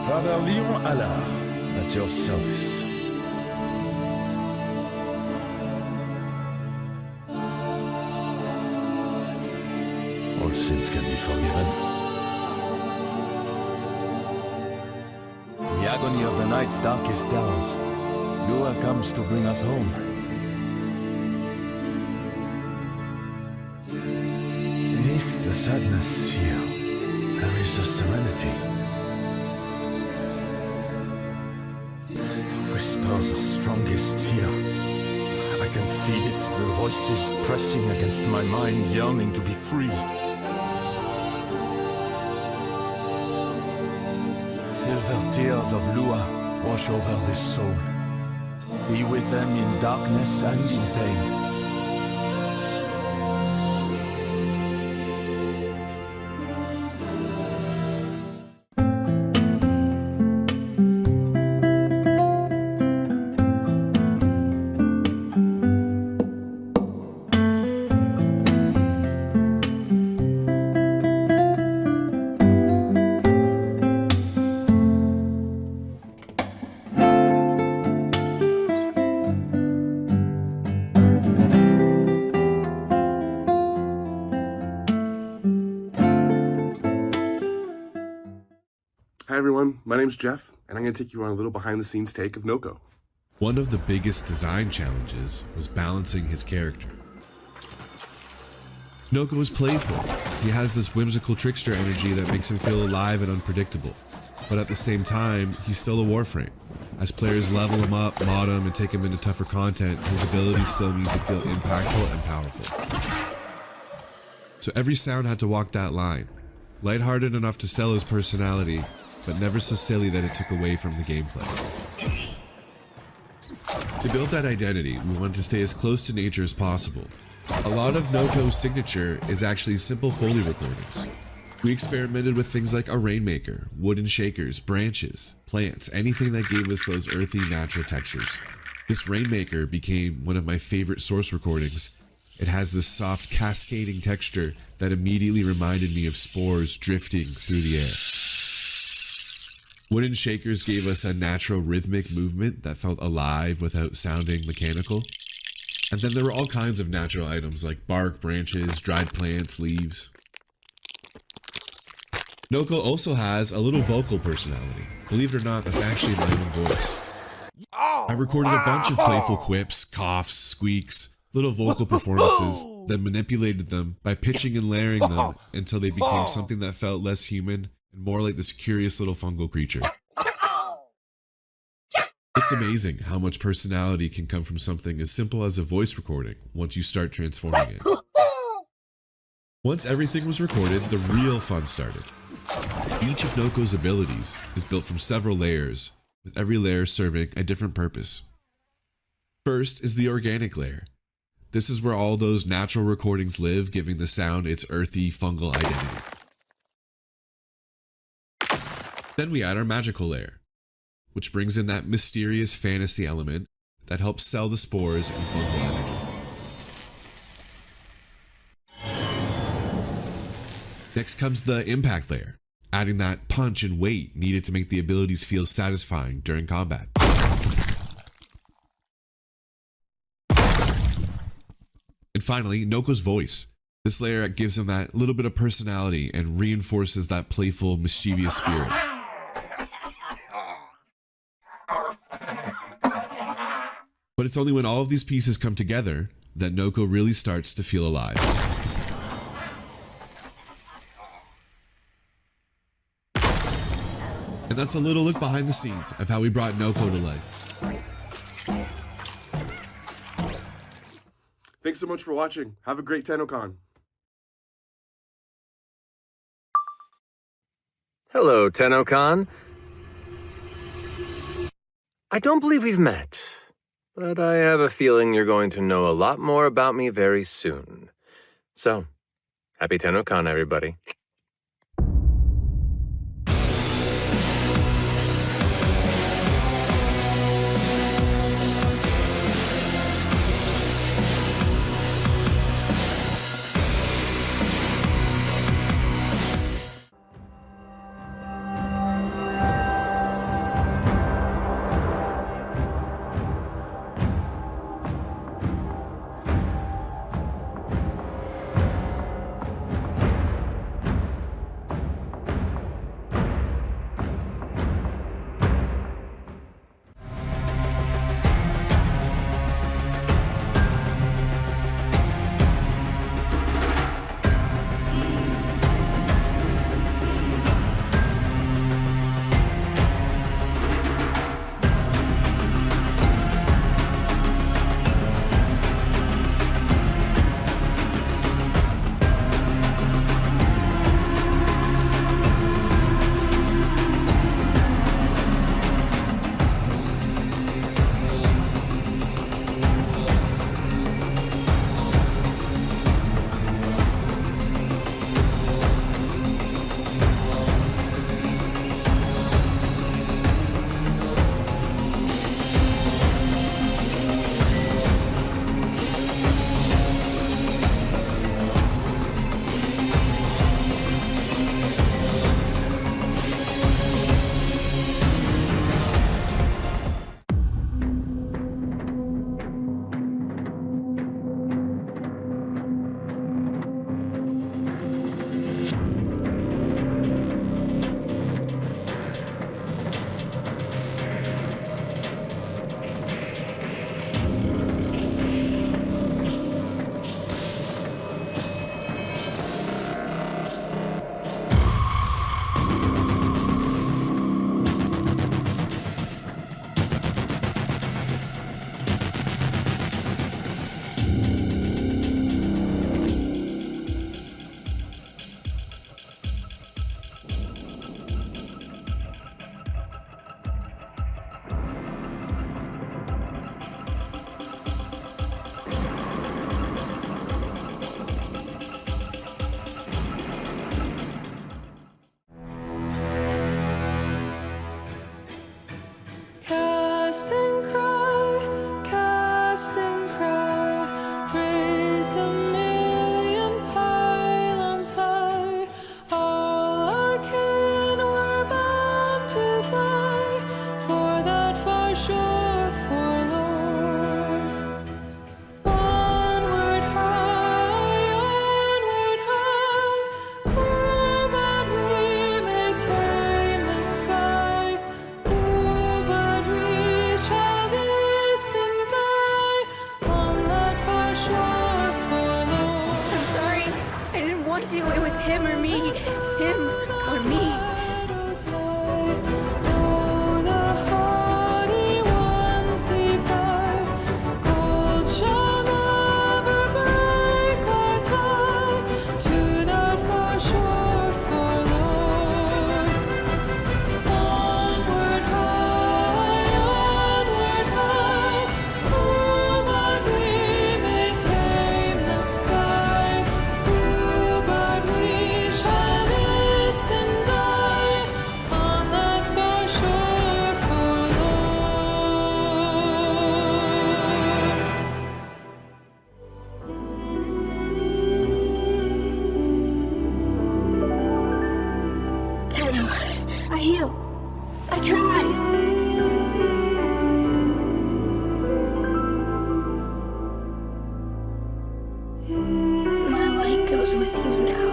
Father Leon Allard, at your service. All sins can be forgiven. The agony of the night's darkest hours, Lua comes to bring us home. Beneath the sadness here, there is a serenity. The whispers are strongest here. I can feel it, the voices pressing against my mind, yearning to be free. Silver tears of Lua wash over this soul. Be with them in darkness and in pain. Hi everyone, my name's Jeff, and I'm going to take you on a little behind-the-scenes take of Noko. One of the biggest design challenges was balancing his character. Noko is playful. He has this whimsical trickster energy that makes him feel alive and unpredictable. But at the same time, he's still a Warframe. As players level him up, mod him, and take him into tougher content, his abilities still need to feel impactful and powerful. So every sound had to walk that line. Lighthearted enough to sell his personality, but never so silly that it took away from the gameplay. To build that identity, we wanted to stay as close to nature as possible. A lot of Noko's signature is actually simple Foley recordings. We experimented with things like a rainmaker, wooden shakers, branches, plants, anything that gave us those earthy, natural textures. This rainmaker became one of my favorite source recordings. It has this soft, cascading texture that immediately reminded me of spores drifting through the air. Wooden shakers gave us a natural rhythmic movement that felt alive without sounding mechanical. And then there were all kinds of natural items like bark, branches, dried plants, leaves. Noko also has a little vocal personality. Believe it or not, that's actually my own voice. I recorded a bunch of playful quips, coughs, squeaks, little vocal performances, then manipulated them by pitching and layering them until they became something that felt less human and more like this curious little fungal creature. It's amazing how much personality can come from something as simple as a voice recording once you start transforming it. Once everything was recorded, the real fun started. Each of Noko's abilities is built from several layers, with every layer serving a different purpose. First is the organic layer. This is where all those natural recordings live, giving the sound its earthy, fungal identity. Then we add our magical layer, which brings in that mysterious fantasy element that helps sell the spores and fungal energy. Next comes the impact layer, adding that punch and weight needed to make the abilities feel satisfying during combat. And finally, Noko's voice. This layer gives him that little bit of personality and reinforces that playful, mischievous spirit. But it's only when all of these pieces come together that Noko really starts to feel alive. And that's a little look behind the scenes of how we brought Noko to life. Thanks so much for watching. Have a great TennoCon. Hello, TennoCon. I don't believe we've met, but I have a feeling you're going to know a lot more about me very soon. So, happy TennoCon, everybody. I heal. I try. My light goes with you now.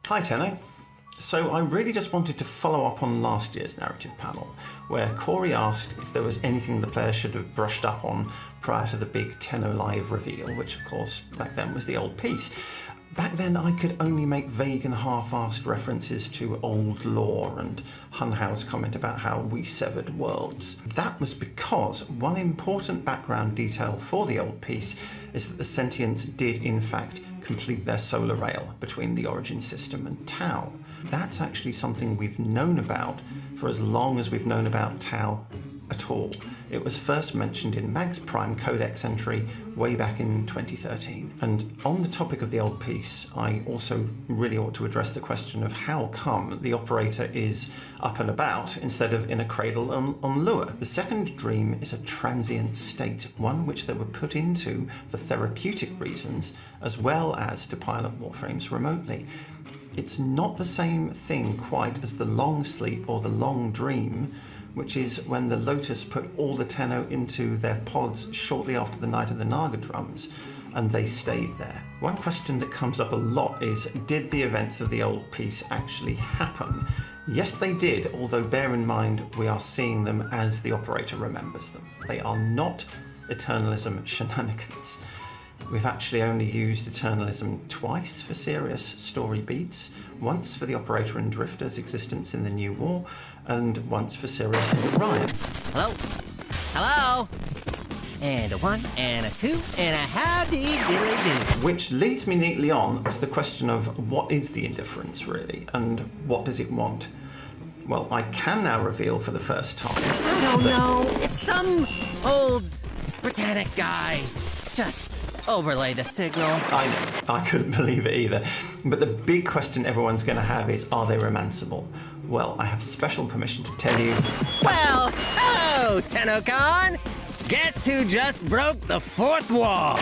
Hi Tenno. So I really just wanted to follow up on last year's narrative panel, where Corey asked if there was anything the players should have brushed up on prior to the big Tenno Live reveal, which of course back then was the old piece. Back then I could only make vague and half-assed references to old lore and Hunhow's comment about how we severed worlds. That was because one important background detail for the old piece is that the Sentients did in fact complete their solar rail between the Origin System and Tau. That's actually something we've known about for as long as we've known about Tau at all. It was first mentioned in Mag's Prime Codex entry way back in 2013. And on the topic of the old piece, I also really ought to address the question of how come the operator is up and about instead of in a cradle on Lua. The second dream is a transient state, one which they were put into for therapeutic reasons, as well as to pilot warframes remotely. It's not the same thing quite as the long sleep or the long dream, which is when the Lotus put all the Tenno into their pods shortly after the Night of the Naga drums, and they stayed there. One question that comes up a lot is, did the events of the old piece actually happen? Yes, they did, although bear in mind we are seeing them as the operator remembers them. They are not Eternalism shenanigans. We've actually only used Eternalism twice for serious story beats, once for the Operator and Drifter's existence in the New War, and once for Sirius and Orion. Hello? Hello? And a 1, and a 2, and a howdy diddly do. Which leads me neatly on to the question of what is the indifference really, and what does it want? Well, I can now reveal for the first time. I don't know. It's some old Britannic guy. Just overlay the signal. I know. I couldn't believe it either. But the big question everyone's going to have is, are they romanceable? Well, I have special permission to tell you. Well, hello, TennoCon! Guess who just broke the fourth wall?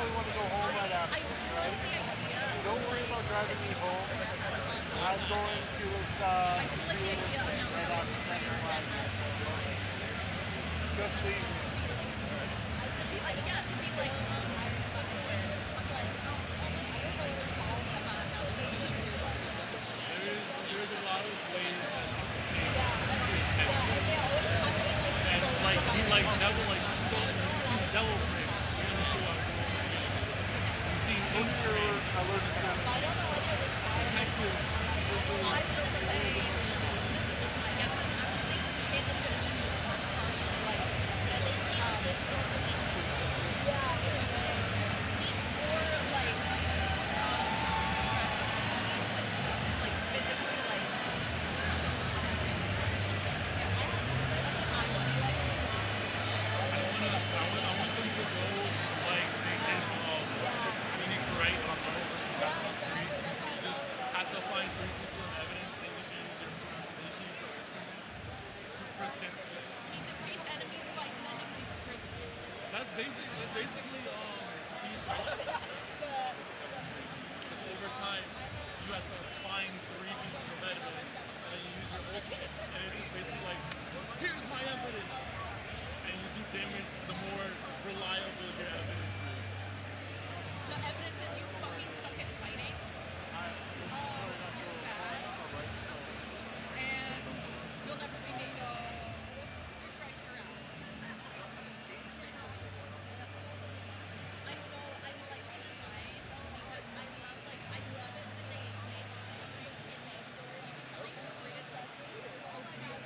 probably want to go home right after this, right? Don't worry about driving me home. I'm going to this theater right after 10 o'clock. Just leave me. There's a lot of ways that you can take this and like do like devil, like you see devil print. You understand what I'm doing? You see in your allergic to detective. I'm gonna say this is just my guess. I'm gonna say this kid is gonna be like they teach this sleep. Sleep or like physically like I want them to go like they did Phoenix Wright on Marvel vs. Capcom 3. You just have to find 3 pieces of evidence, then you can use your instrument to present it. He defeats enemies by sending them to prison. That's basically over time you have to find 3 pieces of evidence and then you use your ultimate and it's just basically like, here's my evidence. And you do damage the more reliable your evidence is. The evidence is you fucking suck at fighting. You're bad. And you'll never be made your strikes are out. I don't know, I like the design because I love it when they make things in nature. You can tell like it's like, oh my god,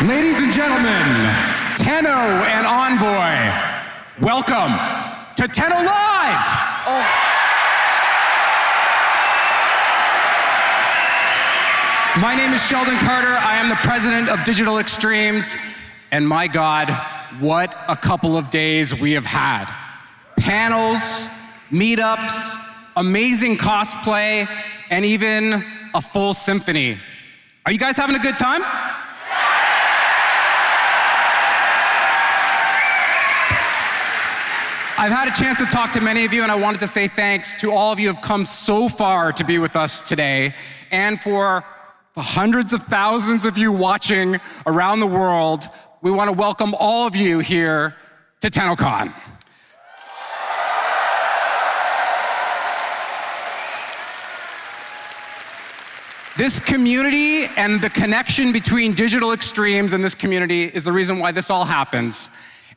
Ladies and gentlemen, Tenno and Envoy, welcome to Tenno Live! My name is Sheldon Carter. I am the president of Digital Extremes, and my God, what a couple of days we have had. Panels, meetups, amazing cosplay, and even a full symphony. Are you guys having a good time? I've had a chance to talk to many of you, and I wanted to say thanks to all of you who have come so far to be with us today, and for the hundreds of thousands of you watching around the world. We want to welcome all of you here to TennoCon. This community and the connection between Digital Extremes and this community is the reason why this all happens.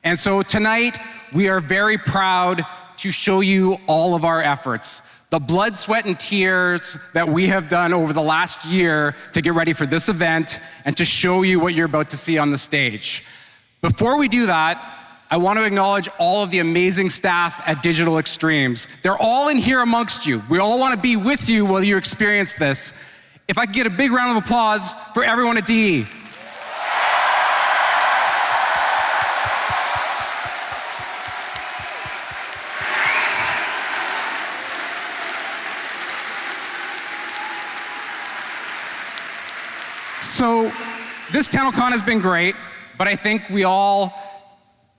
And so tonight, we are very proud to show you all of our efforts, the blood, sweat, and tears that we have done over the last year to get ready for this event and to show you what you're about to see on the stage. Before we do that, I want to acknowledge all of the amazing staff at Digital Extremes. They're all in here amongst you. We all want to be with you while you experience this. If I could get a big round of applause for everyone at DE. So this TennoCon has been great, but I think we all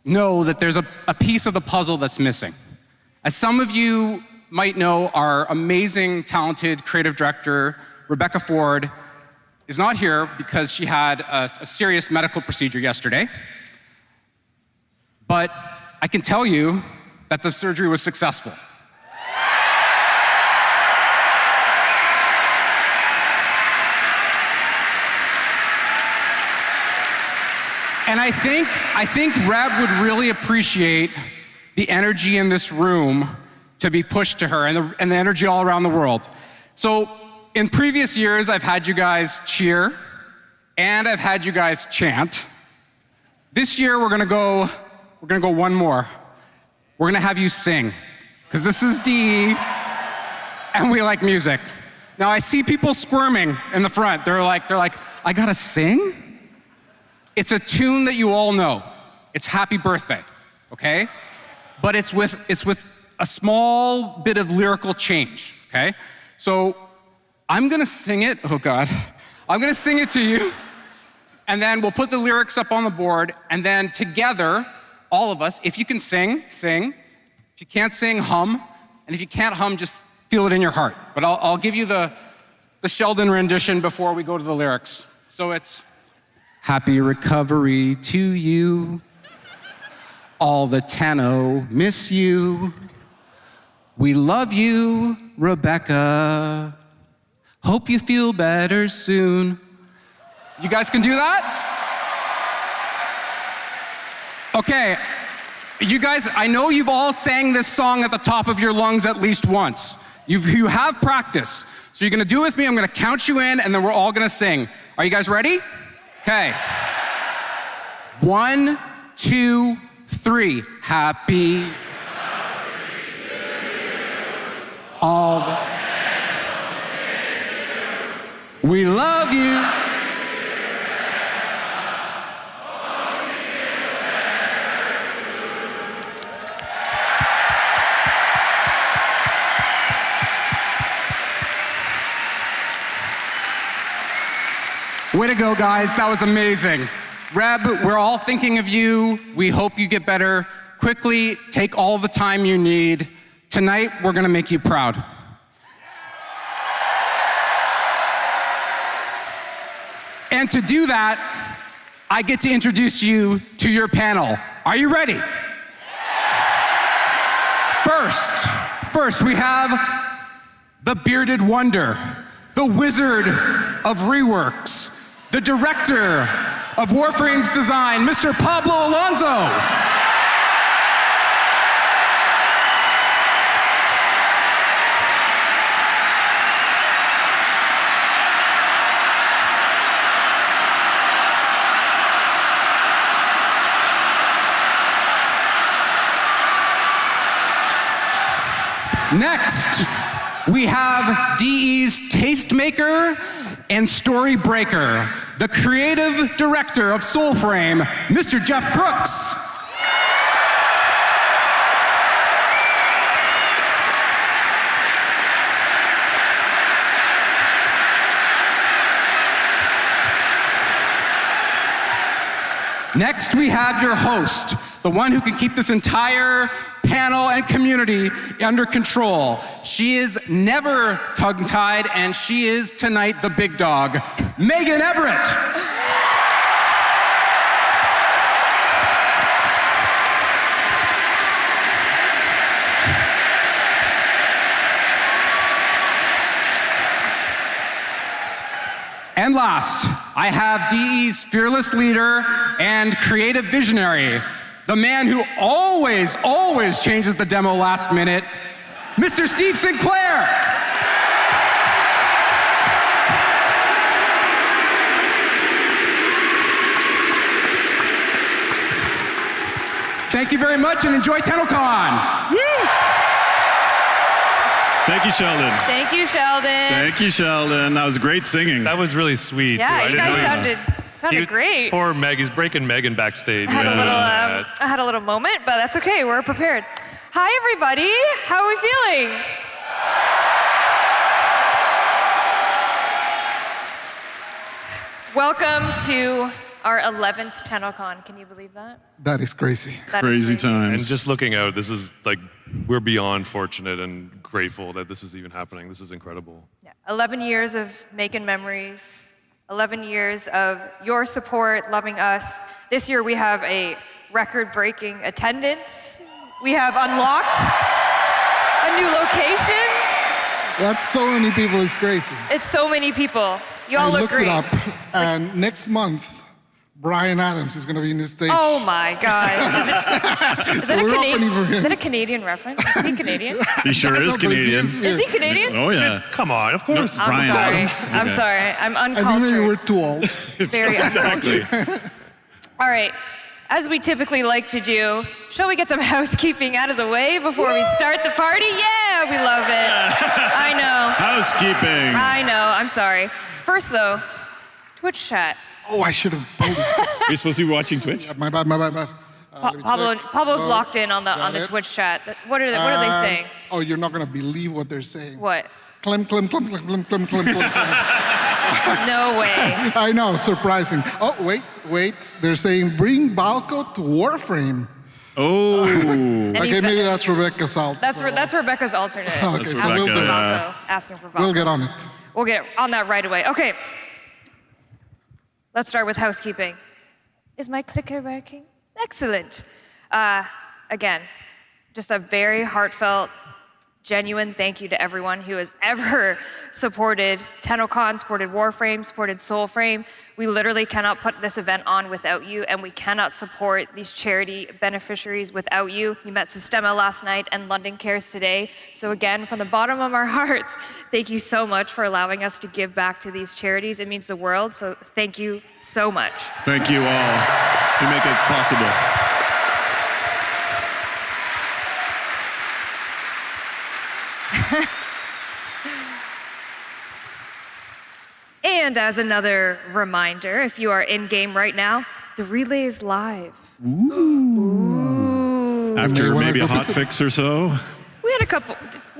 know that there's a piece of the puzzle that's missing. As some of you might know, our amazing, talented creative director, Rebecca Ford, is not here because she had a serious medical procedure yesterday. But I can tell you that the surgery was successful. And I think Reb would really appreciate the energy in this room to be pushed to her, and the energy all around the world. So in previous years, I've had you guys cheer, and I've had you guys chant. This year, we're gonna go one more. We're gonna have you sing, because this is DE, and we like music. Now, I see people squirming in the front. They're like, I gotta sing? It's a tune that you all know. It's Happy Birthday, okay? But it's with a small bit of lyrical change, okay? So I'm gonna sing it, oh God. I'm gonna sing it to you, and then we'll put the lyrics up on the board, and then together, all of us, if you can sing, sing. If you can't sing, hum. And if you can't hum, just feel it in your heart. But I'll give you the Sheldon rendition before we go to the lyrics. So it's, happy recovery to you. All the Tenno miss you. We love you, Rebecca. Hope you feel better soon. You guys can do that? Okay, you guys, I know you've all sang this song at the top of your lungs at least once. You have practice. So you're gonna do it with me, I'm gonna count you in, and then we're all gonna sing. Are you guys ready? Okay. 1, 2, 3. Happy. All the. We love you. Way to go, guys. That was amazing. Reb, we're all thinking of you. We hope you get better quickly. Take all the time you need. Tonight, we're gonna make you proud. And to do that, I get to introduce you to your panel. Are you ready? First, we have the bearded wonder, the wizard of reworks, the director of Warframe's design, Mr. Pablo Alonso. Next, we have DE's tastemaker and story breaker, the creative director of Soulframe, Mr. Jeff Crooks. Next, we have your host, the one who can keep this entire panel and community under control. She is never tongue-tied, and she is tonight the big dog, Megan Everett. And last, I have DE's fearless leader and creative visionary, the man who always changes the demo last minute, Mr. Steve Sinclair. Thank you very much and enjoy TennoCon. Woo! Thank you, Sheldon. Thank you, Sheldon. Thank you, Sheldon. That was great singing. That was really sweet. Yeah, too. you guys sounded great. Poor Meg, he's breaking Megan backstage. I had a little moment, but that's okay. We're prepared. Hi, everybody. How are we feeling? Welcome to our 11th TennoCon. Can you believe that? That is crazy. That is crazy crazy. times. And just looking out, this is like, we're beyond fortunate and grateful that this is even happening. This is incredible. Yeah. 11 years of making memories, 11 years of your support, loving us. This year we have a record-breaking attendance. We have unlocked a new location. That's so many people. It's crazy. It's so many people. You all I look looked great. it up, and next month, Brian Adams is going to be in the stage. Oh my God. Is So we're opening for him. is that a Canadian reference? Is he Canadian? He sure is Canadian. Is he Canadian? Oh, yeah. Come on, of course. I'm Brian sorry. Adams. I'm Okay. sorry. I'm I think uncultured. maybe we're too old. Very uncultured. All right. As we typically like to do, shall we get some housekeeping out of the way before we start the party? Yeah, we love it. I know. Housekeeping. I know. I'm sorry. First, though, Twitch chat. Oh, I should have told this. You're supposed to be watching Twitch? My bad. Pablo's locked in on the it. Twitch chat. What are they saying? Oh, you're not going to believe what they're saying. What? Clem. No way. I know, surprising. Oh, wait. They're saying bring Balco to Warframe. Oh. Okay, maybe that's Rebecca's alt. That's Rebecca's alternate. Okay, Asking so we'll for do it. Balco. Asking for Balco. We'll get on it. We'll get on that right away. Okay. Let's start with housekeeping. Is my clicker working? Excellent. Again, just a very heartfelt, genuine thank you to everyone who has ever supported TennoCon, supported Warframe, supported Soulframe. We literally cannot put this event on without you, and we cannot support these charity beneficiaries without you. You met Sistema last night and London Cares today. So again, from the bottom of our hearts, thank you so much for allowing us to give back to these charities. It means the world, so thank you so much. Thank you all. You make it possible. And as another reminder, if you are in-game right now, the relay is live. Ooh. After maybe a hotfix or so. We had a couple.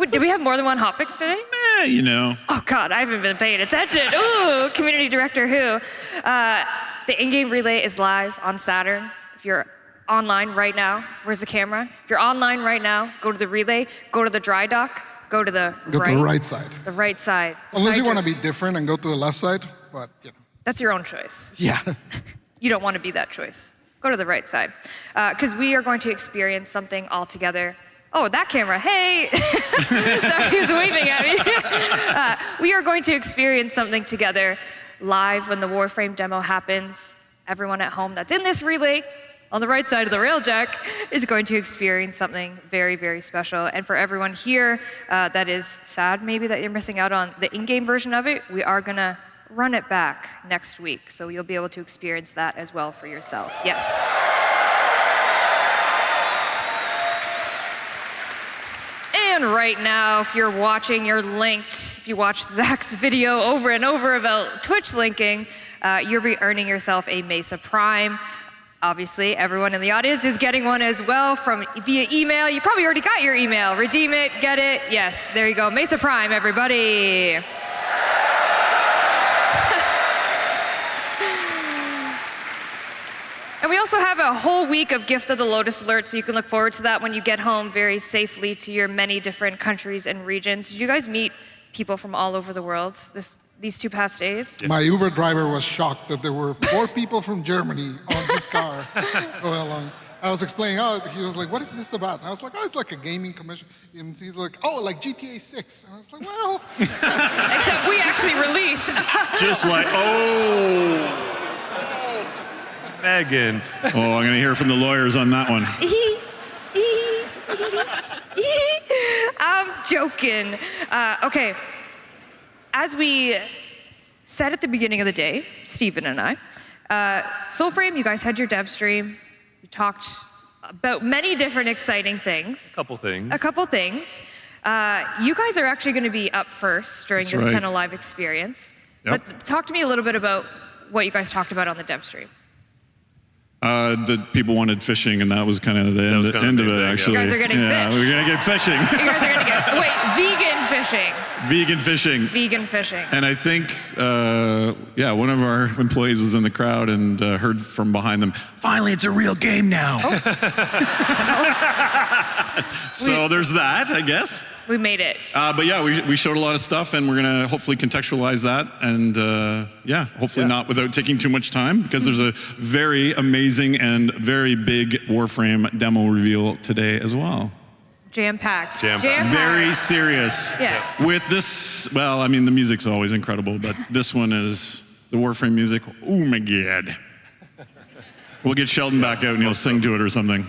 Did we have more than one hotfix today? You know. Oh God, I haven't been paying attention. Ooh, community director who? The in-game relay is live on Saturn. If you're online right now, where's the camera? If you're online right now, go to the relay, go to the dry dock, go to the Go to the right side. The right side. Unless you want to be different and go to the left side, but you know. That's your own choice. Yeah. You don't want to be that choice. Go to the right side. Because we are going to experience something all together. Oh, that camera, hey! Sorry, he was waving at me. We are going to experience something together live when the Warframe demo happens. Everyone at home that's in this relay on the right side of the railjack is going to experience something very, very special. And for everyone here that is sad maybe that you're missing out on the in-game version of it, we are gonna run it back next week. So you'll be able to experience that as well for yourself. Yes. And right now, if you're watching, you're linked. If you watch Zach's video over and over about Twitch linking, you'll be earning yourself a Mesa Prime. Obviously, everyone in the audience is getting one as well via email. You probably already got your email. Redeem it, get it. Yes, there you go. Mesa Prime, everybody. And we also have a whole week of Gift of the Lotus alerts, so you can look forward to that when you get home very safely to your many different countries and regions. Did you guys meet people from all over the world these 2 past days? My Uber driver was shocked that there were 4 people from Germany on his car going along. I was explaining, he was like, what is this about? And I was like, it's like a gaming commission. And he's like, like GTA 6. And I was like, well. Except we actually release. Just like, Megan. I'm going to hear from the lawyers on that one. I'm joking. Okay. As we said at the beginning of the day, Steven and I, Soulframe, you guys had your dev stream. You talked about many different exciting things. A couple things. You guys are actually going to be up first during this Tenno Live experience. Yep. But talk to me a little bit about what you guys talked about on the dev stream. The people wanted fishing, and that was kind of the end of it, actually. You guys are getting fish. We're going to get fishing. You guys are going to get, vegan fishing. Vegan fishing. Vegan fishing. And I think, one of our employees was in the crowd and heard from behind them, finally, it's a real game now. So there's that, I guess. We made it. But yeah, we showed a lot of stuff, and we're going to hopefully contextualize that, and hopefully not without taking too much time, because there's a very amazing and very big Warframe demo reveal today as well. Jam-packed. Very serious. Yes. With this, the music's always incredible, but this one is the Warframe music. Oh my God. We'll get Sheldon back out and he'll sing to it or something.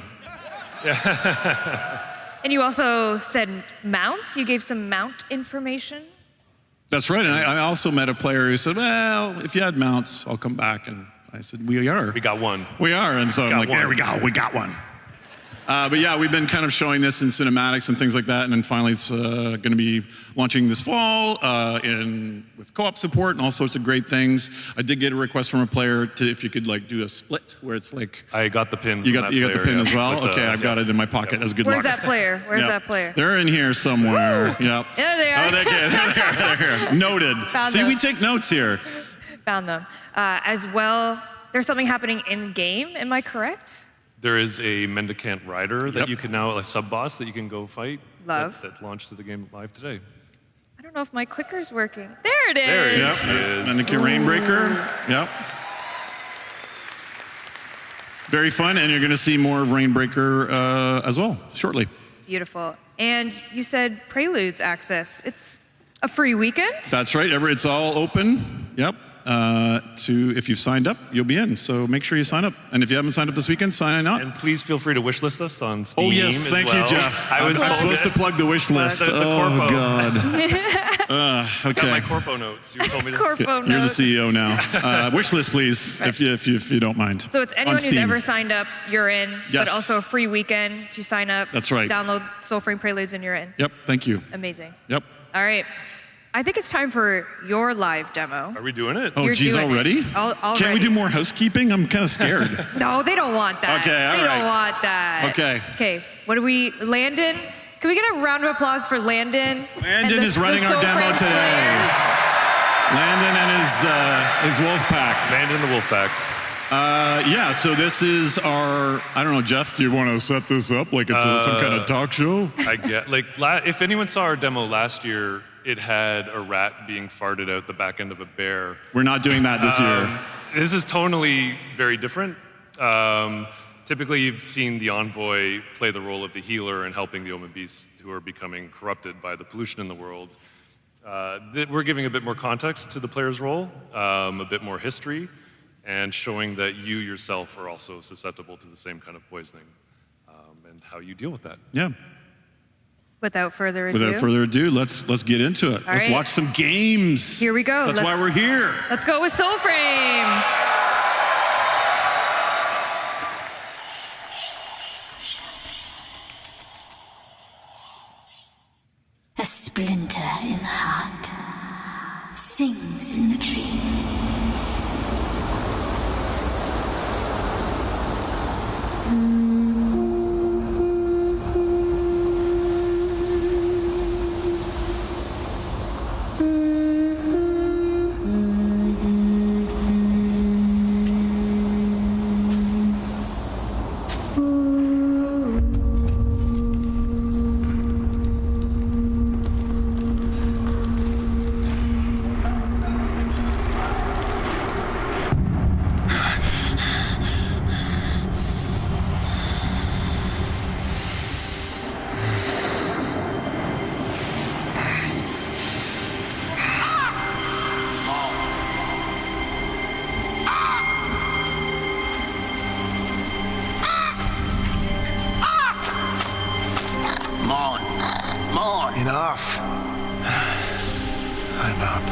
And you also said mounts. You gave some mount information. That's right. And I also met a player who said, well, if you had mounts, I'll come back. And I said, we are. We got one. We are. And so I'm like, there we go. We got one. But yeah, we've been kind of showing this in cinematics and things like that, and then finally it's going to be launching this fall with co-op support and all sorts of great things. I did get a request from a player if you could do a split where it's like. I got the pin. You got the pin as well. Okay, I've got it in my pocket. That's good luck. Where's that player? Where's that player? They're in here somewhere. Yep. There they are. Oh, they're here. Noted. See, we take notes here. Found them. As well, there's something happening in game. Am I correct? There is a Mendicant Rider that you can now, a sub-boss that you can go fight. Love. That launched to the game live today. I don't know if my clicker's working. There it is. There it is. Mendicant Rainbreaker. Yep. Very fun, and you're going to see more of Rainbreaker as well shortly. Beautiful. And you said Preludes access. It's a free weekend? That's right. It's all open. Yep. If you've signed up, you'll be in. So make sure you sign up. And if you haven't signed up this weekend, sign up. And please feel free to wishlist us on Steam. Oh yes, thank you, Jeff. I'm supposed to plug the wish list. The oh corpo. God. I Okay. got my corpo notes. You told me to. Corpo You're notes. the CEO now. Wish list, please, if you don't mind. So it's anyone On who's Steam. ever signed up, you're in. Yes. But also a free weekend. If you sign up, That's right. download Soulframe Preludes and you're in. Yep. Thank you. Amazing. Yep. All right. I think it's time for your live demo. Are we doing it? Oh, You're geez, doing already? it. Already. Can't we do more housekeeping? I'm kind of scared. No, they don't want that. Okay, all They right. don't want that. Okay. Okay, what do we, Landon? Can we get a round of applause for Landon? Landon is running our demo Soulframe today. Slayers? Landon and his wolf pack. Landon the wolf pack. Yeah, so this is our, I don't know, Jeff, do you want to set this up like it's some kind of talk show? I get, if anyone saw our demo last year, it had a rat being farted out the back end of a bear. We're not doing that this year. This is tonally very different. Typically, you've seen the Envoy play the role of the healer and helping the Omen Beasts who are becoming corrupted by the pollution in the world. We're giving a bit more context to the player's role, a bit more history, and showing that you yourself are also susceptible to the same kind of poisoning, and how you deal with that. Yeah. Without further ado. Without further ado, let's get into it. All Let's right. watch some games. Here we go. That's why we're here. Let's go with Soulframe. in the tree. Enough. I'm up.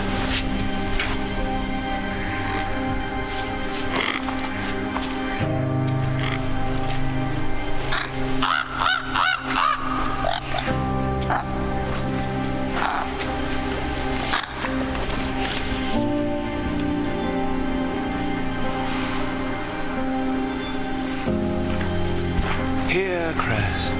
Here, Chris.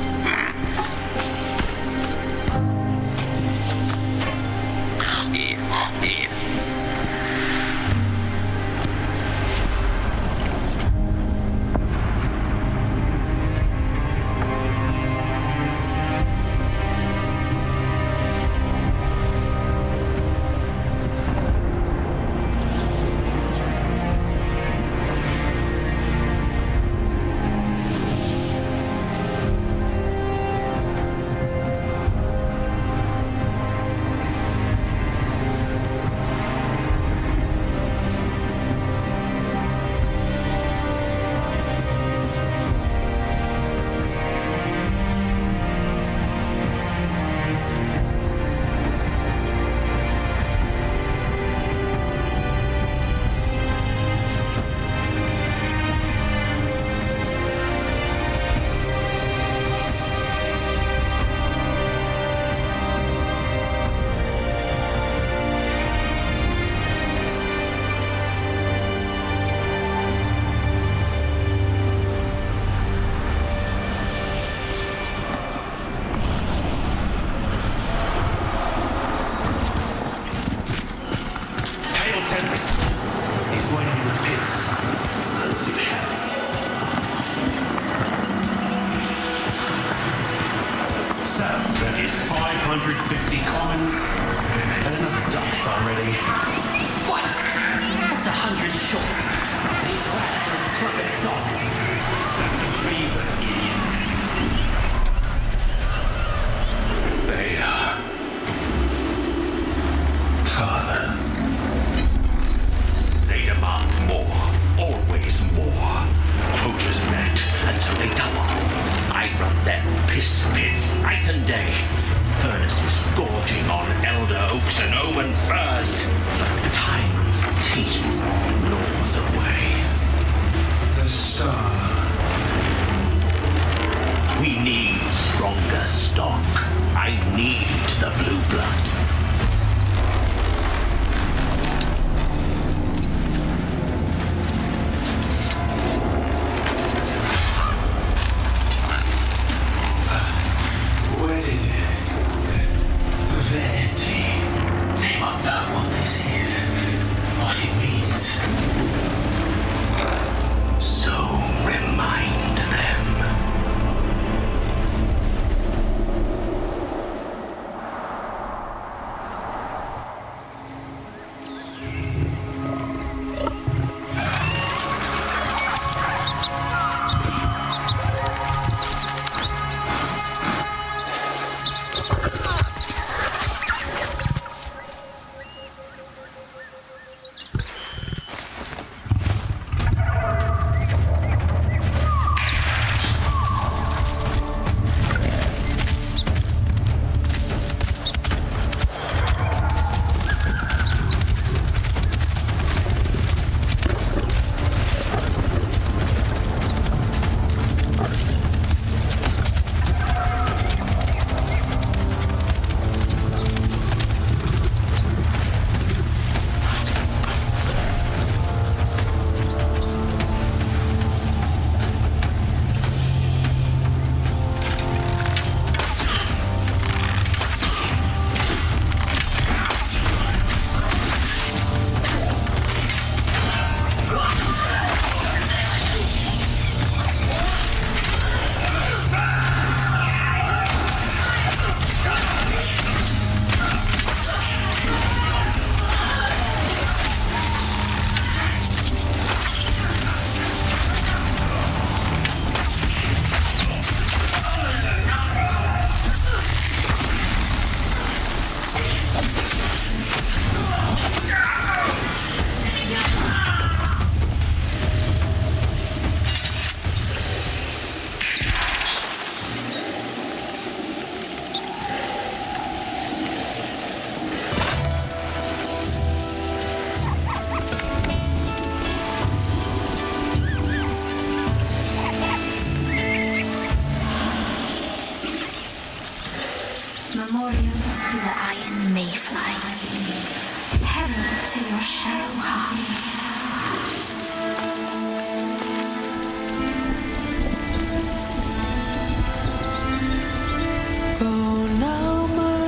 He's waiting in the pits. None too heavy. So, that is 550 commons and enough ducks already. What? That's 100 short. These rats are as plump as dogs. That's a beaver, idiot. They are. Father. They demand more. Always. Go now, my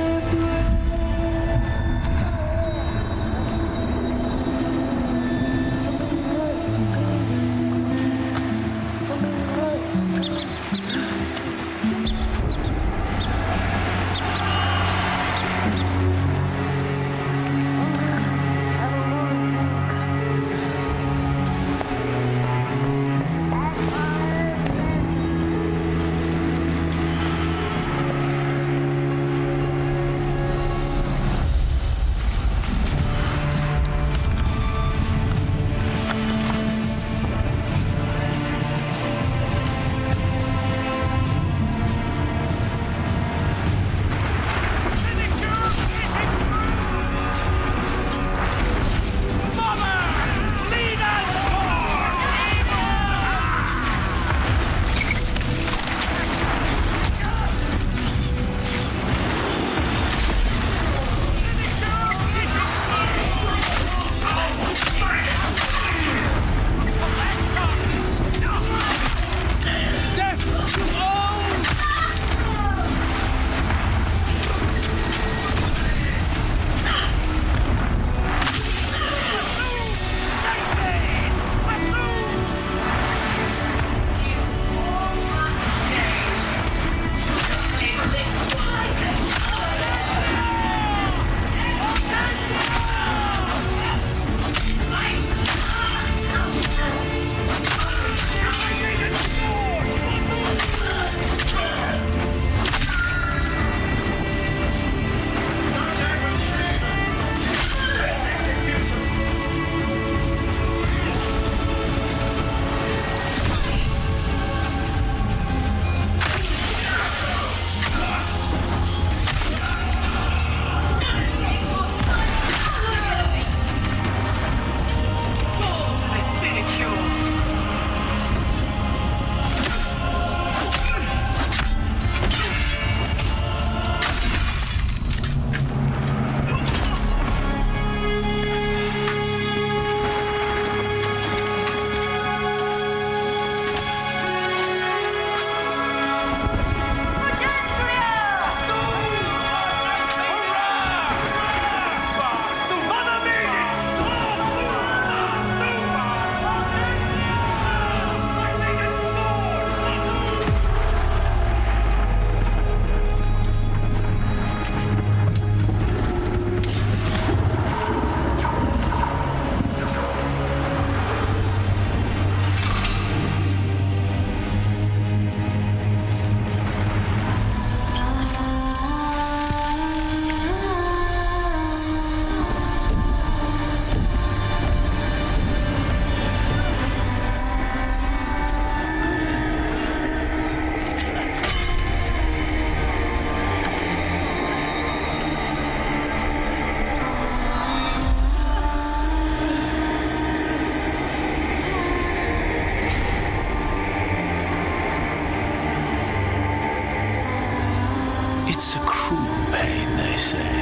It's a cruel pain, they say.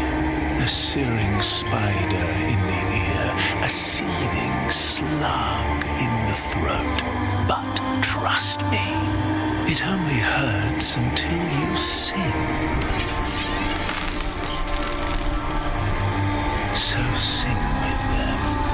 A searing spider in the ear, a seething slug in the throat. But trust me, it only hurts until you sing. So sing with them.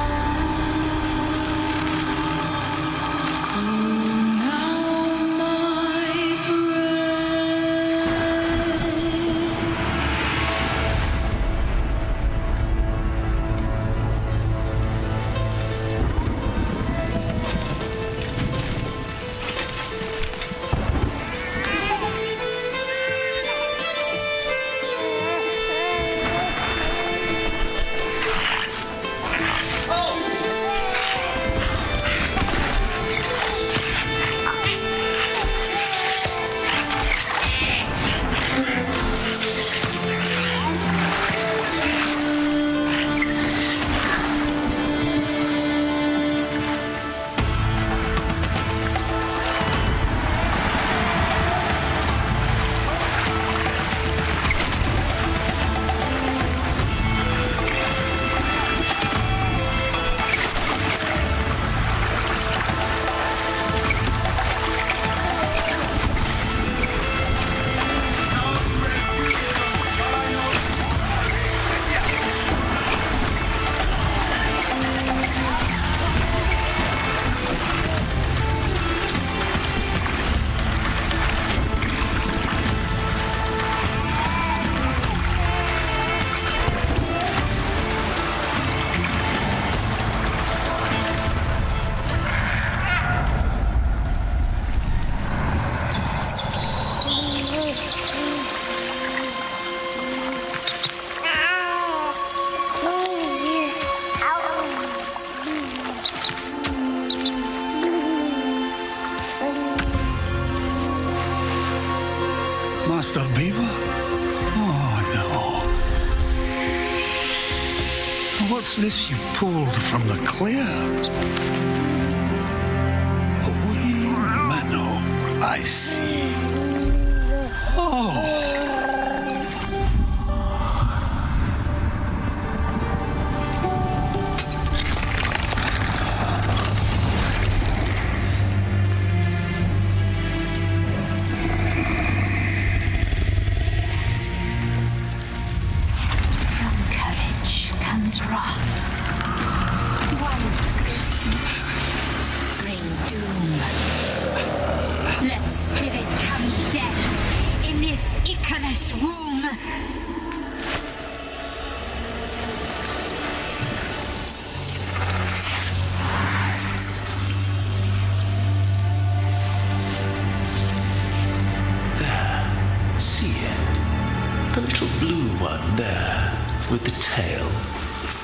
Master Beaver? Oh, no. What's this you pulled from the clear? A wee minnow, I see. Oh. Comes wrath. Wild graces bring doom. Let spirit come death in this Icarus womb. There. See it? The little blue one there with the tail.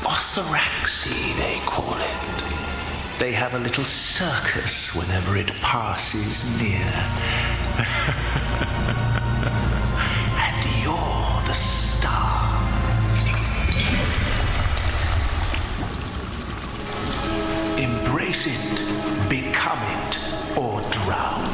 Osaraxi, they call it. They have a little circus whenever it passes near. And you're the star. Embrace it, become it, or drown.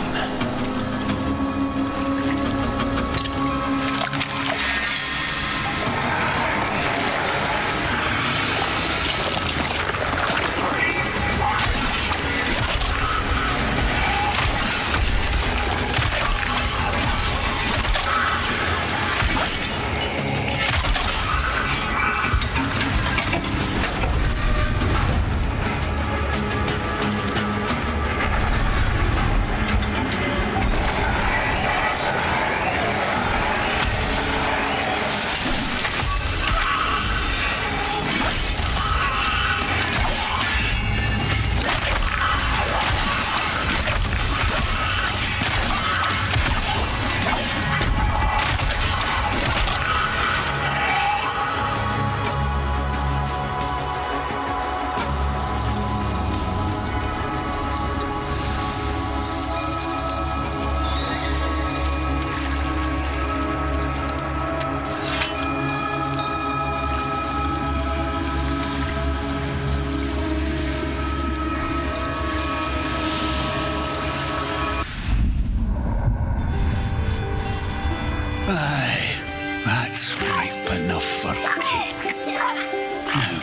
Aye, that's ripe enough for cake. Now,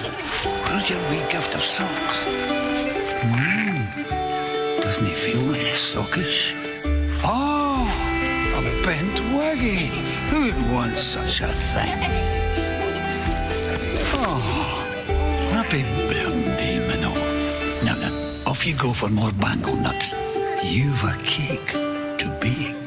where's your wee gift of socks? Doesn't he feel like sockish? Oh, a bent waggy. Who'd want such a thing? Oh, happy birthday, Minnow. Now, off you go for more bangle nuts. You've a cake to bake.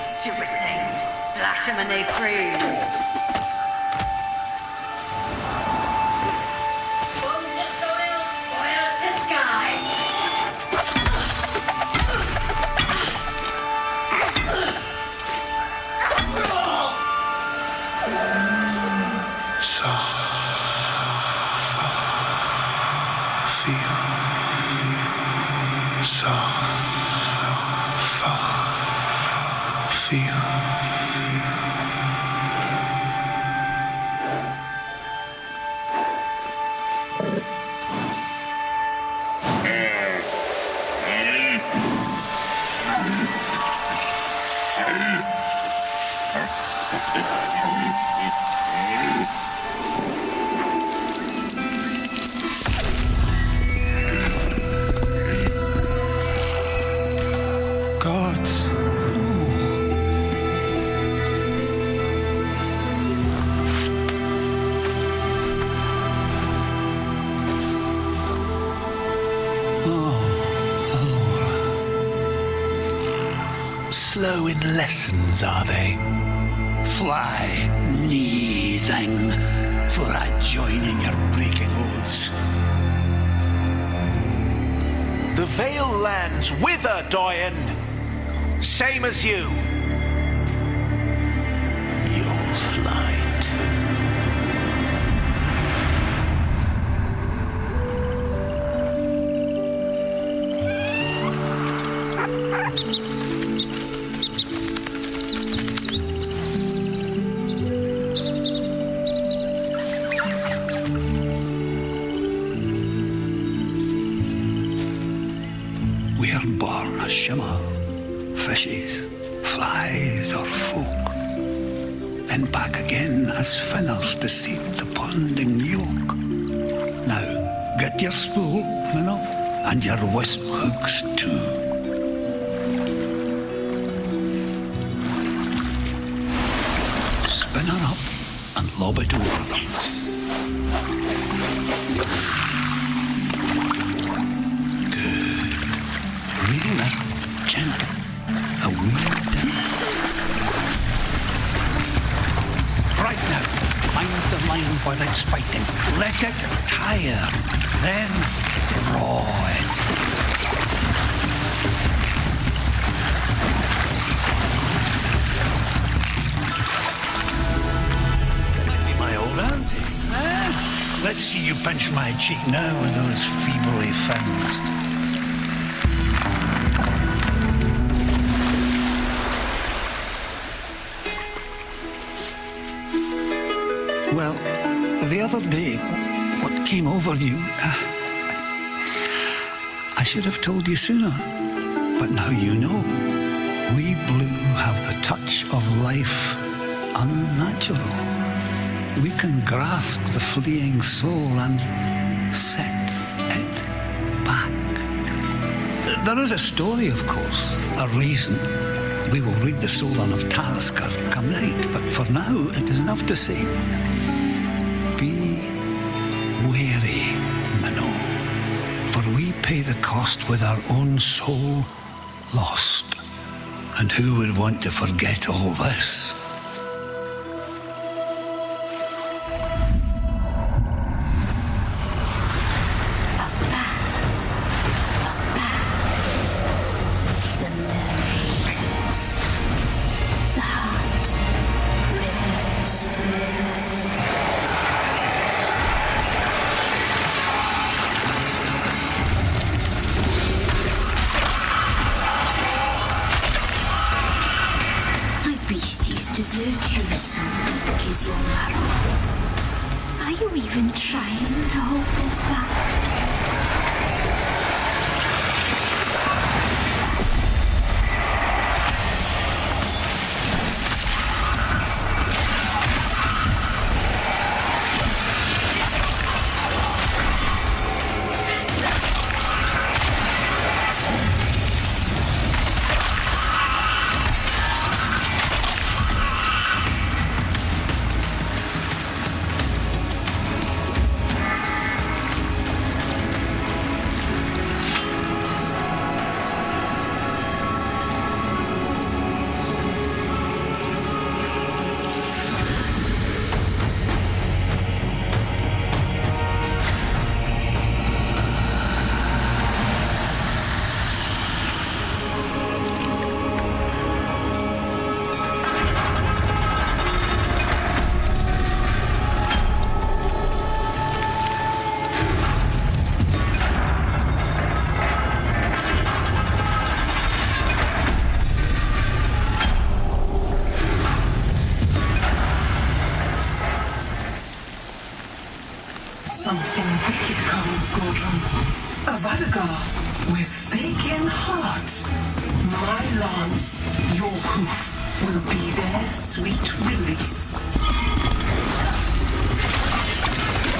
Stupid things. Flash them and they freeze. Boom to soil, spoil to sky. So feel so far. to you. Gods. Slow in lessons, are they? Fly, knee thing, for I join in your breaking oaths. The Vale lands wither, Doyen. Same as you. Your flight. We're born a shimmer, fishes, flies, or folk. Then back again as finners to seek the ponding yoke. Now, get your spool, Minnow, and your wisp hooks too. Spin her up and lob it over them. Really gentle, a wee dip. Right now, mind the line while it's fighting. Let it tire, then draw it. Might be my old auntie. Let's see you pinch my cheek now with those feebly fins. Well, the other day, what came over you? I should have told you sooner, but now you know. We blue have the touch of life unnatural. We can grasp the fleeing soul and set it back. There is a story, of course, a reason. We will read the Solon of Talisker come night, but for now it is enough to say, be wary, Minnow, for we pay the cost with our own soul lost. And who would want to forget all this? Desert you so weak is your marrow. Are you even trying to hold this back? Vadagar, with vacant heart, my lance, your hoof, will be their sweet release.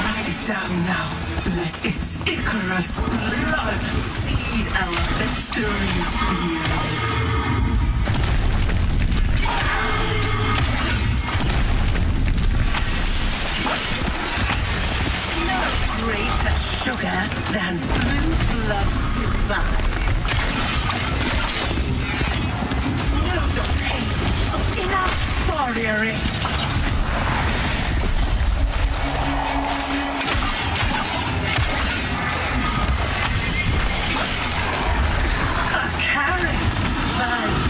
Write it down now. Let its Icarus blood seed our festering field. No greater sugar than blue blood divine. Know the pains of enough warrioring. A carriage divine.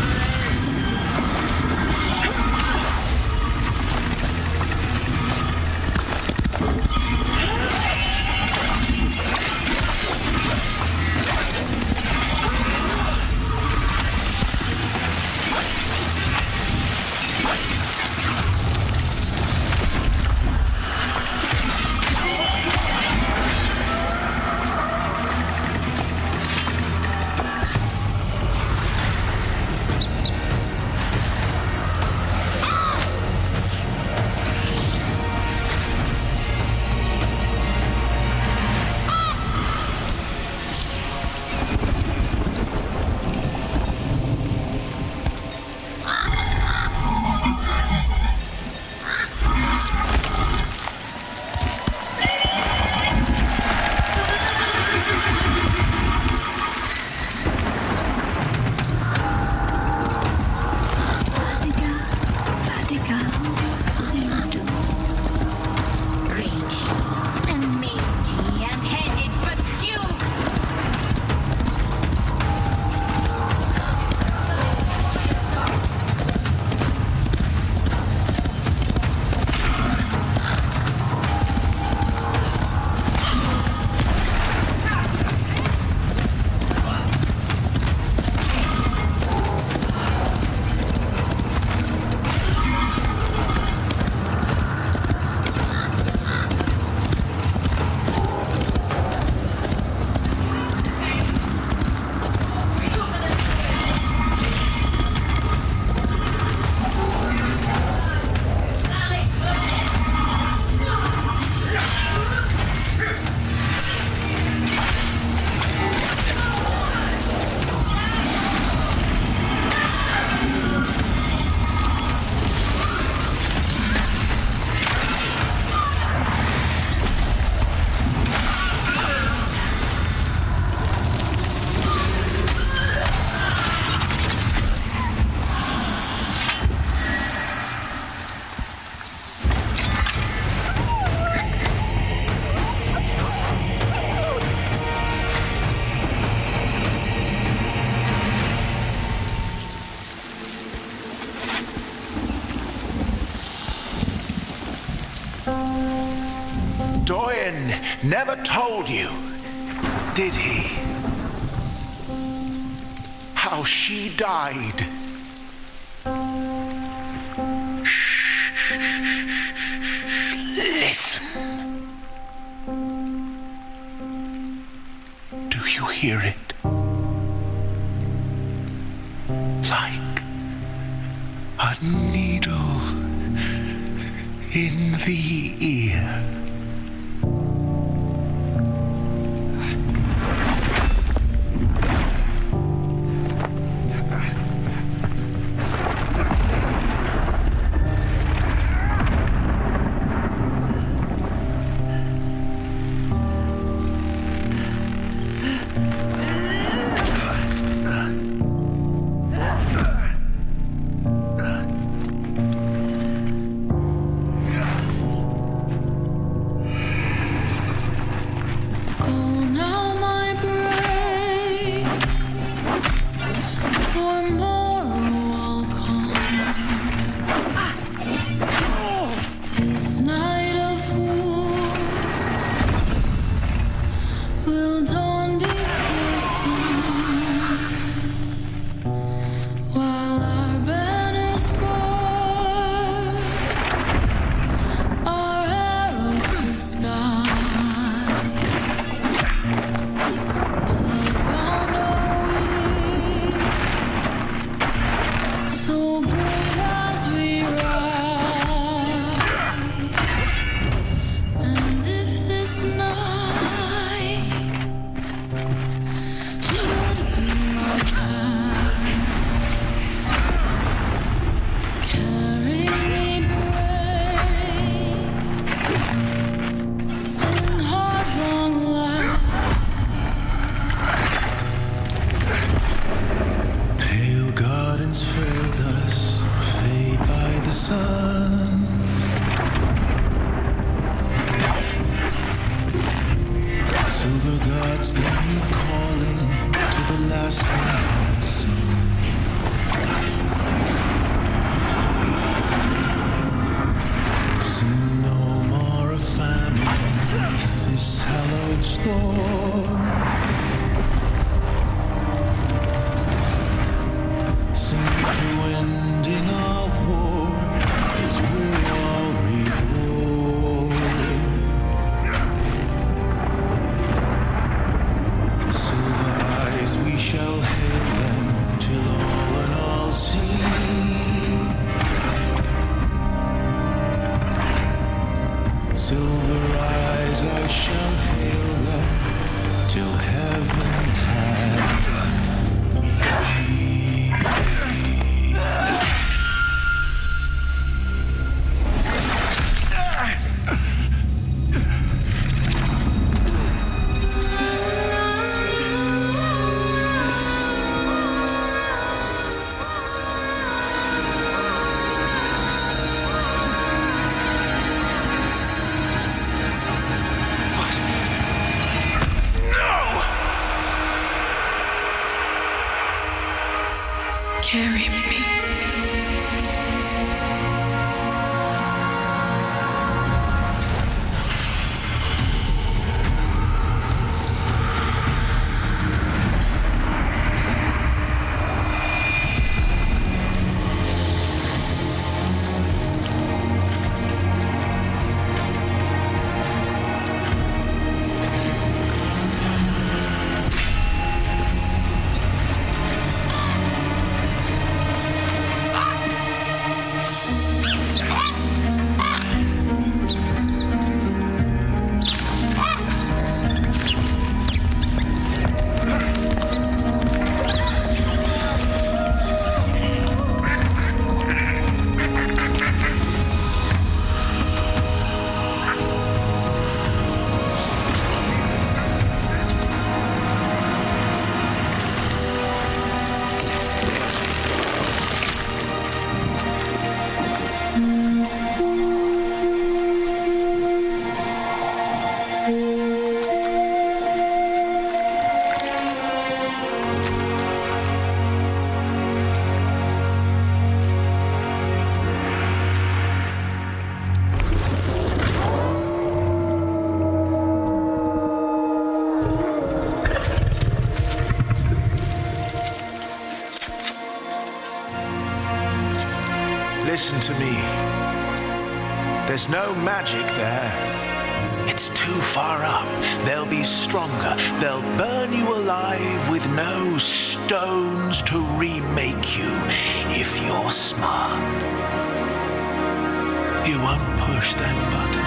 Doyen never told you, did he? How she died. Shh. Listen. Do you hear it? Like a needle in the ear. storm. Sing to ending of war as we're all reborn. Silver eyes, we shall hail them till all and all see. Silver eyes, I shall hail them till heaven has me. Carry me. Listen to me. There's no magic there. It's too far up. They'll be stronger. They'll burn you alive with no stones to remake you. If you're smart, you won't push that button.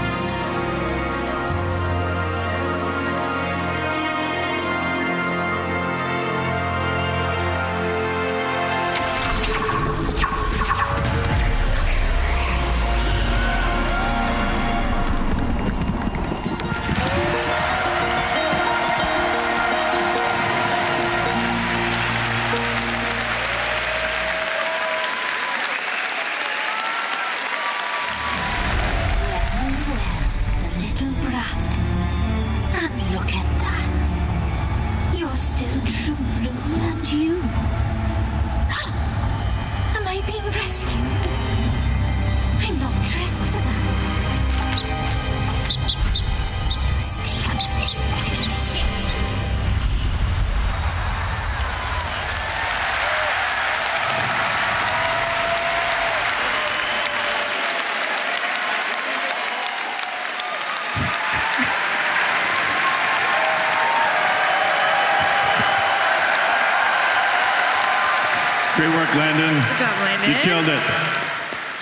Great work, Landon. Good job, Landon. You killed it.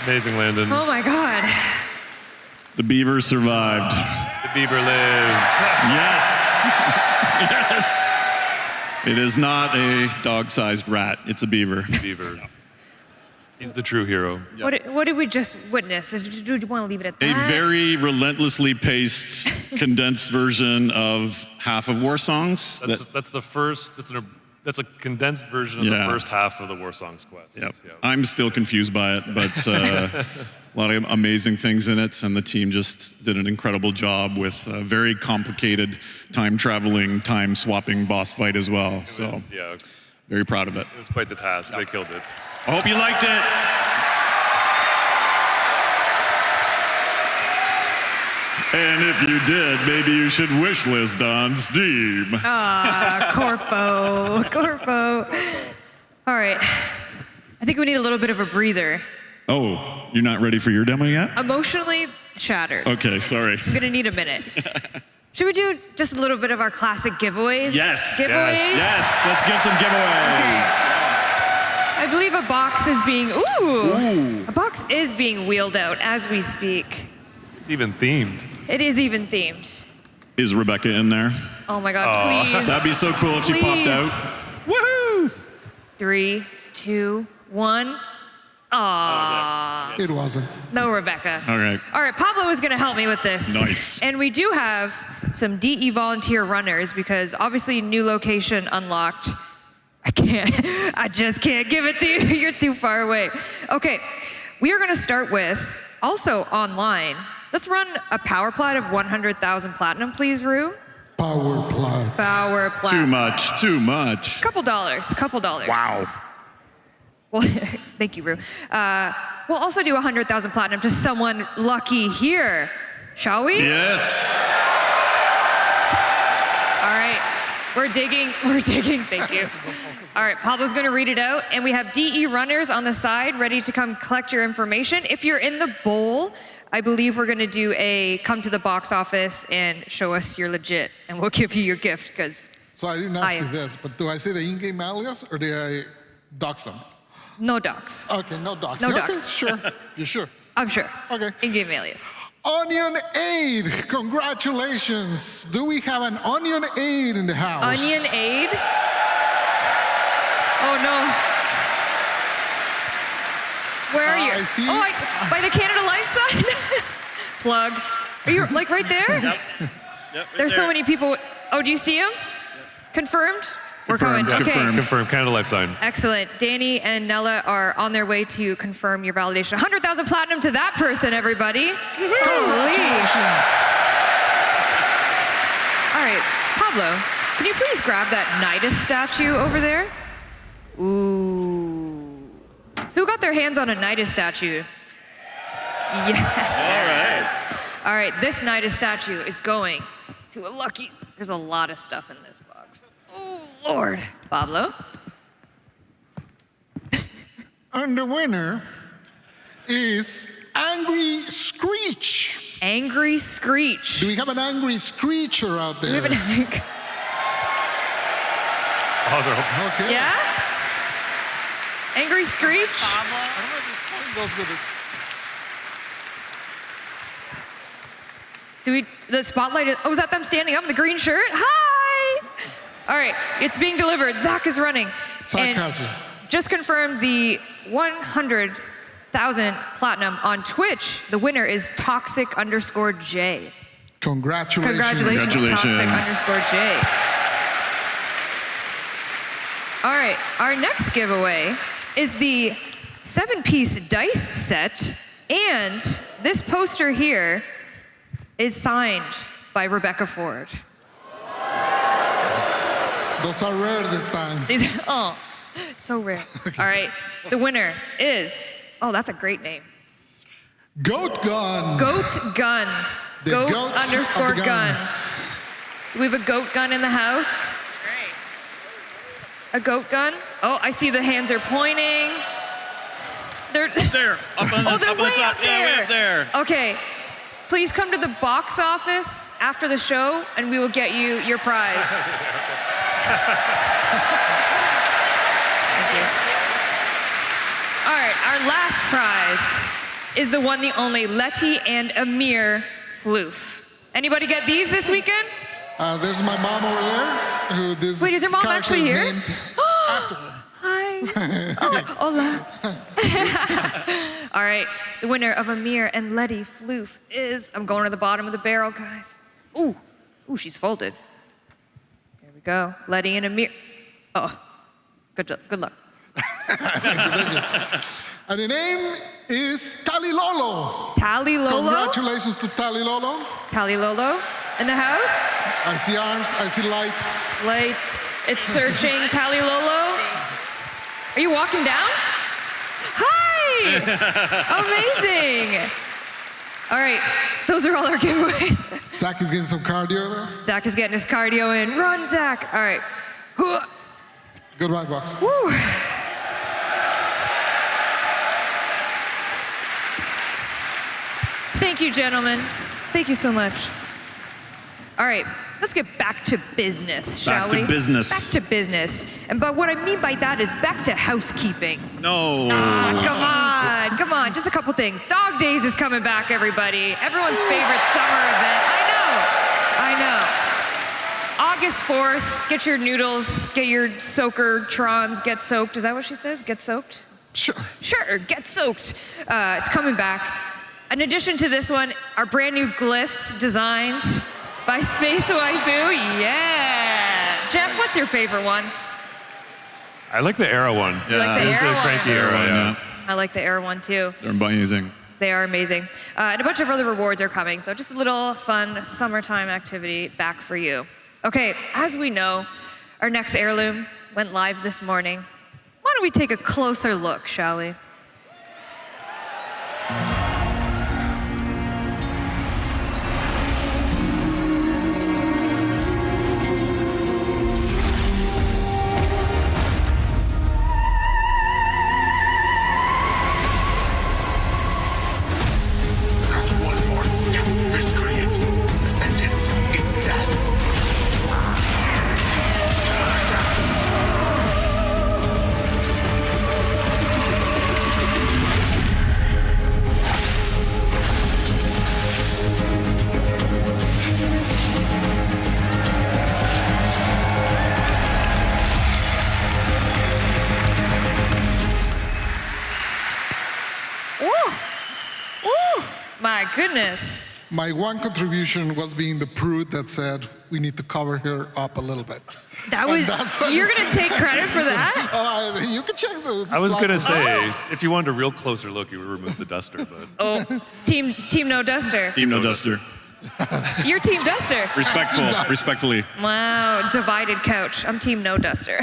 Amazing, Landon. Oh my God. The beaver survived. The beaver lived. Yes. Yes. It is not a dog-sized rat. It's a beaver. Beaver. He's the true hero. What did we just witness? Do you want to leave it at A that? very relentlessly paced, condensed version of half of War Songs. That's the first. That's a condensed version of the first half of the War Songs quest. Yep. I'm still confused by it, but a lot of amazing things in it, and the team just did an incredible job with a very complicated time-traveling, time-swapping boss fight as well. So, very proud of it. It was quite the task. They killed it. I hope you liked it. And if you did, maybe you should wish list on Steam. Ah, Corpo. All right. I think we need a little bit of a breather. Oh, you're not ready for your demo yet? Emotionally shattered. Okay, sorry. I'm gonna need a minute. Should we do just a little bit of our classic giveaways? Yes. Giveaways? Yes. Let's give some giveaways. I believe a box is being, a box is being wheeled out as we speak. It's even themed. It is even themed. Is Rebecca in there? Oh my God, please. That'd be so cool if she popped out. Woohoo! 3, 2, 1. Aww. It wasn't. No, Rebecca. All right. All right, Pablo is going to help me with this. Nice. And we do have some DE volunteer runners because obviously new location unlocked. I just can't give it to you. You're too far away. Okay, we are going to start with, also online, let's run a power plat of 100,000 platinum, please, Rue. Power plat. Power plat. Too much. Couple dollars. Wow. Well, thank you, Rue. We'll also do 100,000 platinum to someone lucky here, shall we? Yes. All right, we're digging, thank you. All right, Pablo's gonna read it out, and we have DE runners on the side ready to come collect your information. If you're in the bowl, I believe we're gonna do a come to the box office and show us you're legit, and we'll give you your gift, because So I didn't ask you this, but do I say the in-game alias or do I dox them? no docs. Okay, no dox. No Okay, docs. sure. You sure? I'm sure. Okay. In-game alias. Onion Aid, congratulations. Do we have an Onion Aid in the house? Onion Aid? Oh no. Where are you? I see. Oh, by the Canada Life sign? Plug. Are you like right there? Yep, There's so many people. Oh, do you see him? Confirmed? We're coming. Okay. Confirmed. Canada Life sign. Excellent. Danny and Nella are on their way to confirm your validation. 100,000 platinum to that person, everybody. Holy. All right, Pablo, can you please grab that Nidus statue over there? Ooh. Who got their hands on a Nidus statue? Yes. All right, this Nidus statue is going to a lucky. There's a lot of stuff in this box. Oh, Lord. Pablo? And the winner is Angry Screech. Angry Screech. Do we have an Angry Screecher out there? We have an angry. Okay. Yeah? Angry Screech? I don't know if this phone goes with it. The spotlight is, oh, is that them standing up in the green shirt? Hi! All right, it's being delivered. Zach is running. Sarcasm. And just confirmed the 100,000 platinum on Twitch. The winner is Toxic_J. Congratulations. Toxic_J. All right, our next giveaway is the 7-piece dice set, and this poster here is signed by Rebecca Ford. Those are rare this time. These are, oh, so rare. All right, the winner is, oh, that's a great name. Goat Gun. Goat Gun. The Goat goat of the _gun. guns. We have a goat gun in the house. A goat gun. Oh, I see the hands are pointing. They're there. Up on the, oh, they're up way on the top. up there. Yeah, way up there. Okay, please come to the box office after the show, and we will get you your prize. Thank you. All right, our last prize is the one, the only Letty and Amir floof. Anybody get these this weekend? There's my mom over there. Who this Wait, is your mom character actually is here? named after her. Hi. Oh, hola. All right, the winner of Amir and Letty floof is, I'm going to the bottom of the barrel, guys. Ooh, she's folded. Here we go, Letty and Amir. Oh, good luck. Thank you. And the name is Tali Lolo. Tali Lolo? Congratulations to Tali Lolo. Tali Lolo in the house? I see arms, I see lights. Lights. It's searching Tali Lolo. Are you walking down? Hi! Amazing! All right, those are all our giveaways. Zach is getting some cardio there. Zach is getting his cardio in. Run, Zach. All right. Goodbye, Bucks. Woo. Thank you, gentlemen. Thank you so much. All right, let's get back to business, shall we? Back to business. Back to business. But what I mean by that is back to housekeeping. No. Come on, just a couple things. Dog Days is coming back, everybody. Everyone's favorite summer event. I know. August 4th, get your noodles, get your soaker trons, get soaked. Is that what she says? Get soaked? Sure. Sure, get soaked. It's coming back. In addition to this one, our brand new glyphs designed by Space Waifu. Yeah. Jeff, what's your favorite one? I like the Arrow one. You like the It's a Arrow one? cranky Arrow, yeah. I like the Air one too. They're amazing. They are amazing. And a bunch of other rewards are coming. So just a little fun summertime activity back for you. Okay, as we know, our next heirloom went live this morning. Why don't we take a closer look, shall we? One more step, miscreant. The sentence is death. My goodness. My one contribution was being the prude that said we need to cover her up a little bit. That was, you're gonna take credit for that? You can check the I was gonna say, Oh. if you wanted a real closer look, you would remove the duster, but. Oh, team no duster. Team no duster. You're team duster. Respectfully. Wow, divided couch. I'm team no duster.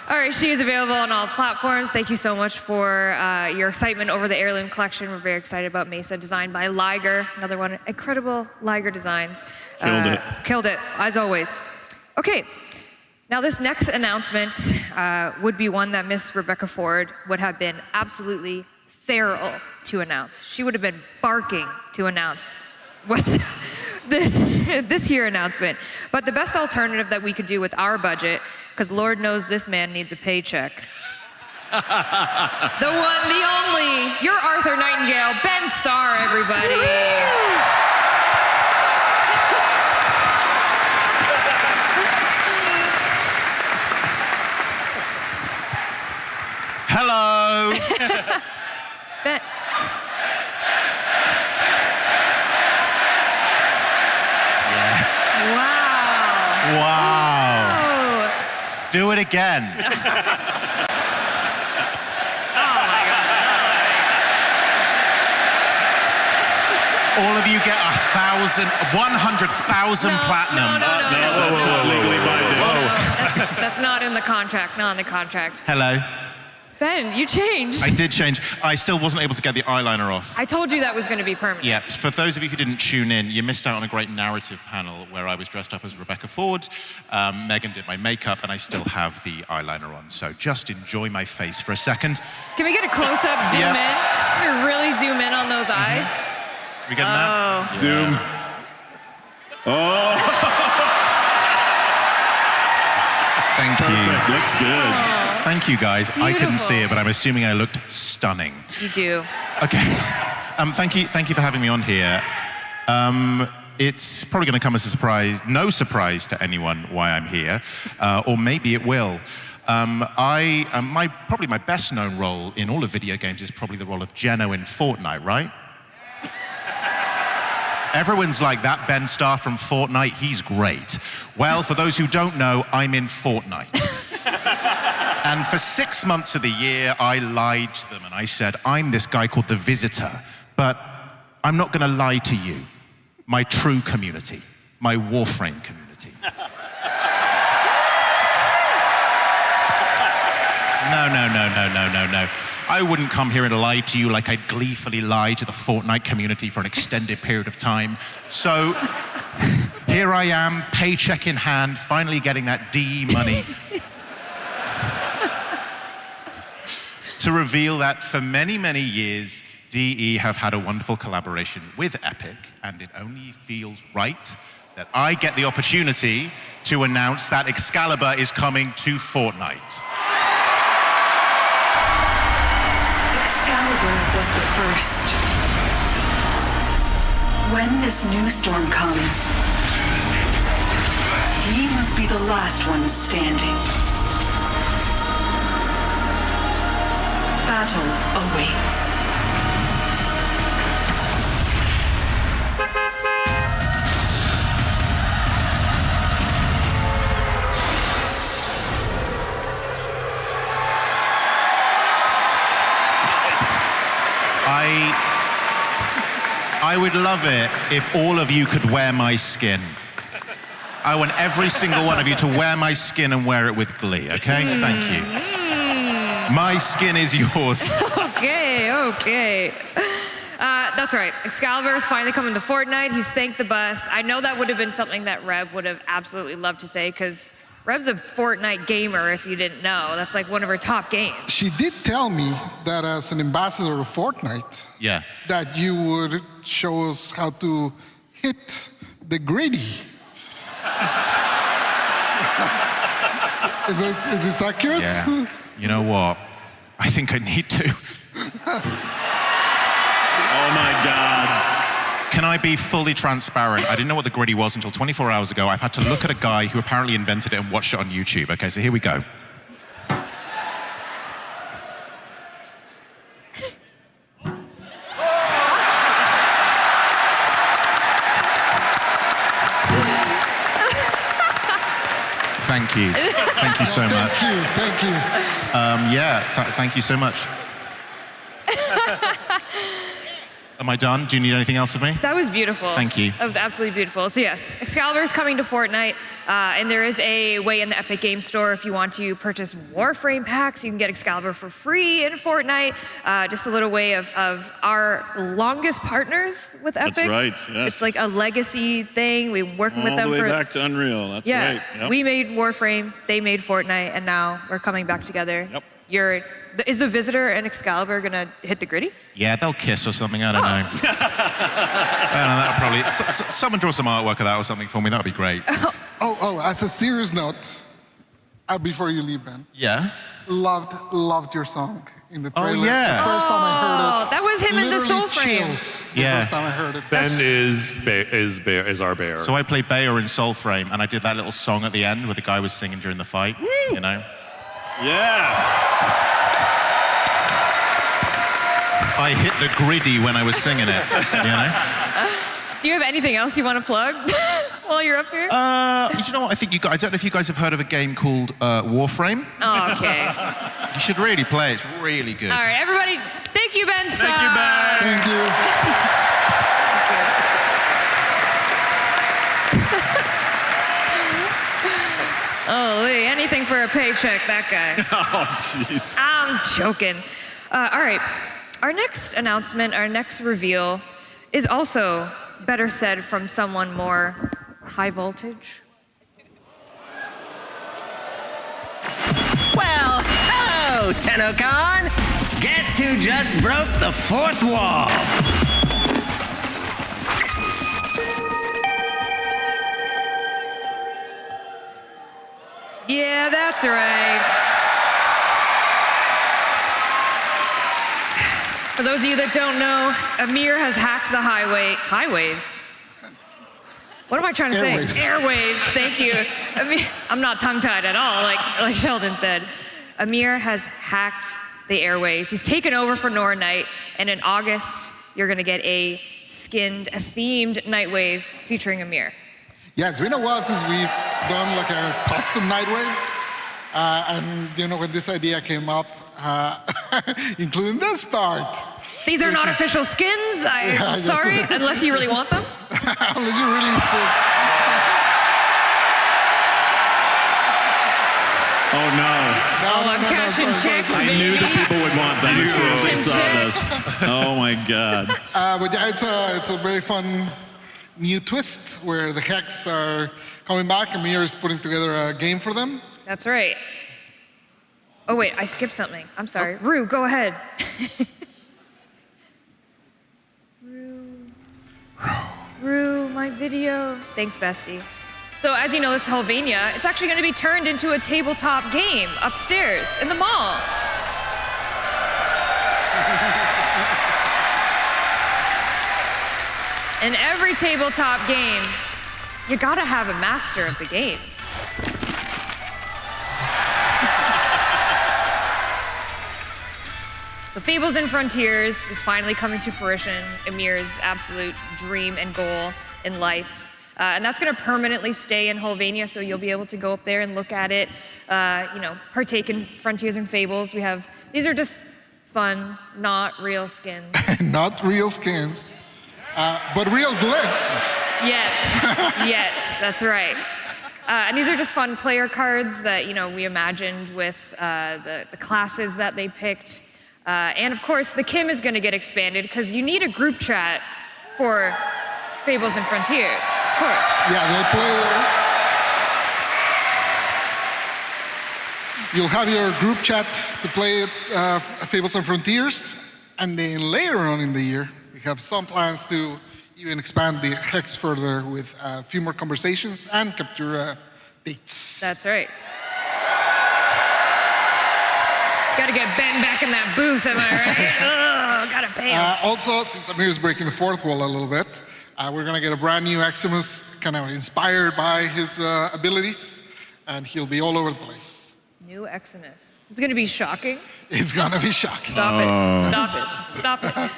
All right, she is available on all platforms. Thank you so much for your excitement over the heirloom collection. We're very excited about Mesa, designed by Liger. Another one, incredible Liger designs. Killed it, as always. Okay, now this next announcement would be one that Miss Rebecca Ford would have been absolutely feral to announce. She would have been barking to announce what's this year announcement. But the best alternative that we could do with our budget, because Lord knows this man needs a paycheck. The one, the only, your Arthur Nightingale, Ben Starr, everybody. Hello. Ben. Wow. Wow. Do it again. All of you get 100,000 platinum. That's not legally binding. That's not in the contract, not in the contract. Hello. Ben, you changed. I did change. I still wasn't able to get the eyeliner off. I told you that was going to be permanent. Yeah, for those of you who didn't tune in, you missed out on a great narrative panel where I was dressed up as Rebecca Ford, Megan did my makeup, and I still have the eyeliner on. So just enjoy my face for a second. Can we get a close-up zoom in? Can we really zoom in on those eyes? We getting that? Zoom. Oh. Thank you. Perfect. Looks good. Thank you, guys. I couldn't see it, but I'm assuming I looked stunning. You do. Okay. Thank you for having me on here. It's probably going to come as a surprise, no surprise to anyone why I'm here, or maybe it will. Probably my best known role in all of video games is probably the role of Geno in Fortnite, right? Everyone's like, that Ben Starr from Fortnite, he's great. Well, for those who don't know, I'm in Fortnite. And for 6 months of the year, I lied to them and I said, I'm this guy called The Visitor, but I'm not gonna lie to you, my true community, my Warframe community. No. I wouldn't come here and lie to you like I'd gleefully lie to the Fortnite community for an extended period of time. So here I am, paycheck in hand, finally getting that DE money. To reveal that for many, many years, DE have had a wonderful collaboration with Epic, and it only feels right that I get the opportunity to announce that Excalibur is coming to Fortnite. Excalibur was the first. When this new storm comes, he must be the last one standing. Battle awaits. I would love it if all of you could wear my skin. I want every single one of you to wear my skin and wear it with glee, okay? Thank you. My skin is yours. Okay. That's right. Excalibur is finally coming to Fortnite. He's thanked the bus. I know that would have been something that Reb would have absolutely loved to say, because Reb's a Fortnite gamer, if you didn't know. That's like one of her top games. She did tell me that as an ambassador of Fortnite, yeah, that you would show us how to hit the gritty. Is this accurate? Yeah. You know what? I think I need to. Oh my God. Can I be fully transparent? I didn't know what the gritty was until 24 hours ago. I've had to look at a guy who apparently invented it and watched it on YouTube. Okay, so here we go. Thank you. Thank you so much. Thank you. Thank you so much. Am I done? Do you need anything else of me? That was beautiful. Thank you. That was absolutely beautiful. So yes, Excalibur is coming to Fortnite, and there is a way in the Epic Game Store if you want to purchase Warframe packs, you can get Excalibur for free in Fortnite. Just a little way of our longest partners with Epic. That's right, yes. It's like a legacy thing. We've been working with them all the for... way back to Unreal, that's right. Yep. We made Warframe, they made Fortnite, and now we're coming back together. Yep. Is the Visitor and Excalibur gonna hit the gritty? Yeah, they'll kiss or something. I don't know. I don't know, that'll probably... someone draw some artwork of that or something for me. That would be great. As a serious note, before you leave, Ben. Yeah? Loved your song in the trailer. Oh, yeah. The first time I heard it. That was him in the Soul Frame. Chills the Yeah. first time I heard it. Ben is our bear. So I played Bayer in Soulframe, and I did that little song at the end where the guy was singing during the fight. Woo! You know? Yeah. I hit the gritty when I was singing it, you know? Do you have anything else you want to plug while you're up here? You know what? I think I don't know if you guys have heard of a game called Warframe. Oh, okay. You should really play. It's really good. All right, everybody. Thank you, Ben. Thank you, Ben. Thank you. Holy, anything for a paycheck, that guy. Oh, jeez. I'm joking. All right, our next announcement, our next reveal is also better said from someone more high voltage. Well, hello, TennoCon! Guess who just broke the fourth wall? Yeah, that's right. For those of you that don't know, Amir has hacked the highwaves. What am I trying to say? Airwaves, thank you. Amir, I'm not tongue-tied at all, like Sheldon said. Amir has hacked the airwaves. He's taken over for Nora Knight, and in August, you're gonna get a themed Nightwave featuring Amir. Yeah, it's been a while since we've done like a custom Nightwave. And you know, when this idea came up, including this part. These are not official skins, I'm sorry, unless you really want them. Unless you really insist. Oh no. I'm cashing checks, I baby. knew that people would want them. as soon as they saw this. Oh my God. But yeah, it's a very fun new twist where the Hex are coming back and Mir is putting together a game for them. That's right. Oh wait, I skipped something. I'm sorry. Rue, go ahead. Rue, my video. Thanks, bestie. So as you know, this Helvania, it's actually going to be turned into a tabletop game upstairs in the mall. In every tabletop game, you gotta have a master of the games. So Fables and Frontiers is finally coming to fruition, Amir's absolute dream and goal in life. And that's gonna permanently stay in Helvania, so you'll be able to go up there and look at it, partake in Frontiers and Fables. These are just fun, not real skins. Not real skins, but real glyphs. Yet, that's right. And these are just fun player cards that, we imagined with the classes that they picked. And of course, the Kim is gonna get expanded because you need a group chat for Fables and Frontiers, of course. Yeah, they'll play with. You'll have your group chat to play Fables and Frontiers, and then later on in the year, we have some plans to even expand the Hex further with a few more conversations and Captura dates. That's right. Gotta get Ben back in that booth, am I right? Ugh, gotta pay him. Also, since Amir is breaking the fourth wall a little bit, we're gonna get a brand new Eximus, kind of inspired by his abilities, and he'll be all over the place. New Eximus. It's gonna be shocking. It's gonna be shocking. Stop it.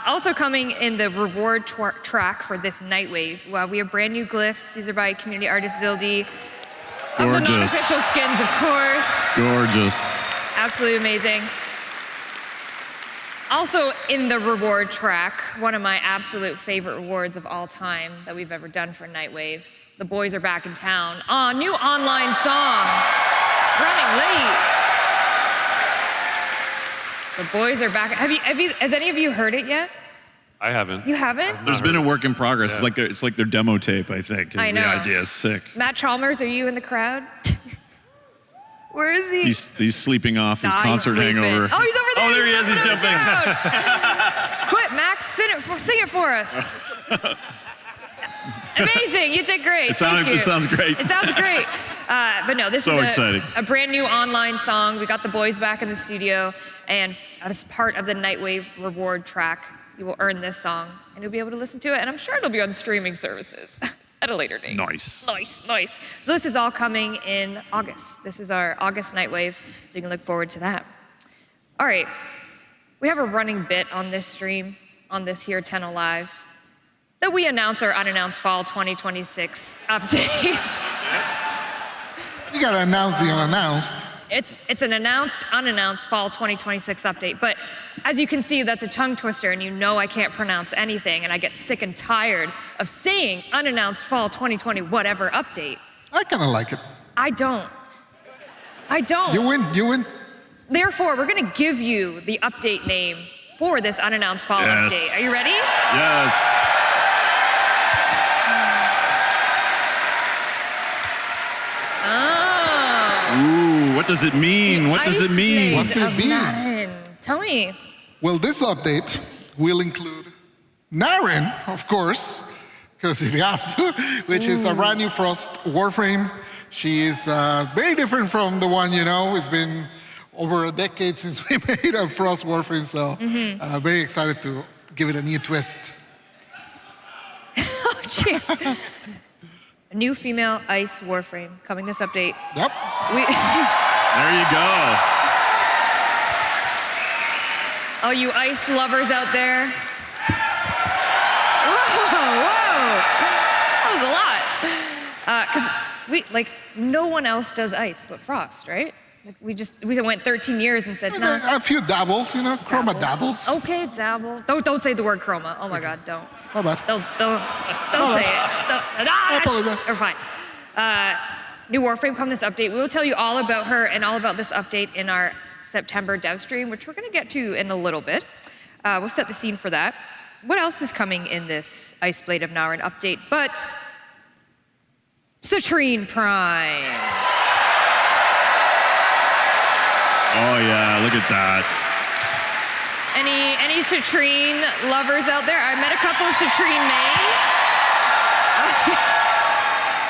Also coming in the reward track for this Nightwave, we have brand new glyphs. These are by community artist Zildi. Gorgeous. Of the non-official skins, of course. Gorgeous. Absolutely amazing. Also in the reward track, one of my absolute favorite rewards of all time that we've ever done for Nightwave. The boys are back in town. New online song. Running late. The boys are back. Has any of you heard it yet? I haven't. You haven't? There's been a work in progress. Yeah. It's like their demo tape, I think. I know. The idea is sick. Matt Chalmers, are you in the crowd? Where is he? He's sleeping off his concert hangover. Oh, he's over there. Oh, there he is. He's jumping. Quit, Max. Sing it for us. Amazing. You did great. It sounds great. It sounds great. But no, this so is exciting. A brand new online song. We got the boys back in the studio, and as part of the Nightwave reward track, you will earn this song, and you'll be able to listen to it, and I'm sure it'll be on streaming services at a later date. Nice. So this is all coming in August. This is our August Nightwave, so you can look forward to that. All right, we have a running bit on this stream, on this here Tenno Live, that we announce our unannounced fall 2026 update. You gotta announce the unannounced. It's an announced, unannounced fall 2026 update, but as you can see, that's a tongue twister, and you know I can't pronounce anything, and I get sick and tired of saying unannounced fall 2020 whatever update. I kinda like it. I don't. You win. Therefore, we're gonna give you the update name for this unannounced fall update. Are you ready? Yes. Ooh, what does it mean? What does it mean? What could it be? Tell me. Well, this update will include Naren, of course, because it has to, which is a brand new Frost Warframe. She is very different from the one you know. It's been over a decade since we made a Frost Warframe, so very excited to give it a new twist. Oh, jeez. A new female ice Warframe coming this update. Yep. There you go. All you ice lovers out there. Whoa. That was a lot. Because no one else does ice but Frost, right? We went 13 years and said, no. A few dabbles, Chroma dabbles. Okay, dabble. Don't say the word chroma. Oh my God, don't. My bad. Don't say it. I apologize. We're fine. New Warframe come this update. We will tell you all about her and all about this update in our September dev stream, which we're going to get to in a little bit. We'll set the scene for that. What else is coming in this Ice Blade of Naren update but Citrine Prime? Oh yeah, look at that. Any Citrine lovers out there? I met a couple of Citrine mains.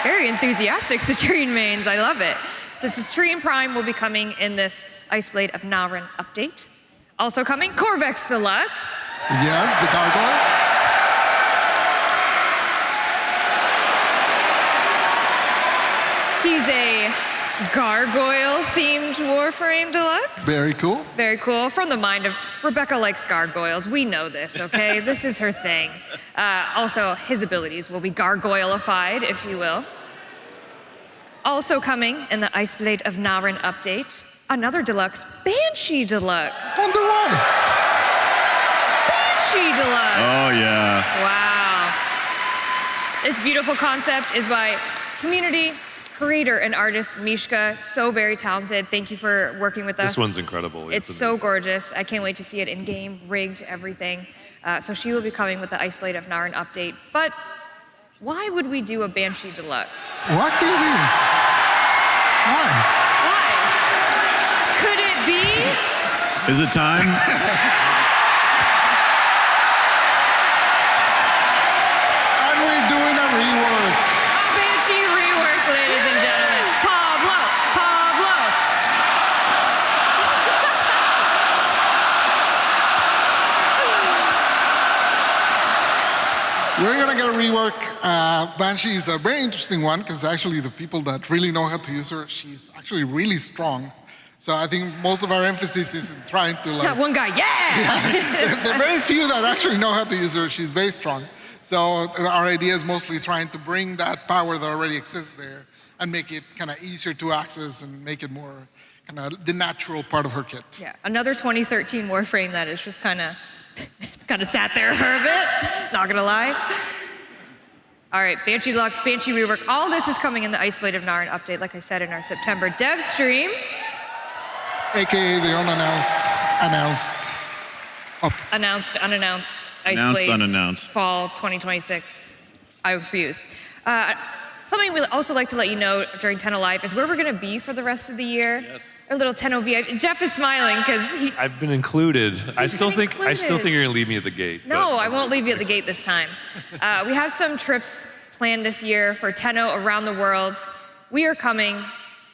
Very enthusiastic Citrine mains, I love it. So Citrine Prime will be coming in this Ice Blade of Naren update. Also coming, Corvex Deluxe. Yes, the gargoyle. He's a gargoyle-themed Warframe Deluxe. Very cool. Very cool. From the mind of Rebecca likes gargoyles. We know this, okay? This is her thing. Also, his abilities will be gargoyleified, if you will. Also coming in the Ice Blade of Naren update, another deluxe, Banshee Deluxe. On the way. Banshee Deluxe. Oh yeah. Wow. This beautiful concept is by community creator and artist Mishka. So very talented. Thank you for working with us. This one's incredible. It's so gorgeous. I can't wait to see it in game, rigged, everything. So she will be coming with the Ice Blade of Naren update. But why would we do a Banshee Deluxe? What do you mean? Why? Could it be? Is it time? And we're doing a rework. A Banshee rework, ladies and gentlemen. Pablo, Pablo. We're gonna get a rework. Banshee is a very interesting one because actually the people that really know how to use her, she's actually really strong. So I think most of our emphasis is trying to like. That one guy, yeah! There are very few that actually know how to use her. She's very strong. So our idea is mostly trying to bring that power that already exists there and make it kind of easier to access and make it more kind of the natural part of her kit. Yeah, another 2013 Warframe that is just kind of, it's kind of sat there for a bit, not gonna lie. All right, Banshee Deluxe, Banshee rework, all this is coming in the Ice Blade of Naren update, like I said, in our September dev stream. AKA the Announced, unannounced, Ice Announced, Blade, unannounced. Fall 2026. I refuse. Something we'd also like to let you know during Tenno Live is where we're gonna be for the rest of the year. Yes. A little Tenno VIP. Jeff is smiling because he. I've been included. I still think you're gonna leave me at the gate. No, I won't leave you at the gate this time. We have some trips planned this year for Tenno around the world. We are coming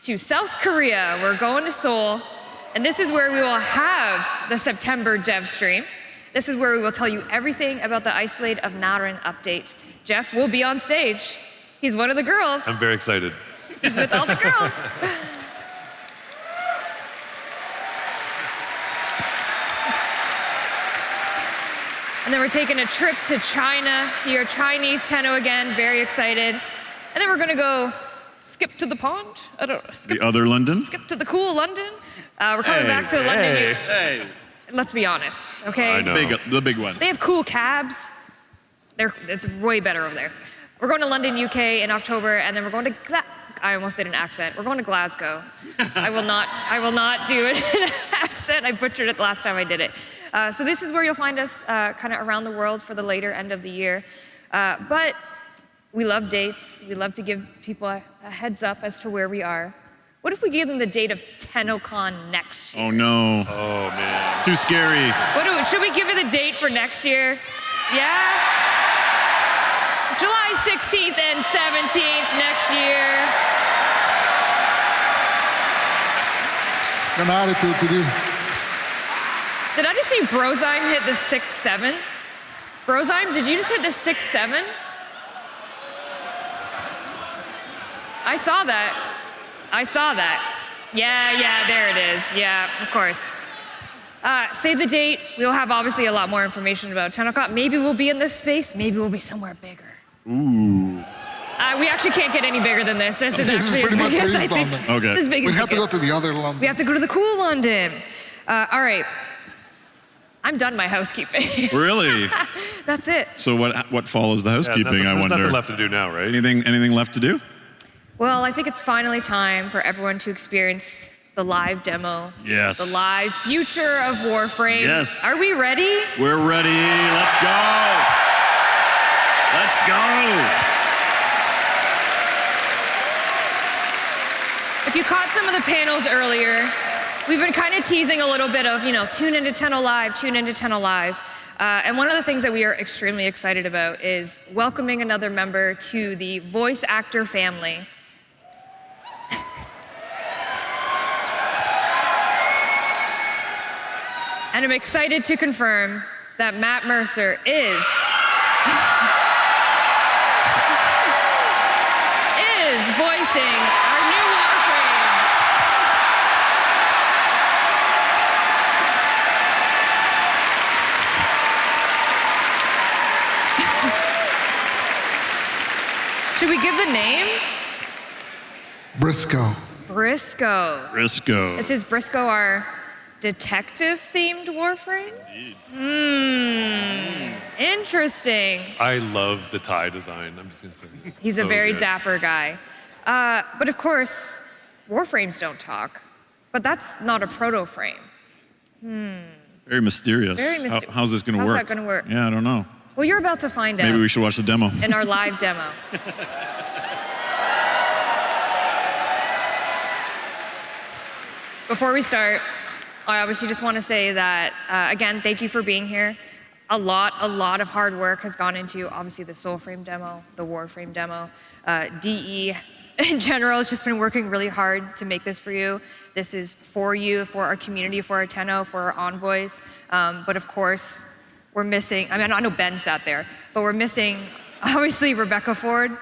to South Korea. We're going to Seoul. And this is where we will have the September dev stream. This is where we will tell you everything about the Ice Blade of Naren update. Jeff will be on stage. He's one of the girls. I'm very excited. He's with all the girls. And then we're taking a trip to China, see our Chinese Tenno again, very excited. And then we're gonna go skip to the pond. I don't know. The other London? Skip to the cool London. We're coming back to London. Hey. Let's be honest, okay? I know. The big one. They have cool cabs. It's way better over there. We're going to London, UK in October, and then we're going to, I almost did an accent. We're going to Glasgow. I will not do an accent. I butchered it the last time I did it. So this is where you'll find us kind of around the world for the later end of the year. But we love dates. We love to give people a heads up as to where we are. What if we gave them the date of TennoCon next year? Oh no. Oh man. Too scary. Should we give you the date for next year? Yeah? July 16th and 17th next year. An attitude to do. Did I just see Brozyme hit the 6-7? Brozyme, did you just hit the 6-7? I saw that. Yeah, there it is. Yeah, of course. Save the date. We'll have obviously a lot more information about TennoCon. Maybe we'll be in this space. Maybe we'll be somewhere bigger. Ooh. We actually can't get any bigger than this. This is actually as big as I think. Okay. This is as big We as have it to go gets. to the other London. We have to go to the cool London. All right. I'm done my housekeeping. Really? That's it. So what follows the housekeeping? I wonder. There's nothing left to do now, right? Anything left to do? Well, I think it's finally time for everyone to experience the live demo. Yes. The live future of Warframe. Yes. Are we ready? We're ready. Let's go. Let's go. If you caught some of the panels earlier, we've been kind of teasing a little bit of, tune into Tenno Live, tune into Tenno Live. And one of the things that we are extremely excited about is welcoming another member to the voice actor family. And I'm excited to confirm that Matt Mercer is voicing our new Warframe. Should we give the name? Briscoe. Briscoe. Briscoe. Is Briscoe our detective-themed Warframe? Interesting. I love the tie design. I'm just gonna say. He's a So very good. dapper guy. But of course, Warframes don't talk. But that's not a proto-frame. Very mysterious. Very mysterious. How's this going to How's work? that gonna work? Yeah, I don't know. Well, you're about to find out. Maybe we should watch the demo. In our live demo. Before we start, I obviously just want to say that, again, thank you for being here. A lot of hard work has gone into, obviously, the Soulframe demo, the Warframe demo. DE, in general, has just been working really hard to make this for you. This is for you, for our community, for our Tenno, for our envoys. But of course, we're missing, I know Ben sat there, but we're missing, obviously, Rebecca Ford.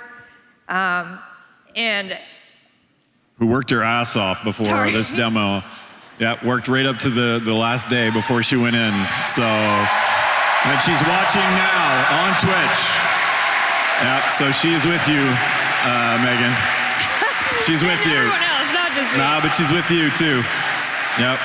And Who worked her ass off before this demo. Yeah, worked right up to the last day before she went in. So, and she's watching now on Twitch. Yeah, so she's with you, Megan. She's with you. Everyone else, not just me. Nah, but she's with you too. Yep.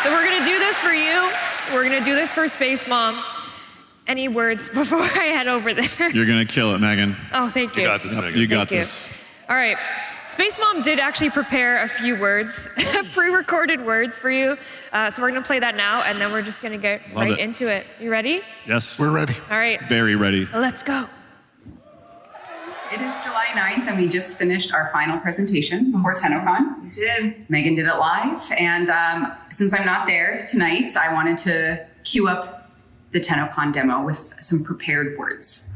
So we're gonna do this for you. We're gonna do this for Space Mom. Any words before I head over there? You're gonna kill it, Megan. Oh, thank you. You got this, Yep, Megan. you got Thank you. this. All right. Space Mom did actually prepare a few words, pre-recorded words for you. So we're gonna play that now, and then we're just gonna get Love right it. into it. You ready? Yes. We're ready. All right. Very ready. Let's go. It is July 9th, and we just finished our final presentation before TennoCon. We did. Megan did it live, and since I'm not there tonight, I wanted to cue up the TennoCon demo with some prepared words.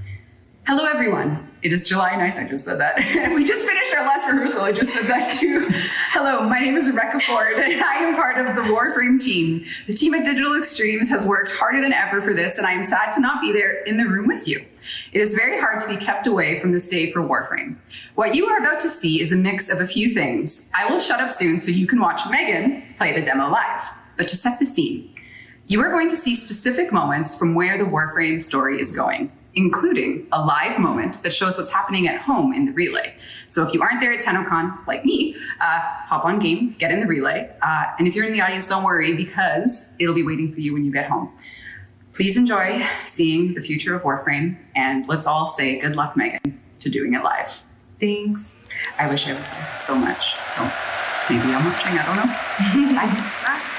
Hello, everyone. It is July 9th. I just said that. We just finished our last rehearsal. I just said that too. Hello, my name is Rebecca Ford, and I am part of the Warframe team. The team at Digital Extremes has worked harder than ever for this, and I am sad to not be there in the room with you. It is very hard to be kept away from this day for Warframe. What you are about to see is a mix of a few things. I will shut up soon so you can watch Megan play the demo live. But to set the scene, you are going to see specific moments from where the Warframe story is going, including a live moment that shows what's happening at home in the relay. So if you aren't there at TennoCon, like me, hop on game, get in the relay. And if you're in the audience, don't worry, because it'll be waiting for you when you get home. Please enjoy seeing the future of Warframe, and let's all say good luck, Megan, to doing it live. Thanks. I wish I was there so much. So maybe I'm watching, I don't know. Bye.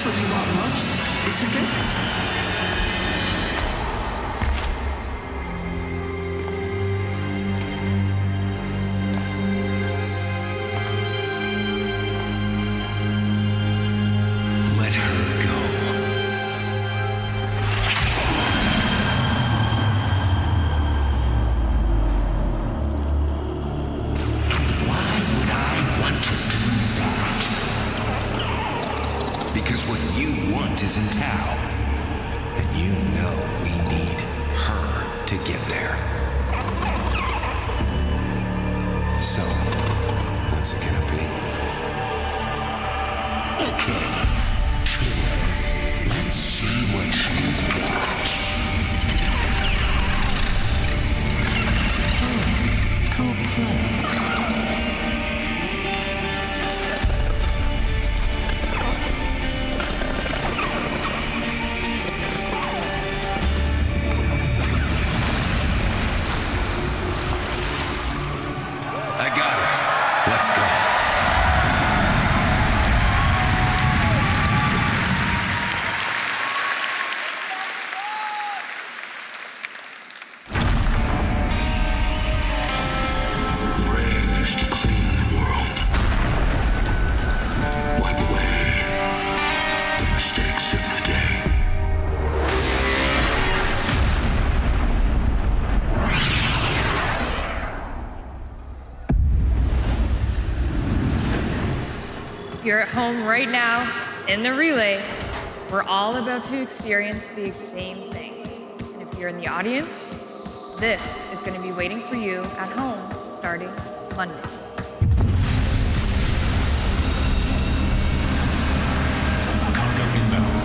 what you want most, isn't it? Let her go. Why would I want to do that? Because what you want is in Tao. And you know we need her to get there. So, what's it gonna be? Okay. Let's see what you got. Cool plan. I got her. Let's go. Red used to clean the world. Wipe away the mistakes of the day. If you're at home right now, in the relay, we're all about to experience the same thing. And if you're in the audience, this is going to be waiting for you at home starting Monday. Cargo inbound.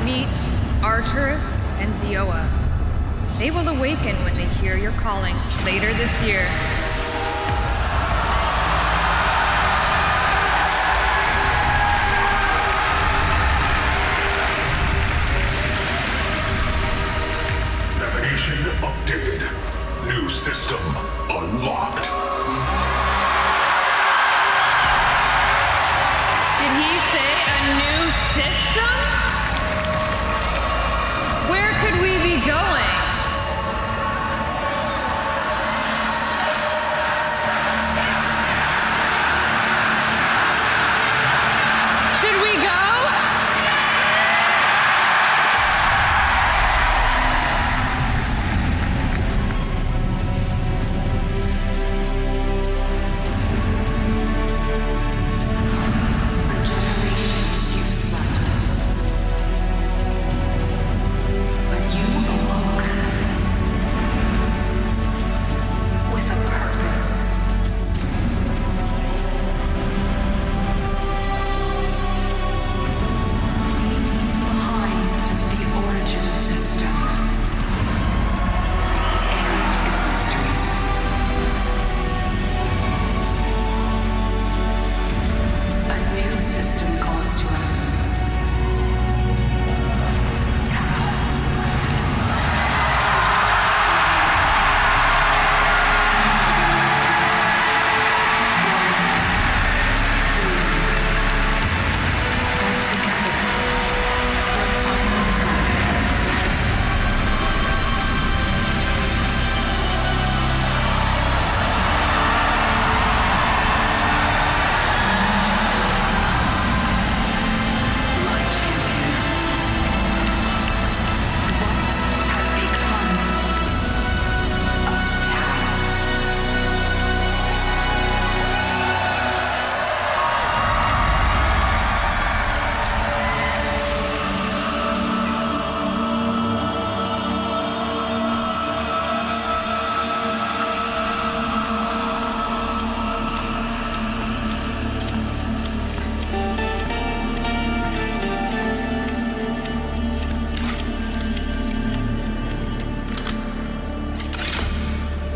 Meet Arturus and Zioa. They will awaken when they hear your calling later this year. Navigation updated. New system unlocked. Did he say a new system? Where could we be going?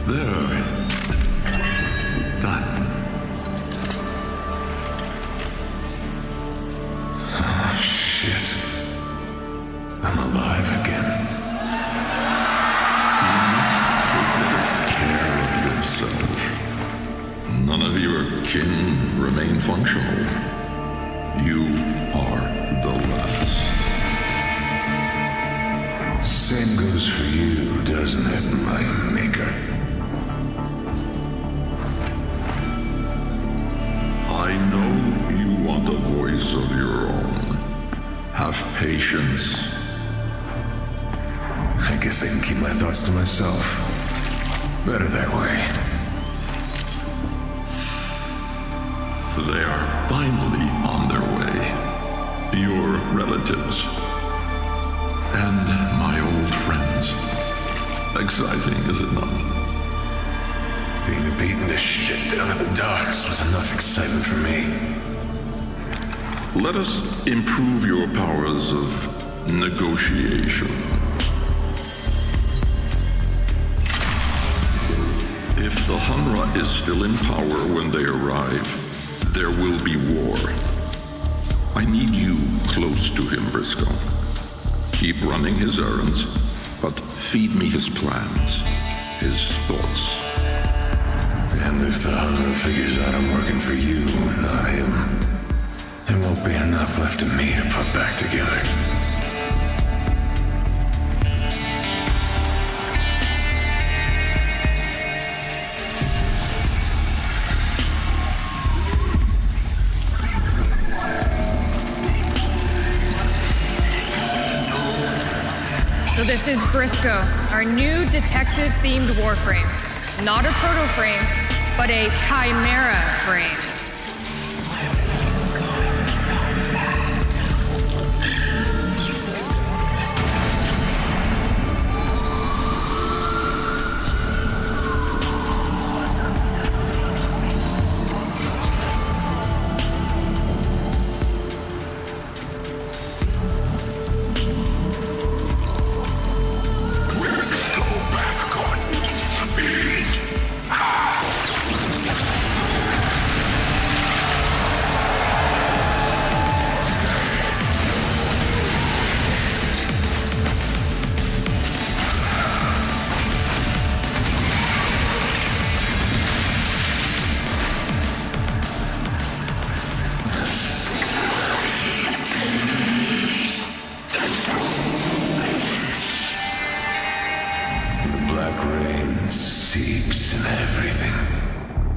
There. Done. Oh, shit. I'm alive again. You must take better care of yourself. None of your kin remain functional. You are the last. Same goes for you, doesn't it, my maker? I know you want a voice of your own. Have patience. I guess I can keep my thoughts to myself. Better that way. They are finally on their way. Your relatives. And my old friends. Exciting, is it not? Being beaten to shit down in the docks was enough excitement for me. Let us improve your powers of negotiation. If the Hunra is still in power when they arrive, there will be war. I need you close to him, Briscoe. Keep running his errands, but feed me his plans, his thoughts. And if the Hunra figures out I'm working for you, not him, there won't be enough left of me to put back together. So this is Briscoe, our new detective-themed warframe. Not a proto-frame, but a chimera frame.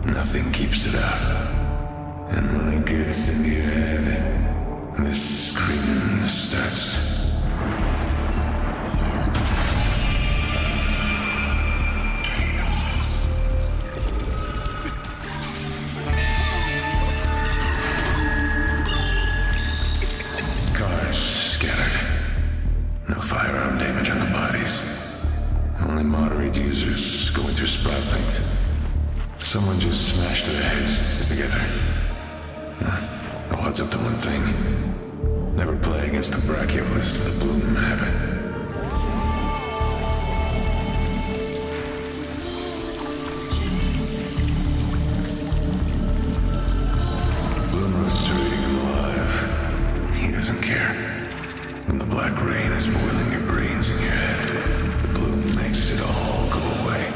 Nothing keeps it out. And when it gets into your head, this screaming starts. Guards scattered. No firearm damage on the bodies. Only moderate users going through sprout plates. Someone just smashed their heads together. No odds up to one thing. Never play against a brachiolist with a bloom habit. Bloomer's treating him alive. He doesn't care. When the black rain is boiling your brains in your head, the bloom makes it all go away.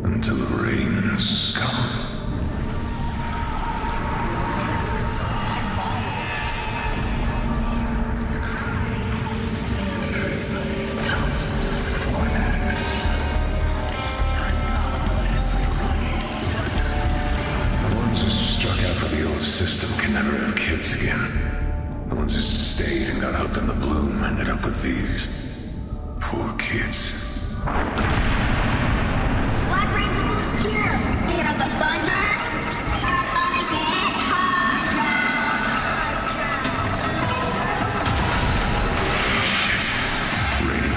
Until the rains come. The ones who struck out for the old system can never have kids again. The ones who stayed and got hooked on the bloom ended up with these poor kids. Hear the thunder? It's gonna get hot. Raining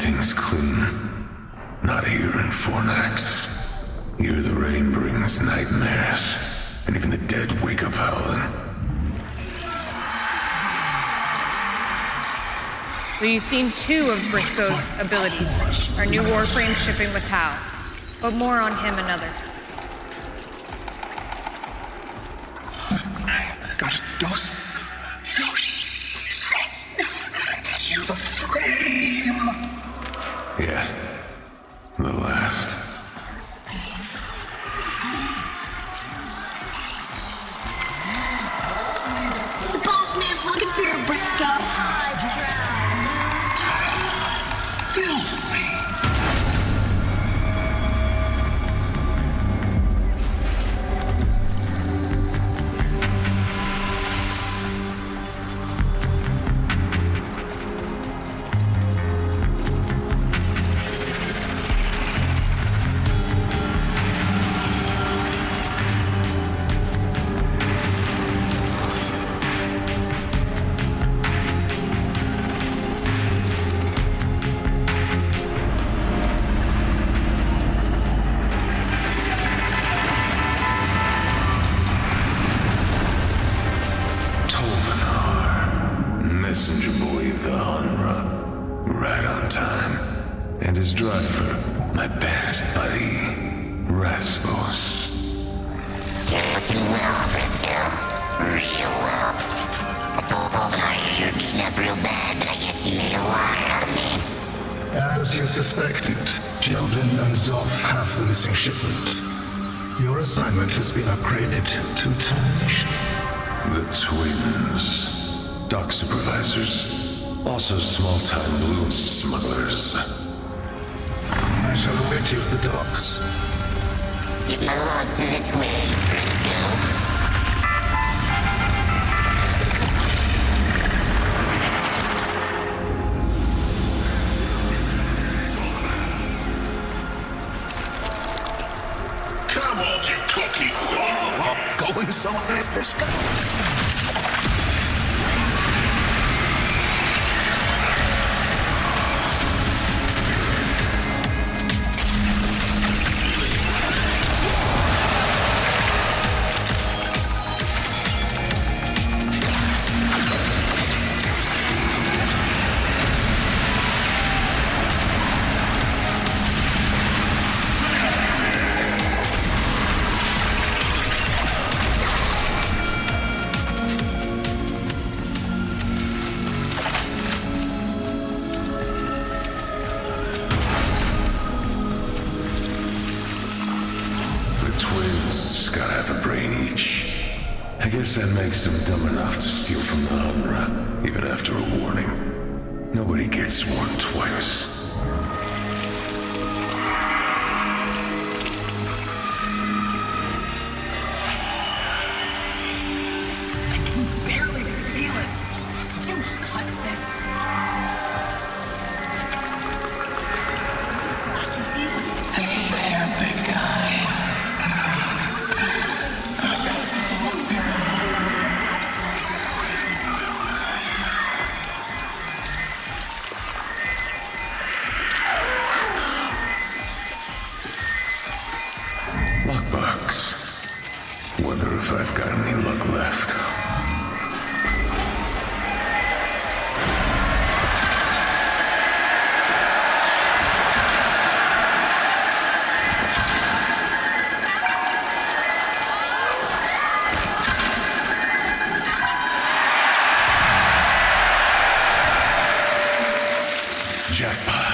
Everything's clean. Not here in Fornax. Here the rain brings nightmares, and even the dead wake up howling. So you've seen 2 of Briscoe's abilities, our new Warframe shipping with Tau, but more on him another time. Got a dose. You're the frame. Yeah, the last. The boss man's looking for you, Briscoe. Filthy. Messenger boy of the Hanra, right on time. And his driver, my best buddy, Rasmus. You're looking well, Briscoe. Real well. I told Oldenar you were beaten up real bad, but I guess you made a liar out of me. As you suspected, Jeldin and Zoff have the missing shipment. Your assignment has been upgraded to termination. The twins. Dock supervisors. Also small-time blue smugglers. I shall await you at the docks. Give my love to the twins, Briscoe. Come on, you cocky son. Going somewhere, Briscoe? I guess that makes them dumb enough to steal from the Hanra, even after a warning. Nobody gets warned twice. I can barely feel it. You cut this. Hey there, big guy. Lockbox. Wonder if I've got any luck left. Jackpot.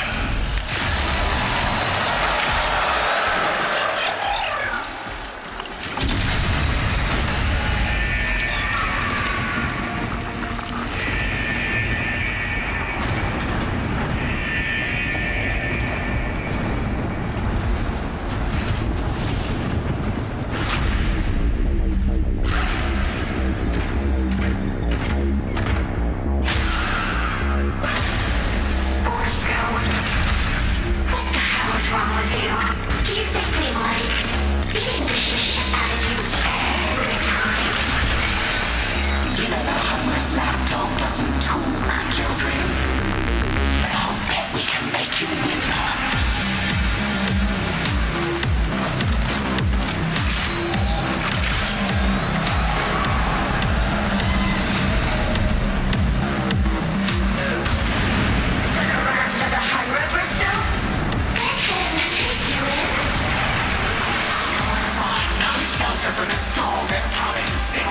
Seriously,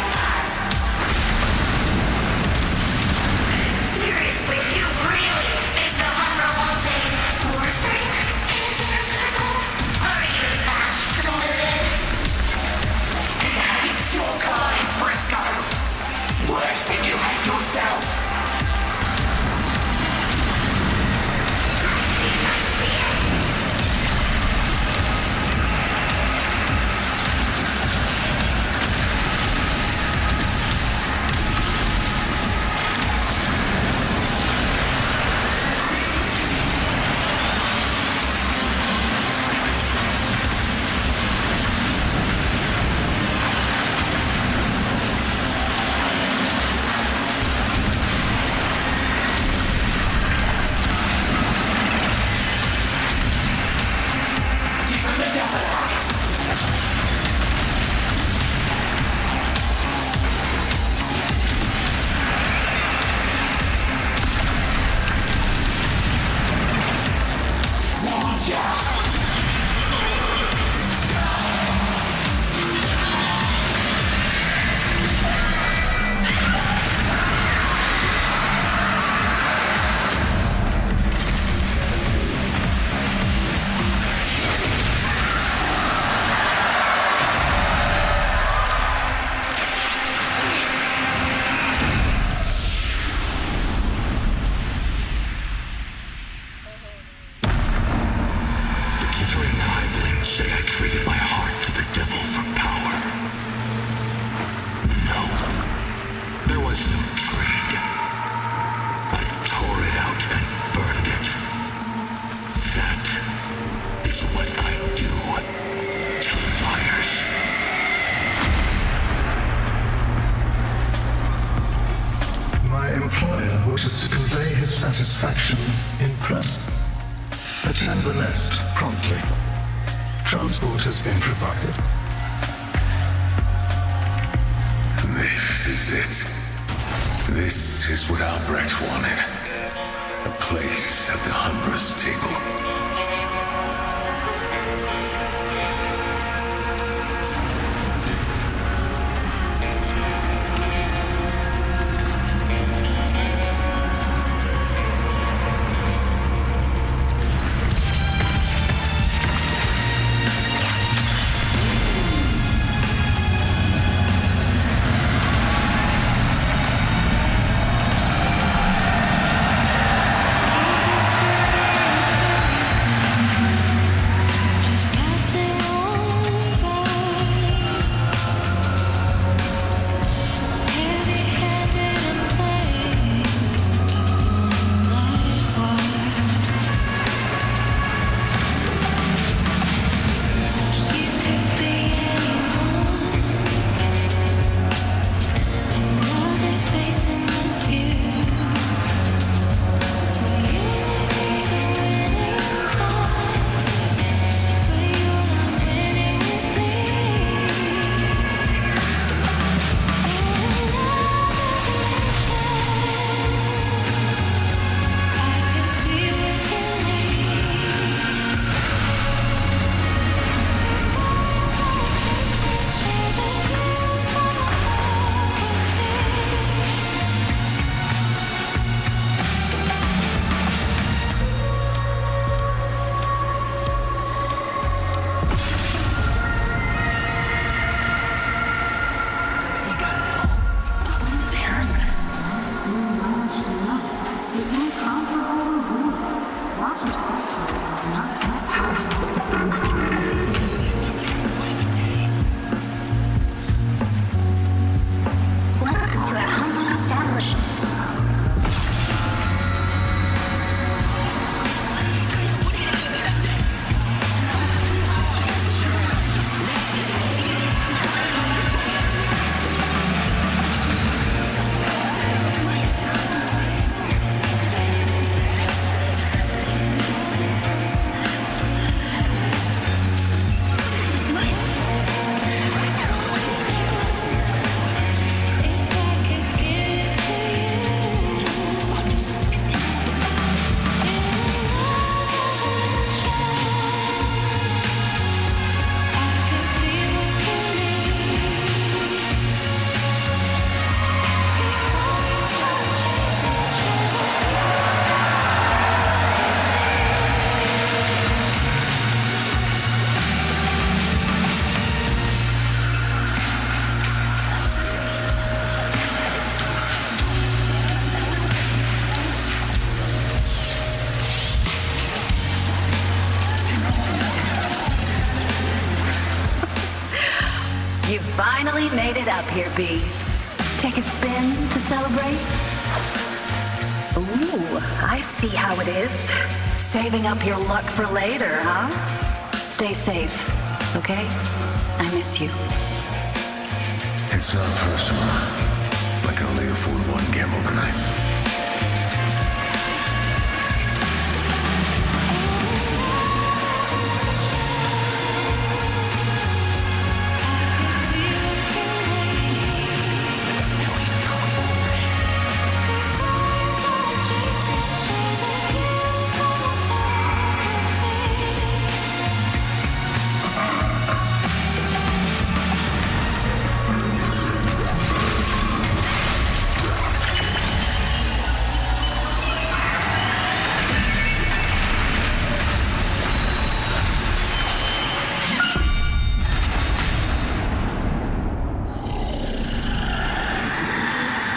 you really think the Hummer wants a war thing in his inner circle? Are you that deluded? He hates your kind, Briscoe. Worse than you hate yourself. wishes to convey his satisfaction in person. Attend the nest promptly. Transport has been provided. This is it. This is what Albrecht wanted. A place at the Humber's table. You finally made it up here, B. Take a spin to celebrate? Ooh, I see how it is. Saving up your luck for later, huh? Stay safe, okay? I miss you. It's not personal. I can only afford one gamble tonight.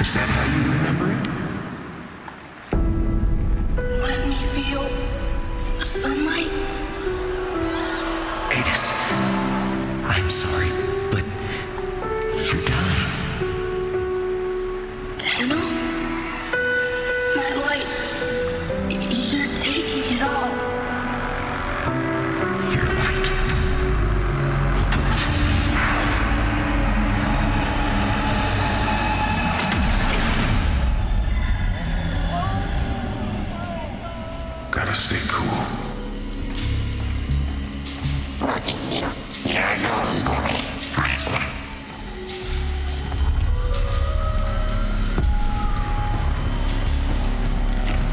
Is that how you remember it? Let me feel sunlight. Adis, I'm sorry, but you're dying. Tenno? My light. You're taking it all. You're right. Gotta stay cool. Look at you. You're a golden boy, aren't you?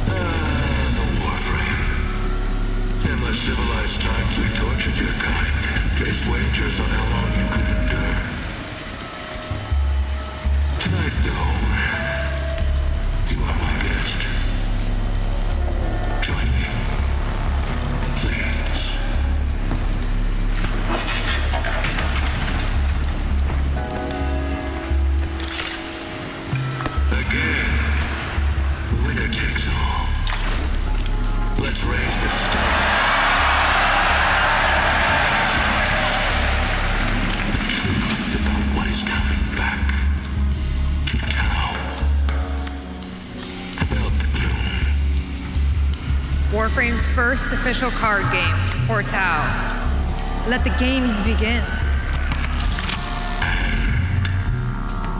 The warframe. In the civilized times, we tortured your kind and placed wagers on how long you could endure. Tonight, though, you are my guest. Join me. Please. Again, winner takes all. Let's raise the stakes. The truth about what is coming back to town. About the gloom. Warframe's first official card game, Portal. Let the games begin.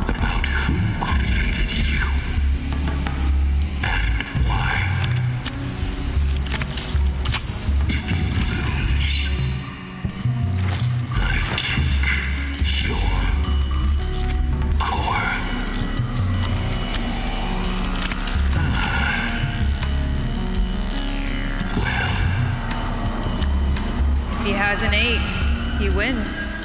About who created you and why. If you lose, I take your core. If he has an 8, he wins.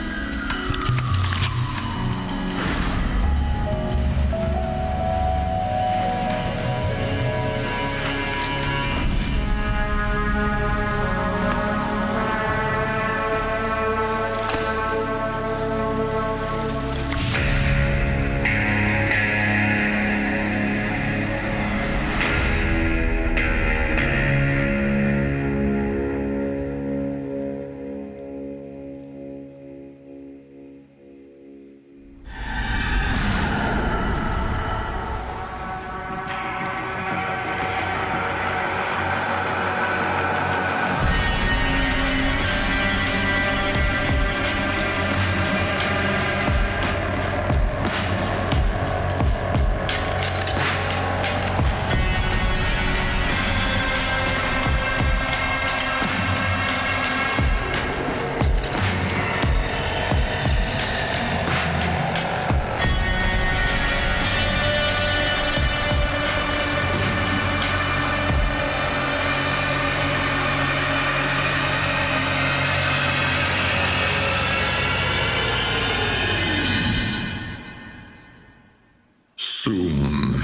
Soon.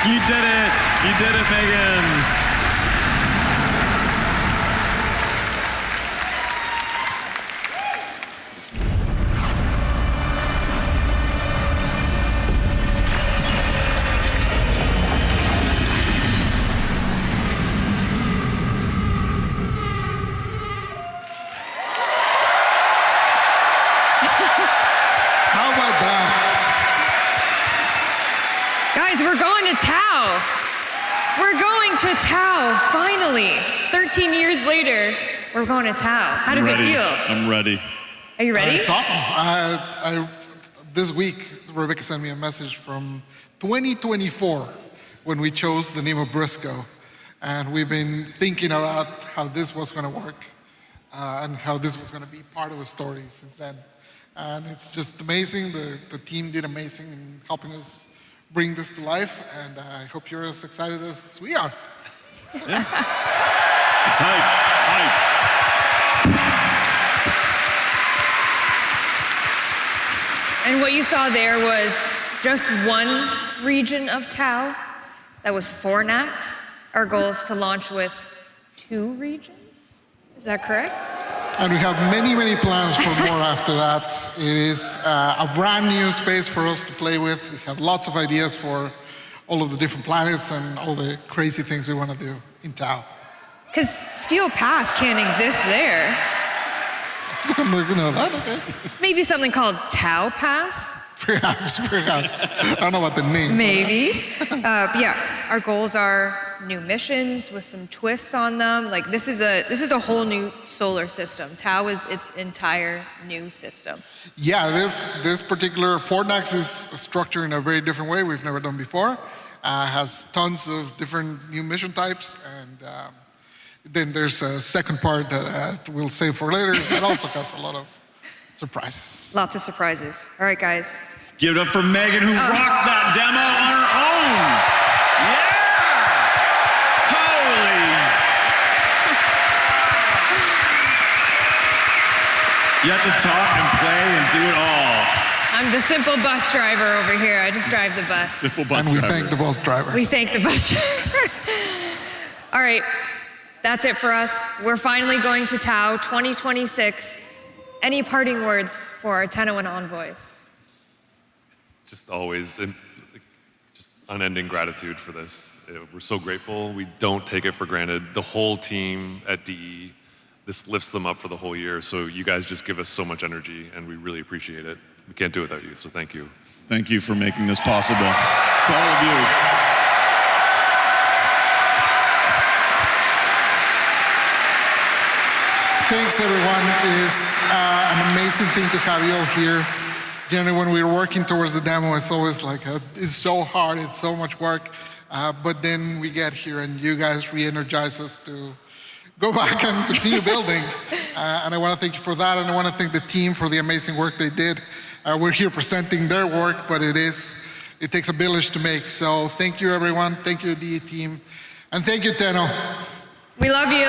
You did it! You did it, Megan! finally, 13 years later, we're going to Tao. How does it feel? I'm ready. Are you ready? It's awesome. This week, Rebecca sent me a message from 2024 when we chose the name of Briscoe. And we've been thinking about how this was going to work and how this was going to be part of the story since then. And it's just amazing. The team did amazing in helping us bring this to life. And I hope you're as excited as we are. Yeah. It's hype. And what you saw there was just one region of Tau. That was Fornax. Our goal is to launch with 2 regions. Is that correct? And we have many, many plans for more after that. It is a brand new space for us to play with. We have lots of ideas for all of the different planets and all the crazy things we want to do in Tau. Because Steel Path can't exist there. You know that, okay. Maybe something called Tau Path? Perhaps. I don't know what the name. Maybe. But yeah, our goals are new missions with some twists on them. Like this is a whole new solar system. Tau is its entire new system. Yeah, this particular Fornax is structured in a very different way we've never done before. Has tons of different new mission types, and then there's a second part that we'll save for later that also has a lot of surprises. Lots of surprises. All right, guys. Give it up for Megan, who rocked that demo on her own. Yeah! Holy! You have to talk and play and do it all. I'm the simple bus driver over here. I just drive the bus. Simple bus and we driver. thank the bus driver. We thank the bus driver. All right, that's it for us. We're finally going to Tau 2026. Any parting words for our TennoCon envoys? Just always, just unending gratitude for this. We're so grateful. We don't take it for granted. The whole team at DE, this lifts them up for the whole year. So you guys just give us so much energy, and we really appreciate it. We can't do it without you, so thank you. Thank you for making this possible. To all of you. Thanks, everyone. It is an amazing thing to have you all here. Generally, when we're working towards the demo, it's always like, it's so hard, it's so much work. But then we get here and you guys re-energize us to go back and continue building. And I want to thank you for that. And I want to thank the team for the amazing work they did. We're here presenting their work, but it takes a village to make. So thank you, everyone. Thank you, the DE team. And thank you, Tenno. We love you.